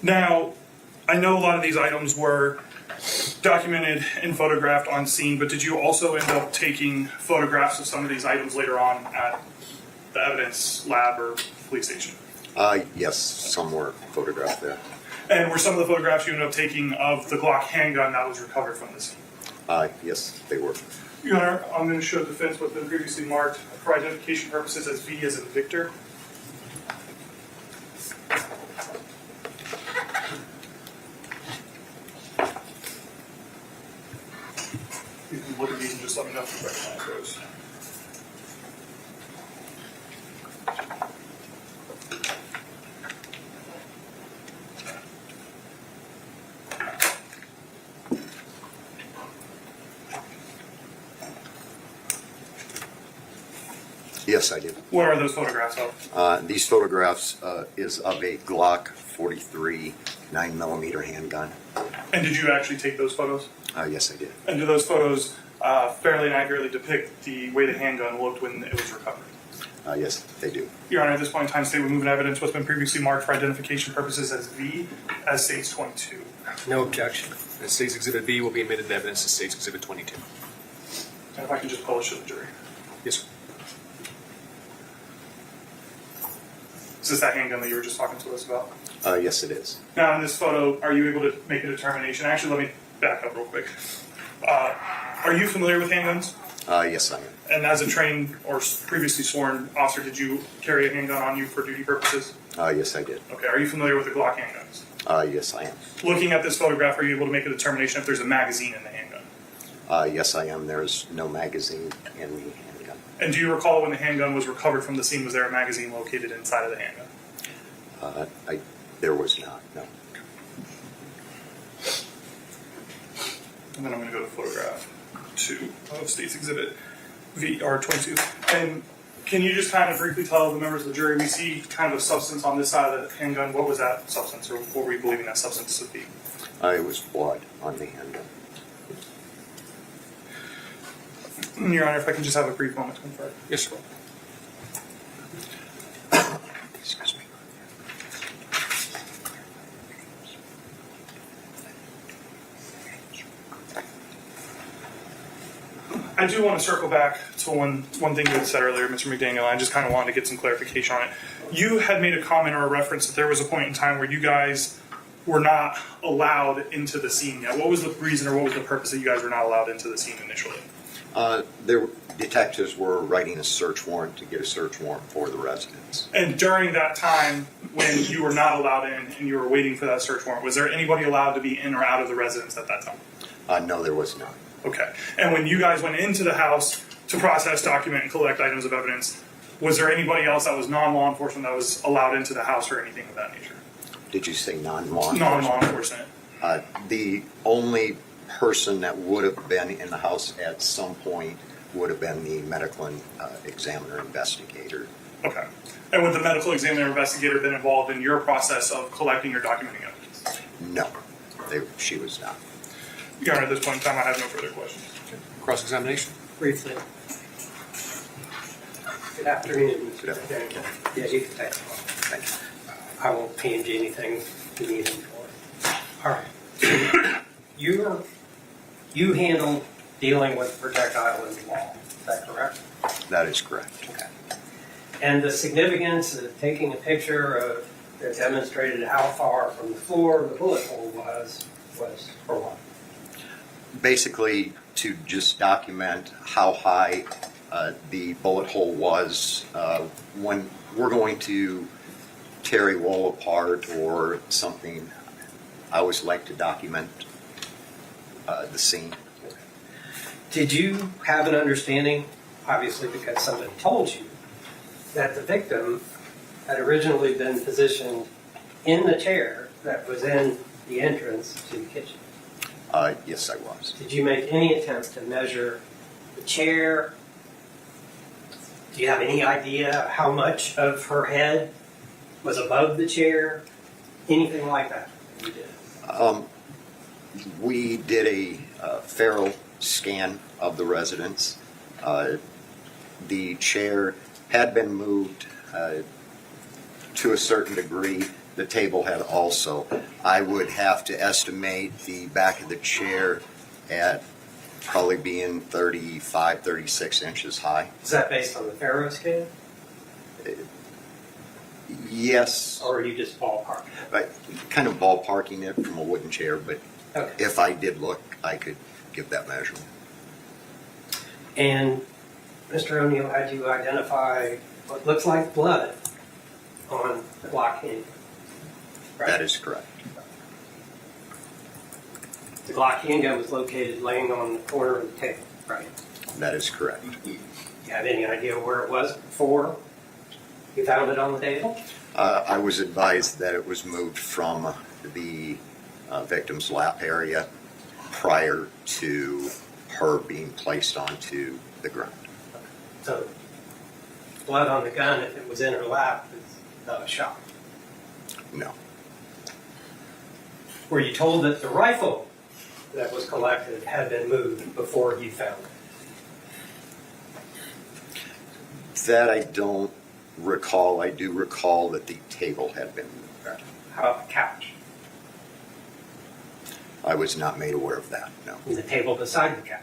Now, I know a lot of these items were documented and photographed on scene, but did you also end up taking photographs of some of these items later on at the evidence lab or police station? Yes, some were photographed there. And were some of the photographs you ended up taking of the Glock handgun that was recovered from the scene? Yes, they were. Your Honor, I'm going to show defense what's been previously marked for identification purposes as V as in Victor. You can look at these and just let me know if you recognize those. Yes, I do. What are those photographs of? These photographs is of a Glock 43 9mm handgun. And did you actually take those photos? Yes, I did. And do those photos fairly and accurately depict the way the handgun looked when it was recovered? Yes, they do. Your Honor, at this point in time, state we move in evidence what's been previously marked for identification purposes as V, as states 22. No objection. As states exhibit V will be admitted into evidence as states exhibit 22. And if I can just publish to the jury. Yes, sir. Is this that handgun that you were just talking to us about? Yes, it is. Now, in this photo, are you able to make a determination? Actually, let me back up real quick. Are you familiar with handguns? Yes, I am. And as a trained or previously sworn officer, did you carry a handgun on you for duty purposes? Yes, I did. Okay, are you familiar with the Glock handguns? Yes, I am. Looking at this photograph, are you able to make a determination if there's a magazine in the handgun? Yes, I am. There's no magazine in the handgun. And do you recall when the handgun was recovered from the scene, was there a magazine located inside of the handgun? There was not, no. And then I'm going to go to photograph 2 of State's Exhibit VR22. And can you just kind of briefly tell the members of the jury, we see kind of a substance on this side of the handgun. What was that substance, or what were you believing that substance to be? It was blood on the handgun. Your Honor, if I can just have a brief moment to confer. Yes, sir. Excuse me. I do want to circle back to one thing you had said earlier, Mr. McDaniel. I just kind of wanted to get some clarification on it. You had made a comment or a reference that there was a point in time where you guys were not allowed into the scene yet. What was the reason or what was the purpose that you guys were not allowed into the scene initially? Detectives were writing a search warrant to get a search warrant for the residence. And during that time, when you were not allowed in and you were waiting for that search warrant, was there anybody allowed to be in or out of the residence at that time? No, there was not. Okay. And when you guys went into the house to process, document, and collect items of evidence, was there anybody else that was non-law enforcement that was allowed into the house or anything of that nature? Did you say non-law enforcement? Non-law enforcement. The only person that would have been in the house at some point would have been the medical examiner investigator. Okay. And would the medical examiner investigator been involved in your process of collecting or documenting evidence? No, she was not. Your Honor, at this point in time, I have no further questions. Cross-examination? Briefly. Good afternoon. Good afternoon. Yeah, you can take it. Thank you. I won't PMG anything you need him for. All right. You handle dealing with projectile in law. Is that correct? That is correct. Okay. And the significance of taking a picture that demonstrated how far from the floor the bullet hole was for what? Basically, to just document how high the bullet hole was when we're going to tear a wall apart or something. I always like to document the scene. Did you have an understanding, obviously because somebody told you, that the victim had originally been positioned in the chair that was in the entrance to the kitchen? Yes, I was. Did you make any attempt to measure the chair? Do you have any idea how much of her head was above the chair? Anything like that? You did. We did a feral scan of the residence. The chair had been moved to a certain degree. The table had also. I would have to estimate the back of the chair at probably being 35, 36 inches high. Is that based on the Faro scale? Yes. Or are you just ballparking? Kind of ballparking it from a wooden chair, but okay. If I did look, I could give that measurement. And Mr. O'Neill had you identify what looks like blood on the Glock handgun. Right? That is correct. The Glock handgun was located laying on the corner of the table, right? That is correct. You have any idea where it was before you found it on the table? I was advised that it was moved from the victim's lap area prior to her being placed onto the ground. So, blood on the gun, if it was in her lap, is not a shock. No. Were you told that the rifle that was collected had been moved before you found it? That I don't recall. I do recall that the table had been moved. How about the couch? I was not made aware of that, no. And the table beside the couch?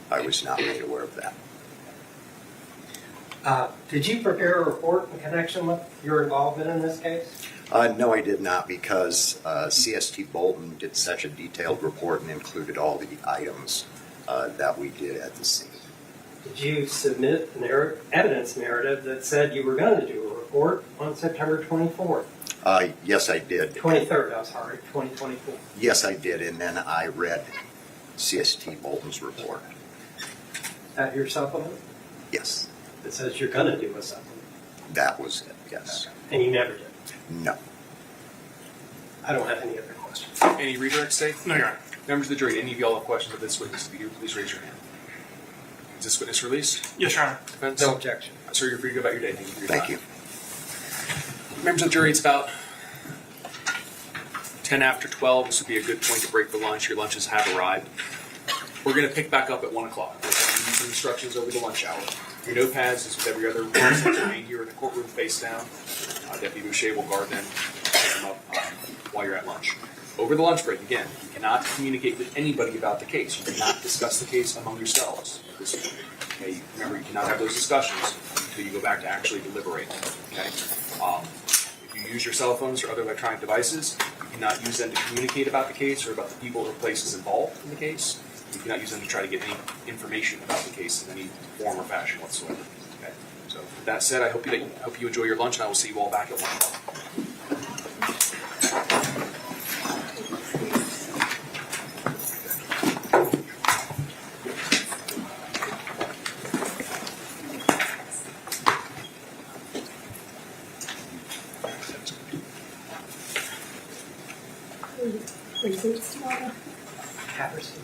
I was not made aware of that. Did you prepare a report in connection with your involvement in this case? No, I did not, because CST Bolton did such a detailed report and included all the items that we did at the scene. Did you submit an evidence narrative that said you were going to do a report on September 24th? Yes, I did. 23rd, I'm sorry, 2024. Yes, I did, and then I read CST Bolton's report. At your supplement? Yes. It says you're going to do a supplement. That was it, yes. And you never did? No. I don't have any other questions. Any redirects, Dave? No, Your Honor. Members of the jury, any of y'all have questions of this witness? If you do, please raise your hand. Is this witness released? Yes, Your Honor. Defense? No objection. Sir, you're free to go about your day. Thank you for your Thank time. you. Members of the jury, it's about 10 after 12. This would be a good point to break for lunch. Your lunches have arrived. We're going to pick back up at 1 o'clock. We'll give you some instructions over the lunch hour. Your notepads, as with every other witness, remain here in the courtroom face down. Deputy Boucher will guard them, pick them up while you're at lunch. Over the lunch break, again, you cannot communicate with anybody about the case. You cannot discuss the case among yourselves. Okay, remember, you cannot have those discussions until you go back to actually deliberate. Okay. If you use your cell phones or other electronic devices, you cannot use them to communicate about the case or about the people or places involved in the case. You cannot use them to try to get any information about the case in any form or fashion whatsoever. Okay. So, with that said, I hope you enjoy your lunch, and I will see you all back at 1 o'clock. Patterson.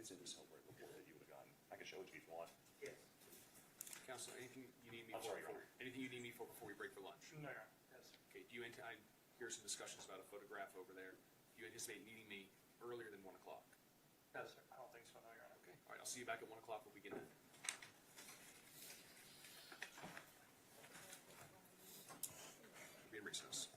It's in the cell right before that you would have gotten. I can show it to you if you want. Yes. Counselor, anything you need me I'm sorry, Your Honor. Anything you need me for before we break for lunch? No, Your Honor. Okay. Do you I hear some discussions about a photograph over there? Do you anticipate meeting me earlier than 1 o'clock? No, sir. I don't think so, no, Your Honor. Okay. All right. I'll see you back at 1 o'clock when we get in. We'll be in recess.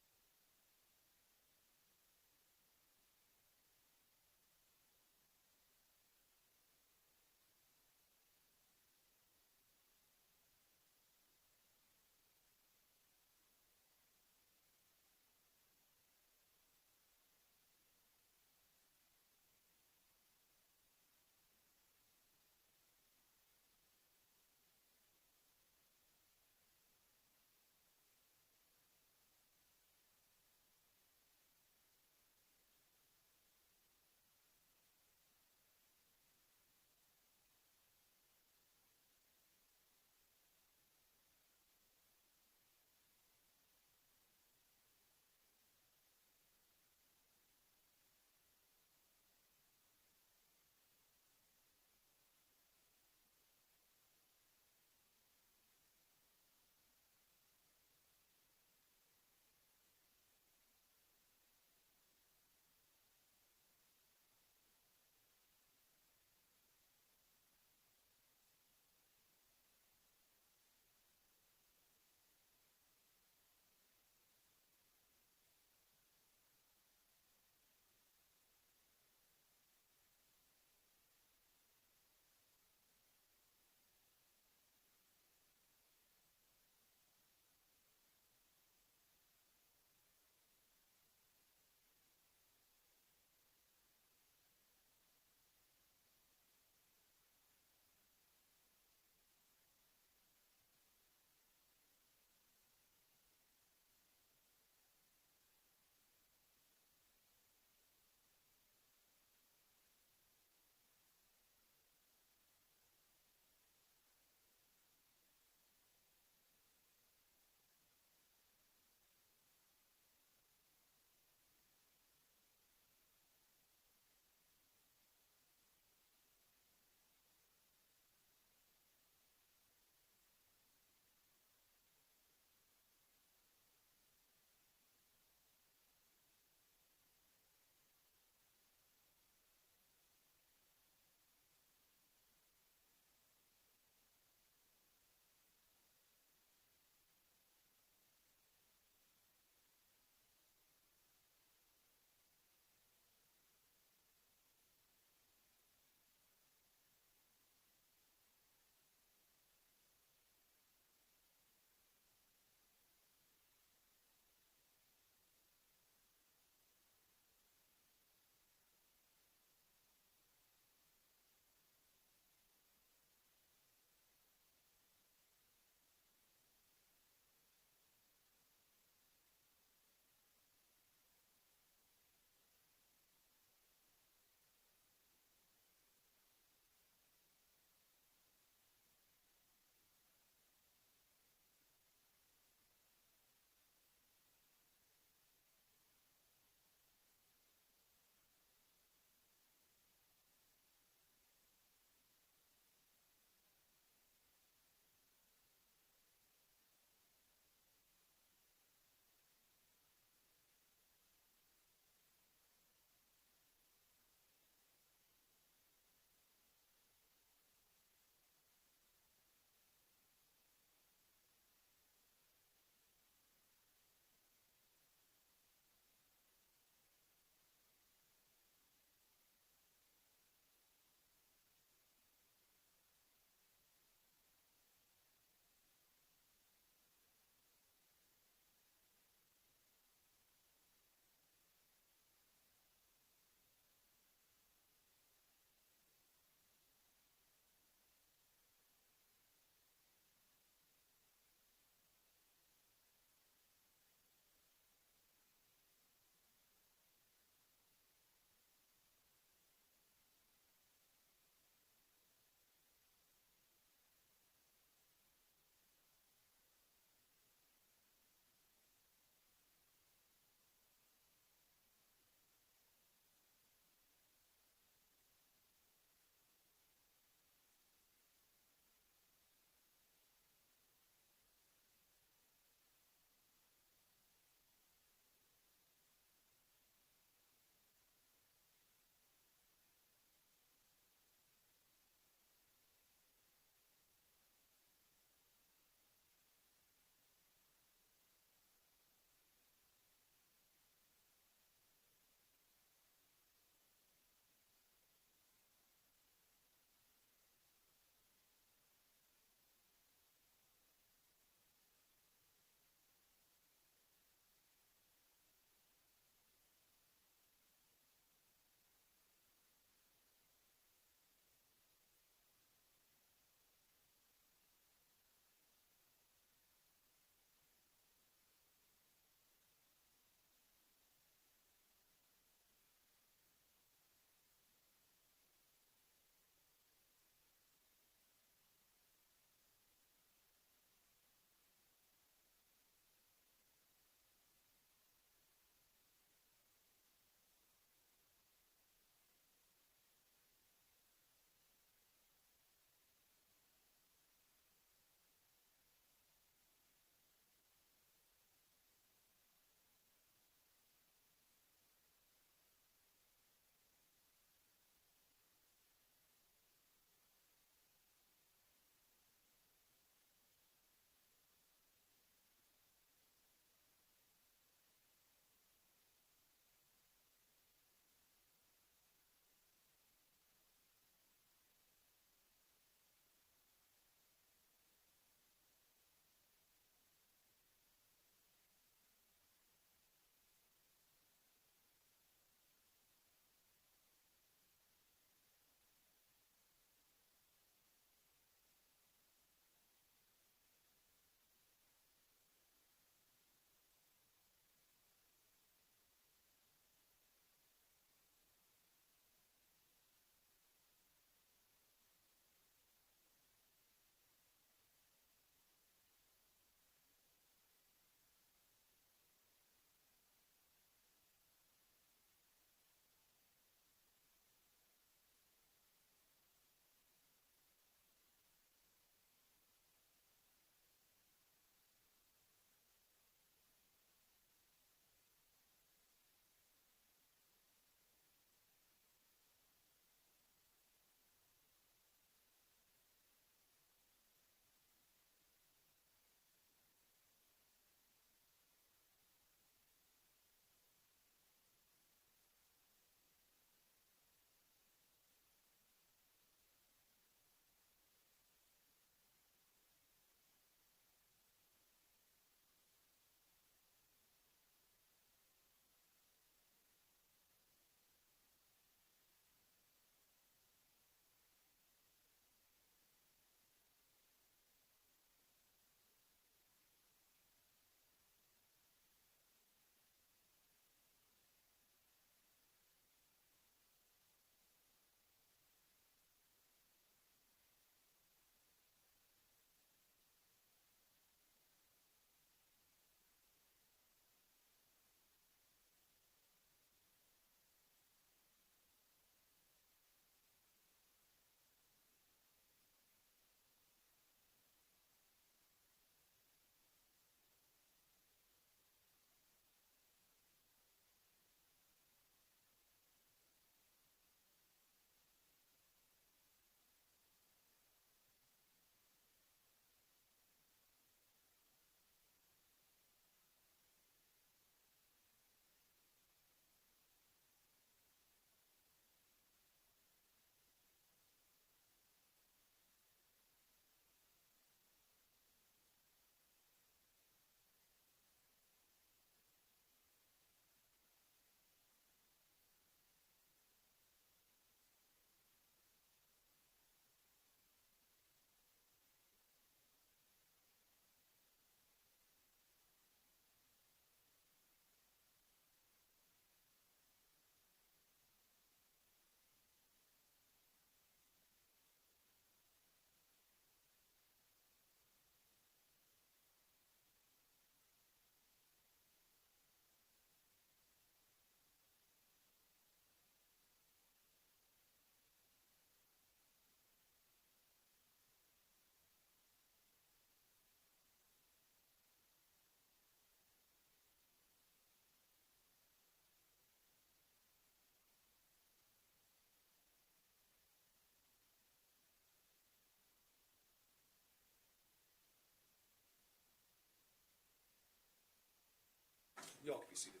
Y'all can be seated.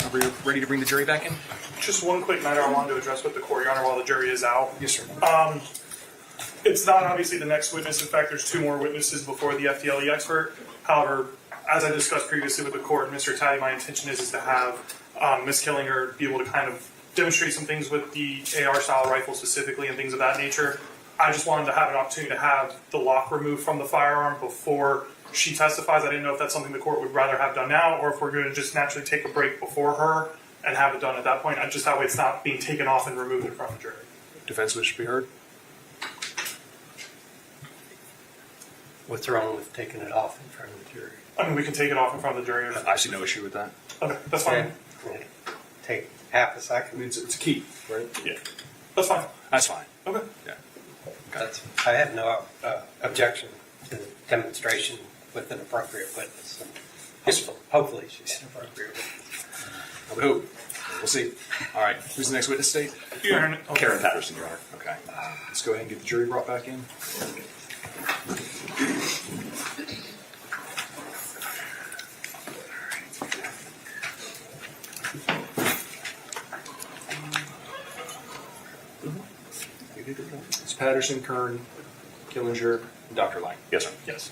Are we ready to bring the jury back in? Just one quick matter I wanted to address with the court, Your Honor, while the jury is out. Yes, sir. It's not obviously the next witness. In fact, there's two more witnesses before the FDLE expert. However, as I discussed previously with the court, Mr. Taddy, my intention is to have Ms. Killinger be able to kind of demonstrate some things with the AR-style rifle specifically and things of that nature. I just wanted to have an opportunity to have the lock removed from the firearm before she testifies. I didn't know if that's something the court would rather have done now, or if we're going to just naturally take a break before her and have it done at that point. Just that way it's not being taken off and removed in front of the jury. Defense wish to be heard? What's wrong with taking it off in front of the jury? I mean, we can take it off in front of the jury. I see no issue with that. Okay, that's fine. Yeah. Take half a second. I mean, it's a key, right? Yeah. That's fine. That's fine. Okay. Yeah. I have no objection to the demonstration with an appropriate witness. Hopefully she's an appropriate witness. I would hope. We'll see. All right. Who's the next witness state? Karen Patterson, Your Honor. Okay. Let's go ahead and get the jury brought back in. It's Patterson, Kern, Killinger, and Dr. Lang. Yes, sir. Yes.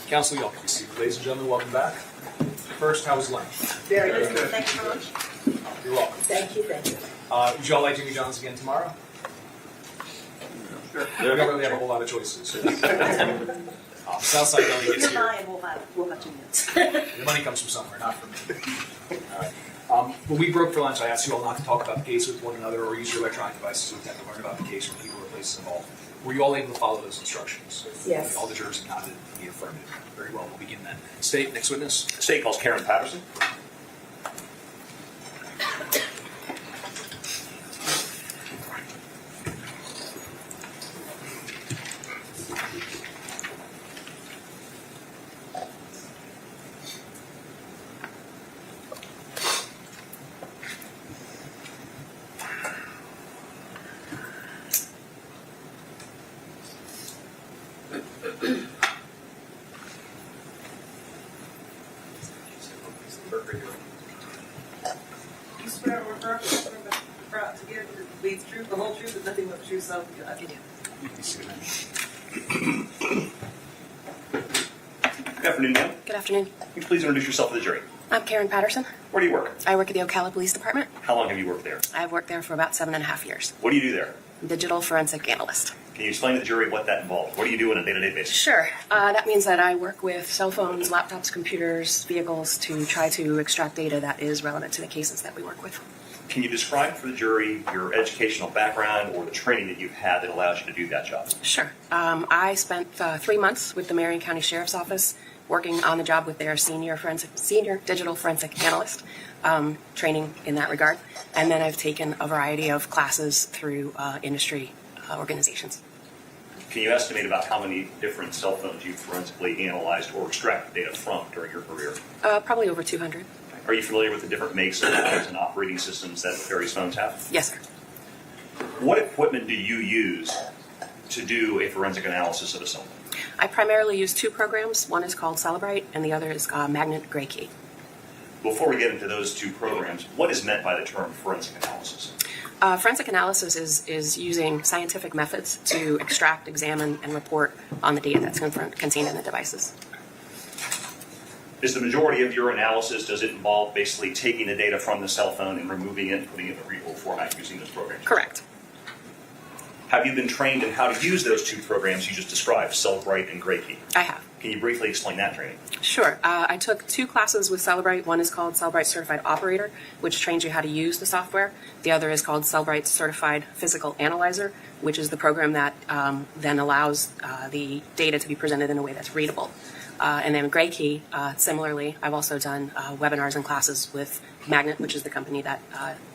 Counsel, y'all can be seated. Ladies and gentlemen, welcome back. First, how was lunch? Very good. Thank you very much. You're welcome. Thank you, thank you. Would y'all like Jimmy John's again tomorrow? Sure. We don't really have a whole lot of choices. Southside only gets You're here. mine, we'll have 2 minutes. The money comes from somewhere, not from me. All right. When we broke for lunch, I asked you all not to talk about the case with one another or use your electronic devices to attempt to learn about the case from people or places involved. Were you all able to follow those instructions? Yes. All the jurors have nodded in the affirmative. Very well. We'll begin then. State, next witness. State calls Karen Patterson. You swear or affirm to give the leads truth, the whole truth, and nothing but the truth, so I can do. Good afternoon, ma'am. Good afternoon. Can you please introduce yourself to the jury? I'm Karen Patterson. Where do you work? I work at the Ocala Police Department. How long have you worked there? I've worked there for about 7.5 years. What do you do there? Digital forensic analyst. Can you explain to the jury what that involves? What do you do on a day-to-day basis? Sure. That means that I work with cell phones, laptops, computers, vehicles to try to extract data that is relevant to the cases that we work with. Can you describe for the jury your educational background or the training that you've had that allows you to do that job? Sure. I spent 3 months with the Marion County Sheriff's Office working on the job with their senior digital forensic analyst, training in that regard. And then I've taken a variety of classes through industry organizations. Can you estimate about how many different cell phones you've forensically analyzed or extracted data from during your career? Probably over 200. Are you familiar with the different makes of phones and operating systems that various phones have? Yes, sir. What equipment do you use to do a forensic analysis of a cell phone? I primarily use 2 programs. One is called Celebrite, and the other is Magnet Gray Key. Before we get into those 2 programs, what is meant by the term forensic analysis? Forensic analysis is using scientific methods to extract, examine, and report on the data that's contained in the devices. Is the majority of your analysis, does it involve basically taking the data from the cell phone and removing it and putting it in a readable format using those programs? Correct. Have you been trained in how to use those 2 programs you just described, Celebrite and Gray Key? I have. Can Can you briefly explain that training? Sure. I took 2 classes with Celebrite. One is called Celebrite Certified Operator, which trains you how to use the software. The other is called Celebrite Certified Physical Analyzer, which is the program that then allows the data to be presented in a way that's readable. And then Gray Key, similarly, I've also done webinars and classes with Magnet, which is the company that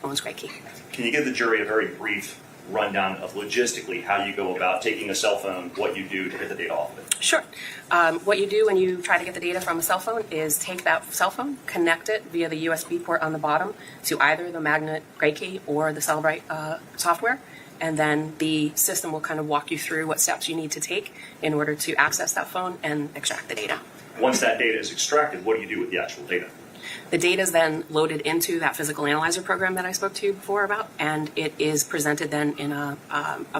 owns Gray Key. Can you give the jury a very brief rundown of logistically how you go about taking a cell phone, what you do to get the data off of it? Sure. What you do when you try to get the data from a cell phone is take that cell phone, connect it via the USB port on the bottom to either the Magnet Gray Key or the Celebrite software, and then the system will kind of walk you through what steps you need to take in order to access that phone and extract the data. Once that data is extracted, what do you do with the actual data? The data is then loaded into that physical analyzer program that I spoke to you before about, and it is presented then in a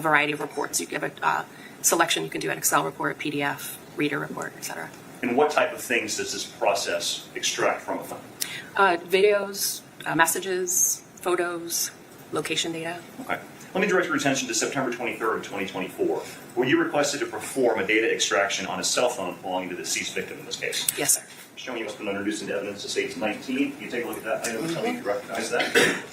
variety of reports. You give a selection, you can do an Excel report, PDF, reader report, etc. And what type of things does this process extract from a phone? Videos, messages, photos, location data. Okay. Let me direct your attention to September 23rd of 2024, where you requested to perform a data extraction on a cell phone belonging to the deceased victim in this case. Yes, sir. Showing you what's been introduced into evidence to say it's 19. Can you take a look at that item and tell me if you recognize that?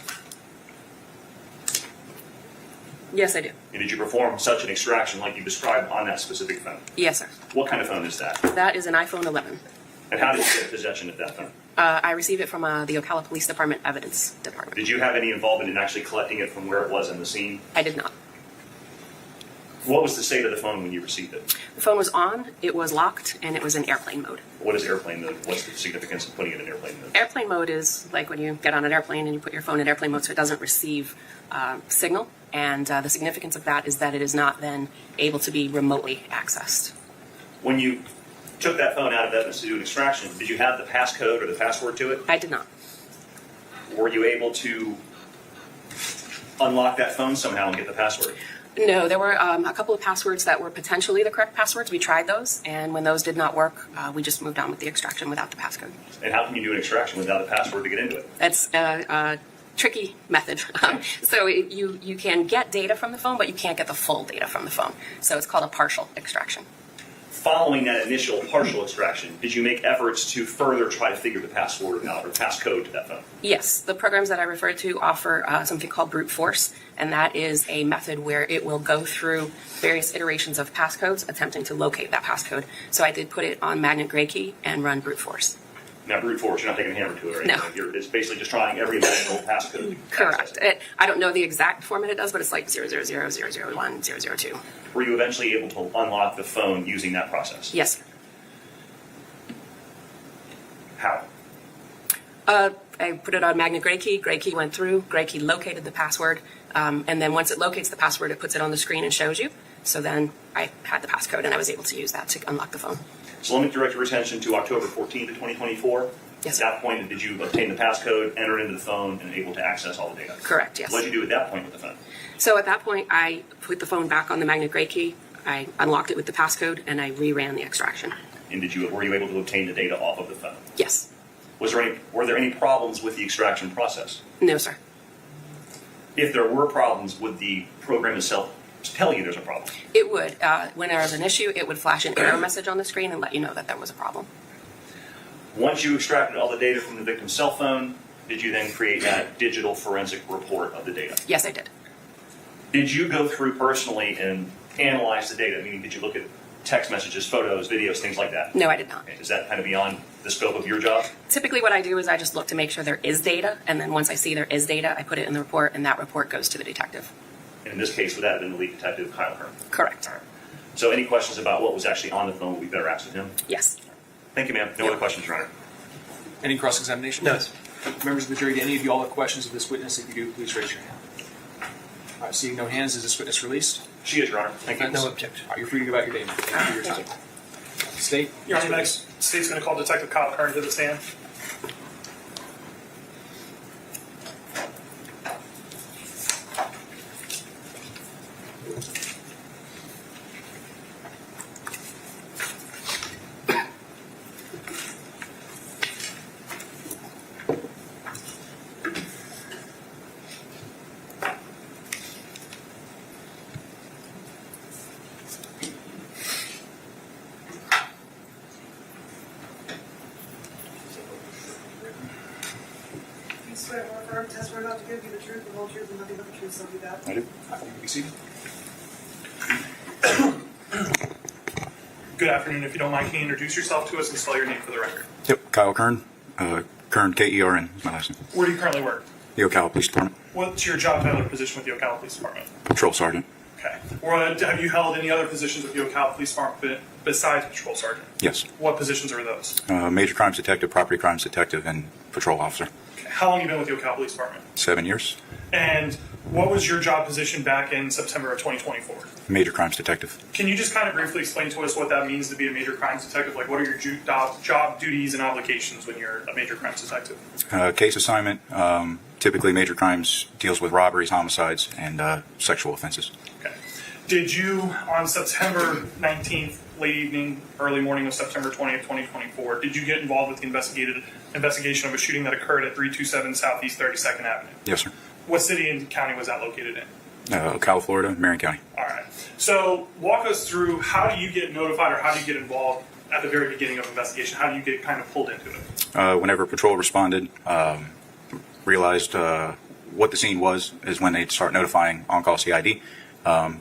Yes, I do. And did you perform such an extraction like you described on that specific phone? Yes, sir. What kind of phone is that? That is an iPhone 11. And how did you get possession of that phone? I received it from the Ocala Police Department Evidence Department. Did you have any involvement in actually collecting it from where it was on the scene? I did not. What was the state of the phone when you received it? The phone was on, it was locked, and it was in airplane mode. What is airplane mode? What's the significance of putting it in airplane mode? Airplane mode is like when you get on an airplane and you put your phone in airplane mode so it doesn't receive signal. And the significance of that is that it is not then able to be remotely accessed. When you took that phone out of evidence to do an extraction, did you have the passcode or the password to it? I did not. Were you able to unlock that phone somehow and get the password? No, there were a couple of passwords that were potentially the correct passwords. We tried those, and when those did not work, we just moved on with the extraction without the passcode. And how can you do an extraction without a password to get into it? That's a tricky method. So you can get data from the phone, but you can't get the full data from the phone. So it's called a partial extraction. Following that initial partial extraction, did you make efforts to further try to figure the password out or passcode to that phone? Yes, the programs that I referred to offer something called brute force, and that is a method where it will go through various iterations of passcodes attempting to locate that passcode. So I did put it on Magnet Gray Key and run brute force. Now, brute force, you're not taking a hammer to it or anything. No. It's basically just trying every imaginable passcode. Correct. I don't know the exact format it does, but it's like 0000001 002. Were you eventually able to unlock the phone using that process? Yes, sir. How? I put it on Magnet Gray Key. Gray Key went through. Gray Key located the password. And then once it locates the password, it puts it on the screen and shows you. So then I had the passcode, and I was able to use that to unlock the phone. So let me direct your attention to October 14th of 2024. Yes, at that point, did you obtain the passcode, enter it into the phone, and able to access all the data? Correct, yes. What did you do at that point with the phone? So at that point, I put the phone back on the Magnet Gray Key. I unlocked it with the passcode, and I reran the extraction. And were you able to obtain the data off of the phone? Yes. Were there any problems with the extraction process? No, sir. If there were problems, would the program itself tell you there's a problem? It would. When there was an issue, it would flash an error message on the screen and let you know that there was a problem. Once you extracted all the data from the victim's cell phone, did you then create that digital forensic report of the data? Yes, I did. Did you go through personally and analyze the data? Meaning, did you look at text messages, photos, videos, things like that? No, I did not. Is that kind of beyond the scope of your job? Typically what I do is I just look to make sure there is data, and then once I see there is data, I put it in the report, and that report goes to the detective. And in this case, would that have been the lead detective, Kyle Hearn? Correct. So any questions about what was actually on the phone would be better asked of him? Yes. Thank you, ma'am. No other questions, Your Honor. Any cross-examination? No. Members of the jury, do any of you all have questions of this witness? If you do, please raise your hand. All right, seeing no hands, is this witness released? She is, Your Honor. Thank you. No objection. All right, you're free to go about your day now. Thank you for your time. State. Your Honor, next, state's going to call Detective Kyle Hearn to the stand. give you the truth, the whole truth, and nothing but the truth, so be that? I do. You can be seated. Good afternoon. If you don't mind, can you introduce yourself to us and spell your name for the record? Yep, Kyle Kern. Kern, Kern is my last name. Where do you currently work? The Ocala Police Department. What's your job title or position with the Ocala Police Department? Patrol Sergeant. Okay. Have you held any other positions with the Ocala Police Department besides Patrol Sergeant? Yes. What positions are those? Major Crimes Detective, Property Crimes Detective, and Patrol Officer. Okay. How long have you been with the Ocala Police Department? 7 years. And what was your job position back in September of 2024? Major Crimes Detective. Can you just kind of briefly explain to us what that means to be a major crimes detective? Like, what are your job duties and obligations when you're a major crimes detective? Case assignment. Typically, major crimes deals with robberies, homicides, and sexual offenses. Okay. Did you, on September 19th, late evening, early morning of September 20th, 2024, did you get involved with the investigation of a shooting that occurred at 327 Southeast 32nd Avenue? Yes, sir. What city and county was that located in? Ocala, Florida, Marion County. All right. So walk us through, how do you get notified or how do you get involved at the very beginning of an investigation? How do you get kind of pulled into it? Whenever patrol responded, realized what the scene was, is when they'd start notifying on-call CID.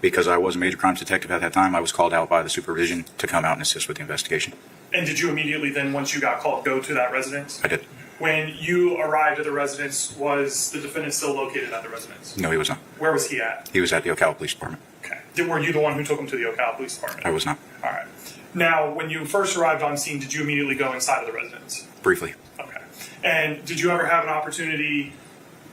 Because I was a major crimes detective at that time, I was called out by the supervision to come out and assist with the investigation. And did you immediately then, once you got called, go to that residence? I did. When you arrived at the residence, was the defendant still located at the residence? No, he was not. Where was he at? He was at the Ocala Police Department. Okay. Were you the one who took him to the Ocala Police Department? I was not. All right. Now, when you first arrived on scene, did you immediately go inside of the residence? Briefly. Okay. And did you ever have an opportunity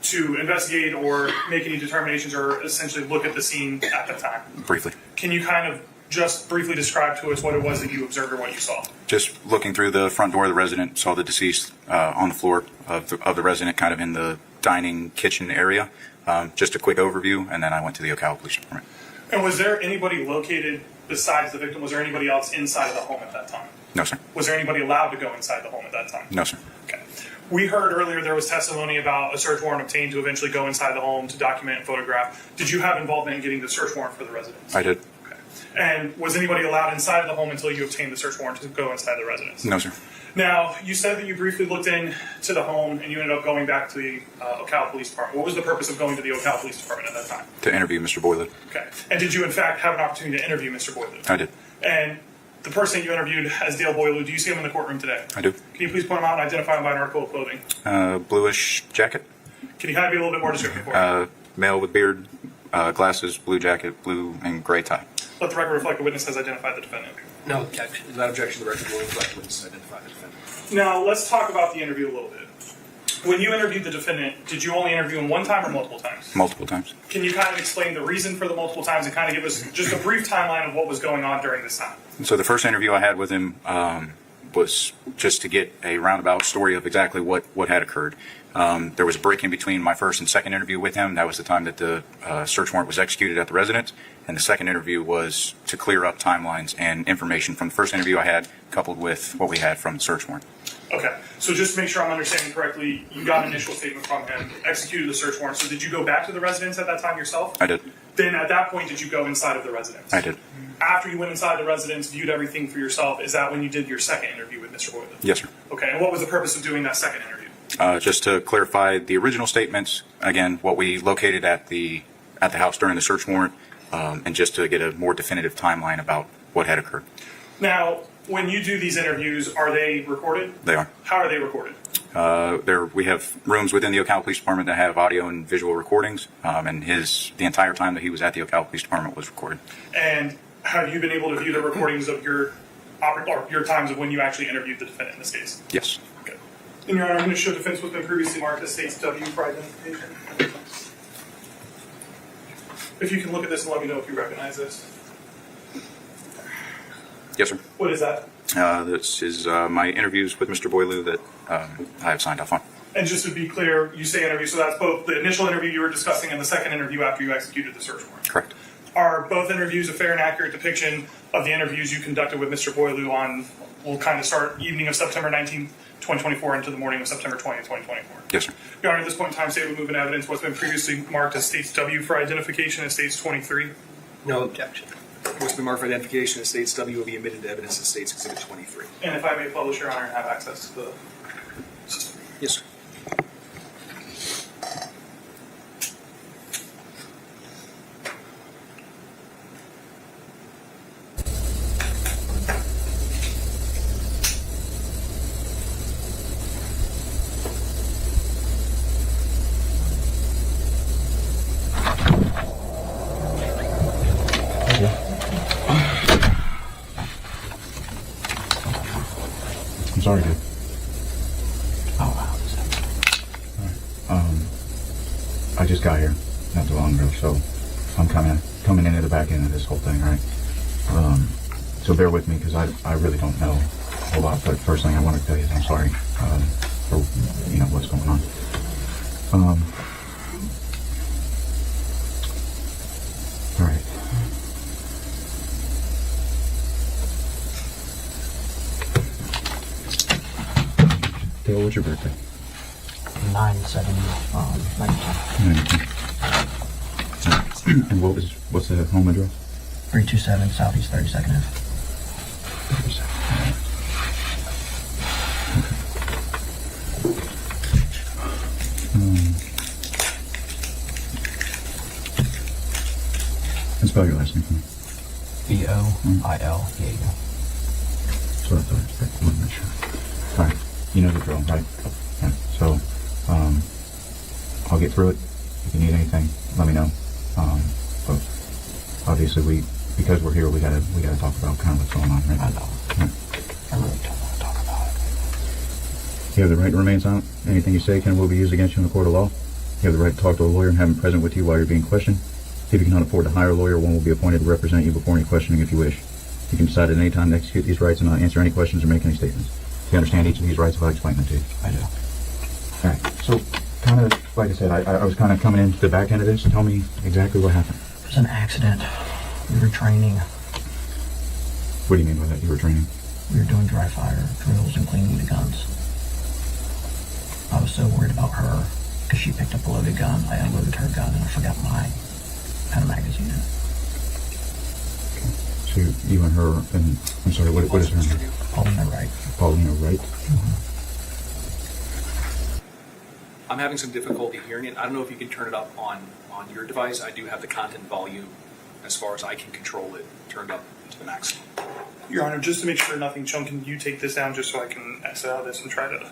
to investigate or make any determinations or essentially look at the scene at the time? Briefly. Can you kind of just briefly describe to us what it was that you observed or what you saw? Just looking through the front door of the resident, saw the deceased on the floor of the resident, kind of in the dining kitchen area. Just a quick overview, and then I went to the Ocala Police Department. And was there anybody located besides the victim? Was there anybody else inside of the home at that time? No, sir. Was there anybody allowed to go inside the home at that time? No, sir. Okay. We heard earlier there was testimony about a search warrant obtained to eventually go inside the home to document and photograph. Did you have involvement in getting the search warrant for the residence? I did. Okay. And was anybody allowed inside of the home until you obtained the search warrant to go inside the residence? No, sir. Now, you said that you briefly looked into the home and you ended up going back to the Ocala Police Department. What was the purpose of going to the Ocala Police Department at that time? To interview Mr. Boileau. Okay. And did you, in fact, have an opportunity to interview Mr. Boileau? I did. And the person you interviewed as Dale Boileau, do you see him in the courtroom today? I do. Can you please point him out and identify him by an article of clothing? Bluish jacket. Can you kind of be a little bit more descriptive for me? Male with beard, glasses, blue jacket, blue and gray tie. Let the record reflect the witness has identified the defendant. No objection. Without objection, the record will reflect the witness has identified the defendant. Now, let's talk about the interview a little bit. When you interviewed the defendant, did you only interview him one time or multiple times? Multiple times. Can you kind of explain the reason for the multiple times and kind of give us just a brief timeline of what was going on during this time? So the first interview I had with him was just to get a roundabout story of exactly what had occurred. There was a break in between my first and second interview with him. That was the time that the search warrant was executed at the residence. And the second interview was to clear up timelines and information from the first interview I had, coupled with what we had from the search warrant. Okay, so just to make sure I'm understanding correctly, you got an initial statement from him, executed the search warrant. So did you go back to the residence at that time yourself? I did. Then at that point, did you go inside of the residence? I did. After you went inside the residence, viewed everything for yourself, is that when you did your second interview with Mr. Boileau? Yes, sir. Okay, and what was the purpose of doing that second interview? Just to clarify the original statements, again, what we located at the house during the search warrant, and just to get a more definitive timeline about what had occurred. Now, when you do these interviews, are they recorded? They are. How are they recorded? We have rooms within the Ocala Police Department that have audio and visual recordings, and the entire time that he was at the Ocala Police Department was recorded. And have you been able to view the recordings of your times of when you actually interviewed the defendant in this case? Yes. Okay. In your honor, I'm going to show defense was been previously marked as States W for identification. If you can look at this and let me know if you recognize this. Yes, sir. What is that? This is my interviews with Mr. Boileau that I have signed off on. And just to be clear, you say interview, so that's both the initial interview you were discussing and the second interview after you executed the search warrant. Correct. Are both interviews a fair and accurate depiction of the interviews you conducted with Mr. Boileau on, we'll kind of start evening of September 19th, 2024 into the morning of September 20th, 2024? Yes, sir. Your Honor, at this point in time, state of movement evidence, what's been previously marked as States W for identification as States 23? No objection. What's been marked for identification as States W will be admitted to evidence as States Exhibit 23. And if I may publish, Your Honor, and have access to the system. Yes, sir. sorry, dude. Oh, wow. I just got here not too long ago, so I'm kind of coming into the back end of this whole thing, right? So bear with me because I really don't know a whole lot. But first thing I want to tell you is I'm sorry for what's going on. All right. Dale, what's your birthday? 9/7/19. And what's the home address? 327 Southeast 32nd Ave. And spell your last name for me. Boileau. So I thought I wanted to make sure. All right, you know the drill, right? Yeah. So I'll get through it. If you need anything, let me know. But obviously, because we're here, we gotta talk about kind of what's going on, right? I know. Yeah. I really don't want to talk about it. You have the right to remain silent. Anything you say can and will be used against you in a court of law. You have the right to talk to a lawyer and have him present with you while you're being questioned. If you cannot afford to hire a lawyer, one will be appointed to represent you before any questioning if you wish. You can decide at any time to execute these rights and not answer any questions or make any statements. Do you understand each of these rights if I explain them to you? I do. All right. So, kind of, like I said, I was kind of coming into the back end of this. Tell me exactly what happened. It was an accident. We were training. What do you mean by that? You were training? We were doing dry fire drills and cleaning the guns. I was so worried about her because she picked up a loaded gun. I unloaded her gun and I forgot mine had a magazine in it. So you and her, and I'm sorry, what is her name? Polina Wright. Polina Wright? I'm having some difficulty hearing it. I don't know if you can turn it up on your device. I do have the content volume, as far as I can control it, turned up to the maximum. Your Honor, just to make sure nothing chunk, can you take this down just so I can exit out of this and try to...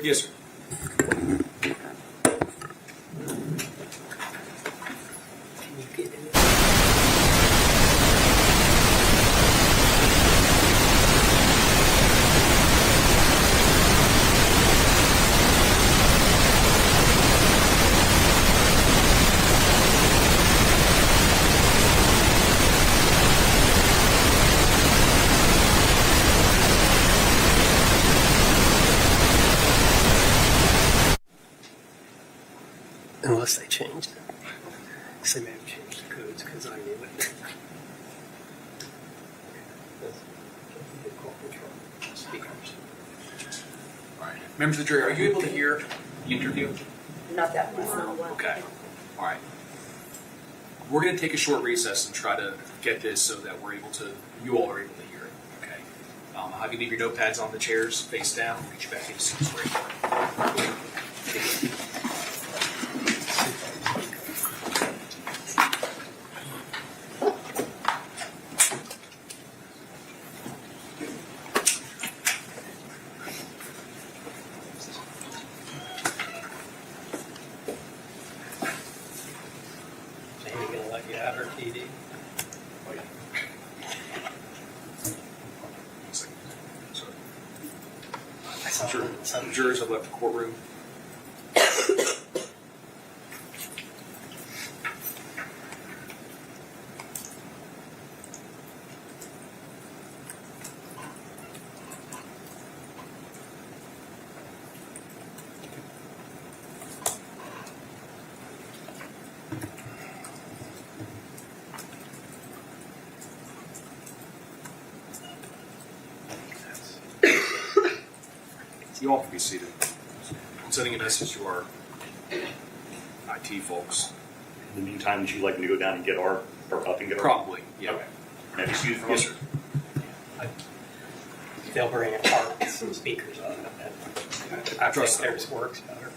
Yes, sir. Unless they changed it. They may have changed the codes because I knew it. All right. Members of the jury, are you able to hear the interview? Not that well. Okay. All right. We're going to take a short recess and try to get this so that you all are able to hear it. Okay. I'll have you leave your notepads on the chairs, face down, reach back into seats where you are. Amy gonna let you have her TD? Some jurors have left the courtroom. You all can be seated. I'm sending a message to our IT folks. In the meantime, would you like me to go down and get or up and get our? Probably, yeah. Okay. Can I be seated for a Yes, moment? sir. They'll bring a car with some speakers on it. I trust think that. theirs works better.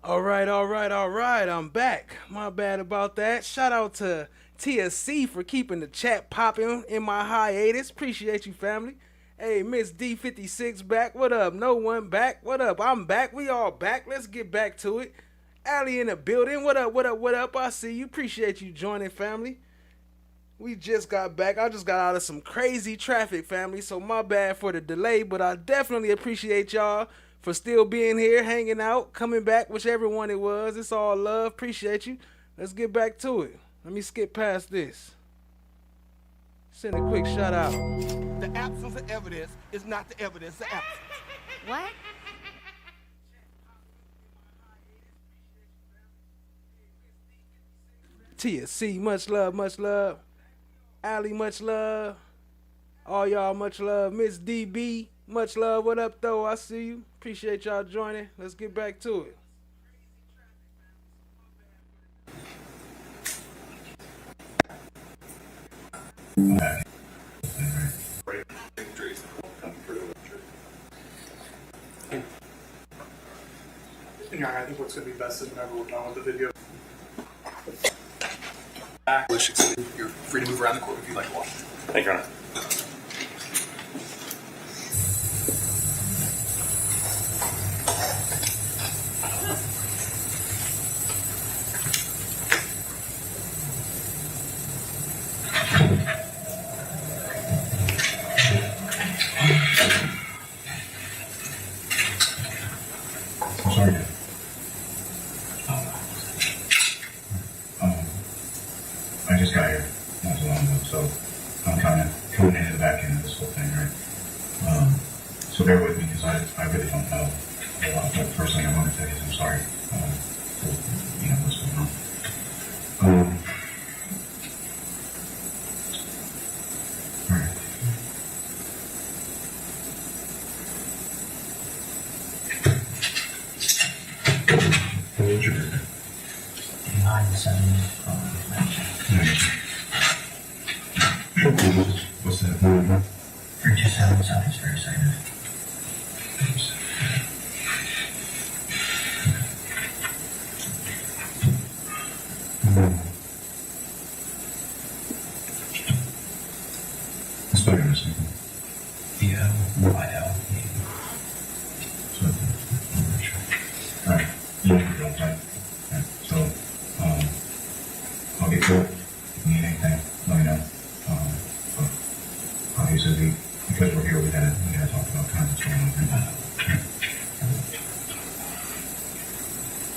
All right. I'm back. My bad about that. Shout out to TSC for keeping the chat popping in my hiatus. Appreciate you, family. Hey, Miss D56 back. What up? No one back. What up? I'm back. We all back. Let's get back to it. Allie in the building. What up? I see you. Appreciate you joining, family. We just got back. I just got out of some crazy traffic, family, so my bad for the delay, but I definitely appreciate y'all for still being here, hanging out, coming back, whichever one it was. It's all love. Appreciate you. Let's get back to it. Let me skip past this. Send a quick shout out. The absence of evidence is not the evidence of absence. What? TSC, much love, much love. Allie, much love. All y'all, much love. Miss DB, much love. What up, though? I see you. Appreciate y'all joining. Let's get back to it. Yeah, I think what's going to be best is whenever we're done with the video. You're free to move around the court if you'd like to watch. Thank you, Your Honor. I'm sorry, Dad. I just got here not so long ago, so I'm kind of coming into the back end of this whole thing, right? So bear with me because I really don't know a lot. But first thing I want to tell you is I'm sorry for what's going on. All right. What was your birthday? 9/7. What's that number? 327 Southeast 32nd. Let's play this thing. B-O-Y-L. All right. You know your right? Okay. So, I'll get to it. If you need anything, let me know. But obviously, because we're here, we gotta talk about kinds of stuff going on.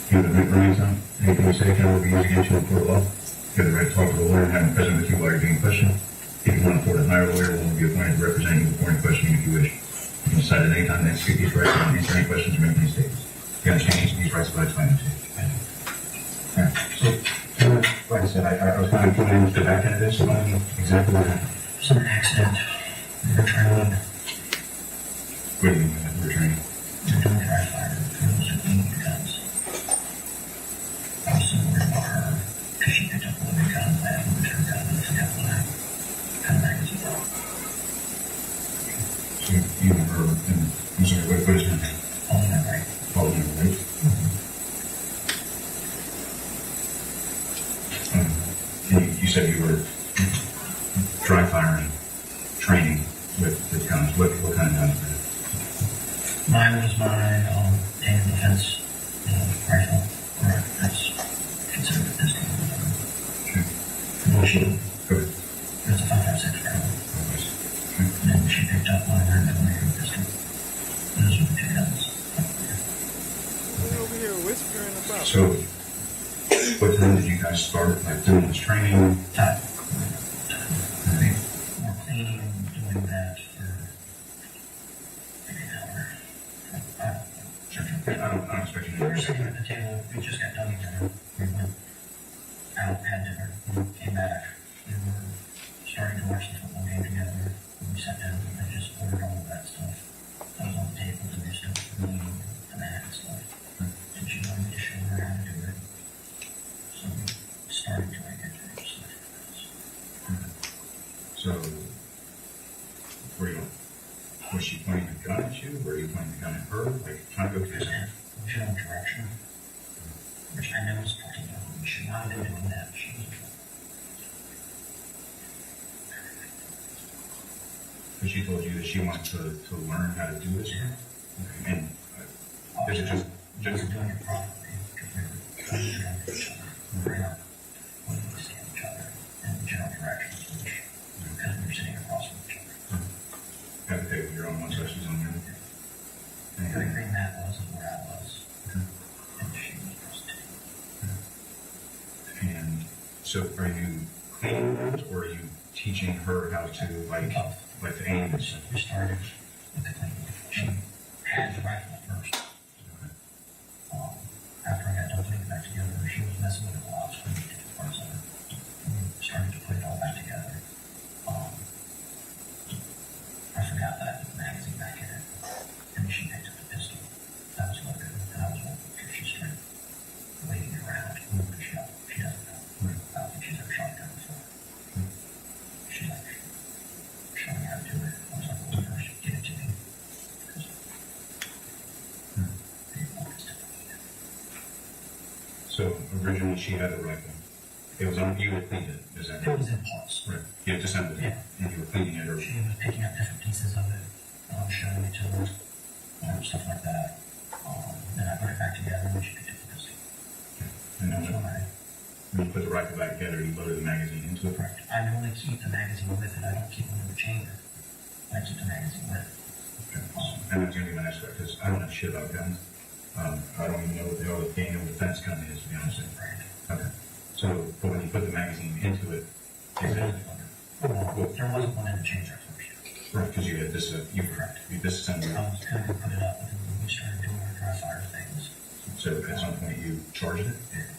You have a good reason. Anything you say can be used against you in court of law. You have the right to talk to the lawyer and have him present with you while you're being questioned. If you want to afford a higher lawyer, one will be appointed to represent you before any questioning if you wish. You can decide at any time to execute these rights and answer any questions or make any statements. You understand each of these rights by explaining to you. Alright, so, like I said, I was kind of putting into the back end of this, so exactly what happened. It was an accident. We were training. What do you mean by that? We're training? We were doing dry fire. Drills and cleaning the guns. I was so worried about her because she picked up a loaded gun. I had moved her gun and I forgot what kind of magazine. So you and her, and I'm sorry, what is her name? Polina Wright. Polina Wright? You said you were dry firing, training with guns. What kind of guns were it? Mine was my aim defense rifle. Or that's considered a pistol. She, Good. it was a 5.56 round. And then she picked up one of her memory pistol. Those were the two guns. We're over here whispering about. So, what time did you guys start, like, doing this training? Time. More cleaning and doing that for maybe an hour. I don't expect you to We were do sitting that. at the table. We just got done dinner. We went out, had dinner, came back. We were starting to watch the football game together. We sat down and I just ordered all of that stuff. I was on the table to do stuff for me and I had stuff. And she wanted me to show her how to do it. So we started doing it and just like So, was she pointing a gun at you? Were you pointing a gun at her? Like, trying to go through that? general direction. should not have been doing that. She was in trouble. But she told you that she wants to learn how to do this? Yeah. Okay. And is it just doing it properly because we were trying to get each other. We were not understand each other in general directions, which because we were sitting across from each other. Have to take your own one sessions on your own? Everything that was and where I was. And she was prostitute. And so are you cleaning those or are you teaching her how to like to aim? We started with the cleaning. She had the rifle first. After I got done putting it back together, she was messing with it a lot, so we did different parts of it. And we started to put it all back together. I forgot that I put the magazine back in it. And she picked up the pistol. That was loaded. And I was wondering if she started waving it around. She doesn't know. I don't think she's ever shot a gun before. She's like, showing me how to do it. I was like, well, first, give it to me. Because I didn't want this to be. So originally she had a rifle. It was on you had cleaned it. Is that It was in parts. right? You had disassembled it and you were cleaning it or She was picking up different pieces of it, showing it to her, stuff like that. Then I put it back together and she picked up the pistol. and then when you put the rifle back together you loaded the magazine into it? Correct. I only keep the magazine with it. I don't keep it in the chamber. I keep the magazine with it. Okay. And that's going to be my next question because I don't know shit about guns. I don't even know what the hell the annual defense gun is, to be honest with you. Right. Okay. So, but when you put the magazine into it, is it? There wasn't one in the chamber first. Right, because you had this, you Correct. disassembled I was going to put it up, but then we started doing our dry fire things. So at some point you charged it? Yeah.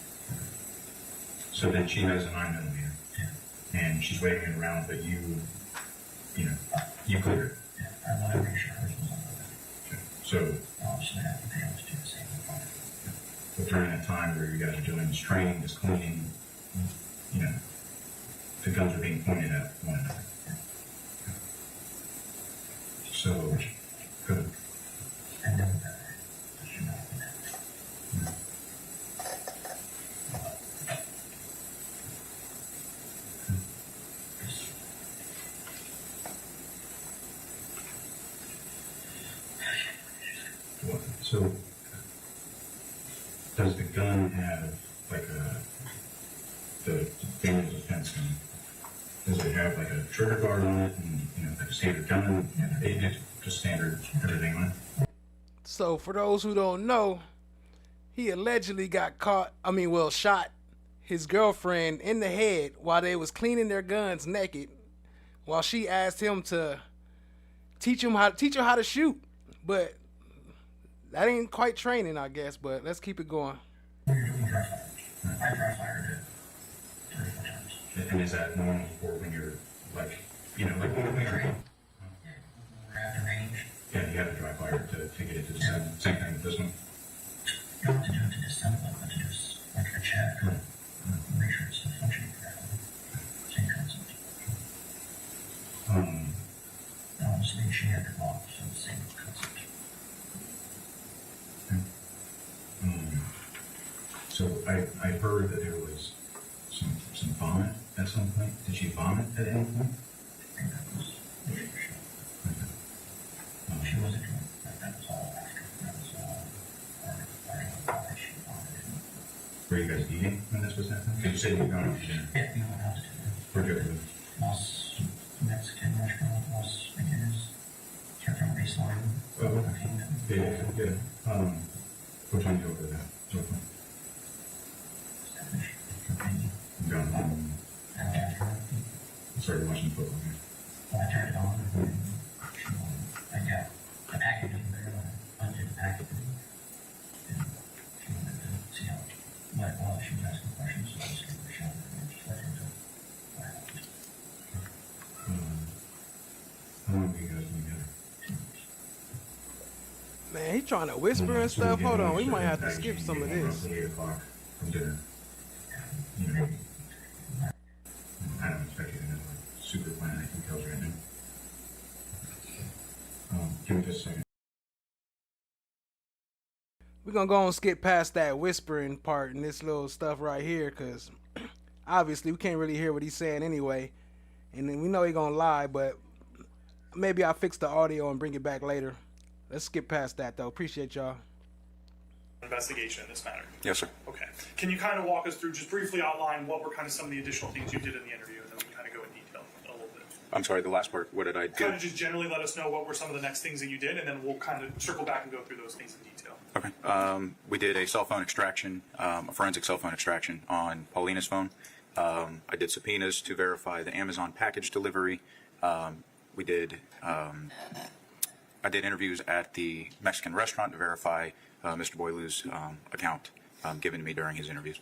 So then she has a 9mm. Yeah. And she's waving it around, but you cleared it. Yeah. I wanted to make sure hers was unloaded. Okay. So, Obviously, I have to be able to do the same with mine. but during that time where you guys are doing this training, this cleaning, the guns are being pointed at one another. So, good. And then that should not be that. So, does the gun have like the famous defense gun? Does it have like a trigger guard on it and like a standard gun? It's just standard everything on it. So for those who don't know, he allegedly got shot his girlfriend in the head while they was cleaning their guns naked, while she asked him to teach her how to shoot. But that ain't quite training, I guess. But let's keep it going. When you're doing dry fire, I dry fired it 3 or 4 times. And is that normal for when you're like when we train? We're at the range. Yeah, you have to dry fire to get it to the same thing with this one. You don't have to do it to disassemble it, but to just like a check. Make sure it's still functioning correctly. Same concept. Obviously, she had it locked, so the same concept. So I heard that there was some vomit at some point. Did she vomit at any point? I think that was later show. She wasn't doing that. That was all after. That was all part of why she vomited. Were you guys eating when this was happening? Because you said you were going out to dinner. Yeah, we went out to dinner. Where'd you go to? Was Mexican restaurant, was McGinnis. Came from baseline. Oh, okay. Yeah. Which one did you go to that? I'm going home. I started watching football again. Well, I turned it on and I got the packaging there and I undid the packaging. And she wanted to see how wet it was. She was asking questions, so I just gave her a shoulder and just let her do it. How long have you guys been together? Man, he trying to whisper and stuff. Hold on, we might have to skip some of this. 8 o'clock from dinner. I don't expect you to know like super plan details right now. Give me just a second. We're going to go and skip past that whispering part and this little stuff right here, because obviously we can't really hear what he's saying anyway. And then we know he's going to lie, but maybe I'll fix the audio and bring it back later. Let's skip past that, though. Appreciate y'all. Investigation in this matter. Yes, sir. Okay. Can you kind of walk us through, just briefly outline what were kind of some of the additional things you did in the interview, and then we can kind of go in detail a little bit. I'm sorry, the last part. What did I do? Kind of just generally let us know what were some of the next things that you did, and then we'll kind of circle back and go through those things in detail. Okay. We did a cell phone extraction, a forensic cell phone extraction on Polina's phone. I did subpoenas to verify the Amazon package delivery. I did interviews at the Mexican restaurant to verify Mr. Boileau's account given to me during his interviews.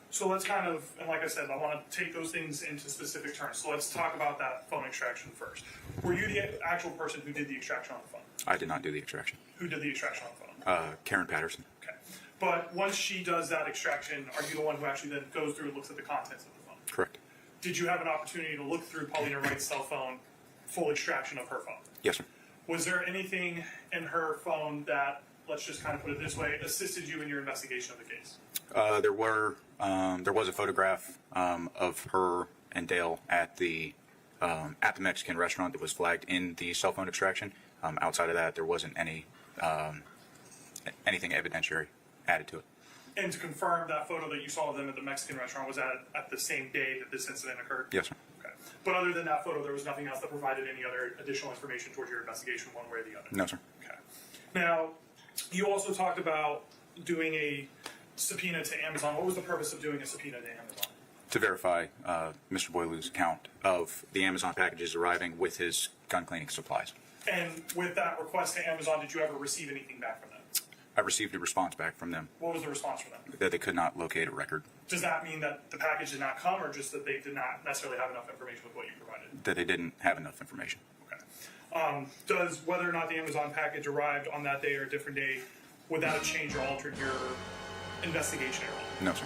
So let's kind of, and like I said, I want to take those things into specific terms. So let's talk about that phone extraction first. Were you the actual person who did the extraction on the phone? I did not do the extraction. Who did the extraction on the phone? Karen Patterson. Okay. But once she does that extraction, are you the one who actually then goes through and looks at the contents of the phone? Correct. Did you have an opportunity to look through Polina Wright's cell phone, full extraction of her phone? Yes, sir. Was there anything in her phone that, let's just kind of put it this way, assisted you in your investigation of the case? There was a photograph of her and Dale at the Mexican restaurant that was flagged in the cell phone extraction. Outside of that, there wasn't anything evidentiary added to it. And to confirm, that photo that you saw of them at the Mexican restaurant was at the same day that this incident occurred? Yes, sir. Okay. But other than that photo, there was nothing else that provided any other additional information towards your investigation one way or the other? No, sir. Okay. Now, you also talked about doing a subpoena to Amazon. What was the purpose of doing a subpoena to Amazon? To verify Mr. Boileau's account of the Amazon packages arriving with his gun cleaning supplies. And with that request to Amazon, did you ever receive anything back from them? I received a response back from them What was the response from them? that they could not locate a record, Does that mean that the package did not come, or just that they did not necessarily have enough information with what you provided? that they didn't have enough information. Does whether or not the Amazon package arrived on that day or a different day, would that have changed or altered your investigation at all? No, sir.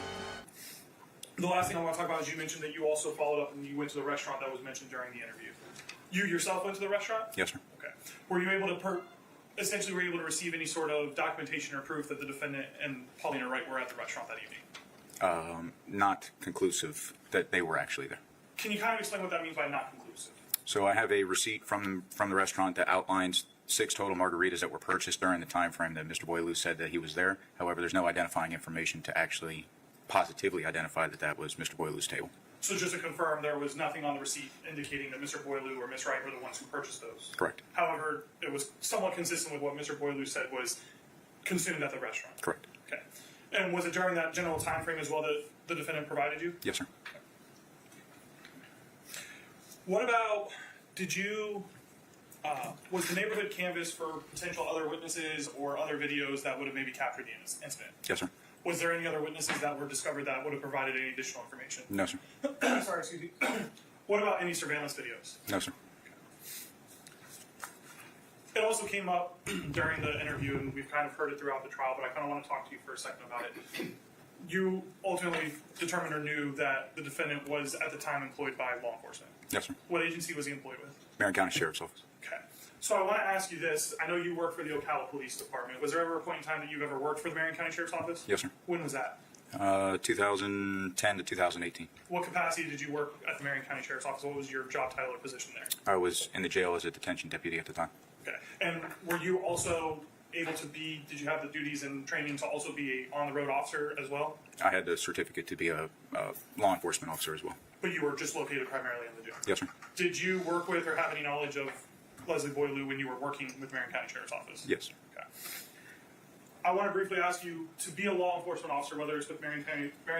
The last thing I want to talk about is you mentioned that you also followed up and you went to the restaurant that was mentioned during the interview. You yourself went to the restaurant? Yes, sir. Okay. Were you able to essentially were you able to receive any sort of documentation or proof that the defendant and Polina Wright were at the restaurant that evening? Not conclusive that they were actually there. Can you kind of explain what that means by not conclusive? So I have a receipt from the restaurant that outlines 6 total margaritas that were purchased during the time frame that Mr. Boileau said that he was there. However, there's no identifying information to actually positively identify that that was Mr. Boileau's table. So just to confirm, there was nothing on the receipt indicating that Mr. Boileau or Ms. Wright were the ones who purchased those? Correct. However, it was somewhat consistent with what Mr. Boileau said was consumed at the restaurant? Correct. Okay. And was it during that general time frame as well that the defendant provided you? Yes, sir. Okay. What about, was the neighborhood canvassed for potential other witnesses or other videos that would have maybe captured the incident? Yes, sir. Was there any other witnesses that were discovered that would have provided any additional information? No, sir. Sorry, excuse me. What about any surveillance videos? No, sir. It also came up during the interview, and we've kind of heard it throughout the trial, but I kind of want to talk to you for a second about it. You ultimately determined or knew that the defendant was at the time employed by law enforcement. Yes, sir. What agency was he employed with? Marion County Sheriff's Office. Okay. So I want to ask you this. I know you work for the Ocala Police Department. Was there ever a point in time that you've ever worked for the Marion County Sheriff's Office? Yes, sir. When was that? 2010 to 2018. What capacity did you work at the Marion County Sheriff's Office? What was your job title or position there? I was in the jail as a detention deputy at the time. Okay. And were you also able to be, did you have the duties and training to also be a on-the-road officer as well? I had the certificate to be a law enforcement officer as well. But you were just located primarily in the jail? Yes, sir. Did you work with or have any knowledge of Leslie Boileau when you were working with Marion County Sheriff's Office? Yes. Okay. I want to briefly ask you, to be a law enforcement officer, whether it's with Marion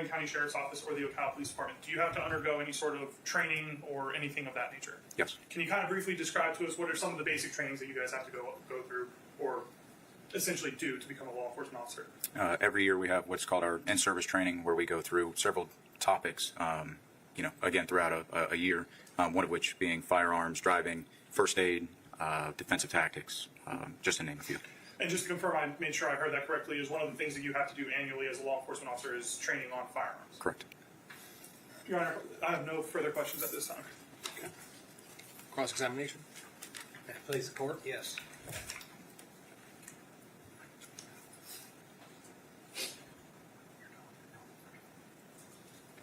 County Sheriff's Office or the Ocala Police Department, do you have to undergo any sort of training or anything of that nature? Yes. Can you kind of briefly describe to us what are some of the basic trainings that you guys have to go through or essentially do to become a law enforcement officer? Every year we have what's called our in-service training, where we go through several topics, again, throughout a year, one of which being firearms, driving, first aid, defensive tactics, just to name a few. And just to confirm, I made sure I heard that correctly, is one of the things that you have to do annually as a law enforcement officer is training on firearms. Correct. Your Honor, I have no further questions at this time. Okay. Cross-examination. Please, the court. Yes.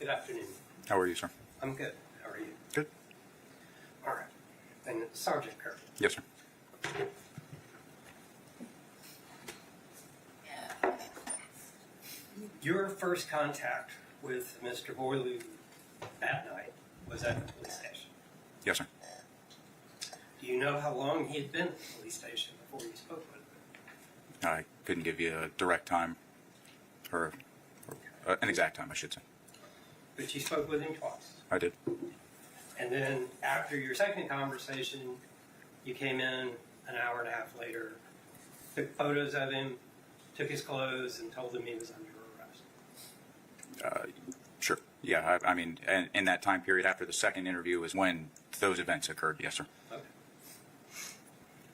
Good afternoon. How are you, sir? I'm good. How are you? Good. All right. And Sergeant Kirk. Yes, sir. Your first contact with Mr. Boileau that night was at the police station. Yes, sir. Do you know how long he had been at the police station before you spoke with him? I couldn't give you a direct time, or an exact time, I should say. But you spoke with him twice. I did. And then after your second conversation, you came in an hour and a half later, took photos of him, took his clothes, and told him he was under arrest. Sure. Yeah, I mean, and in that time period after the second interview is when those events occurred. Yes, sir. Okay.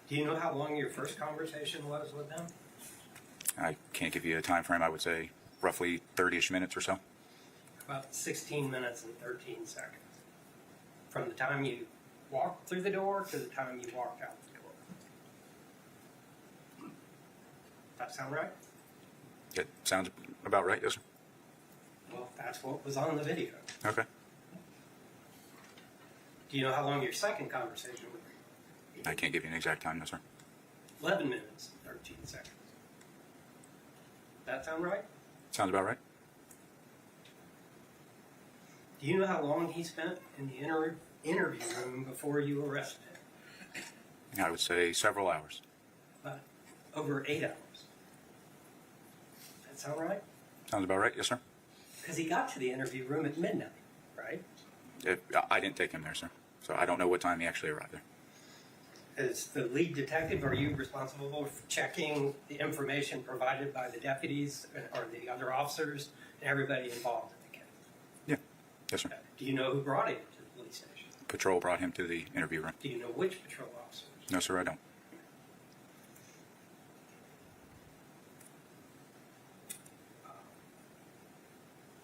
Do you know how long your first conversation was with him? I can't give you a time frame. I would say roughly 30-ish minutes or so. About 16 minutes and 13 seconds. From the time you walked through the door to the time you walked out the door. That sound right? It sounds about right. Yes, sir. Well, that's what was on the video. Okay. Do you know how long your second conversation was? I can't give you an exact time, no, sir. 11 minutes and 13 seconds. That sound right? Sounds about right. Do you know how long he spent in the interview room before you arrested him? I would say several hours. About over 8 hours. That sound right? Sounds about right. Yes, sir. Because he got to the interview room at midnight, right? I didn't take him there, sir. So I don't know what time he actually arrived there. As the lead detective, are you responsible for checking the information provided by the deputies or the other officers and everybody involved in the case? Yeah. Yes, sir. Do you know who brought him to the police station? Patrol brought him to the interview room. Do you know which patrol officers? No, sir, I don't.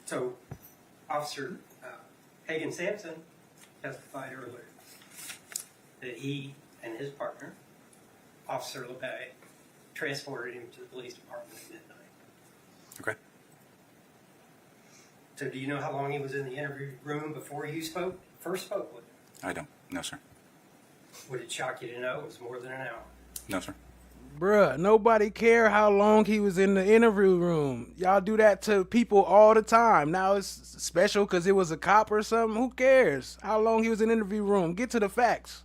So, Officer Hagan Sampson testified earlier that he and his partner, Officer LeBay, transported him to the police department at midnight. Okay. So do you know how long he was in the interview room before you first spoke with him? I don't. No, sir. Would it shock you to know it was more than an hour? No, sir. Bruh, nobody care how long he was in the interview room. Y'all do that to people all the time. Now it's special because it was a cop or something. Who cares how long he was in the interview room? Get to the facts.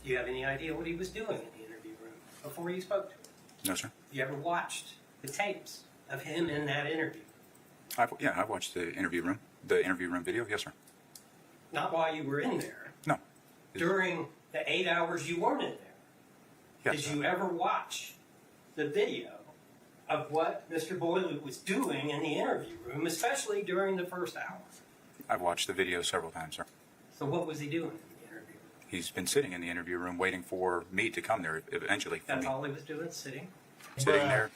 Do you have any idea what he was doing in the interview room before you spoke to him? No, sir. You ever watched the tapes of him in that interview? I've watched the interview room video. Yes, sir. Not while you were in there. No. During the 8 hours you weren't in there. Yes, Did you ever watch the video of what Mr. Boileau was doing in the interview room, especially during the first hour? I've watched the video several times, sir. So what was he doing in the interview room? He's been sitting in the interview room waiting for me to come there eventually. That's all he was doing, sitting? Sitting there.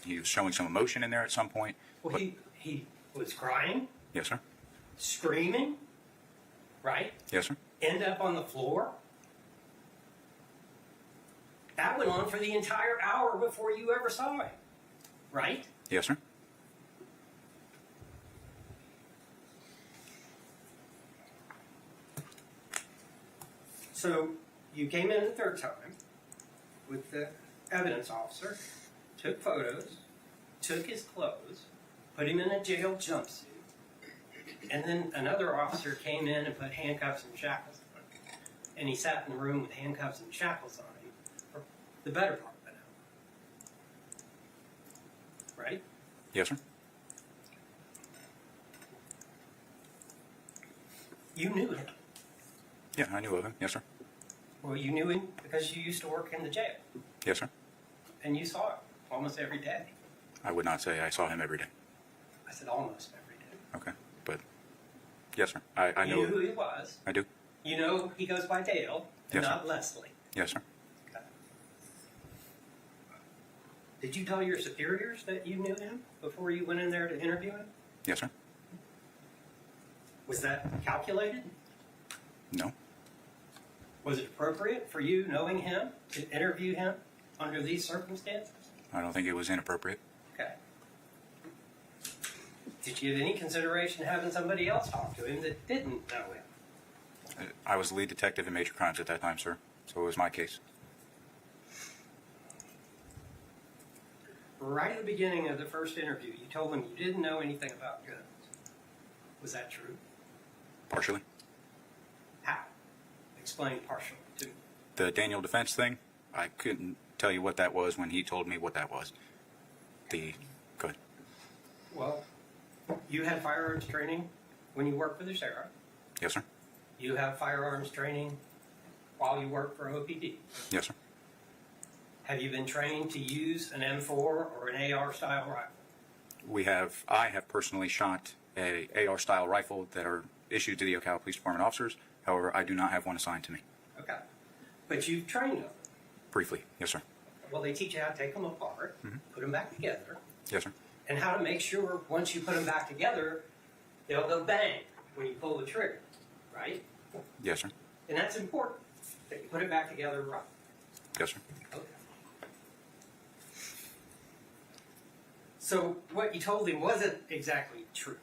He was showing some emotion in there at some point. Well, he was crying, Yes, sir. screaming, right? Yes, sir. End up on the floor. That went on for the entire hour before you ever saw him, right? Yes, sir. So you came in the third time with the evidence officer, took photos, took his clothes, put him in a jail jumpsuit, and then another officer came in and put handcuffs and shackles on him. And he sat in the room with handcuffs and shackles on him for the better part of an hour. Right? Yes, sir. You knew him. Yeah, I knew of him. Yes, sir. Well, you knew him because you used to work in the jail. Yes, sir. And you saw him almost every day. I would not say I saw him every day. I said almost every day. Okay, but yes, sir. I You know knew who he was. I do. You know he goes by Dale and Yes, sir. not Leslie. Yes, sir. Okay. Did you tell your superiors that you knew him before you went in there to interview him? Yes, sir. Was that calculated? No. Was it appropriate for you, knowing him, to interview him under these circumstances? I don't think it was inappropriate. Okay. Did you give any consideration to having somebody else talk to him that didn't know him? I was the lead detective in major crimes at that time, sir, so it was my case. Right at the beginning of the first interview, you told him you didn't know anything about guns. Was that true? Partially. How? Explain partially to me. The Daniel defense thing, I couldn't tell you what that was when he told me what that was. Go ahead. Well, you had firearms training when you worked for the sheriff. Yes, sir. You have firearms training while you work for OPD. Yes, sir. Have you been trained to use an M4 or an AR style rifle? I have personally shot a AR style rifle that are issued to the Ocala Police Department officers. However, I do not have one assigned to me. Okay. But you've trained them. Briefly, yes, sir. Well, they teach you how to take them apart, put them back together, Yes, sir. and how to make sure once you put them back together, they'll go bang when you pull the trigger, right? Yes, sir. And that's important, that you put it back together right. Yes, sir. Okay. So what you told him wasn't exactly true.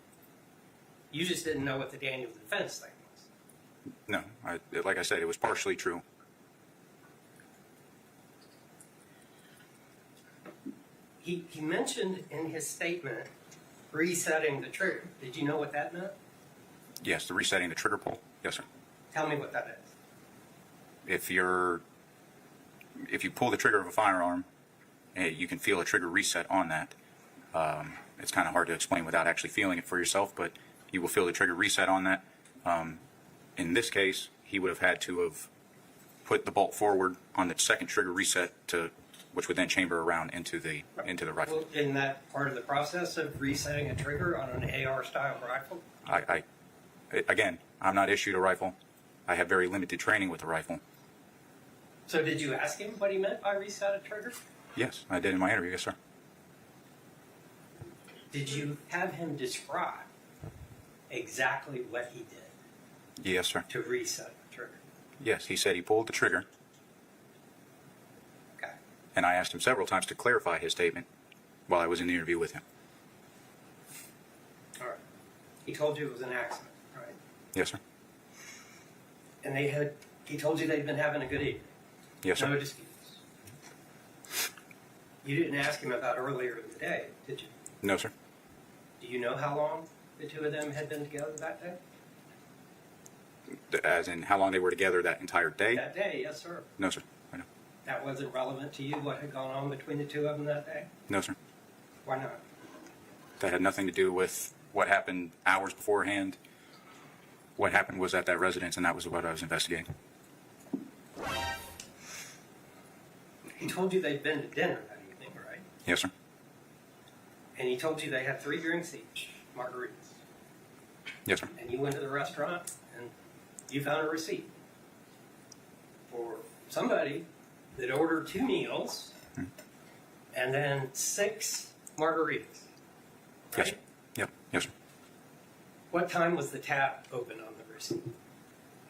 You just didn't know what the Daniel defense thing was. No, like I said, it was partially true. He mentioned in his statement resetting the trigger. Did you know what that meant? Yes, the resetting the trigger pull. Yes, sir. Tell me what that is. If you pull the trigger of a firearm, you can feel a trigger reset on that. It's kind of hard to explain without actually feeling it for yourself, but you will feel the trigger reset on that. In this case, he would have had to have put the bolt forward on the second trigger reset which would then chamber around into the rifle. Well, in that part of the process of resetting a trigger on an AR style rifle? Again, I'm not issued a rifle. I have very limited training with the rifle. So did you ask him what he meant by reset a trigger? Yes, I did in my interview. Yes, sir. Did you have him describe exactly what he did Yes, sir. to reset the trigger? Yes, he said he pulled the trigger. Okay. And I asked him several times to clarify his statement while I was in the interview with him. All right. He told you it was an accident, right? Yes, sir. And he told you they'd been having a good evening. Yes, sir. No disputes. You didn't ask him about earlier in the day, did you? No, sir. Do you know how long the two of them had been together that day? As in how long they were together that entire day? That day, yes, sir. No, sir. I know. That wasn't relevant to you, what had gone on between the two of them that day? No, sir. Why not? That had nothing to do with what happened hours beforehand. What happened was at that residence, and that was what I was investigating. He told you they'd been to dinner that evening, right? Yes, sir. And he told you they had 3 drinks each, margaritas. Yes, sir. And you went to the restaurant and you found a receipt for somebody that ordered 2 meals and then 6 margaritas. Yes, Right? sir. Yep. Yes, sir. What time was the tab open on the receipt?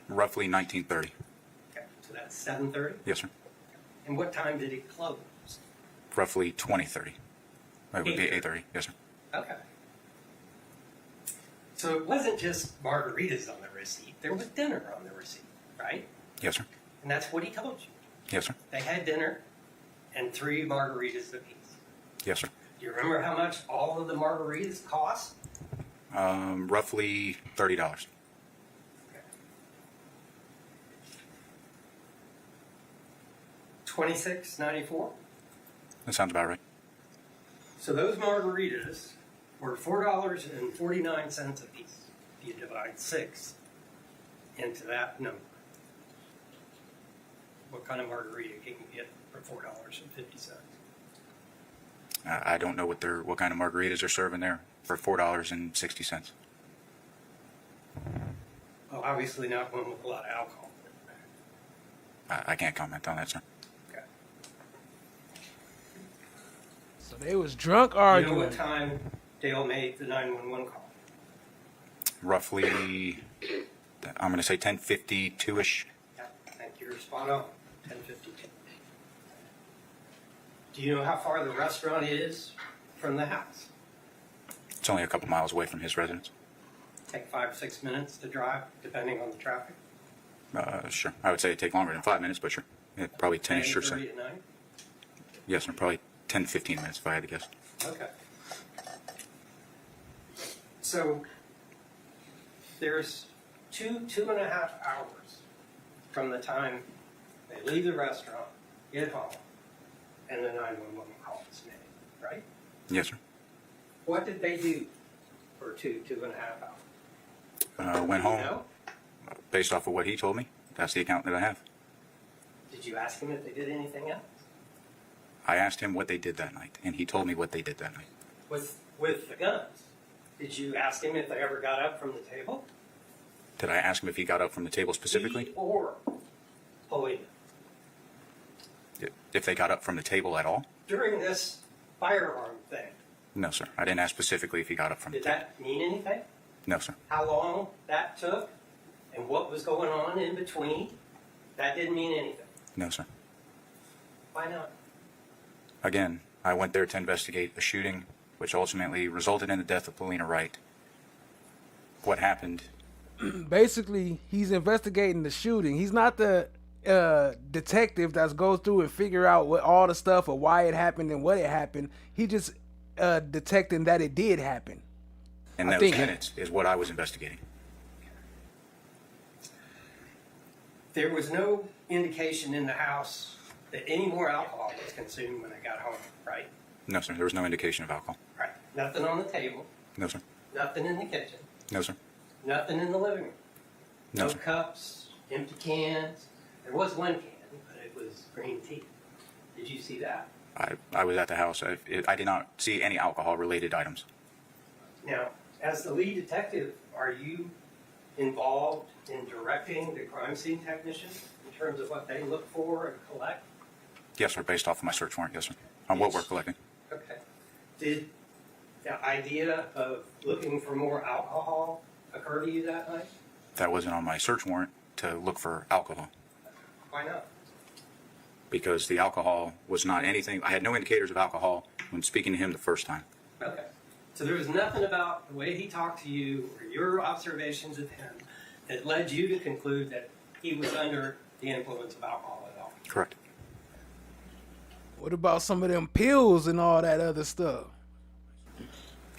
Roughly 1930. Okay, so that's 7:30. Yes, sir. And what time did it close? Roughly 2030. It would be 8:30. 8:30. Yes, sir. Okay. So it wasn't just margaritas on the receipt. There was dinner on the receipt, right? Yes, sir. And that's what he told you. Yes, sir. They had dinner and 3 margaritas apiece. Yes, sir. Do you remember how much all of the margaritas cost? Roughly $30. $26.94. That sounds about right. So those margaritas were $4.49 a piece. If you divide 6 into that number, what kind of margarita can you get for $4.50? I don't know what kind of margaritas they're serving there for $4.60. Well, obviously not one with a lot of alcohol. I can't comment on that, sir. Okay. So they was drunk You arguing. know what time Dale made the 911 call? Roughly, I'm going to say 10:52-ish. Yeah, I think you're spot on. 10:52. Do you know how far the restaurant is from the house? It's only a couple miles away from his residence. Take 5 or 6 minutes to drive, depending on the traffic. Sure. I would say it'd take longer than 5 minutes, but sure. Yeah, probably 10-ish or so. 8:30 at night? Yes, sir. Probably 10 to 15 minutes if I had to guess. Okay. So there's 2.5 hours from the time they leave the restaurant, get home, and the 911 call is made, right? Yes, sir. What did they do for 2.5 hours? Went Do you home. know? Based off of what he told me, that's the account that I have. Did you ask him if they did anything else? I asked him what they did that night, and he told me what they did that night. With the guns? Did you ask him if they ever got up from the table? Did I ask him if he got up from the table specifically? He or Polina? If they got up from the table at all? During this firearm thing, No, sir. I didn't ask specifically if he got up from the did table. that mean anything? No, sir. How long that took and what was going on in between? That didn't mean anything. No, sir. Why not? Again, I went there to investigate a shooting, which ultimately resulted in the death of Polina Wright. What happened? Basically, he's investigating the shooting. He's not the detective that goes through and figure out what all the stuff or why it happened and what it happened. He just detecting that it did happen. And I those think- minutes is what I was investigating. There was no indication in the house that any more alcohol was consumed when they got home, right? No, sir. There was no indication of alcohol. Right. Nothing on the table, No, sir. nothing in the kitchen, No, sir. nothing in the living room. No, No sir. cups, empty cans. There was one can, but it was green tea. Did you see that? I was at the house. I did not see any alcohol-related items. Now, as the lead detective, are you involved in directing the crime scene technicians in terms of what they look for and collect? Yes, sir. Based off of my search warrant. Yes, sir. On what we're collecting. Okay. Did the idea of looking for more alcohol occur to you that night? That wasn't on my search warrant to look for alcohol, Why not? because the alcohol was not anything. I had no indicators of alcohol when speaking to him the first time. Okay. So there was nothing about the way he talked to you or your observations of him that led you to conclude that he was under the influence of alcohol at all? Correct. What about some of them pills and all that other stuff?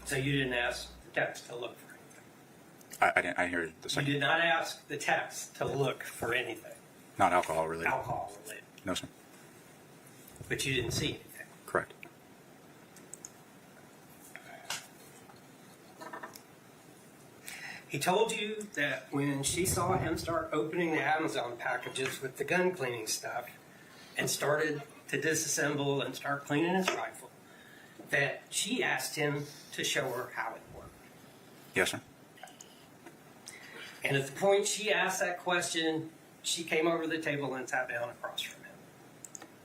So you didn't ask the text to look for anything? I didn't. I hear the You second. did not ask the text to look for anything Not alcohol related. alcohol related, No, sir. but you didn't see anything. Correct. He told you that when she saw him start opening the Amazon packages with the gun cleaning stuff and started to disassemble and start cleaning his rifle, that she asked him to show her how it worked. Yes, sir. And at the point she asked that question, she came over to the table and sat down across from him.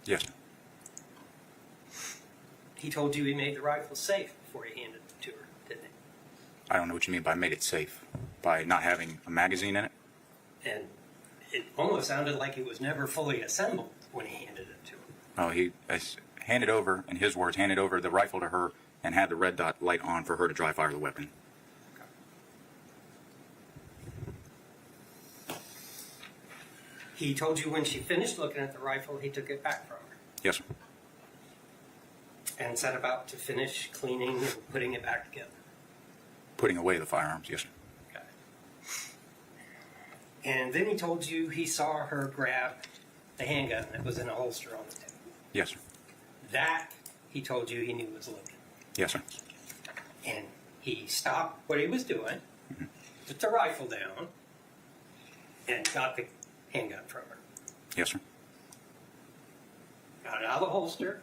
Yes, sir. He told you he made the rifle safe before he handed it to her, didn't he? I don't know what you mean by made it safe. By not having a magazine in it? And it almost sounded like it was never fully assembled when he handed it to her. Oh, he handed over, in his words, handed over the rifle to her and had the red dot light on for her to dry fire the weapon. He told you when she finished looking at the rifle, he took it back from her Yes, sir. and set about to finish cleaning and putting it back together. Putting away the firearms. Yes, sir. And then he told you he saw her grab the handgun that was in a holster on the table. Yes, sir. That, he told you, he knew was loaded. Yes, sir. And he stopped what he was doing, put the rifle down, and got the handgun from her. Yes, sir. Got it out of the holster,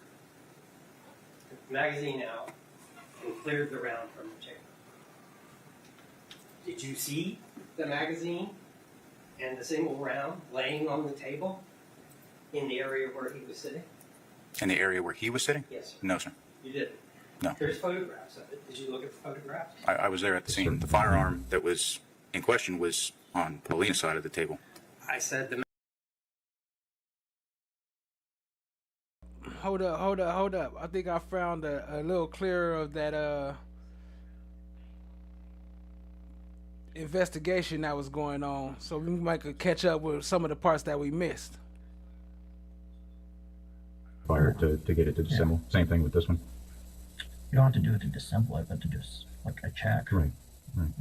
took the magazine out, and cleared the round from the chamber. Did you see the magazine and the single round laying on the table in the area where he was sitting? In the area where he was sitting? Yes, sir. No, sir. You didn't? No. There's photographs of it. Did you look at the photographs? I was there at the scene. The firearm that was in question was on Polina's side of the table. I said the Hold up. I think I found a little clearer of that investigation that was going on, so we might could catch up with some of the parts that we missed. Fire to get it to disassemble. Same thing with this one. You don't have to do it to disassemble it, but to just like a check. Right.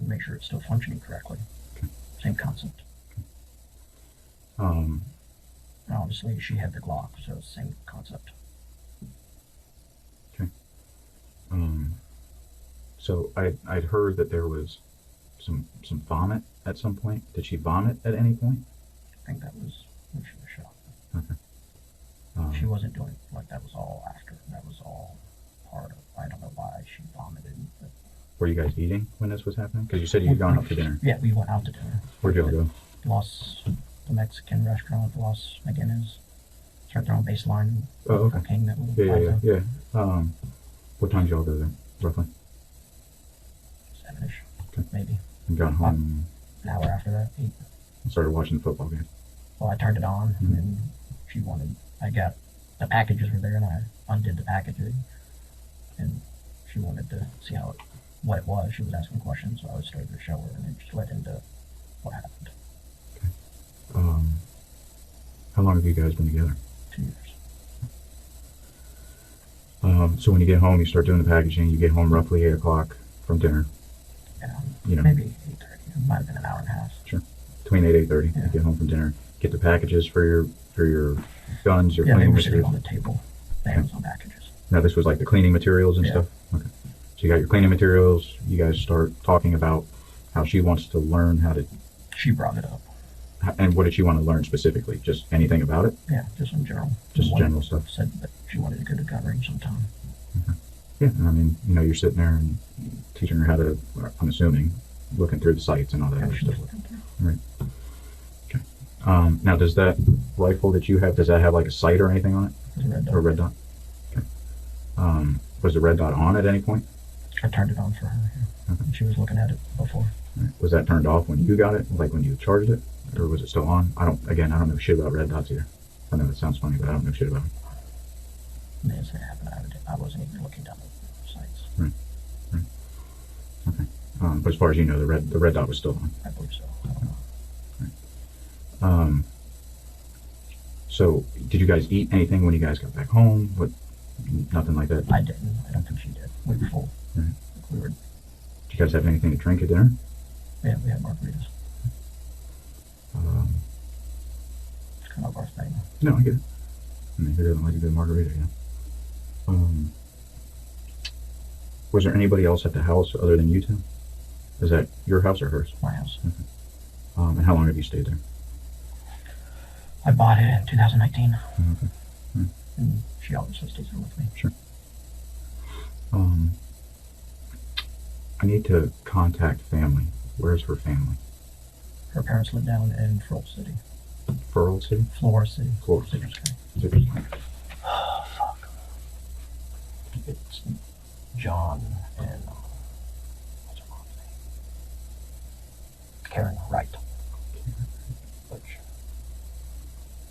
Make sure it's still functioning correctly. Okay. Same concept. And obviously, she had the Glock, so same concept. Okay. So I'd heard that there was some vomit at some point. Did she vomit at any point? I think that was when she was shot. Okay. She wasn't doing like that was all after. That was all part of. I don't know why she vomited. But Were you guys eating when this was happening? Because you said you'd gone out to dinner. yeah, we went out to dinner. Where'd y'all go? The Mexican restaurant, Los McGinnis. It's right there on Baseline. Oh, okay. King, that little Yeah. plaza. What time did y'all go there, roughly? 7-ish, Okay. maybe. And got home An hour after that, 8. and started watching the football game. Well, I turned it on, and then she wanted. I got the packages were there, and I undid the packaging, and she wanted to see what it was. She was asking questions, so I was starting to show her, and it just led into what happened. How long have you guys been together? 2 years. So when you get home, you start doing the packaging. You get home roughly 8 o'clock from dinner. Yeah. Maybe 8:30. It might have been an hour and a half. Sure. Between 8:30, you get home from dinner. Get the packages for your guns, your Yeah, they cleaning were sitting on materials. the table. The Amazon packages. Now this was like the cleaning materials and Yeah. stuff. Okay. So you got your cleaning materials. You guys start talking about how she wants to learn how to. She brought it up. And what did she want to learn specifically? Just anything about it? Yeah, just in general. Just general stuff. Said that she wanted to go to gun range sometime. Yeah, and I mean, you're sitting there and teaching her how to. I'm assuming, looking through the sites and all that Yeah, other she was stuff. looking through. Right. Okay. Now, does that rifle that you have, does that have like a sight or anything on it? It was a red dot. Or a red dot? Okay. Was the red dot on at any point? I turned it on for her. Yeah. Okay. She was looking at it before. Right. Was that turned off when you got it, like when you charged it, or was it still on? I don't know shit about red dots either. I know it sounds funny, but I don't know shit about them. The incident happened. I wasn't even looking down the sights. Right. Okay. But as far as you know, the red dot was still on. I believe so. So, did you guys eat anything when you guys got back home? What? Nothing like that. I didn't. I don't think she did. We were full. Right. We were. Did you guys have anything to drink at dinner? Yeah, we had margaritas. It's kind of our thing. No, I get it. I mean, who doesn't like a good margarita? Yeah. Was there anybody else at the house other than you two? Is that your house or hers? My house. Okay. And how long have you stayed there? I bought it in 2019. Okay. Right. And she obviously stays there with me. Sure. I need to contact family. Where's her family? Her parents live down in Florida City. Florida City? Florida City. Florida City. Citrus County. Oh, fuck. It's John and what's her mom's name? Karen Wright.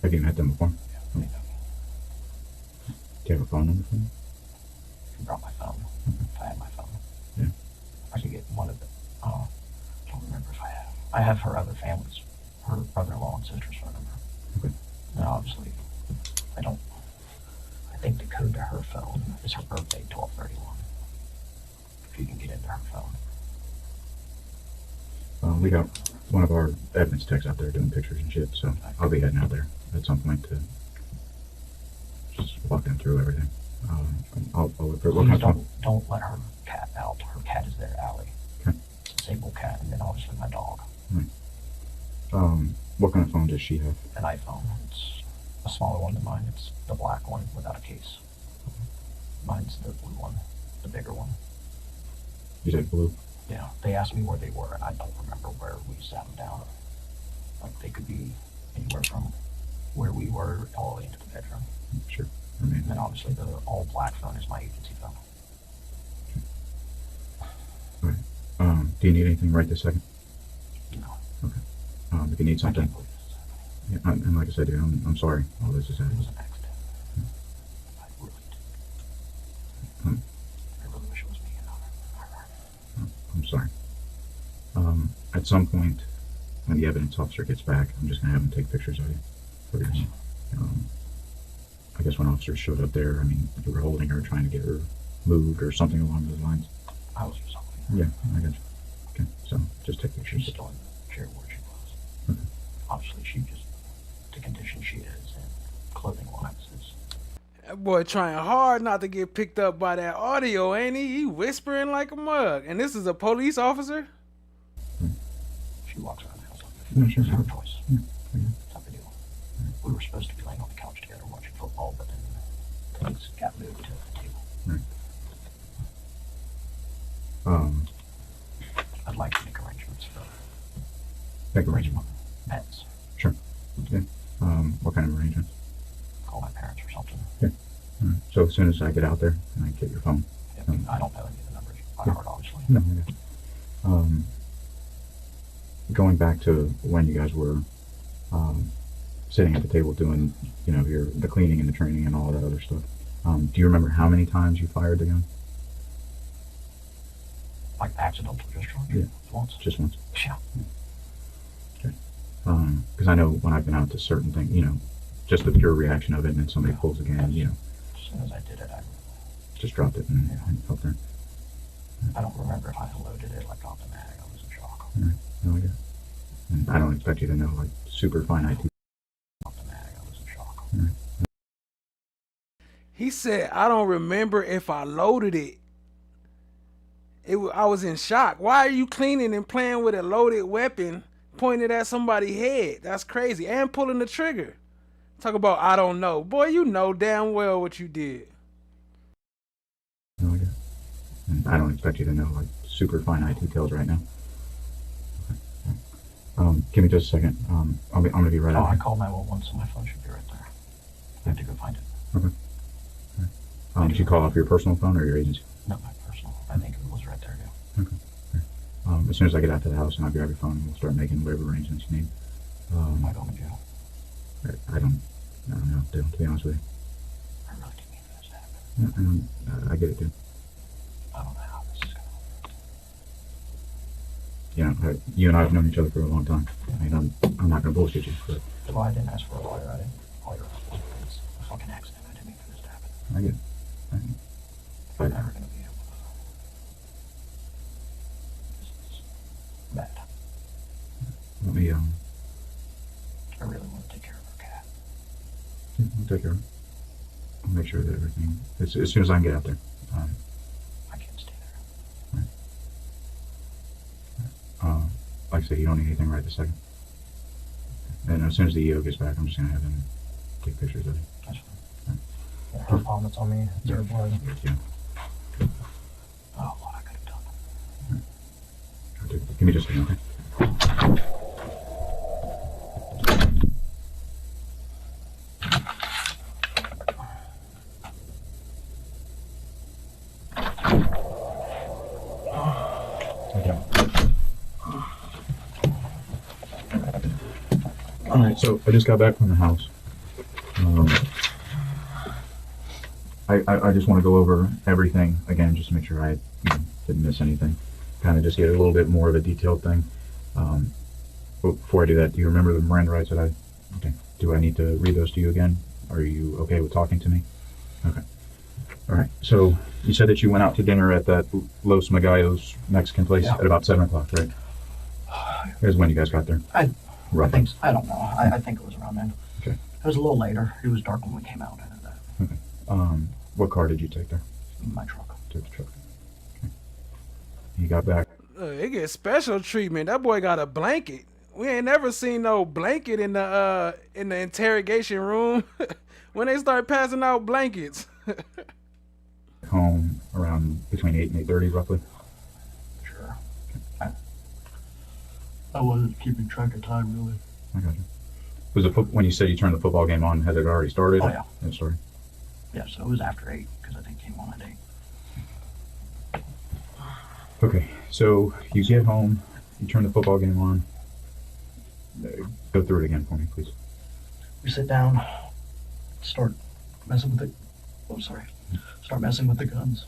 Have you met them before? Yeah. Do you have a phone number for them? She brought my phone. If I had my phone. Yeah. I could get one of them. I don't remember if I have. I have her other families, her brother-in-law and sister's phone number. Okay. And obviously, I think the code to her phone is her birthday, 12/31. If you can get into her phone. We got one of our evidence techs out there doing pictures and shit, so I'll be heading out there at some point to just walk them through everything. I'll look for what kind of phone. Don't let her cat out. Her cat is there, Allie. Okay. It's a disabled cat, and then obviously my dog. Right. What kind of phone does she have? An iPhone. It's a smaller one than mine. It's the black one without a case. Mine's the blue one, the bigger one. You said blue? Yeah. They asked me where they were, and I don't remember where we sat them down. Like, they could be anywhere from where we were all the way into the bedroom. Sure. I mean, And then obviously the all black phone is my agency phone. all right. Do you need anything right this second? No. Okay. If you need something. Yeah, and like I said, dude, I'm sorry all this is It happening. was an accident. I really did. I really wish it was me and not her. I'm sorry. I at some point, when the evidence officer gets back, I'm just gonna have him take pictures of you. For this. I guess when officers showed up there, I mean, you were holding her, trying to get her moved or something along those lines. I was just helping. Yeah, I got you. Okay, so just take pictures. She still didn't share where she was. Okay. Obviously, she just, the condition she is and clothing-wise is. That boy trying hard not to get picked up by that audio, ain't he? He whispering like a mug. And this is a police officer? She walks around the house like Yeah, this. sure, It's her sure. choice. Yeah. It's not the deal. We were supposed to be laying on the couch together watching football, but then things got moved to the table. Right. I'd like to make arrangements for Make arrangement. pets. Sure. Yeah. What kind of arrangements? Call my parents or something. Yeah. All right. So as soon as I get out there, and I get your phone. I don't know any of the numbers by Yeah. heart, obviously. No, I got you. Going back to when you guys were sitting at the table doing, you know, the cleaning and the training and all that other stuff. Do you remember how many times you fired the gun? Like accidental discharge? Yeah. Once. Just once. Yeah. Okay. Because I know when I've been out to certain things, you know, just the pure reaction of it, and then somebody pulls again, you know, As soon as I did it, I just dropped it and felt there. don't remember if I loaded it, like automatic. I was in shock. All right. No, I get it. And I don't expect you to know like super finite. Automatic. I was in shock. All right. He said, I don't remember if I loaded it. I was in shock. Why are you cleaning and playing with a loaded weapon pointed at somebody's head? That's crazy. And pulling the trigger. Talk about, I don't know. Boy, you know damn well what you did. No, I get it. And I don't expect you to know like super finite details right now. Okay. Give me just a second. I'm gonna be right out. I called 911, so my phone should be right there. I have to go find it. Okay. All right. Did you call off your personal phone or your agency? No, my personal. I think it was right there, yeah. Okay. As soon as I get out to the house, and I'll grab your phone, and we'll start making whatever arrangements you need. Am I going to jail? I don't know, dude, to be honest with you. I really didn't mean for this to happen. I get it, dude. I don't know how this is going to You know, you and I have known each other for a long time. I mean, I'm not gonna bullshit you, but Well, I didn't ask for a lawyer. I didn't call your office. It's a fucking accident. I didn't mean for this to happen. I get it. I'm never going to be able to. This is bad. Let me, I really want to take care of our cat. I'll take care of it. I'll make sure that everything, as soon as I can get out there. I can't stay there. Like I said, you don't need anything right this second. And as soon as the EO gets back, I'm just gonna have him take pictures of you. That's fine. Yeah, her palm that's on me, it's her blood. Yeah. Oh, what I could have done. Give me just a second, okay? Alright, so I just got back from the house. I just want to go over everything again, just to make sure I didn't miss anything. Kind of just get a little bit more of a detailed thing. But before I do that, do you remember the Miranda rights that okay. Do I need to read those to you again? Are you okay with talking to me? Okay. Alright, so you said that you went out to dinner at that Los Magallos Mexican place at about 7 o'clock, right? Here's when you guys got there. I Roughly. I don't know. I think it was around then. Okay. It was a little later. It was dark when we came out. Okay. What car did you take there? My truck. Took the truck. Okay. You got back. It gets special treatment. That boy got a blanket. We ain't never seen no blanket in the interrogation room. When they start passing out blankets. Home around between 8 and 8:30 roughly. Sure. I wasn't keeping track of time, really. I got you. Was when you said you turned the football game on, had it already started? Oh, yeah. It started? Yeah, so it was after 8, because I think it came on at 8. Okay, so you get home, you turn the football game on. Go through it again for me, please. We sit down, start messing with the... Oh, sorry. Start messing with the guns.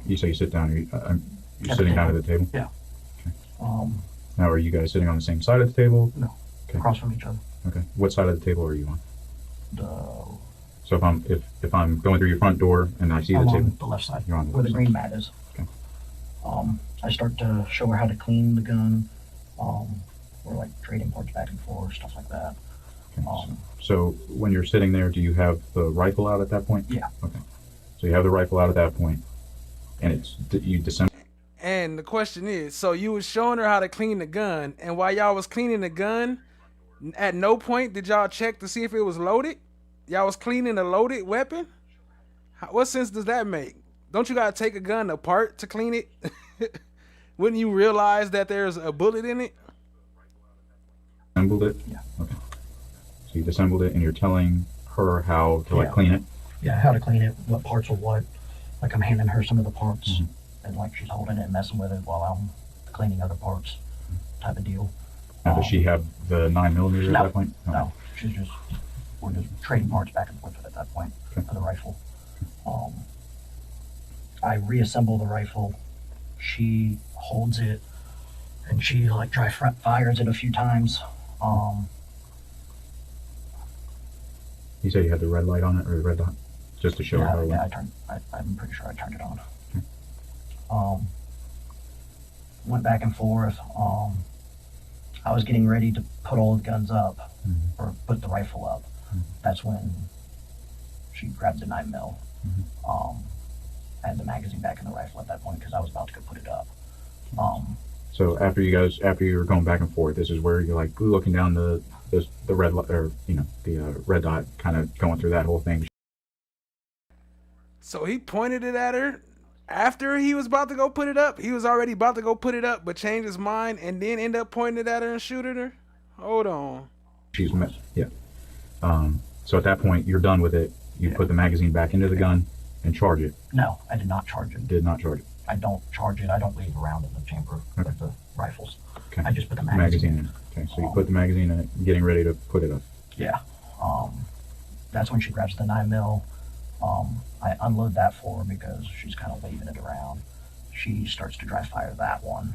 You say you sit down, you're sitting down at the table? Yeah. Okay. Now, are you guys sitting on the same side of the table? No. Okay. Across from each other. Okay. What side of the table are you on? The So if I'm going through your front door and I see I'm the on table, the left side, you're on the where left the green mat is. Okay. I start to show her how to clean the gun. We're like trading parts back and forth, stuff like that. So when you're sitting there, do you have the rifle out at that point? Yeah. Okay. So you have the rifle out at that point, and you disassemble. And the question is, so you was showing her how to clean the gun, and while y'all was cleaning the gun, at no point did y'all check to see if it was loaded? Y'all was cleaning a loaded weapon? What sense does that make? Don't you gotta take a gun apart to clean it? Wouldn't you realize that there's a bullet in it? Assembled it? Yeah. Okay. So you disassembled it, and you're telling her how to like clean it? Yeah, how to clean it, what parts are what. Like I'm handing her some of the parts, and like she's holding it and messing with it while I'm cleaning other parts, type of deal. Now, does she have the 9mm at that point? No, we're just trading parts back and forth at that point for the rifle. I reassemble the rifle. She holds it, and she like dry fires it a few times. You said you had the red light on it or the red dot, just to show her how it went. I'm pretty sure I turned it on. Went back and forth. I was getting ready to put all the guns up, or put the rifle up. That's when she grabbed the 9mm. I had the magazine back in the rifle at that point because I was about to go put it up. So after you were going back and forth, this is where you're like looking down the red light, or the red dot, kind of going through that whole thing. So he pointed it at her after he was about to go put it up. He was already about to go put it up, but changed his mind and then end up pointing it at her and shooting her. Hold on. She's met. Yeah. So at that point, you're done with it. You put the magazine back into the gun and charge it. No, I did not charge it. Did not charge it. I don't charge it. I don't leave around in the chamber with the rifles. Okay. I just put the magazine in. Okay, so you put the magazine in it, getting ready to put it up. Yeah. That's when she grabs the 9mm. I unload that for her because she's kind of waving it around. She starts to dry fire that one.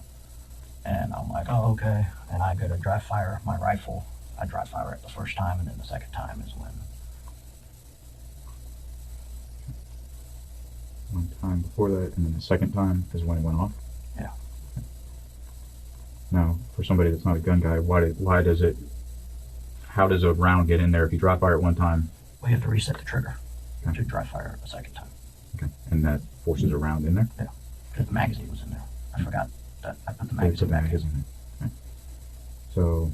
And I'm like, oh, okay. And I go to dry fire my rifle. I dry fire it the first time, and then the second time is when. One time before that, and then the second time is when it went off? Yeah. Now, for somebody that's not a gun guy, how does a round get in there if you dry fire it one time? We have to reset the trigger to dry fire it a second time. Okay, and that forces a round in there? Yeah, because the magazine was in there. I forgot that I put the magazine back in. Okay. So,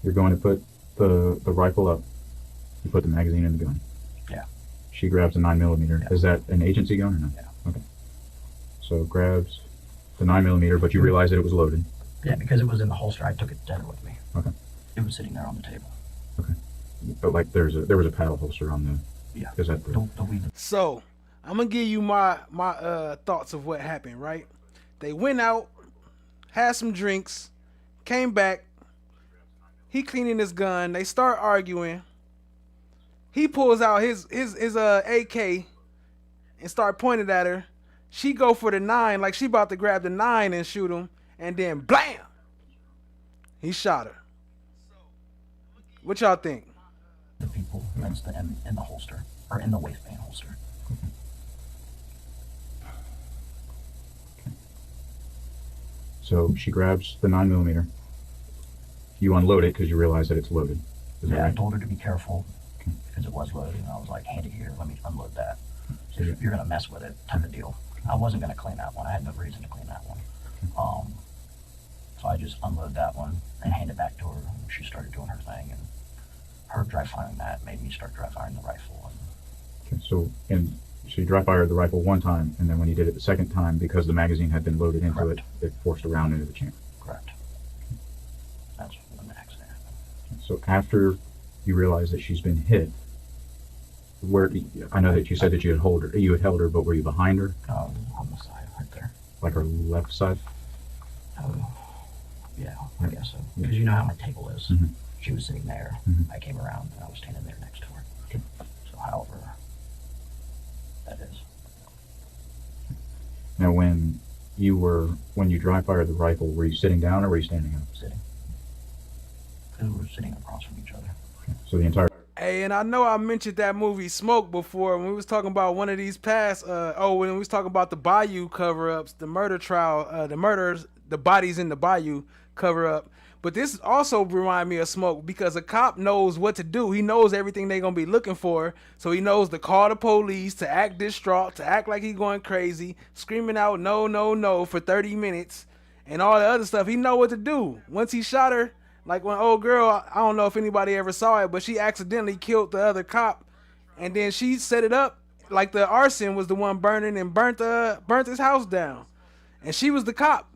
you're going to put the rifle up, you put the magazine in the gun. Yeah. She grabs the 9mm. Yeah. Is that an agency gun or not? Yeah. Okay. So grabs the 9mm, but you realize that it was loaded. Yeah, because it was in the holster. I took it to dinner with me. Okay. It was sitting there on the table. Okay. But like there was a paddle holster on the. Yeah. Is that the So I'm gonna give you my thoughts of what happened. Right? They went out, had some drinks, came back. He cleaning his gun. They start arguing. He pulls out his AK and start pointing at her. She go for the 9, like she about to grab the 9 and shoot him, and then blam, he shot her. What y'all think? The people that's in the holster, or in the waistband holster. So she grabs the 9mm. You unload it because you realize that it's loaded. Is that Yeah, I right? told her to be careful because it was loaded, and I was like, hand it here, let me unload that. So if you're gonna mess with it, type of deal. I wasn't gonna clean that one. I had no reason to clean that one. So I just unloaded that one and handed it back to her. And she started doing her thing, and her dry firing that made me start dry firing the rifle. Okay, so you dry fired the rifle one time, and then when you did it the second time, because the magazine had been loaded into it, it forced a round into the chamber. Correct. That's when the accident happened. So after you realize that she's been hit, I know that you said that you had held her, but were you behind her? On the side, right there. Like her left side? Yeah, I guess so. Because you know how my table is. Mm-hmm. She was sitting there. Mhm. I came around and I was standing there next to her. Okay. So however that is. Now when you were, when you dry fired the rifle, were you sitting down or were you standing up? Sitting. Because we were sitting across from each other. So the entire. Hey, and I know I mentioned that movie Smoke before when we was talking about one of these past. When we was talking about the Bayou cover-ups, the murder trial, the murders, the bodies in the Bayou cover-up. But this also remind me of Smoke because a cop knows what to do. He knows everything they're gonna be looking for, so he knows to call the police, to act distraught, to act like he's going crazy, screaming out no, no, no for 30 minutes, and all the other stuff. He know what to do. Once he shot her, like when old girl, I don't know if anybody ever saw it, but she accidentally killed the other cop, and then she set it up like the arson was the one burning and burnt his house down, and she was the cop.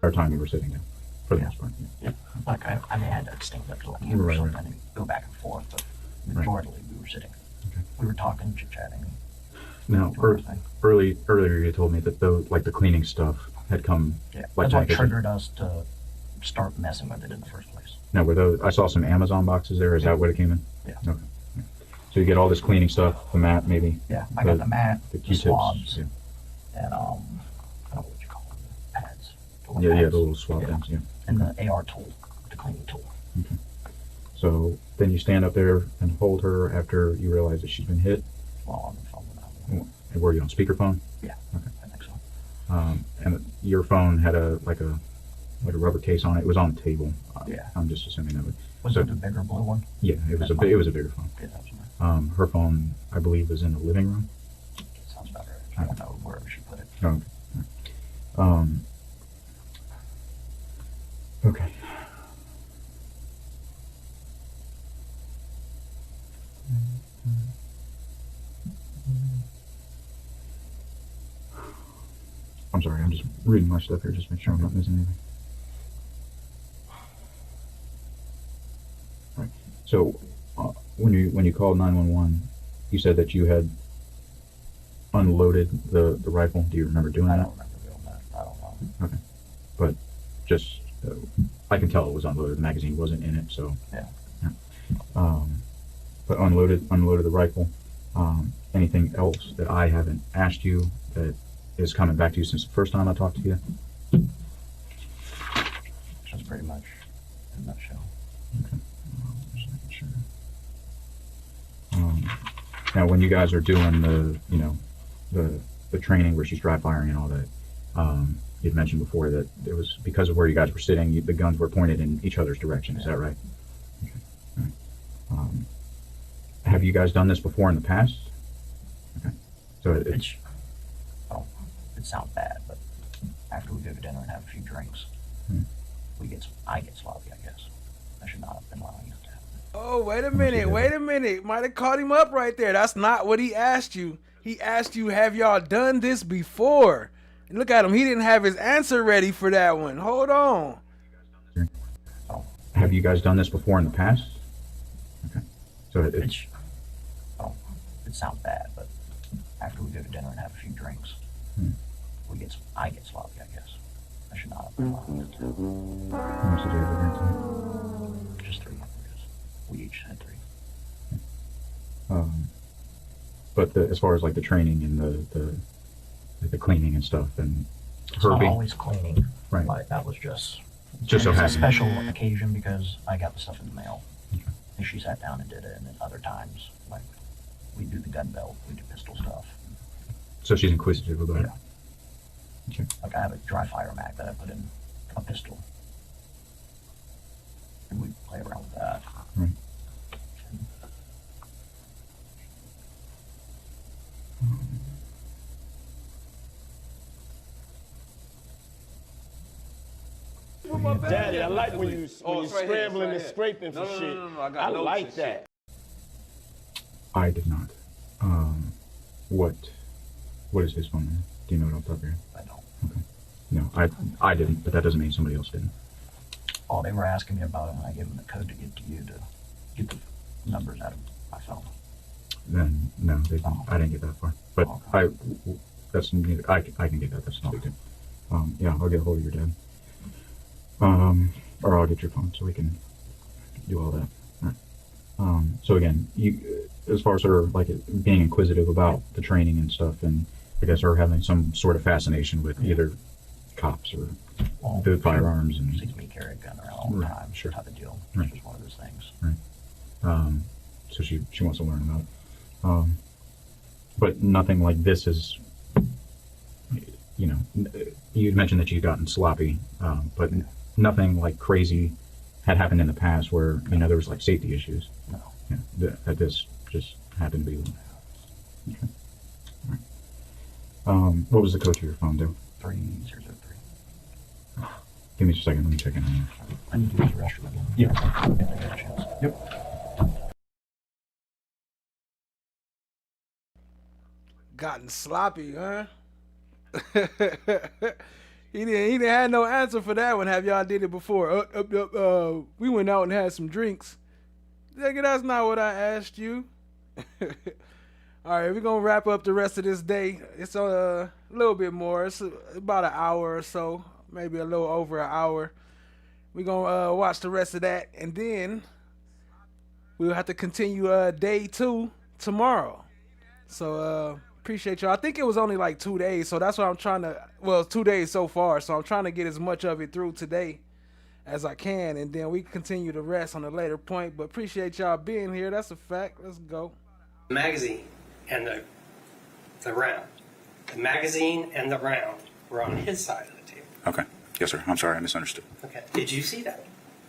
Our time you were sitting down. For the most part. Yeah. Like I mean, I had to stand up to like you or something and go back and forth, but majorly we were sitting. Okay. We were talking, chit-chatting. Now, earlier you told me that the cleaning stuff had come. Yeah, like that's what triggered us to start messing with it in the first place. Now, were those? I saw some Amazon boxes there. Is that what it came in? Yeah. Okay. Yeah. So you get all this cleaning stuff, the mat, maybe. Yeah, I got the mat, the the Q-tips, swabs, yeah. and I don't know what you call them, the pads. Yeah, the little swab things. Yeah. And the AR tool, the cleaning tool. Okay. So then you stand up there and hold her after you realize that she's been hit. Well, on the phone with that. And were you on speakerphone? Yeah. Okay. I think so. And your phone had a rubber case on it. It was on the table. Yeah. I'm just assuming that would. Was it the bigger blue one? Yeah, it was a bigger phone. Yeah, that was mine. Her phone, I believe, was in the living room. Sounds about right. I don't know where she put it. Okay. Okay. I'm sorry, I'm just reading my stuff here, just to make sure I'm not missing anything. Right. So, when you called 911, you said that you had unloaded the rifle. Do you remember doing that? I don't remember doing that. I don't know. Okay. But just, I can tell it was unloaded. The magazine wasn't in it, so. Yeah. But unloaded the rifle. Anything else that I haven't asked you that is coming back to you since the first time I talked to you? Just pretty much in a nutshell. Okay. Just making sure. Now, when you guys are doing the training where she's dry firing and all that, you'd mentioned before that it was because of where you guys were sitting, the guns were pointed in each other's direction. Is that right? Okay. All right. Have you guys done this before in the past? Okay. So it sounds bad, but after we go to dinner and have a few drinks, I get sloppy, I guess. I should not have been allowing it to happen. Oh, wait a minute. Might have caught him up right there. That's not what he asked you. He asked you, have y'all done this before? And look at him. He didn't have his answer ready for that one. Hold on. Have you guys done this before in the past? Okay. So it sounds bad, but after we go to dinner and have a few drinks, I get sloppy, I guess. I should not have been allowing it to. How much did you ever drink tonight? Just 3 margaritas. We each had 3. But as far as like the training and the cleaning and stuff, and it's not always cleaning. Right. Like, that was just so it was a happened. special occasion because I got the stuff in the mail, and she sat down and did it. And then other times, like we do the gun belt, we do pistol stuff. So she's inquisitive about it. Okay. Like I have a dry fire mag that I put in a pistol, and we play around with that. Right. Daddy, I like when you scrambling and scraping for shit. No, I like that. I did not. What is his phone number? Do you know it off the top of your head? I don't. Okay. No, I didn't, but that doesn't mean somebody else didn't. Oh, they were asking me about it, and I gave them the code to get to you to get the numbers out of my phone. Then no, they didn't. I didn't get that far. But I can get that. That's not a big deal. Yeah, I'll get a hold of your dad. Or I'll get your phone so we can do all that. All right. So again, you, as far as sort of like being inquisitive about the training and stuff, and I guess her having some sort of fascination with either cops or the firearms and sees me carry a gun around all the time, sure. type of deal. Right. It's just one of those things. Right. So she wants to learn about it. But nothing like this is, you know, you mentioned that you'd gotten sloppy, but nothing like crazy had happened in the past where, you know, there was like safety issues. No. Yeah, that this just happened to be. Okay. All right. What was the code to your phone, Dale? 3003. Give me just a second. Let me check in on you. I need to use the restroom again. Yeah. If I get a chance. Yep. Gotten sloppy, huh? He didn't have no answer for that one. Have y'all did it before? We went out and had some drinks. Nigga, that's not what I asked you. All right, we're gonna wrap up the rest of this day. It's a little bit more. It's about an hour or so, maybe a little over an hour. We're gonna watch the rest of that, and then we'll have to continue day 2 tomorrow. So appreciate y'all. I think it was only like 2 days, so that's why I'm trying to. Well, it's 2 days so far, so I'm trying to get as much of it through today as I can, and then we continue the rest on a later point. But appreciate y'all being here. That's a fact. Let's go. The magazine and the round. The magazine and the round were on his side of the table. Okay. Yes, sir. I'm sorry. I misunderstood. Okay. Did you see that?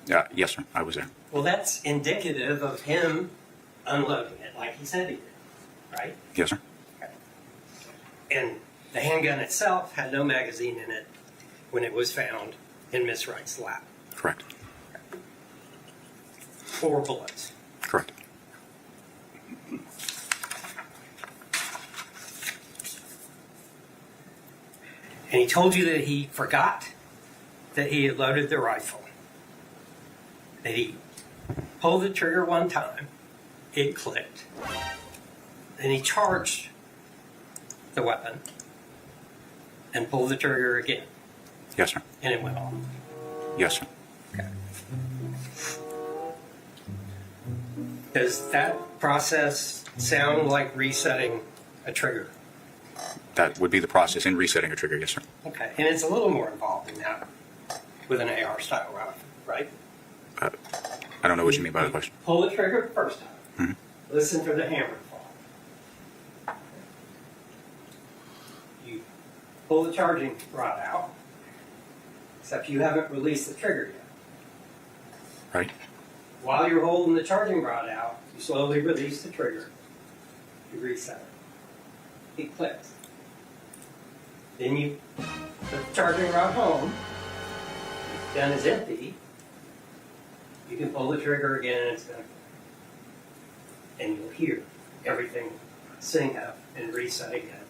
Yeah. Yes, sir. I was there. Well, that's indicative of him unloading it like he said he did, right? Yes, sir. And the handgun itself had no magazine in it when it was found in Miss Wright's lap. Correct. 4 bullets. Correct. And he told you that he forgot that he had loaded the rifle. That he pulled the trigger one time, it clicked. Then he charged the weapon and pulled the trigger again. Yes, sir. And it went off. Yes, sir. Does that process sound like resetting a trigger? That would be the process in resetting a trigger. Yes, sir. Okay, and it's a little more involved than that with an AR style rifle, right? I don't know what you mean by the question. Pull the trigger the first time. Mm-hmm. Listen for the hammer to fall. You pull the charging rod out, except you haven't released the trigger yet. Right. While you're holding the charging rod out, you slowly release the trigger. You reset it. It clicks. Then you put the charging rod home. The gun is empty. You can pull the trigger again and it's going to click. And you'll hear everything sync up and reset again.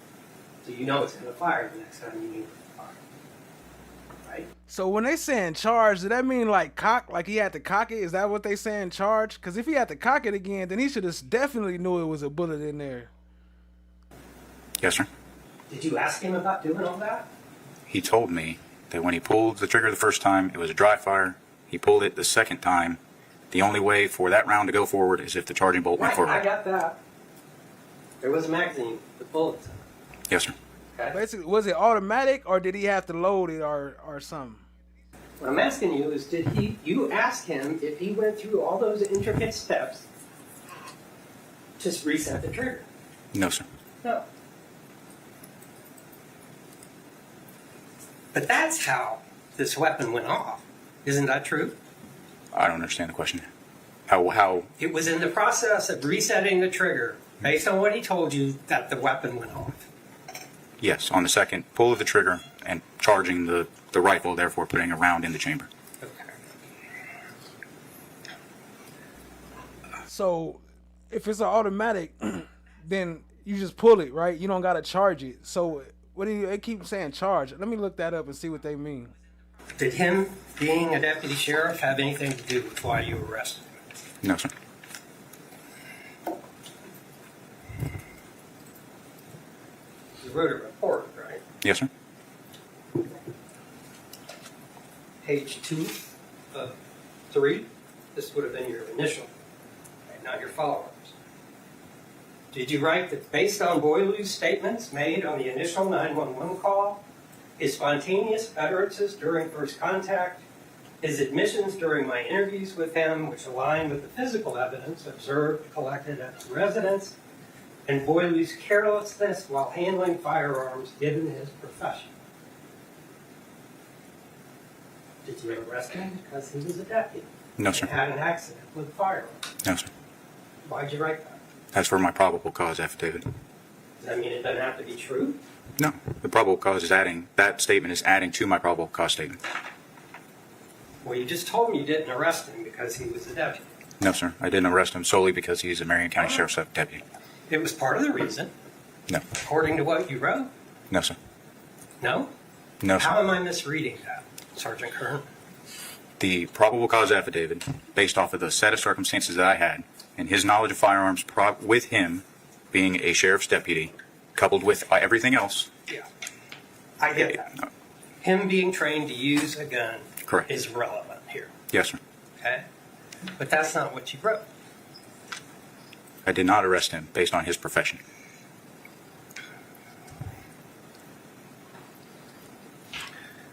So you know it's going to fire the next time you need it to fire. Right? So when they saying charge, does that mean like cock? Like he had to cock it? Is that what they saying charge? Because if he had to cock it again, then he should have definitely knew it was a bullet in there. Yes, sir. Did you ask him about doing all that? He told me that when he pulled the trigger the first time, it was a dry fire. He pulled it the second time. The only way for that round to go forward is if the charging bolt went Right, forward. I got that. There was a magazine with bullets in it. Yes, sir. Okay. Basically, was it automatic or did he have to load it or something? What I'm asking you is, you ask him if he went through all those intricate steps to reset the trigger? No, sir. No. But that's how this weapon went off. Isn't that true? I don't understand the question. How? It was in the process of resetting the trigger, based on what he told you, that the weapon went off. Yes, on the second pull of the trigger and charging the rifle, therefore putting a round in the chamber. So if it's an automatic, then you just pull it, right? You don't got to charge it. So what do they keep saying charge? Let me look that up and see what they mean. Did him being a deputy sheriff have anything to do with why you arrested him? No, sir. You wrote a report, right? Yes, sir. Page 2 of 3. This would have been your initial, right, not your follow-ups. Did you write that based on Boileau's statements made on the initial 911 call, his spontaneous utterances during first contact, his admissions during my interviews with him, which align with the physical evidence observed collected at the residence, and Boileau's carelessness while handling firearms given his profession? Did you arrest him because he was a deputy? No, sir. And had an accident with a firearm? No, sir. Why'd you write that? That's for my probable cause affidavit. Does that mean it doesn't have to be true? No, the probable cause is adding, that statement is adding to my probable cause statement. Well, you just told me you didn't arrest him because he was a deputy. No, sir. I didn't arrest him solely because he's a Marion County Sheriff's deputy. It was part of the reason, No. according to what you wrote. No, sir. No? No, sir. How am I misreading that, Sergeant Kern? The probable cause affidavit, based off of the set of circumstances that I had, and his knowledge of firearms with him being a sheriff's deputy, coupled with everything else. Yeah. I get that. Him being trained to use a gun Correct. is relevant here, Yes, sir. okay? But that's not what you wrote. I did not arrest him based on his profession.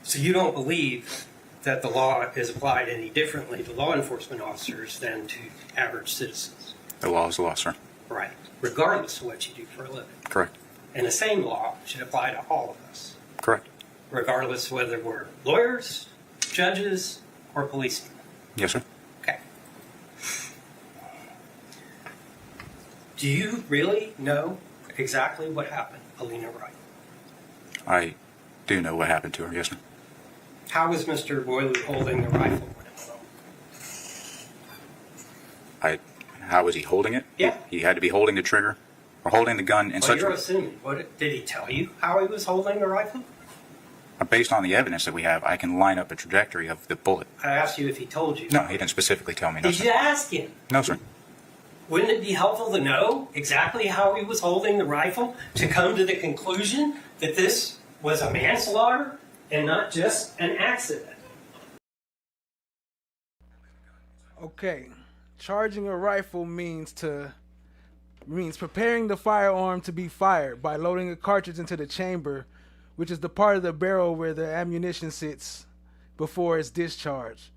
So you don't believe that the law is applied any differently to law enforcement officers than to average citizens? The law is the law, sir. Right. Regardless of what you do for a living. Correct. And the same law should apply to all of us, Correct. regardless whether we're lawyers, judges, or policemen. Yes, sir. Okay. Do you really know exactly what happened to Polina Wright? I do know what happened to her. Yes, sir. How was Mr. Boileau holding the rifle when it went off? How was he holding it? Yeah. He had to be holding the trigger or holding the gun in Well, such you're a assuming. Did he tell you how he was holding the rifle? Based on the evidence that we have, I can line up a trajectory of the bullet. I asked you if he told you. No, he didn't specifically tell me. No, Did you sir. ask him? No, sir. Wouldn't it be helpful to know exactly how he was holding the rifle to come to the conclusion that this was a manslaughter and not just an accident? Okay, charging a rifle means preparing the firearm to be fired by loading a cartridge into the chamber, which is the part of the barrel where the ammunition sits before it's discharged.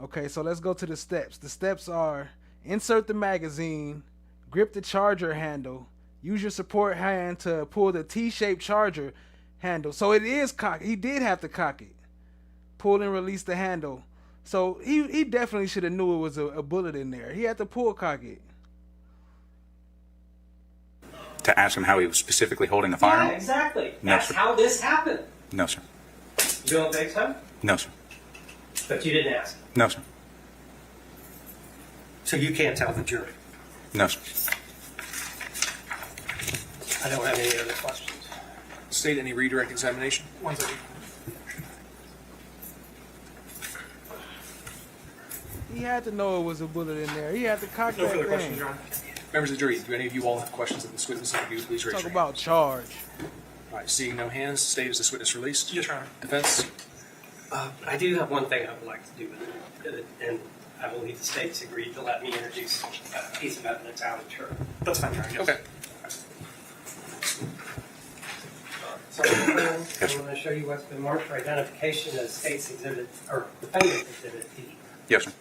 Okay, so let's go to the steps. The steps are: insert the magazine, grip the charger handle, use your support hand to pull the T-shaped charger handle. So it is cocked. He did have to cock it. Pull and release the handle. So he definitely should have knew it was a bullet in there. He had to pull cock it. To ask him how he was specifically holding the firearm? Yeah, exactly. No, That's sir. how this happened. No, sir. You don't think so? No, sir. But you didn't ask. No, sir. So you can't tell the jury. No, sir. I don't have any other questions. State any redirect examination? One second. He had to know it was a bullet in there. He had to cock No that further thing. questions, Your Honor. Members of the jury, do any of you all have questions of this witness interview? Please raise Talk your about hands. charge. All right, seeing no hands, state is this witness released? Yes, Your Honor. Defense? I do have one thing I would like to do with it, and I believe the state's agreed to let me introduce a piece of evidence out of church. That's fine, Your Honor. Yes. Okay. So I'm going to show you what's been marked for identification as state's exhibit, or defendant's exhibit B. Yes, sir.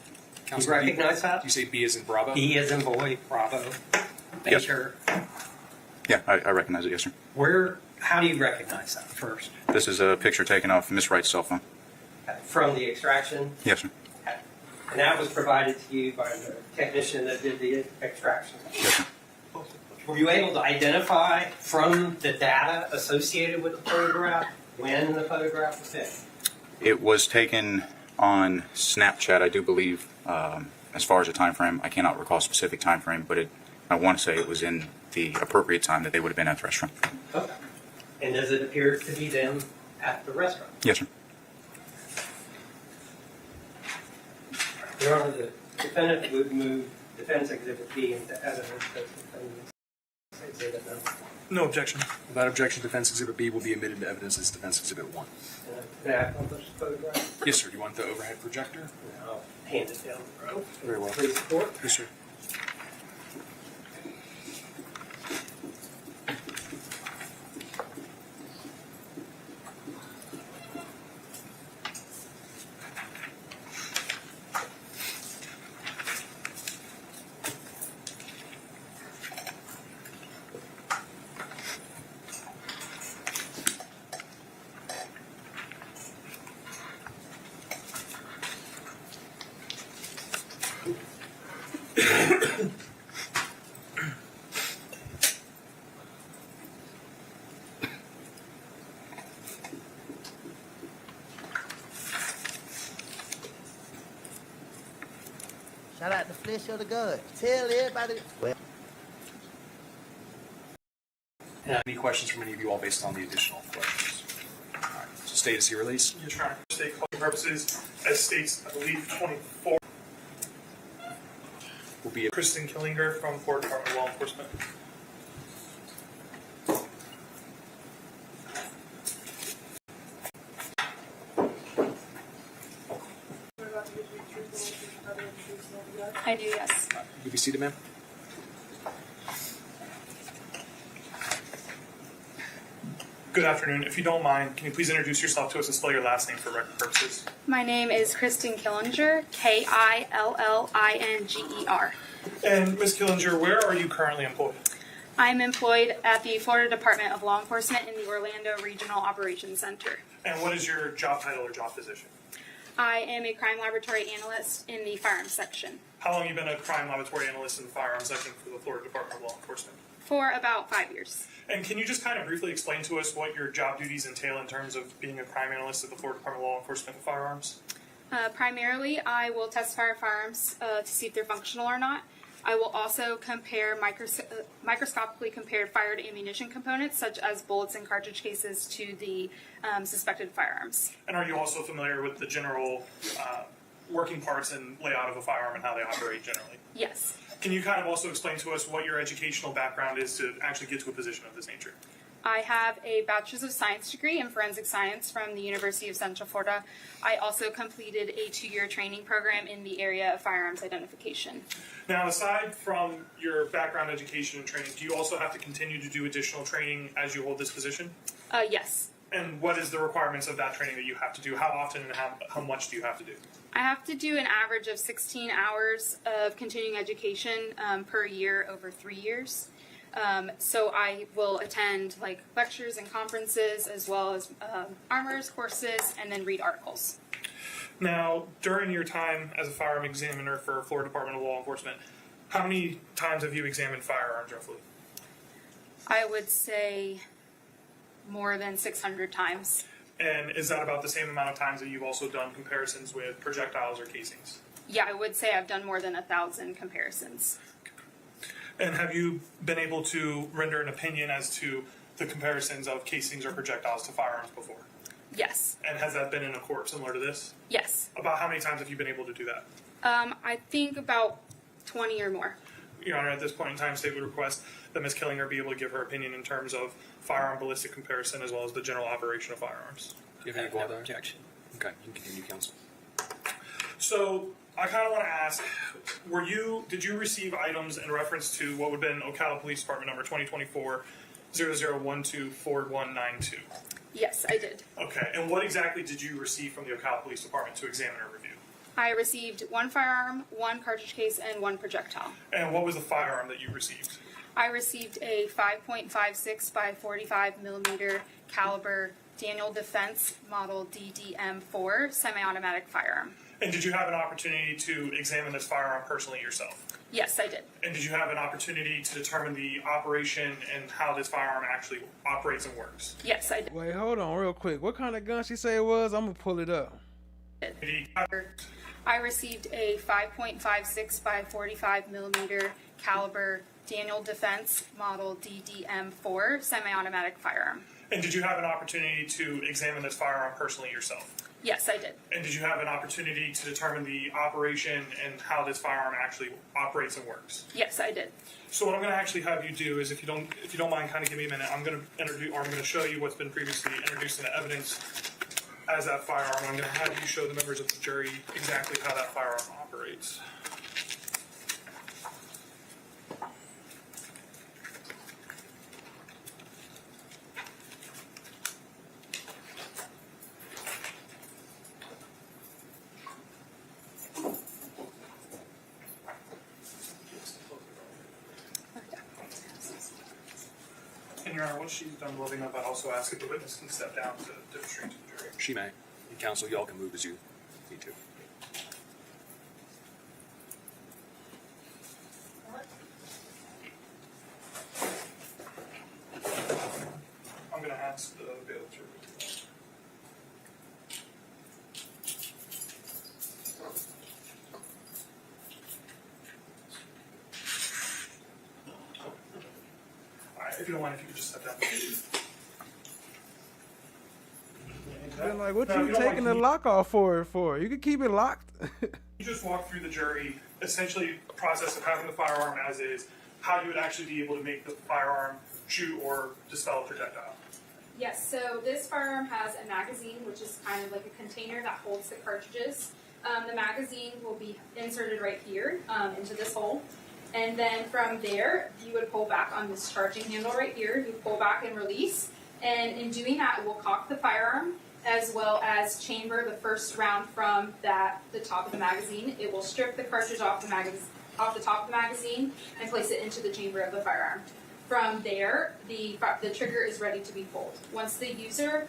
You recognize that? You say B as in Bravo? B as in boy, Bravo, Yes. Baker. Yeah, I recognize it. Yes, sir. How do you recognize that first? This is a picture taken off Miss Wright's cell phone. From the extraction? Yes, sir. And that was provided to you by the technician that did the extraction? Yes, sir. Were you able to identify from the data associated with the photograph when the photograph was taken? It was taken on Snapchat, I do believe. As far as a time frame, I cannot recall a specific time frame, but I want to say it was in the appropriate time that they would have been at the restaurant. Okay. And does it appear to be them at the restaurant? Yes, sir. Your Honor, the defendant would move defense exhibit B into evidence as defendant's exhibit number. No objection. Without objection, defense exhibit B will be admitted to evidence as defense exhibit 1. May I publish the photograph? Yes, sir. Do you want the overhead projector? And I'll hand it down the road. Very well. Please report. Yes, sir. Shout out to Flesh of the God. Tell everybody. Well, Any questions from any of you all based on the additional questions? All right. So state as he released. Your Honor, for state calling purposes, as states, I believe 24 Will be Kristen Killinger from Florida Department of Law Enforcement. I do, yes. You be seated, ma'am. Good afternoon. If you don't mind, can you please introduce yourself to us and spell your last name for record purposes? My name is Kristen Killinger, Killinger. And Ms. Killinger, where are you currently employed? I'm employed at the Florida Department of Law Enforcement in the Orlando Regional Operations Center. And what is your job title or job position? I am a crime laboratory analyst in the firearms section How long have you been a crime laboratory analyst in the firearms section for the Florida Department of Law Enforcement? for about 5 years. And can you just kind of briefly explain to us what your job duties entail in terms of being a crime analyst at the Florida Department of Law Enforcement with firearms? Primarily, I will test fire firearms to see if they're functional or not. I will also compare microscopically compared fired ammunition components, such as bullets and cartridge cases, to the suspected firearms. And are you also familiar with the general working parts and layout of a firearm and how they operate generally? Yes. Can you kind of also explain to us what your educational background is to actually get to a position of this nature? I have a Bachelor's of Science degree in Forensic Science from the University of Central Florida. I also completed a 2-year training program in the area of firearms identification. Now, aside from your background, education, and training, do you also have to continue to do additional training as you hold this position? Yes. And what is the requirements of that training that you have to do? How often and how much do you have to do? I have to do an average of 16 hours of continuing education per year over 3 years. So I will attend like lectures and conferences, as well as armors, courses, and then read articles. Now, during your time as a firearm examiner for Florida Department of Law Enforcement, how many times have you examined firearms roughly? I would say more than 600 times. And is that about the same amount of times that you've also done comparisons with projectiles or casings? Yeah, I would say I've done more than 1,000 comparisons. And have you been able to render an opinion as to the comparisons of casings or projectiles to firearms before? Yes. And has that been in a court similar to this? Yes. About how many times have you been able to do that? I think about 20 or more. Your Honor, at this point in time, State would request that Ms. Killinger be able to give her opinion in terms of firearm ballistic comparison as well as the general operation of firearms. Do you have any objection? Okay, you can continue, counsel. So I kind of want to ask, did you receive items in reference to what would have been Ocala Police Department number 2024-0012-4192? Yes, I did. Okay, and what exactly did you receive from the Ocala Police Department to examine or review? I received 1 firearm, 1 cartridge case, and 1 projectile. And what was the firearm that you received? I received a 5.56 by 45 millimeter caliber Daniel Defense Model DDM4 semi-automatic firearm. And did you have an opportunity to examine this firearm personally yourself? Yes, I did. And did you have an opportunity to determine the operation and how this firearm actually operates and works? Yes, I did. Wait, hold on real quick. What kind of gun she say it was? I'm going to pull it up. I received a 5.56 by 45 millimeter caliber Daniel Defense Model DDM4 semi-automatic firearm. And did you have an opportunity to examine this firearm personally yourself? Yes, I did. And did you have an opportunity to determine the operation and how this firearm actually operates and works? Yes, I did. So what I'm going to actually have you do is, if you don't mind, kind of give me a minute. I'm going to show you what's been previously introduced into evidence as that firearm. I'm going to have you show the members of the jury exactly how that firearm operates. And Your Honor, once she's done loading up, I'd also ask if the witness can step down to demonstrate to the jury. She may. And counsel, y'all can move as you need to. I'm going to ask the bailiff to remove that. if you don't mind, if you could just step down. Been like, what Now, if you you don't mind, taking can the lock off for? You can keep it locked. you just walk through the jury, essentially process of having the firearm as is, how you would actually be able to make the firearm shoot or dispel a projectile. Yes, so this firearm has a magazine, which is kind of like a container that holds the cartridges. The magazine will be inserted right here into this hole. And then from there, you would pull back on this charging handle right here. You pull back and release. And in doing that, it will cock the firearm as well as chamber the first round from the top of the magazine. It will strip the cartridge off the top of the magazine and place it into the chamber of the firearm. From there, the trigger is ready to be pulled. Once the user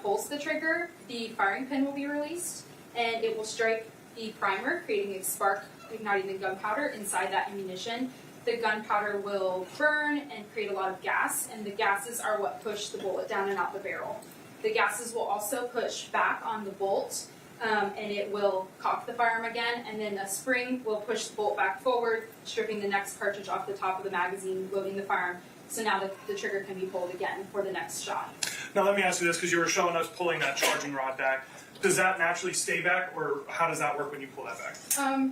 pulls the trigger, the firing pin will be released, and it will strike the primer, creating a spark, igniting the gunpowder inside that ammunition. The gunpowder will burn and create a lot of gas, and the gases are what push the bullet down and out the barrel. The gases will also push back on the bolt, and it will cock the firearm again, and then a spring will push the bolt back forward, stripping the next cartridge off the top of the magazine, loading the firearm, so now the trigger can be pulled again for the next shot. Now let me ask you this, because you were showing us pulling that charging rod back. Does that naturally stay back, or how does that work when you pull that back?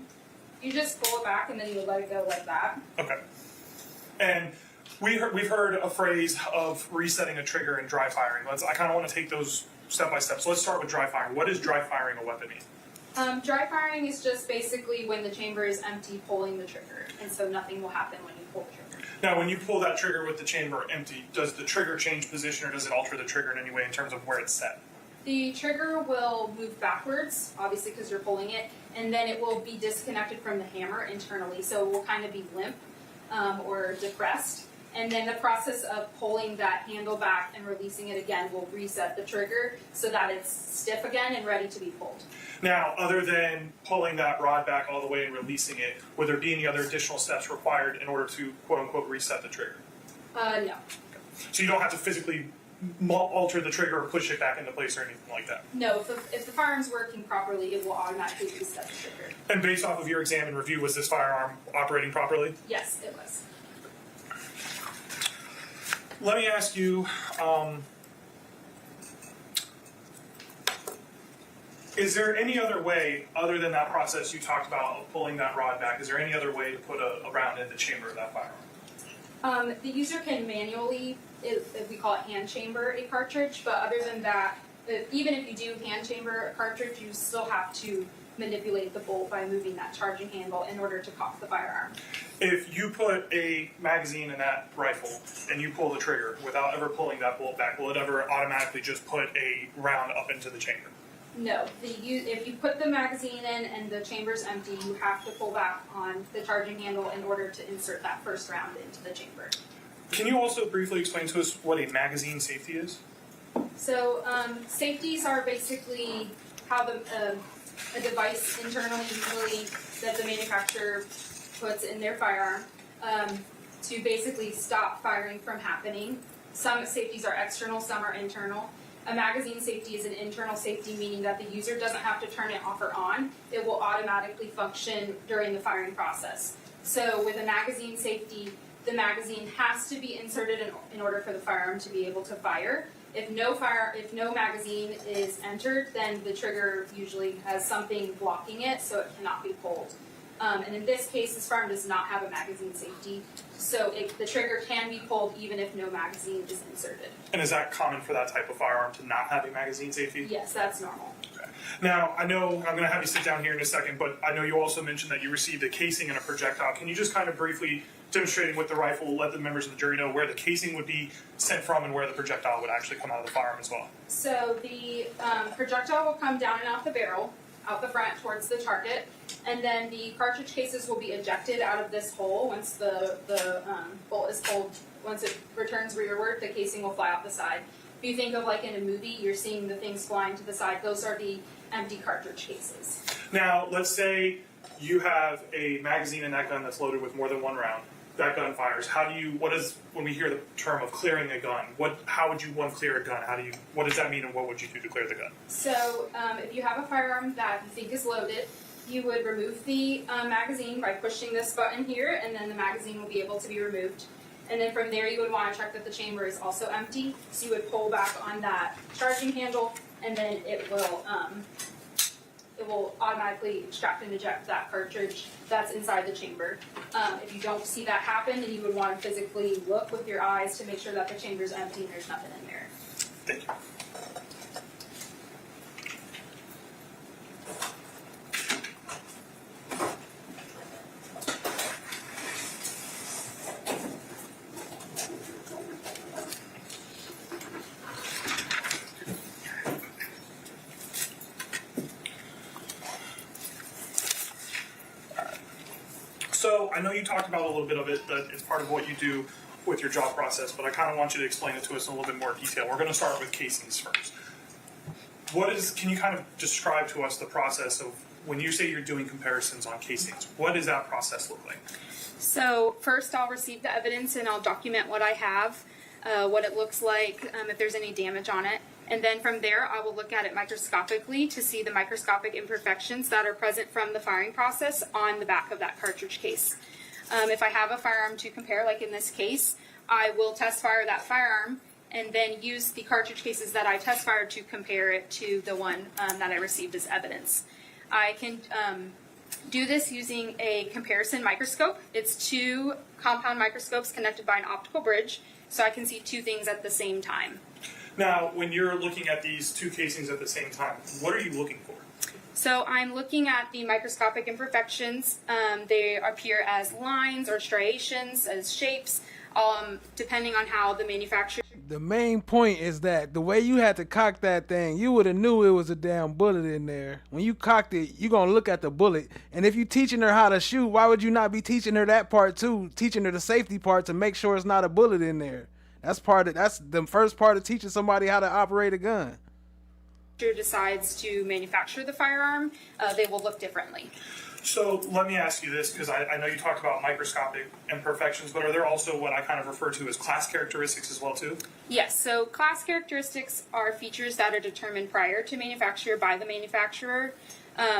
You just pull it back and then you let it go like that. Okay. And we've heard a phrase of resetting a trigger and dry firing. I kind of want to take those step by step. So let's start with dry firing. What does dry firing a weapon mean? Dry firing is just basically when the chamber is empty, pulling the trigger, and so nothing will happen when you pull the trigger. Now, when you pull that trigger with the chamber empty, does the trigger change position, or does it alter the trigger in any way in terms of where it's set? The trigger will move backwards, obviously because you're pulling it, and then it will be disconnected from the hammer internally, so it will kind of be limp or depressed. And then the process of pulling that handle back and releasing it again will reset the trigger so that it's stiff again and ready to be pulled. Now, other than pulling that rod back all the way and releasing it, would there be any other additional steps required in order to, quote-unquote, reset the trigger? No. So you don't have to physically alter the trigger or push it back into place or anything like that? No, if the firearm's working properly, it will automatically reset the trigger. And based off of your exam and review, was this firearm operating properly? Yes, it was. Let me ask you, is there any other way, other than that process you talked about of pulling that rod back, is there any other way to put a round in the chamber of that firearm? The user can manually, if we call it hand chamber, a cartridge, but other than that, even if you do hand chamber a cartridge, you still have to manipulate the bolt by moving that charging handle in order to cock the firearm. If you put a magazine in that rifle and you pull the trigger without ever pulling that bolt back, will it ever automatically just put a round up into the chamber? No, if you put the magazine in and the chamber's empty, you have to pull back on the charging handle in order to insert that first round into the chamber. Can you also briefly explain to us what a magazine safety is? So safeties are basically how a device internally usually that the manufacturer puts in their firearm to basically stop firing from happening. Some safeties are external, some are internal. A magazine safety is an internal safety, meaning that the user doesn't have to turn it off or on. It will automatically function during the firing process. So with a magazine safety, the magazine has to be inserted in order for the firearm to be able to fire. If no magazine is entered, then the trigger usually has something blocking it, so it cannot be pulled. And in this case, this firearm does not have a magazine safety, so the trigger can be pulled even if no magazine is inserted. And is that common for that type of firearm to not have a magazine safety? Yes, that's normal. Okay. Now, I know I'm going to have you sit down here in a second, but I know you also mentioned that you received a casing and a projectile. Can you just kind of briefly, demonstrating with the rifle, let the members of the jury know where the casing would be sent from and where the projectile would actually come out of the firearm as well? So the projectile will come down and out the barrel, out the front towards the target, and then the cartridge cases will be ejected out of this hole once the bolt is pulled. Once it returns rearward, the casing will fly out the side. If you think of like in a movie, you're seeing the things flying to the side. Those are the empty cartridge cases. Now, let's say you have a magazine in that gun that's loaded with more than one round. That gun fires. When we hear the term of clearing a gun, how would you clear a gun? What does that mean, and what would you do to clear the gun? So, if you have a firearm that you think is loaded, you would remove the magazine by pushing this button here, and then the magazine will be able to be removed. And then from there, you would want to check that the chamber is also empty. So you would pull back on that charging handle, and then it will automatically extract and eject that cartridge that's inside the chamber. If you don't see that happen, then you would want to physically look with your eyes to make sure that the chamber is empty and there's nothing in there. Thank you. So I know you talked about a little bit of it, that it's part of what you do with your job process, but I kind of want you to explain it to us in a little bit more detail. We're going to start with casings first. Can you kind of describe to us the process of when you say you're doing comparisons on casings? What does that process look like? So first I'll receive the evidence and I'll document what I have, what it looks like, if there's any damage on it. And then from there, I will look at it microscopically to see the microscopic imperfections that are present from the firing process on the back of that cartridge case. If I have a firearm to compare, like in this case, I will test fire that firearm and then use the cartridge cases that I test fired to compare it to the one that I received as evidence. I can do this using a comparison microscope. It's 2 compound microscopes connected by an optical bridge, so I can see 2 things at the same time. Now, when you're looking at these 2 casings at the same time, what are you looking for? So I'm looking at the microscopic imperfections. They appear as lines or striations, as shapes, depending on how the manufacturer... The main point is that the way you had to cock that thing, you would have knew it was a damn bullet in there. When you cocked it, you're going to look at the bullet. And if you're teaching her how to shoot, why would you not be teaching her that part too? Teaching her the safety part to make sure it's not a bullet in there. That's the first part of teaching somebody how to operate a gun. decides to manufacture the firearm, they will look differently. So let me ask you this, because I know you talked about microscopic imperfections, but are there also what I kind of refer to as class characteristics as well too? Yes, so class characteristics are features that are determined prior to manufacture by the manufacturer.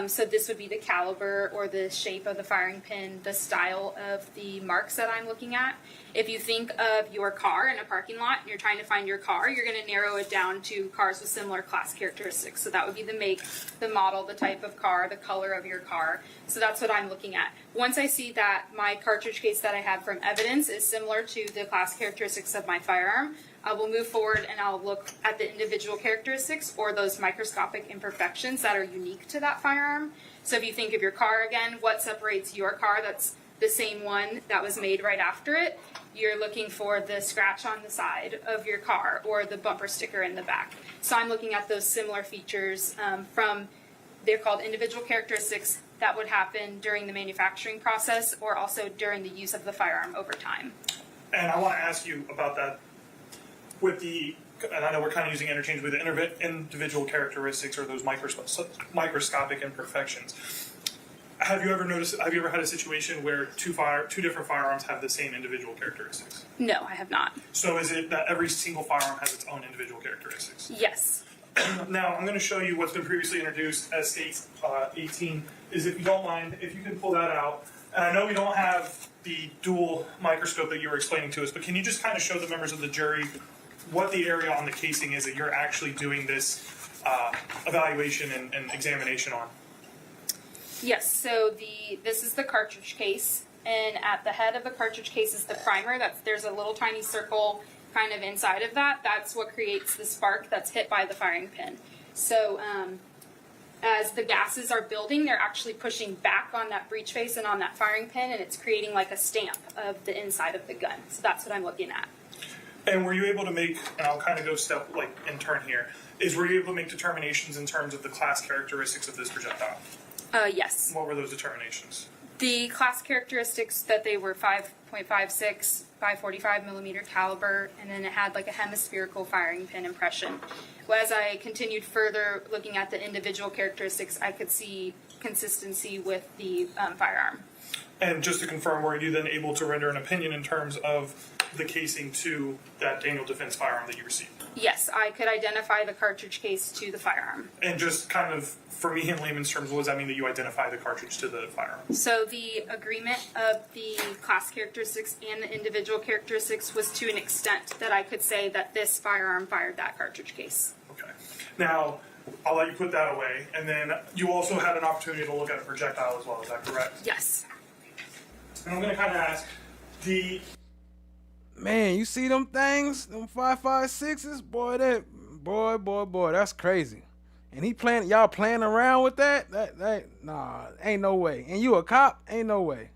So this would be the caliber or the shape of the firing pin, the style of the marks that I'm looking at. If you think of your car in a parking lot and you're trying to find your car, you're going to narrow it down to cars with similar class characteristics. So that would be the make, the model, the type of car, the color of your car. So that's what I'm looking at. Once I see that my cartridge case that I have from evidence is similar to the class characteristics of my firearm, I will move forward and I'll look at the individual characteristics or those microscopic imperfections that are unique to that firearm. So if you think of your car again, what separates your car that's the same one that was made right after it? You're looking for the scratch on the side of your car or the bumper sticker in the back. So I'm looking at those similar features from, they're called individual characteristics that would happen during the manufacturing process or also during the use of the firearm over time. And I want to ask you about that. With the, and I know we're kind of using interchangeably, the individual characteristics or those microscopic imperfections. Have you ever had a situation where two different firearms have the same individual characteristics? No, I have not. So is it that every single firearm has its own individual characteristics? Yes. Now, I'm going to show you what's been previously introduced as State 18, is if you don't mind, if you can pull that out. And I know we don't have the dual microscope that you were explaining to us, but can you just kind of show the members of the jury what the area on the casing is that you're actually doing this evaluation and examination on? Yes, so this is the cartridge case, and at the head of the cartridge case is the primer. There's a little tiny circle kind of inside of that. That's what creates the spark that's hit by the firing pin. So as the gases are building, they're actually pushing back on that breech face and on that firing pin, and it's creating like a stamp of the inside of the gun. So that's what I'm looking at. And were you able to make, and I'll kind of go in turn here, were you able to make determinations in terms of the class characteristics of this projectile? Yes. What were those determinations? The class characteristics that they were 5.56 by 45 millimeter caliber, and then it had like a hemispherical firing pin impression. Well, as I continued further looking at the individual characteristics, I could see consistency with the firearm. And just to confirm, were you then able to render an opinion in terms of the casing to that Daniel Defense firearm that you received? Yes, I could identify the cartridge case to the firearm. And just kind of, for me in layman's terms, what does that mean that you identify the cartridge to the firearm? So the agreement of the class characteristics and the individual characteristics was to an extent that I could say that this firearm fired that cartridge case. Okay. Now, I'll let you put that away. And then you also had an opportunity to look at a projectile as well. Is that correct? Yes. And I'm going to kind of ask the... Man, you see them things, them 5.56s, boy, boy, that's crazy. And y'all playing around with that? Nah, ain't no way. And you a cop? Ain't no way.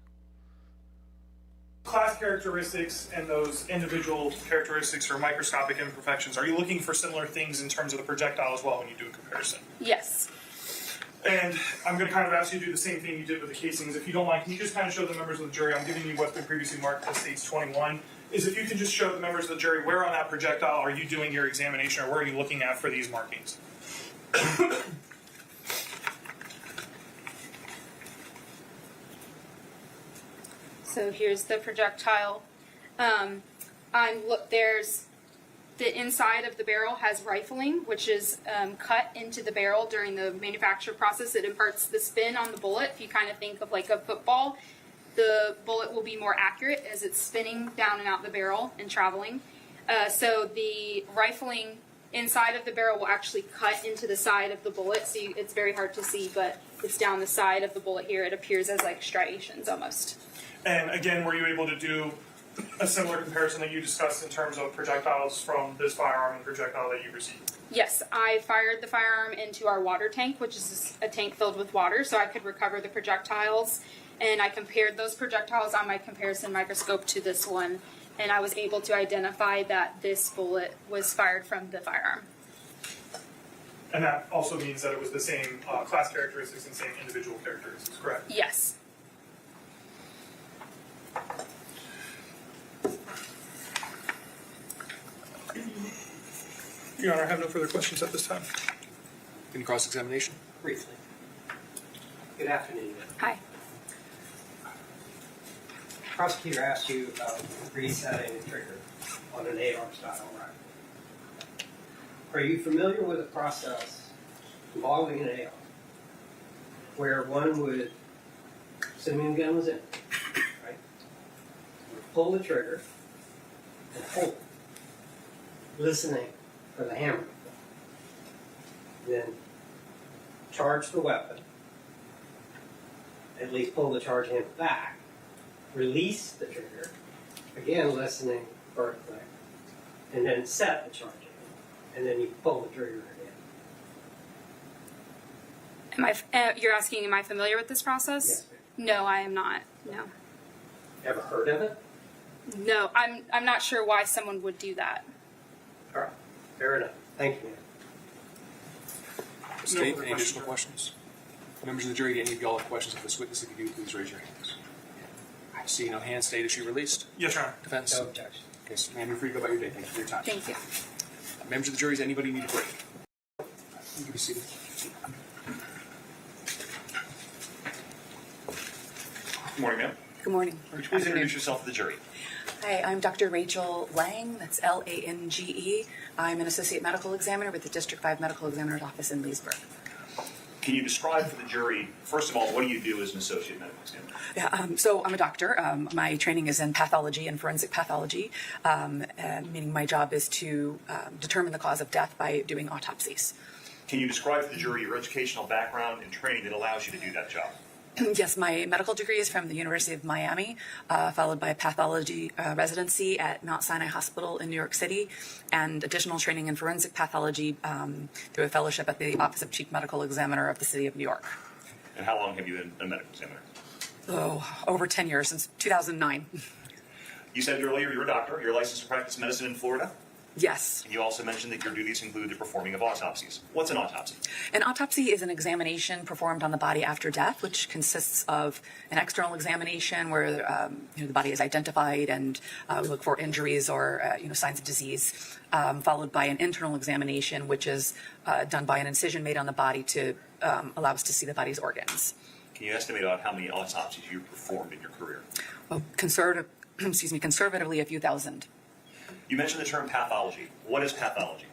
Class characteristics and those individual characteristics or microscopic imperfections, are you looking for similar things in terms of the projectile as well when you do a comparison? Yes. And I'm going to kind of ask you to do the same thing you did with the casings. If you don't mind, can you just kind of show the members of the jury, I'm giving you what's been previously marked as states 21, is if you can just show the members of the jury where on that projectile are you doing your examination or where are you looking at for these markings? So here's the projectile. There's the inside of the barrel has rifling, which is cut into the barrel during the manufacture process. It imparts the spin on the bullet. If you kind of think of like a football, the bullet will be more accurate as it's spinning down and out the barrel and traveling. So the rifling inside of the barrel will actually cut into the side of the bullet. So it's very hard to see, but it's down the side of the bullet here. It appears as like striations almost. And again, were you able to do a similar comparison that you discussed in terms of projectiles from this firearm and projectile that you received? Yes, I fired the firearm into our water tank, which is a tank filled with water, so I could recover the projectiles. And I compared those projectiles on my comparison microscope to this one, and I was able to identify that this bullet was fired from the firearm. And that also means that it was the same class characteristics and same individual characteristics, correct? Yes. Your Honor, I have no further questions at this time. Any cross-examination? Briefly. Good afternoon. Hi. Prosecutor asked you about resetting a trigger on an AR style rifle. Are you familiar with a process involving an AR where one would, assuming the gun was in, right, would pull the trigger and hold it, listening for the hammer to fall, then charge the weapon, at least pull the charge handle back, release the trigger, again listening for a click, and then set the charge handle, and then you pull the trigger again. You're asking, am I familiar with this process? Yes, ma'am. No, I am not. No. Ever heard of it? No, I'm not sure why someone would do that. All right, fair enough. Thank you, ma'am. State, any additional questions? Members of the jury, do any of y'all have questions of this witness? If you do, please raise your hands. I see no hands. State, is she released? Yes, Your Honor. Defense? No objection. Okay, so, ma'am, you're free to go about your day. Thank you for your time. Thank you. Members of the jury, does anybody need a break? You can be seated. Good morning, ma'am. Good morning. Would you please introduce yourself to the jury? Hi, I'm Dr. Rachel Lang. That's Lange. I'm an associate medical examiner with the District 5 Medical Examiner's Office in Leesburg. Can you describe for the jury, first of all, what do you do as an associate medical examiner? Yeah, so I'm a doctor. My training is in pathology and forensic pathology, meaning my job is to determine the cause of death by doing autopsies. Can you describe for the jury your educational background and training that allows you to do that job? Yes, my medical degree is from the University of Miami, followed by a pathology residency at Mount Sinai Hospital in New York City, and additional training in forensic pathology through a fellowship at the Office of Chief Medical Examiner of the City of New York. And how long have you been a medical examiner? Oh, over 10 years, since 2009. You said earlier you're a doctor. You're licensed to practice medicine in Florida? Yes. And you also mentioned that your duties include the performing of autopsies. What's an autopsy? An autopsy is an examination performed on the body after death, which consists of an external examination where the body is identified and we look for injuries or signs of disease, followed by an internal examination, which is done by an incision made on the body to allow us to see the body's organs. Can you estimate out how many autopsies you've performed in your career? Well, excuse me, conservatively a few thousand. You mentioned the term pathology. What is pathology?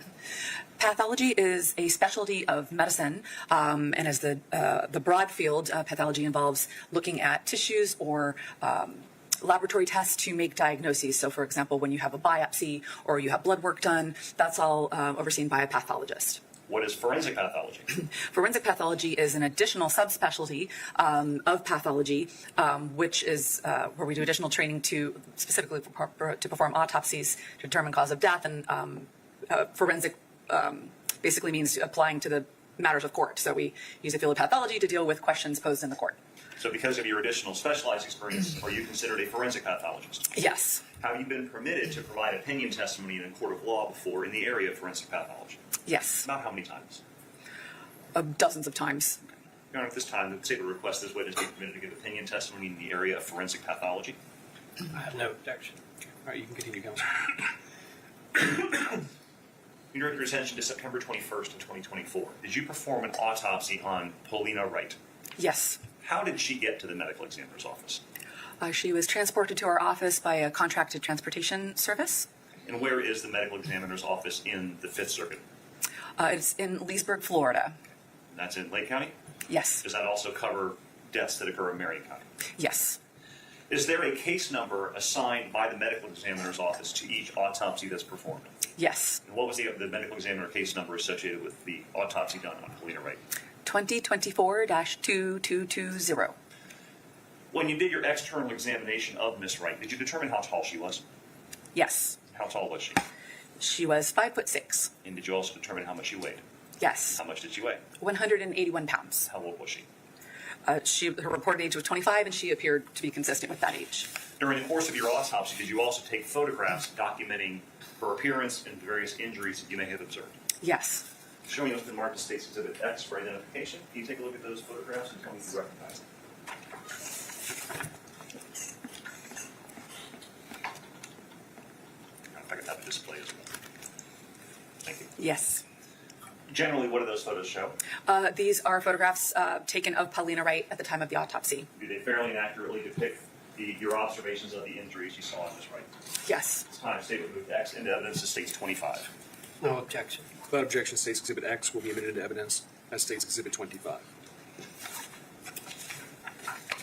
Pathology is a specialty of medicine, and as the broad field, pathology involves looking at tissues or laboratory tests to make diagnoses. So, for example, when you have a biopsy or you have blood work done, that's all overseen by a pathologist. What is forensic pathology? Forensic pathology is an additional subspecialty of pathology, which is where we do additional training to specifically to perform autopsies to determine cause of death, and forensic basically means applying to the matters of court. So we use the field of pathology to deal with questions posed in the court. So because of your additional specialized experience, are you considered a forensic pathologist? Yes. Have you been permitted to provide opinion testimony in a court of law before in the area of forensic pathology? Yes. About how many times? Dozens of times. Your Honor, at this time, the state will request this witness be permitted to give opinion testimony in the area of forensic pathology. I have no objection. All right, you can continue, Counsel. You direct your attention to September 21st in 2024. Did you perform an autopsy on Polina Wright? Yes. How did she get to the medical examiner's office? She was transported to our office by a contracted transportation service. And where is the medical examiner's office in the Fifth Circuit? It's in Leesburg, Florida. And that's in Lake County? Yes. Does that also cover deaths that occur in Marion County? Yes. Is there a case number assigned by the medical examiner's office to each autopsy that's performed? Yes. And what was the medical examiner case number associated with the autopsy done on Polina Wright? 2024-2220. When you did your external examination of Miss Wright, did you determine how tall she was? Yes. How tall was she? She was 5'6". And did you also determine how much she weighed? Yes. How much did she weigh? 181 pounds. How old was she? Her reported age was 25, and she appeared to be consistent with that age. During the course of your autopsy, did you also take photographs documenting her appearance and various injuries that you may have observed? Yes. Showing what's been marked as State's Exhibit X for identification. Can you take a look at those photographs and tell me if you recognize them? If I could have a display as well. Thank you. Yes. Generally, what do those photos show? These are photographs taken of Polina Wright at the time of the autopsy. Do they fairly and accurately depict your observations of the injuries you saw on Miss Wright? Yes. It's time State would move X into evidence to State's 25. No objection. Without objection, State's Exhibit X will be admitted into evidence as State's Exhibit 25.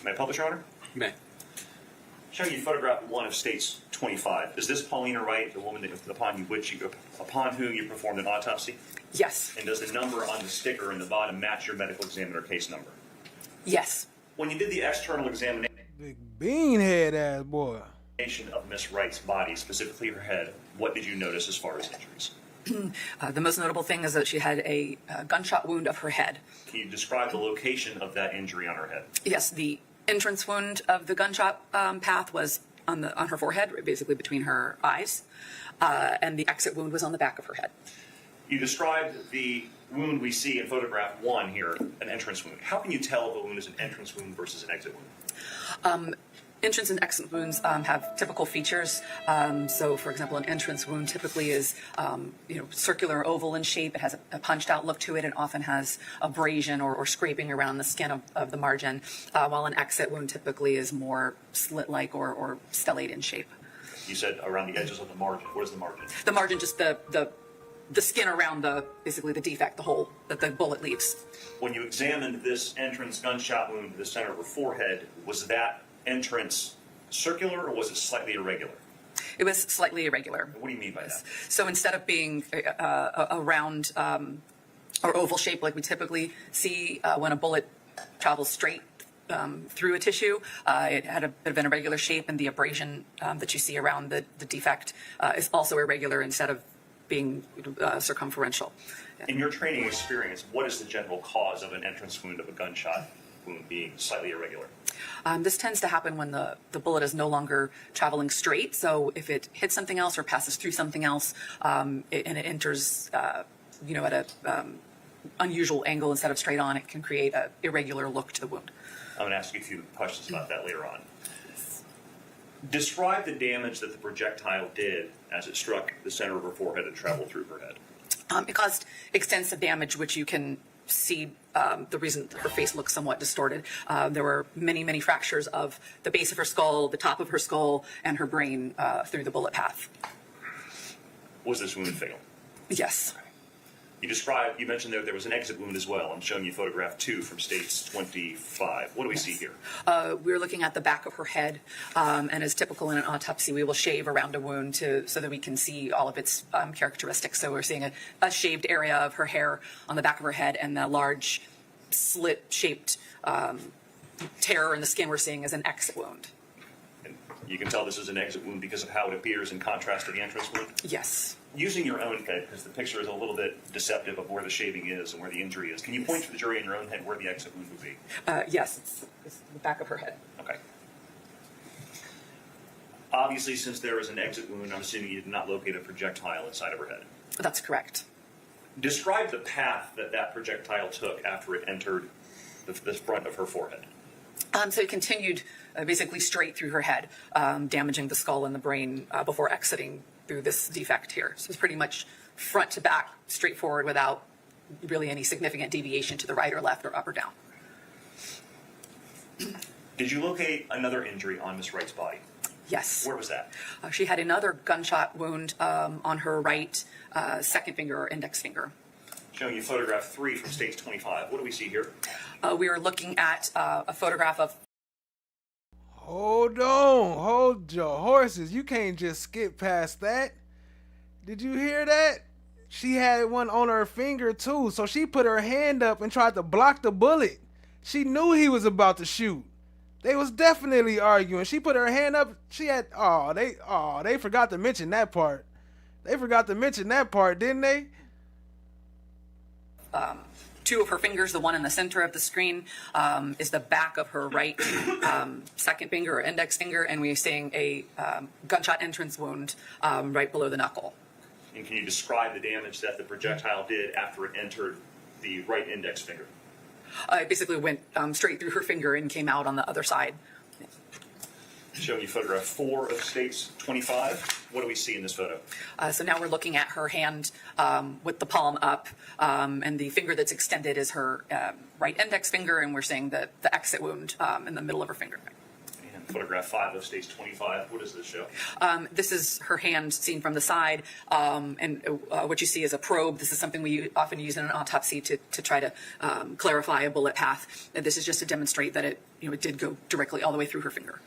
May I publish, Your Honor? You may. Showing you photograph 1 of State's 25. Is this Polina Wright, the woman upon whom you performed an autopsy? Yes. And does the number on the sticker in the bottom match your medical examiner case number? Yes. When you did the external examination Big beanhead ass boy. of Miss Wright's body, specifically her head, what did you notice as far as injuries? The most notable thing is that she had a gunshot wound of her head. Can you describe the location of that injury on her head? Yes, the entrance wound of the gunshot path was on her forehead, basically between her eyes, and the exit wound was on the back of her head. You described the wound we see in photograph 1 here, an entrance wound. How can you tell if a wound is an entrance wound versus an exit wound? Entrance and exit wounds have typical features. So, for example, an entrance wound typically is, circular, oval in shape. It has a punched out look to it, and often has abrasion or scraping around the skin of the margin. While an exit wound typically is more slit-like or stellate in shape. You said around the edges of the margin. What is the margin? The margin, just the skin around basically the defect, the hole that the bullet leaves. When you examined this entrance gunshot wound to the center of her forehead, was that entrance circular or was it slightly irregular? It was slightly irregular. What do you mean by that? So instead of being a round or oval shape like we typically see when a bullet travels straight through a tissue, it had a bit of an irregular shape, and the abrasion that you see around the defect is also irregular instead of being circumferential. In your training experience, what is the general cause of an entrance wound of a gunshot wound being slightly irregular? This tends to happen when the bullet is no longer traveling straight. So if it hits something else or passes through something else, and it enters, at a unusual angle instead of straight on, it can create an irregular look to the wound. I'm going to ask you a few questions about that later on. Describe the damage that the projectile did as it struck the center of her forehead and traveled through her head. It caused extensive damage, which you can see the reason her face looks somewhat distorted. There were many, many fractures of the base of her skull, the top of her skull, and her brain through the bullet path. Was this wound fatal? Yes. You mentioned there was an exit wound as well. I'm showing you photograph 2 from states 25. What do we see here? We're looking at the back of her head, and as typical in an autopsy, we will shave around a wound so that we can see all of its characteristics. So we're seeing a shaved area of her hair on the back of her head, and the large slit-shaped tear in the skin we're seeing is an exit wound. And you can tell this is an exit wound because of how it appears in contrast to the entrance wound? Yes. Using your own head, because the picture is a little bit deceptive of where the shaving is and where the injury is, can you point to the jury in your own head where the exit wound would be? Yes, it's the back of her head. Okay. Obviously, since there is an exit wound, I'm assuming you did not locate a projectile inside of her head. That's correct. Describe the path that projectile took after it entered the front of her forehead. So it continued basically straight through her head, damaging the skull and the brain before exiting through this defect here. So it's pretty much front to back, straightforward, without really any significant deviation to the right or left or up or down. Did you locate another injury on Miss Wright's body? Yes. Where was that? She had another gunshot wound on her right second finger or index finger. Showing you photograph 3 from stage 25. What do we see here? We are looking at a photograph of... Hold on. Hold your horses. You can't just skip past that. Did you hear that? She had one on her finger too, so she put her hand up and tried to block the bullet. She knew he was about to shoot. They was definitely arguing. She put her hand up. She had... they forgot to mention that part. They forgot to mention that part, didn't they? Two of her fingers, the one in the center of the screen, is the back of her right second finger or index finger, and we're seeing a gunshot entrance wound right below the knuckle. And can you describe the damage that the projectile did after it entered the right index finger? It basically went straight through her finger and came out on the other side. Showing you photograph 4 of states 25. What do we see in this photo? So now we're looking at her hand with the palm up, and the finger that's extended is her right index finger, and we're seeing the exit wound in the middle of her finger. And photograph 5 of states 25. What does this show? This is her hand seen from the side, and what you see is a probe. This is something we often use in an autopsy to try to clarify a bullet path. And this is just to demonstrate that it did go directly all the way through her finger.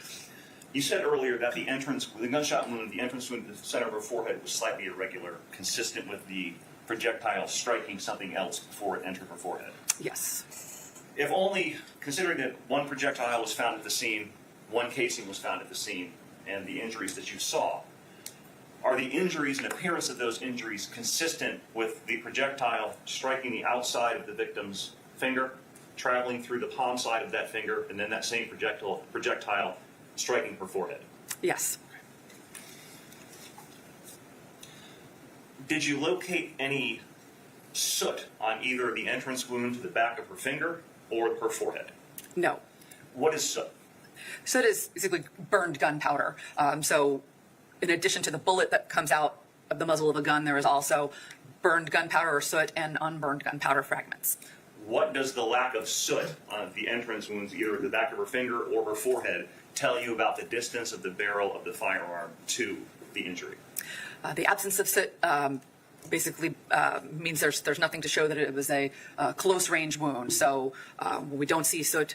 You said earlier that the gunshot wound, the entrance wound at the center of her forehead was slightly irregular, consistent with the projectile striking something else before it entered her forehead. Yes. If only, considering that one projectile was found at the scene, one casing was found at the scene, and the injuries that you saw, are the injuries and appearance of those injuries consistent with the projectile striking the outside of the victim's finger, traveling through the palm side of that finger, and then that same projectile striking her forehead? Yes. Did you locate any soot on either the entrance wound to the back of her finger or her forehead? No. What is soot? Soot is basically burned gunpowder. So in addition to the bullet that comes out of the muzzle of a gun, there is also burned gunpowder or soot and unburned gunpowder fragments. What does the lack of soot on the entrance wounds, either the back of her finger or her forehead, tell you about the distance of the barrel of the firearm to the injury? The absence of soot basically means there's nothing to show that it was a close range wound. So when we don't see soot,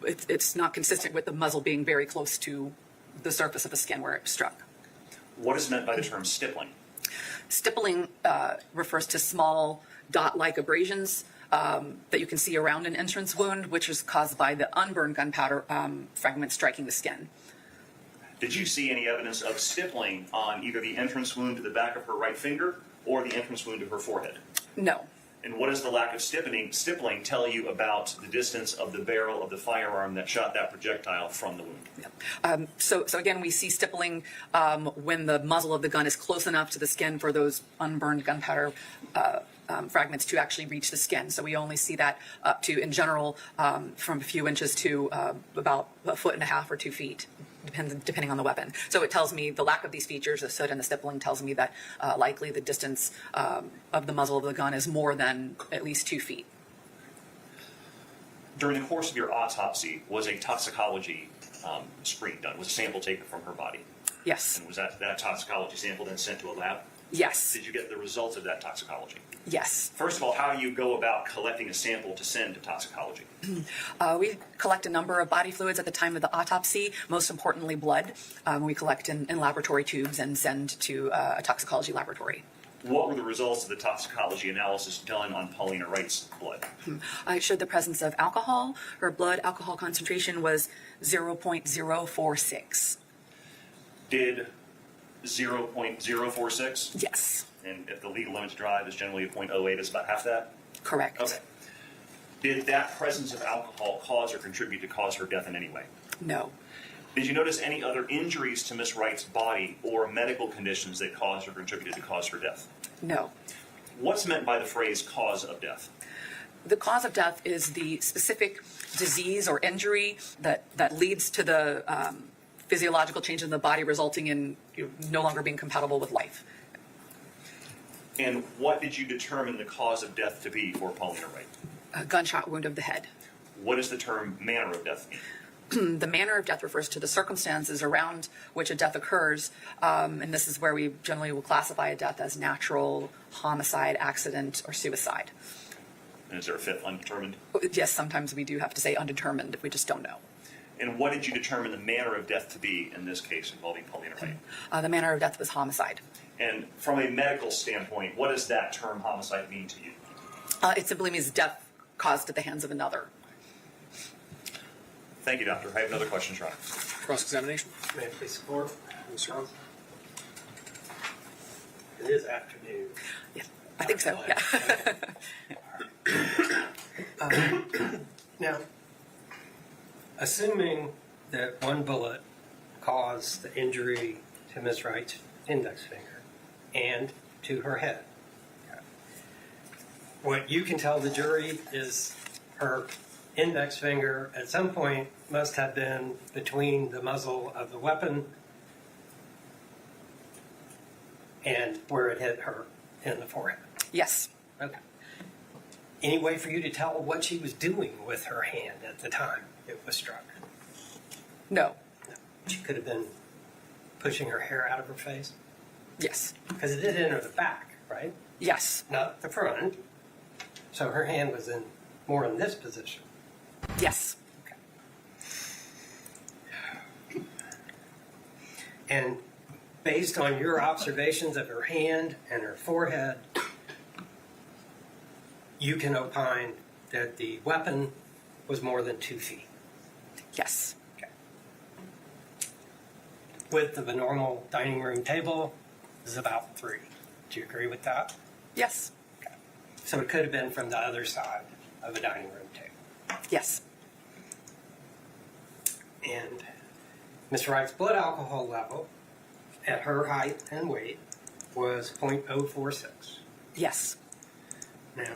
it's not consistent with the muzzle being very close to the surface of the skin where it was struck. What is meant by the term stippling? Stippling refers to small dot-like abrasions that you can see around an entrance wound, which is caused by the unburned gunpowder fragment striking the skin. Did you see any evidence of stippling on either the entrance wound to the back of her right finger or the entrance wound to her forehead? No. And what does the lack of stippling tell you about the distance of the barrel of the firearm that shot that projectile from the wound? So again, we see stippling when the muzzle of the gun is close enough to the skin for those unburned gunpowder fragments to actually reach the skin. So we only see that up to, in general, from a few inches to about 1.5 feet or 2 feet depending on the weapon. So it tells me the lack of these features, the soot and the stippling, tells me that likely the distance of the muzzle of the gun is more than at least 2 feet. During the course of your autopsy, was a toxicology screen done? Was a sample taken from her body? Yes. And was that toxicology sample then sent to a lab? Yes. Did you get the results of that toxicology? Yes. First of all, how do you go about collecting a sample to send to toxicology? We collect a number of body fluids at the time of the autopsy, most importantly blood. We collect in laboratory tubes and send to a toxicology laboratory. What were the results of the toxicology analysis done on Polina Wright's blood? It showed the presence of alcohol. Her blood alcohol concentration was 0.046. Did 0.046? Yes. And if the legal limit to drive is generally a 0.08, it's about half that? Correct. Okay. Did that presence of alcohol cause or contribute to cause her death in any way? No. Did you notice any other injuries to Miss Wright's body or medical conditions that caused or contributed to cause her death? No. What's meant by the phrase cause of death? The cause of death is the specific disease or injury that leads to the physiological change in the body, resulting in no longer being compatible with life. And what did you determine the cause of death to be for Polina Wright? A gunshot wound of the head. What does the term manner of death mean? The manner of death refers to the circumstances around which a death occurs, and this is where we generally will classify a death as natural, homicide, accident, or suicide. And is there a fifth, undetermined? Yes, sometimes we do have to say undetermined if we just don't know. And what did you determine the manner of death to be in this case involving Polina Wright? The manner of death was homicide. And from a medical standpoint, what does that term homicide mean to you? It simply means death caused at the hands of another. Thank you, Doctor. I have another question, Ron. Cross-examination. May I please support? Mr. Johnson. It is afternoon. Yeah, I think so. Yeah. Now, assuming that one bullet caused the injury to Ms. Wright's index finger and to her head, what you can tell the jury is her index finger at some point must have been between the muzzle of the weapon and where it hit her in the forehead. Yes. Okay. Any way for you to tell what she was doing with her hand at the time it was struck? No. She could have been pushing her hair out of her face? Yes. Because it did enter the back, right? Yes. Not the front. So her hand was in more in this position. Yes. Okay. And based on your observations of her hand and her forehead, you can opine that the weapon was more than 2 feet. Yes. Okay. Width of a normal dining room table is about 3. Do you agree with that? Yes. Okay. So it could have been from the other side of a dining room table. Yes. And Ms. Wright's blood alcohol level at her height and weight was 0.046. Yes. Now,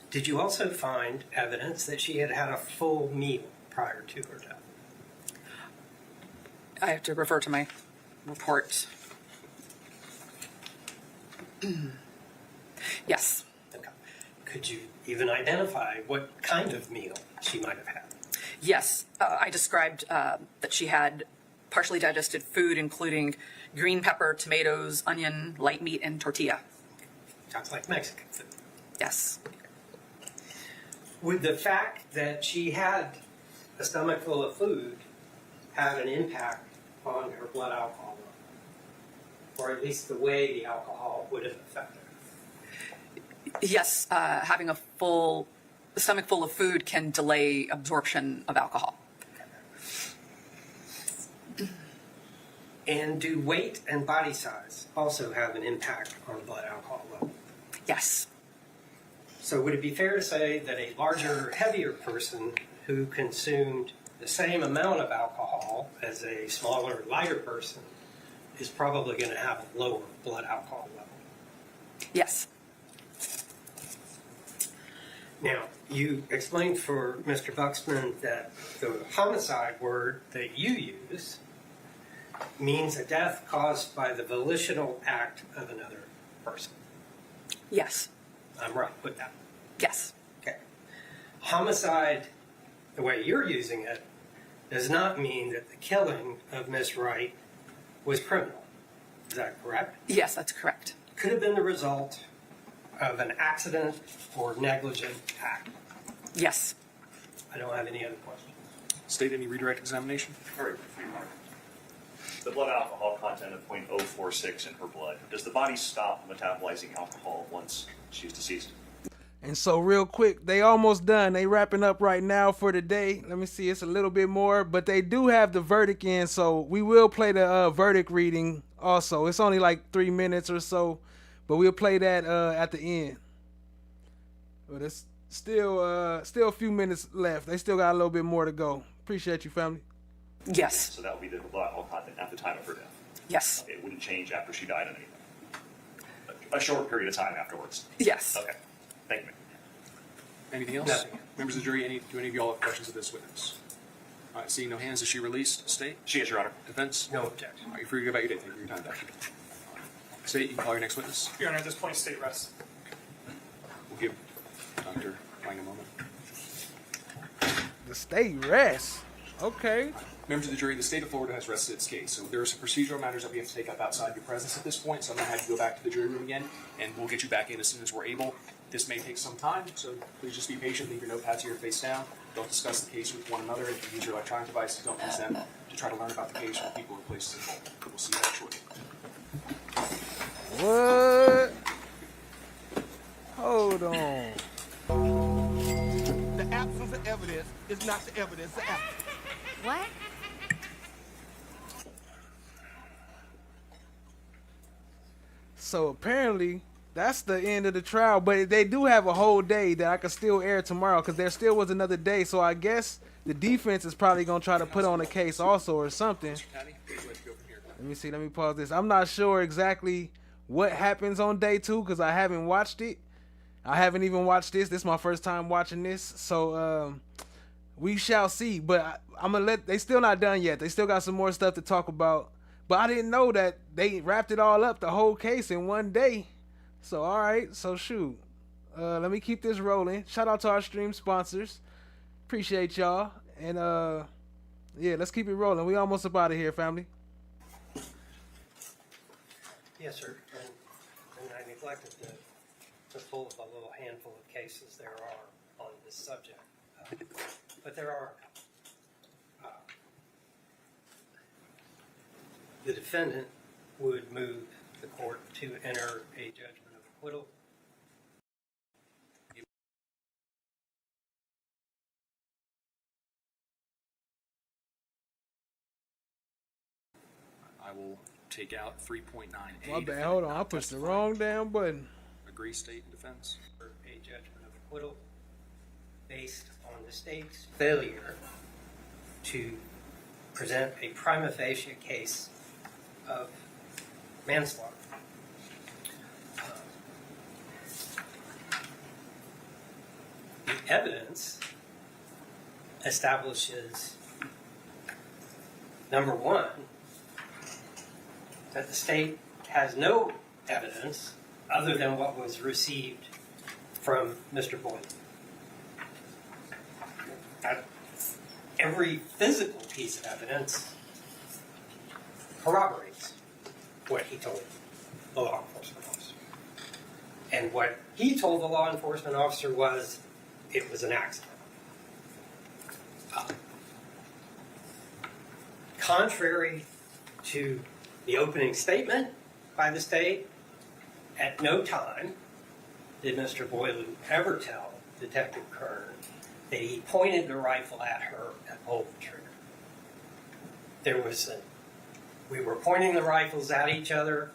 did you also find evidence that she had had a full meal prior to her death? I have to refer to my report. Yes. Okay. Could you even identify what kind of meal she might have had? Yes. I described that she had partially digested food, including green pepper, tomatoes, onion, light meat, and tortilla. Sounds like Mexican food. Yes. Would the fact that she had a stomach full of food have an impact on her blood alcohol level? Or at least the way the alcohol would have affected her? Yes, having a stomach full of food can delay absorption of alcohol. And do weight and body size also have an impact on blood alcohol level? Yes. So would it be fair to say that a larger, heavier person who consumed the same amount of alcohol as a smaller, lighter person is probably going to have a lower blood alcohol level? Yes. Now, you explained for Mr. Buxman that the homicide word that you use means a death caused by the volitional act of another person. Yes. I'm right, put that. Yes. Okay. Homicide, the way you're using it, does not mean that the killing of Miss Wright was criminal. Is that correct? Yes, that's correct. Could have been the result of an accident or negligent act. Yes. I don't have any other questions. State, any redirect examination? Very briefly, Mark. The blood alcohol content of .046 in her blood. Does the body stop metabolizing alcohol once she's deceased? And so real quick, they almost done. They wrapping up right now for the day. Let me see, it's a little bit more, but they do have the verdict in, so we will play the verdict reading also. It's only like 3 minutes or so, but we'll play that at the end. But it's still a few minutes left. They still got a little bit more to go. Appreciate you, family. Yes. So that would be the blood alcohol content at the time of her death? Yes. It wouldn't change after she died in anything? A short period of time afterwards? Yes. Okay. Thank you. Anything else? Nothing. Members of the jury, do any of y'all have questions of this witness? All right, seeing no hands, is she released? State? She is, Your Honor. Defense? No objection. All right, you're free to go about your day. Thank you for your time back. State, you can call your next witness. Your Honor, at this point, state rests. We'll give Dr. Lang a moment. The state rest. Okay. Members of the jury, the state of Florida has rested its case. So there are some procedural matters that we have to take up outside your presence at this point. So I'm going to have you go back to the jury room again, and we'll get you back in as soon as we're able. This may take some time, so please just be patient. Leave your notepads here face down. Don't discuss the case with one another. If you use your electronic devices, don't use them to try to learn about the case from people or places involved. We'll see you back shortly. What? Hold on. The absence of evidence is not the evidence of absence. What? So apparently that's the end of the trial, but they do have a whole day that I could still air tomorrow because there still was another day. So I guess the defense is probably gonna try to put on a case also or something. Let me see. Let me pause this. I'm not sure exactly what happens on day 2 because I haven't watched it. I haven't even watched this. This is my first time watching this, so we shall see. But I'm gonna let. They still not done yet. They still got some more stuff to talk about. But I didn't know that they wrapped it all up, the whole case in one day. So all right. So shoot. Let me keep this rolling. Shout out to our stream sponsors. Appreciate y'all. And yeah, let's keep it rolling. We almost up out of here, family. Yes, sir. And I neglected to pull up a little handful of cases there are on this subject. But there are. The defendant would move the court to enter a judgment of acquittal. I will take out 3.9A. My bad. Hold on. I pushed the wrong damn button. Agree, state and defense. A judgment of acquittal based on the state's failure to present a prima facie case of manslaughter. The evidence establishes, number one, that the state has no evidence other than what was received from Mr. Boileau. Every physical piece of evidence corroborates what he told the law enforcement officer. And what he told the law enforcement officer was, it was an accident. Contrary to the opening statement by the state, at no time did Mr. Boileau ever tell Detective Kern that he pointed the rifle at her and pulled the trigger. We were pointing the rifles at each other,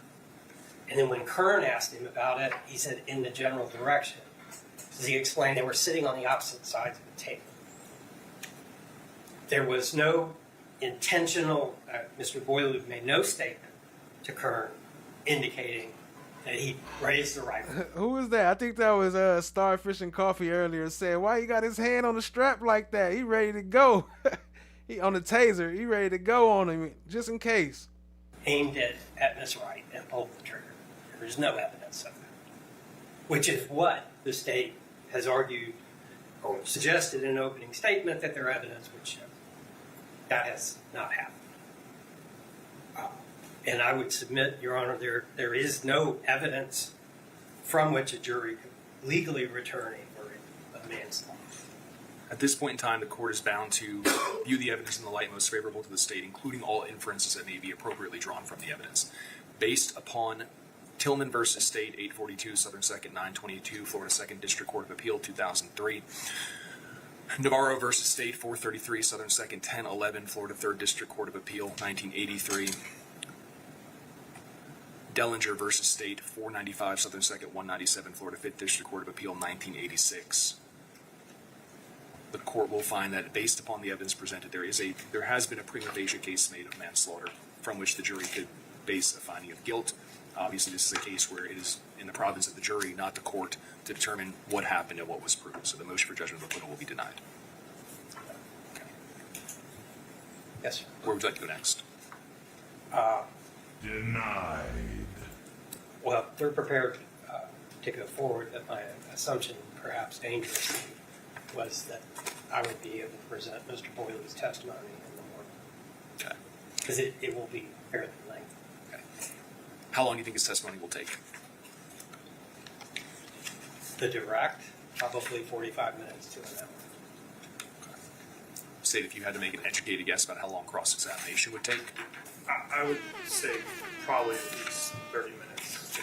and then when Kern asked him about it, he said in the general direction. As he explained, they were sitting on the opposite sides of the table. There was no intentional, Mr. Boileau made no statement to Kern indicating that he raised the rifle. Who was that? I think that was Starfish and Coffee earlier. Said, why he got his hand on the strap like that? He ready to go. He on the taser. He ready to go on him just in case. aimed at Miss Wright and pulled the trigger. There is no evidence of that, which is what the state has argued or suggested in an opening statement that their evidence would show. That has not happened. And I would submit, Your Honor, there is no evidence from which a jury could legally return a verdict of manslaughter. At this point in time, the court is bound to view the evidence in the light most favorable to the state, including all inferences that may be appropriately drawn from the evidence. Based upon Tillman versus State, 842 Southern 2nd, 922, Florida 2nd District Court of Appeal, 2003. Navarro versus State, 433 Southern 2nd, 1011, Florida 3rd District Court of Appeal, 1983. Dellinger versus State, 495 Southern 2nd, 197, Florida 5th District Court of Appeal, 1986. The court will find that based upon the evidence presented, there has been a prima facie case made of manslaughter from which the jury could base a finding of guilt. Obviously, this is a case where it is in the province of the jury, not the court, to determine what happened and what was proven. So the motion for judgment of acquittal will be denied. Okay. Yes, sir. Where would you like to go next? Denied. Well, we're prepared to go forward. That my assumption, perhaps dangerous, was that I would be able to present Mr. Boileau's testimony in the morning. Okay. Because it will be fairly lengthy. Okay. How long do you think his testimony will take? The direct, probably 45 minutes to an hour. Okay. State, if you had to make an educated guess about how long cross-examination would take? I would say probably at least 30 minutes.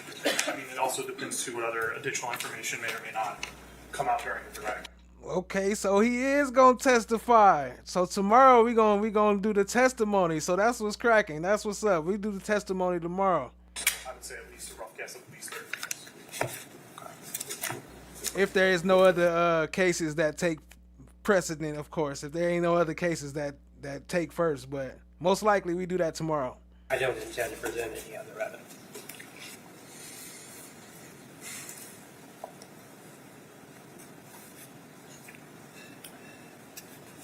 I mean, it also depends too what other additional information may or may not come out during the direct. Okay, so he is gonna testify. So tomorrow we gonna do the testimony. So that's what's cracking. That's what's up. We do the testimony tomorrow. I would say at least a rough guess of at least 30 minutes. If there is no other cases that take precedent, of course. If there ain't no other cases that take first, but most likely we do that tomorrow. I don't intend to present any other evidence.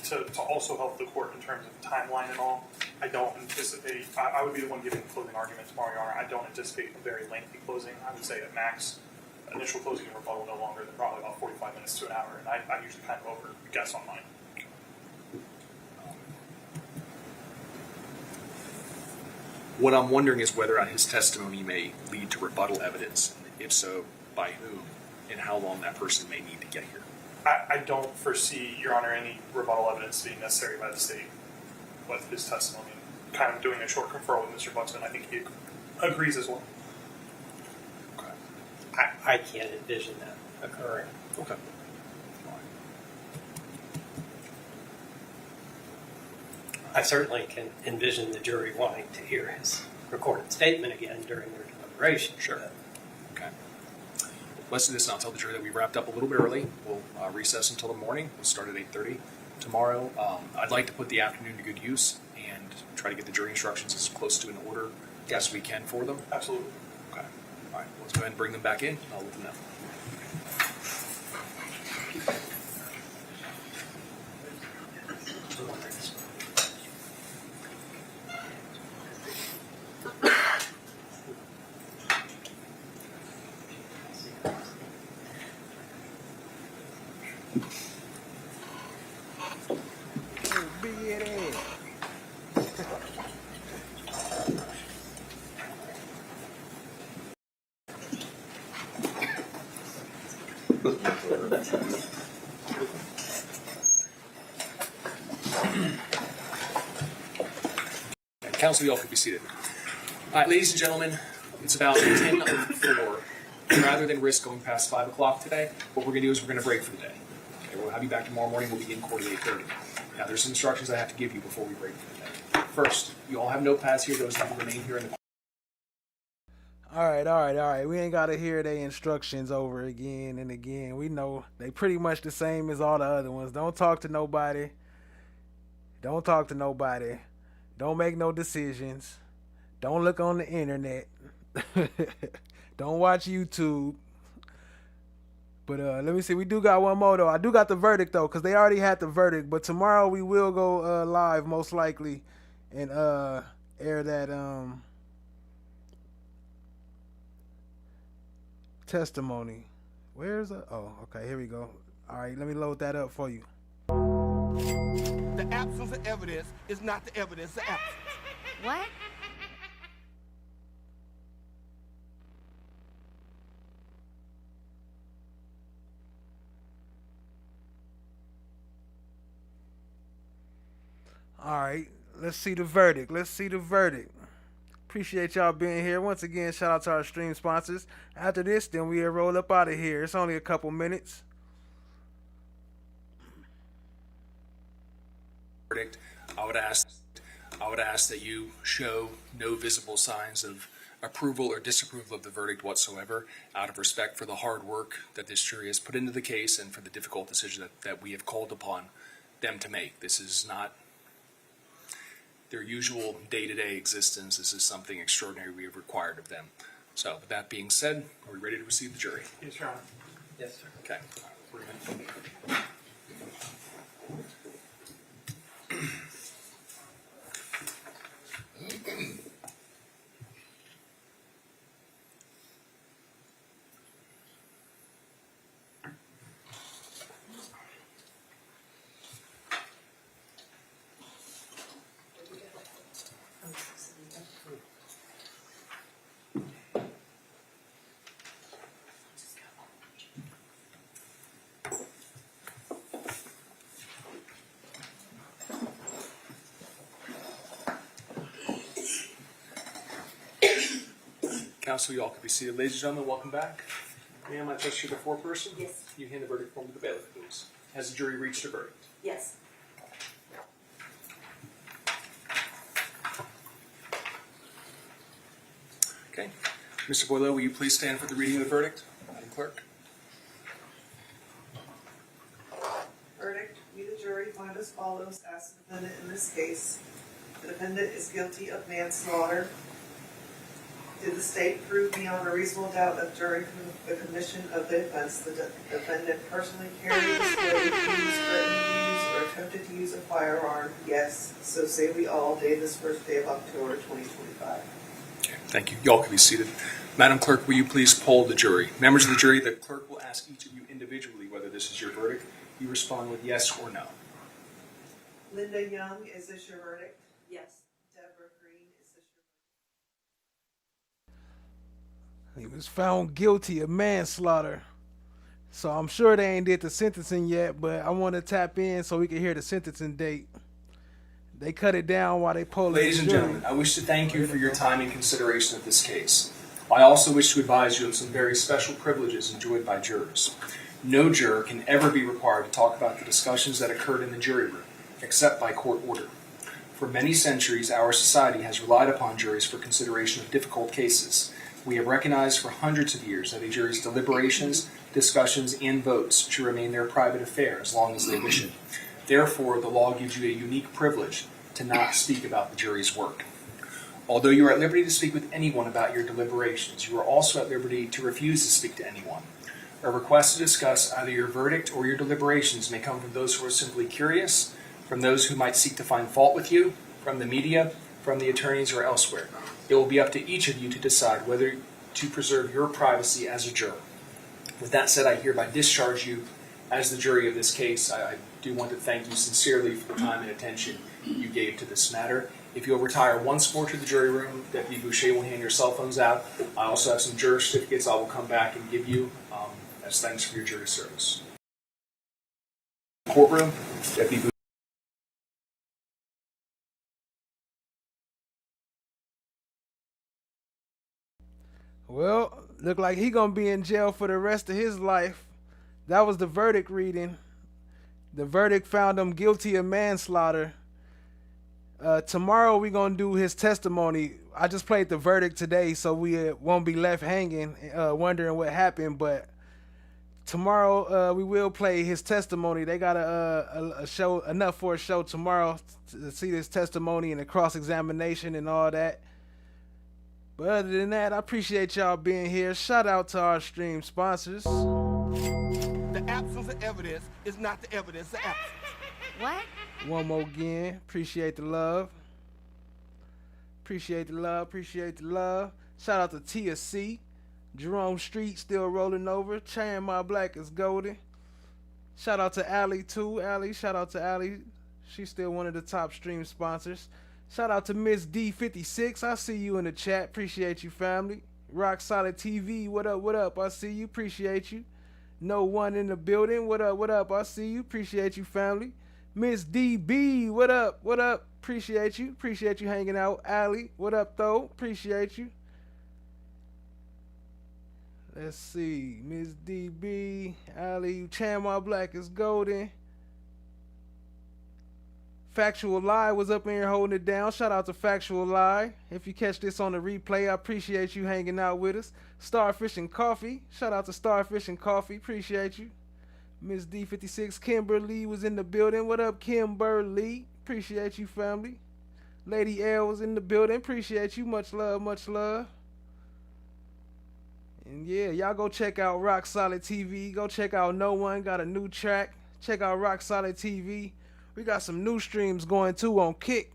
To also help the court in terms of timeline and all, I don't anticipate, I would be the one giving the closing argument tomorrow, Your Honor. I don't anticipate a very lengthy closing. I would say at max, initial closing and rebuttal no longer than probably about 45 minutes to an hour, and I usually kind of over guess on mine. What I'm wondering is whether or not his testimony may lead to rebuttal evidence. If so, by whom, and how long that person may need to get here. I don't foresee, Your Honor, any rebuttal evidence being necessary by the state with his testimony. Kind of doing a short conferral with Mr. Buxton, I think he agrees as well. Okay. I can't envision that occurring. Okay. I certainly can envision the jury wanting to hear his recorded statement again during their deliberation. Sure. Okay. Let's do this, and I'll tell the jury that we wrapped up a little bit early. We'll recess until the morning. We'll start at 8:30 tomorrow. I'd like to put the afternoon to good use and try to get the jury instructions as close to an order as we can for them. Absolutely. Okay. All right. Let's go ahead and bring them back in. I'll let them know. Counsel, you all could be seated. All right, ladies and gentlemen, it's about 10:04. Rather than risk going past 5 o'clock today, what we're going to do is we're going to break for the day. Okay, we'll have you back tomorrow morning. We'll begin court at 8:30. Now, there's some instructions I have to give you before we break for the day. First, you all have notepads here. Those that remain here in the All right. We ain't got to hear their instructions over again and again. We know they pretty much the same as all the other ones. Don't talk to nobody. Don't make no decisions. Don't look on the internet. Don't watch YouTube. But let me see. We do got one more, though. I do got the verdict, though, because they already had the verdict. But tomorrow we will go live, most likely, and air that testimony. Where's it? Oh, okay, here we go. All right, let me load that up for you. The absence of evidence is not the evidence of absence. What? All right, let's see the verdict. Let's see the verdict. Appreciate y'all being here. Once again, shout out to our stream sponsors. After this, then we'll roll up out of here. It's only a couple minutes. Verdict, I would ask that you show no visible signs of approval or disapproval of the verdict whatsoever, out of respect for the hard work that this jury has put into the case and for the difficult decision that we have called upon them to make. This is not their usual day-to-day existence. This is something extraordinary we have required of them. So, with that being said, are we ready to receive the jury? Yes, Your Honor. Yes, sir. Okay. Counsel, you all can be seated. Ladies and gentlemen, welcome back. Ma'am, I trust you're the foreperson? Yes. You hand the verdict form to the bailiff, please. Has the jury reached a verdict? Yes. Okay. Mr. Boileau, will you please stand for the reading of the verdict? Madam Clerk. Verdict, we the jury find as follows as the defendant in this case. The defendant is guilty of manslaughter. Did the state prove beyond a reasonable doubt that during the commission of the offense, the defendant personally carried, displayed, used, threatened to use, or attempted to use a firearm? Yes. So say we all, day this first day of October 2025. Okay, thank you. You all can be seated. Madam Clerk, will you please poll the jury? Members of the jury, the clerk will ask each of you individually whether this is your verdict. You respond with yes or no. Linda Young, is this your verdict? Yes. Deborah Green, is this your He was found guilty of manslaughter. So I'm sure they ain't did the sentencing yet, but I want to tap in so we can hear the sentencing date. They cut it down while they polled Ladies and gentlemen, I wish to thank you for your time and consideration of this case. I also wish to advise you of some very special privileges enjoyed by jurors. No juror can ever be required to talk about the discussions that occurred in the jury room, except by court order. For many centuries, our society has relied upon juries for consideration of difficult cases. We have recognized for hundreds of years that a jury's deliberations, discussions, and votes should remain their private affair as long as they wish it. Therefore, the law gives you a unique privilege to not speak about the jury's work. Although you are at liberty to speak with anyone about your deliberations, you are also at liberty to refuse to speak to anyone. A request to discuss either your verdict or your deliberations may come from those who are simply curious, from those who might seek to find fault with you, from the media, from the attorneys, or elsewhere. It will be up to each of you to decide whether to preserve your privacy as a juror. With that said, I hereby discharge you as the jury of this case. I do want to thank you sincerely for the time and attention you gave to this matter. If you'll retire once more to the jury room, Deputy Boucher will hand your cell phones out. I also have some juror certificates I will come back and give you as thanks for your jury service. Courtroom, Deputy Boucher. Well, look like he gonna be in jail for the rest of his life. That was the verdict reading. The verdict found him guilty of manslaughter. Tomorrow we gonna do his testimony. I just played the verdict today, so we won't be left hanging, wondering what happened. But tomorrow we will play his testimony. They got a show enough for a show tomorrow to see this testimony and the cross-examination and all that. But other than that, I appreciate y'all being here. Shout out to our stream sponsors. The absence of evidence is not the evidence of absence. What? One more again. Appreciate the love. Appreciate the love. Appreciate the love. Shout out to Tia C. Jerome Street still rolling over. Chan My Black is golden. Shout out to Allie too. Allie, shout out to Allie. She's still one of the top stream sponsors. Shout out to Miss D56. I see you in the chat. Appreciate you, family. Rock Solid TV. What up? What up? I see you. Appreciate you. No One in the building. What up? What up? I see you. Appreciate you, family. Miss DB. What up? What up? Appreciate you. Appreciate you hanging out. Allie. What up, though? Appreciate you. Let's see. Miss DB. Allie. Chan My Black is golden. Factual Lie was up in here holding it down. Shout out to Factual Lie. If you catch this on the replay, I appreciate you hanging out with us. Starfish and Coffee. Shout out to Starfish and Coffee. Appreciate you. Miss D56. Kimberly was in the building. What up, Kimberly? Appreciate you, family. Lady L was in the building. Appreciate you. Much love, much love. And yeah, y'all go check out Rock Solid TV. Go check out No One. Got a new track. Check out Rock Solid TV. We got some new streams going too on Kick.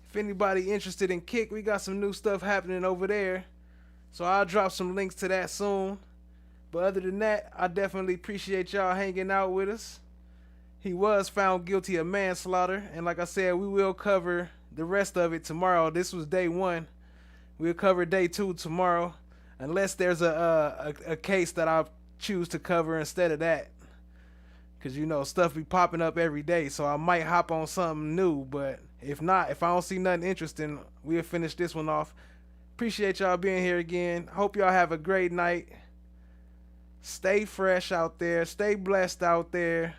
If anybody interested in Kick, we got some new stuff happening over there. So I'll drop some links to that soon. But other than that, I definitely appreciate y'all hanging out with us. He was found guilty of manslaughter. And like I said, we will cover the rest of it tomorrow. This was day 1. We'll cover day 2 tomorrow. Unless there's a case that I choose to cover instead of that. Because, you know, stuff be popping up every day. So I might hop on something new. But if not, if I don't see nothing interesting, we'll finish this one off. Appreciate y'all being here again. Hope y'all have a great night. Stay fresh out there. Stay blessed out there.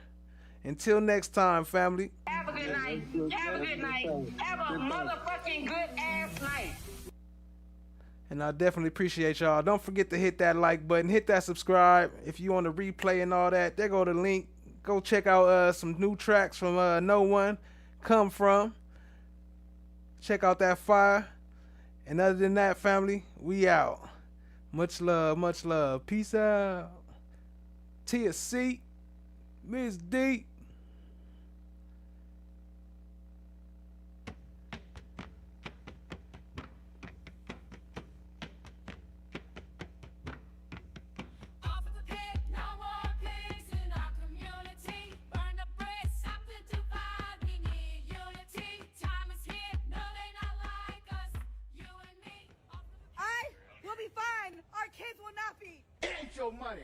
Until next time, family. Have a good night. Have a good night. Have a motherfucking good ass night. And I definitely appreciate y'all. Don't forget to hit that like button. Hit that subscribe. If you want to replay and all that, there go the link. Go check out some new tracks from No One. Come From. Check out that fire. And other than that, family, we out. Much love, much love. Peace out. TSC. Miss D. We'll be fine. Our kids will not be. Ain't your money.